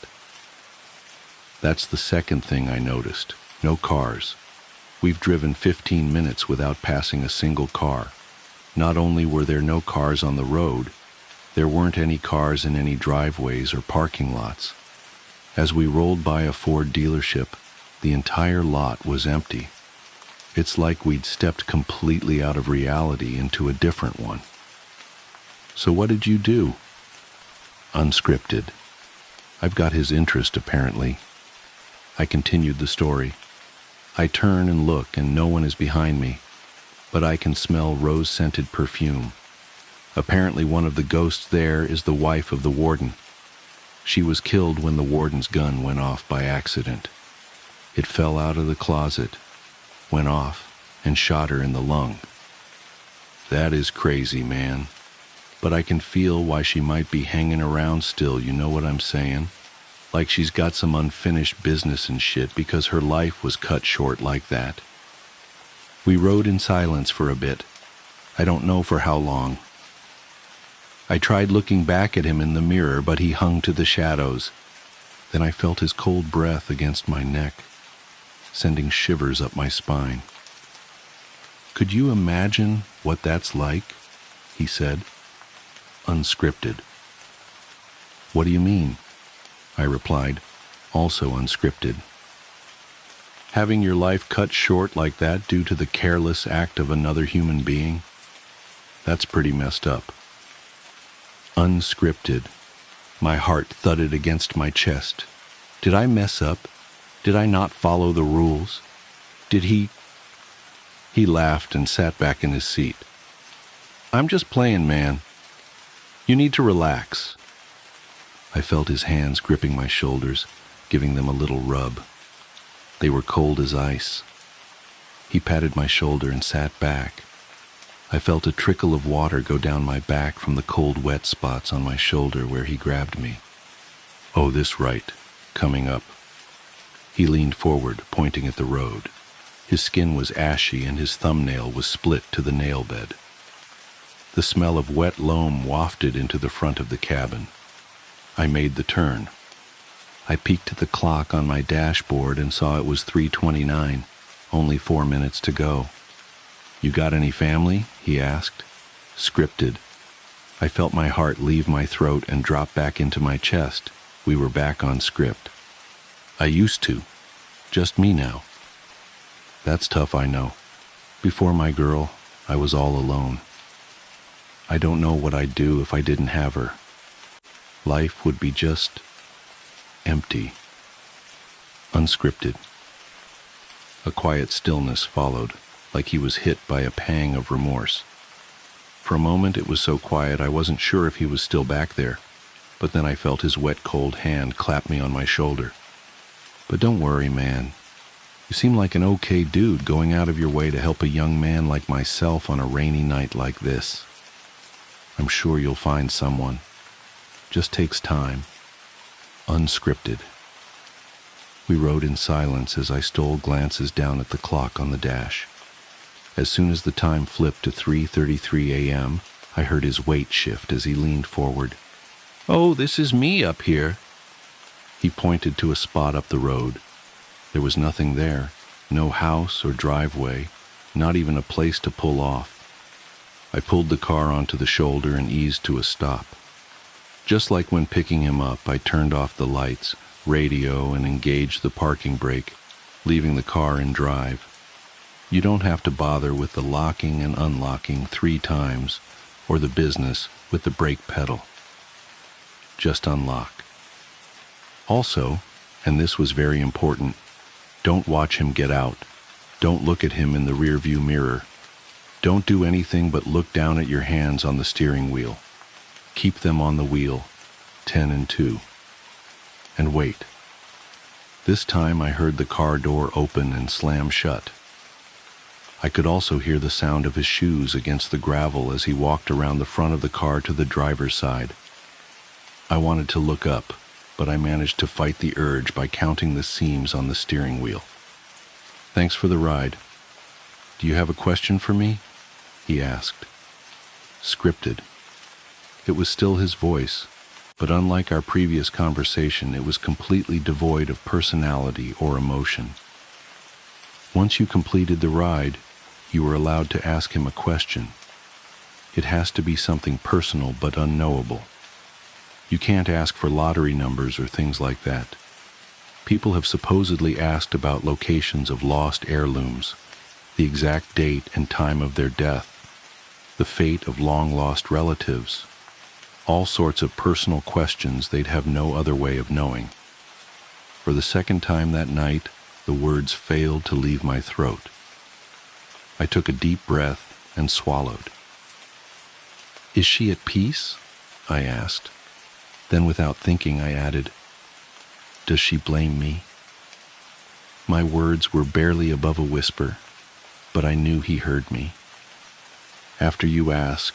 That's the second thing I noticed. No cars. We've driven 15 minutes without passing a single car. Not only were there no cars on the road, there weren't any cars in any driveways or parking lots. As we rolled by a Ford dealership, the entire lot was empty. It's like we'd stepped completely out of reality into a different one. So what did you do? Unscripted. I've got his interest, apparently. I continued the story. I turn and look, and no one is behind me, but I can smell rose-scented perfume. Apparently one of the ghosts there is the wife of the warden. She was killed when the warden's gun went off by accident. It fell out of the closet, went off, and shot her in the lung. That is crazy, man. But I can feel why she might be hanging around still, you know what I'm saying? Like she's got some unfinished business and shit because her life was cut short like that. We rode in silence for a bit. I don't know for how long. I tried looking back at him in the mirror, but he hung to the shadows. Then I felt his cold breath against my neck, sending shivers up my spine. Could you imagine what that's like? He said. Unscripted. What do you mean? I replied, also unscripted. Having your life cut short like that due to the careless act of another human being? That's pretty messed up. Unscripted. My heart thudded against my chest. Did I mess up? Did I not follow the rules? Did he... He laughed and sat back in his seat. I'm just playing, man. You need to relax. I felt his hands gripping my shoulders, giving them a little rub. They were cold as ice. He patted my shoulder and sat back. I felt a trickle of water go down my back from the cold, wet spots on my shoulder where he grabbed me. Oh, this right, coming up. He leaned forward, pointing at the road. His skin was ashy and his thumbnail was split to the nail bed. The smell of wet loam wafted into the front of the cabin. I made the turn. I peeked at the clock on my dashboard and saw it was 3:29, only 4 minutes to go. You got any family? He asked. Scripted. I felt my heart leave my throat and drop back into my chest. We were back on script. I used to. Just me now. That's tough, I know. Before my girl, I was all alone. I don't know what I'd do if I didn't have her. Life would be just empty. Unscripted. A quiet stillness followed, like he was hit by a pang of remorse. For a moment it was so quiet I wasn't sure if he was still back there, but then I felt his wet, cold hand clap me on my shoulder. But don't worry, man. You seem like an okay dude going out of your way to help a young man like myself on a rainy night like this. I'm sure you'll find someone. Just takes time. Unscripted. We rode in silence as I stole glances down at the clock on the dash. As soon as the time flipped to 3:33 a.m., I heard his weight shift as he leaned forward. Oh, this is me up here. He pointed to a spot up the road. There was nothing there, no house or driveway, not even a place to pull off. I pulled the car onto the shoulder and eased to a stop. Just like when picking him up, I turned off the lights, radio, and engaged the parking brake, leaving the car in drive. You don't have to bother with the locking and unlocking 3 times, or the business with the brake pedal. Just unlock. Also, and this was very important, don't watch him get out. Don't look at him in the rearview mirror. Don't do anything but look down at your hands on the steering wheel. Keep them on the wheel, 10 and 2. And wait. This time I heard the car door open and slam shut. I could also hear the sound of his shoes against the gravel as he walked around the front of the car to the driver's side. I wanted to look up, but I managed to fight the urge by counting the seams on the steering wheel. "Thanks for the ride. Do you have a question for me?" he asked. Scripted. It was still his voice, but unlike our previous conversation, it was completely devoid of personality or emotion. Once you completed the ride, you were allowed to ask him a question. It has to be something personal but unknowable. You can't ask for lottery numbers or things like that. People have supposedly asked about locations of lost heirlooms, the exact date and time of their death, the fate of long-lost relatives, all sorts of personal questions they'd have no other way of knowing. For the second time that night, the words failed to leave my throat. I took a deep breath and swallowed. "Is she at peace?" I asked. Then without thinking, I added, "Does she blame me?" My words were barely above a whisper, but I knew he heard me. "After you ask,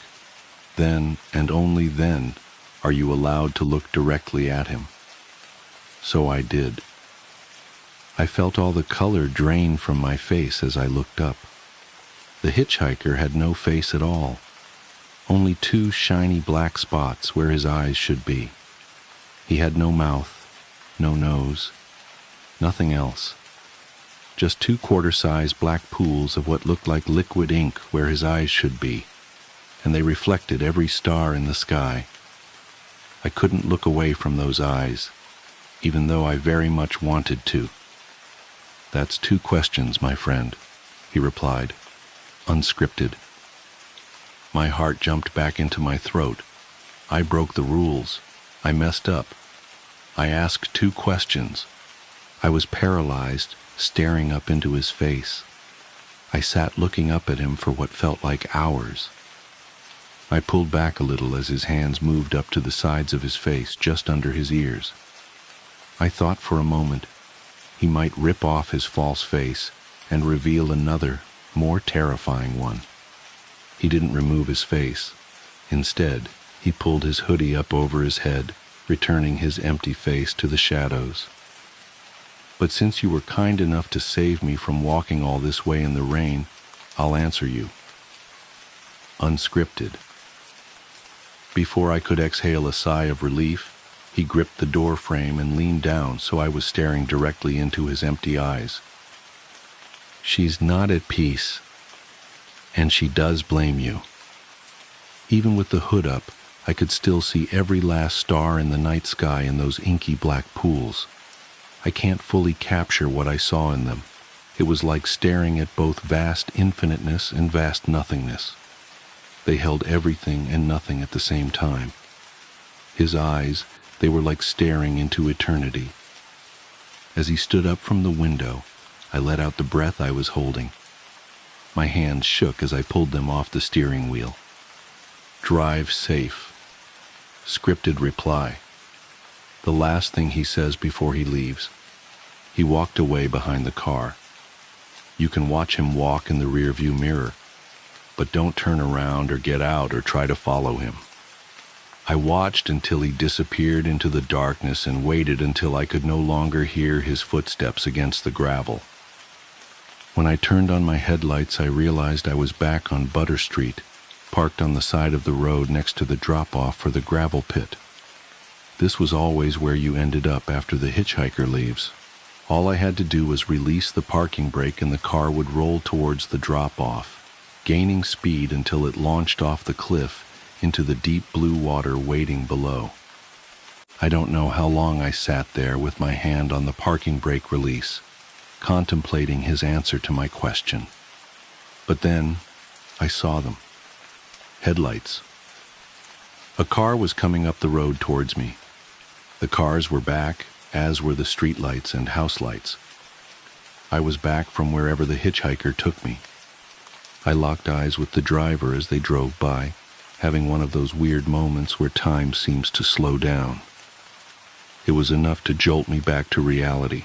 then and only then are you allowed to look directly at him." So I did. I felt all the color drain from my face as I looked up. The hitchhiker had no face at all, only 2 shiny black spots where his eyes should be. He had no mouth, no nose, nothing else. Just 2 quarter-size black pools of what looked like liquid ink where his eyes should be, and they reflected every star in the sky. I couldn't look away from those eyes, even though I very much wanted to. "That's 2 questions, my friend," he replied, unscripted. My heart jumped back into my throat. I broke the rules. I messed up. I asked 2 questions. I was paralyzed, staring up into his face. I sat looking up at him for what felt like hours. I pulled back a little as his hands moved up to the sides of his face, just under his ears. I thought for a moment he might rip off his false face and reveal another, more terrifying one. He didn't remove his face. Instead, he pulled his hoodie up over his head, returning his empty face to the shadows. "But since you were kind enough to save me from walking all this way in the rain, I'll answer you." Unscripted. Before I could exhale a sigh of relief, he gripped the door frame and leaned down so I was staring directly into his empty eyes. "She's not at peace, and she does blame you." Even with the hood up, I could still see every last star in the night sky in those inky black pools. I can't fully capture what I saw in them. It was like staring at both vast infiniteness and vast nothingness. They held everything and nothing at the same time. His eyes, they were like staring into eternity. As he stood up from the window, I let out the breath I was holding. My hands shook as I pulled them off the steering wheel. "Drive safe." Scripted reply. The last thing he says before he leaves. He walked away behind the car. You can watch him walk in the rearview mirror, but don't turn around or get out or try to follow him. I watched until he disappeared into the darkness and waited until I could no longer hear his footsteps against the gravel. When I turned on my headlights, I realized I was back on Butter Street, parked on the side of the road next to the drop-off for the gravel pit. This was always where you ended up after the hitchhiker leaves. All I had to do was release the parking brake and the car would roll towards the drop-off, gaining speed until it launched off the cliff into the deep blue water waiting below. I don't know how long I sat there with my hand on the parking brake release, contemplating his answer to my question. But then, I saw them. Headlights. A car was coming up the road towards me. The cars were back, as were the streetlights and house lights. I was back from wherever the hitchhiker took me. I locked eyes with the driver as they drove by, having one of those weird moments where time seems to slow down. It was enough to jolt me back to reality.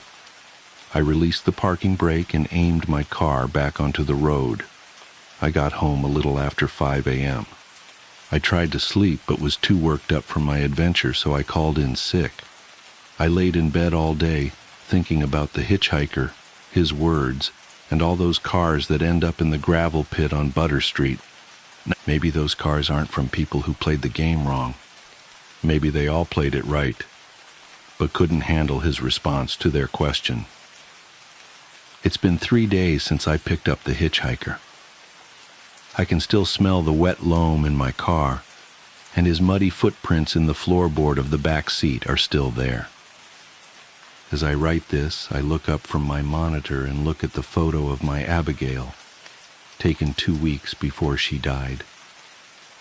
I released the parking brake and aimed my car back onto the road. I got home a little after 5 a.m. I tried to sleep but was too worked up from my adventure, so I called in sick. I laid in bed all day, thinking about the hitchhiker, his words, and all those cars that end up in the gravel pit on Butter Street. Maybe those cars aren't from people who played the game wrong. Maybe they all played it right, but couldn't handle his response to their question. It's been 3 days since I picked up the hitchhiker. I can still smell the wet loam in my car, and his muddy footprints in the floorboard of the back seat are still there. As I write this, I look up from my monitor and look at the photo of my Abigail, taken 2 weeks before she died.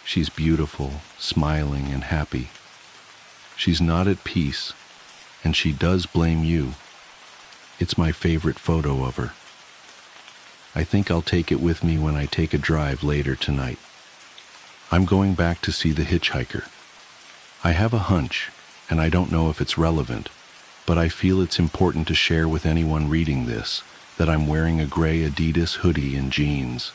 She's beautiful, smiling, and happy. She's not at peace, and she does blame you. It's my favorite photo of her. I think I'll take it with me when I take a drive later tonight. I'm going back to see the hitchhiker. I have a hunch, and I don't know if it's relevant, but I feel it's important to share with anyone reading this that I'm wearing a gray Adidas hoodie and jeans.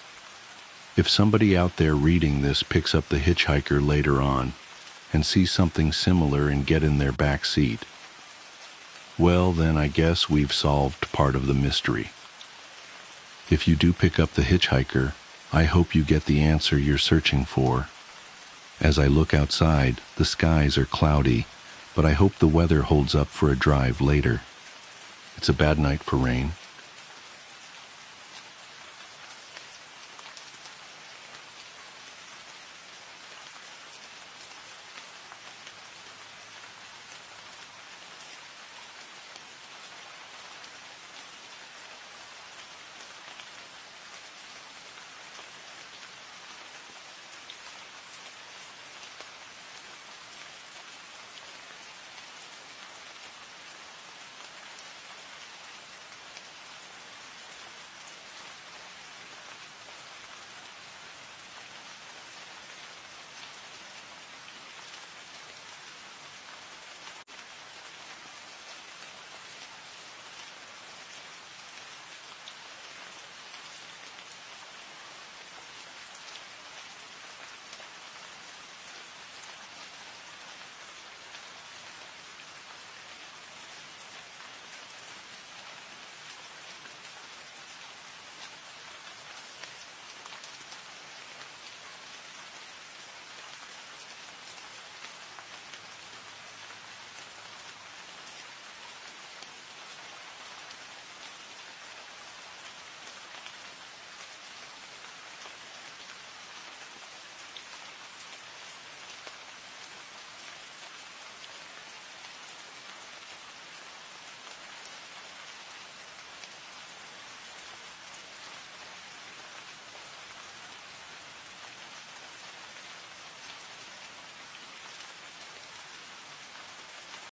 If somebody out there reading this picks up the hitchhiker later on and sees something similar and get in their back seat, well, then I guess we've solved part of the mystery. If you do pick up the hitchhiker, I hope you get the answer you're searching for. As I look outside, the skies are cloudy, but I hope the weather holds up for a drive later. It's a bad night for rain.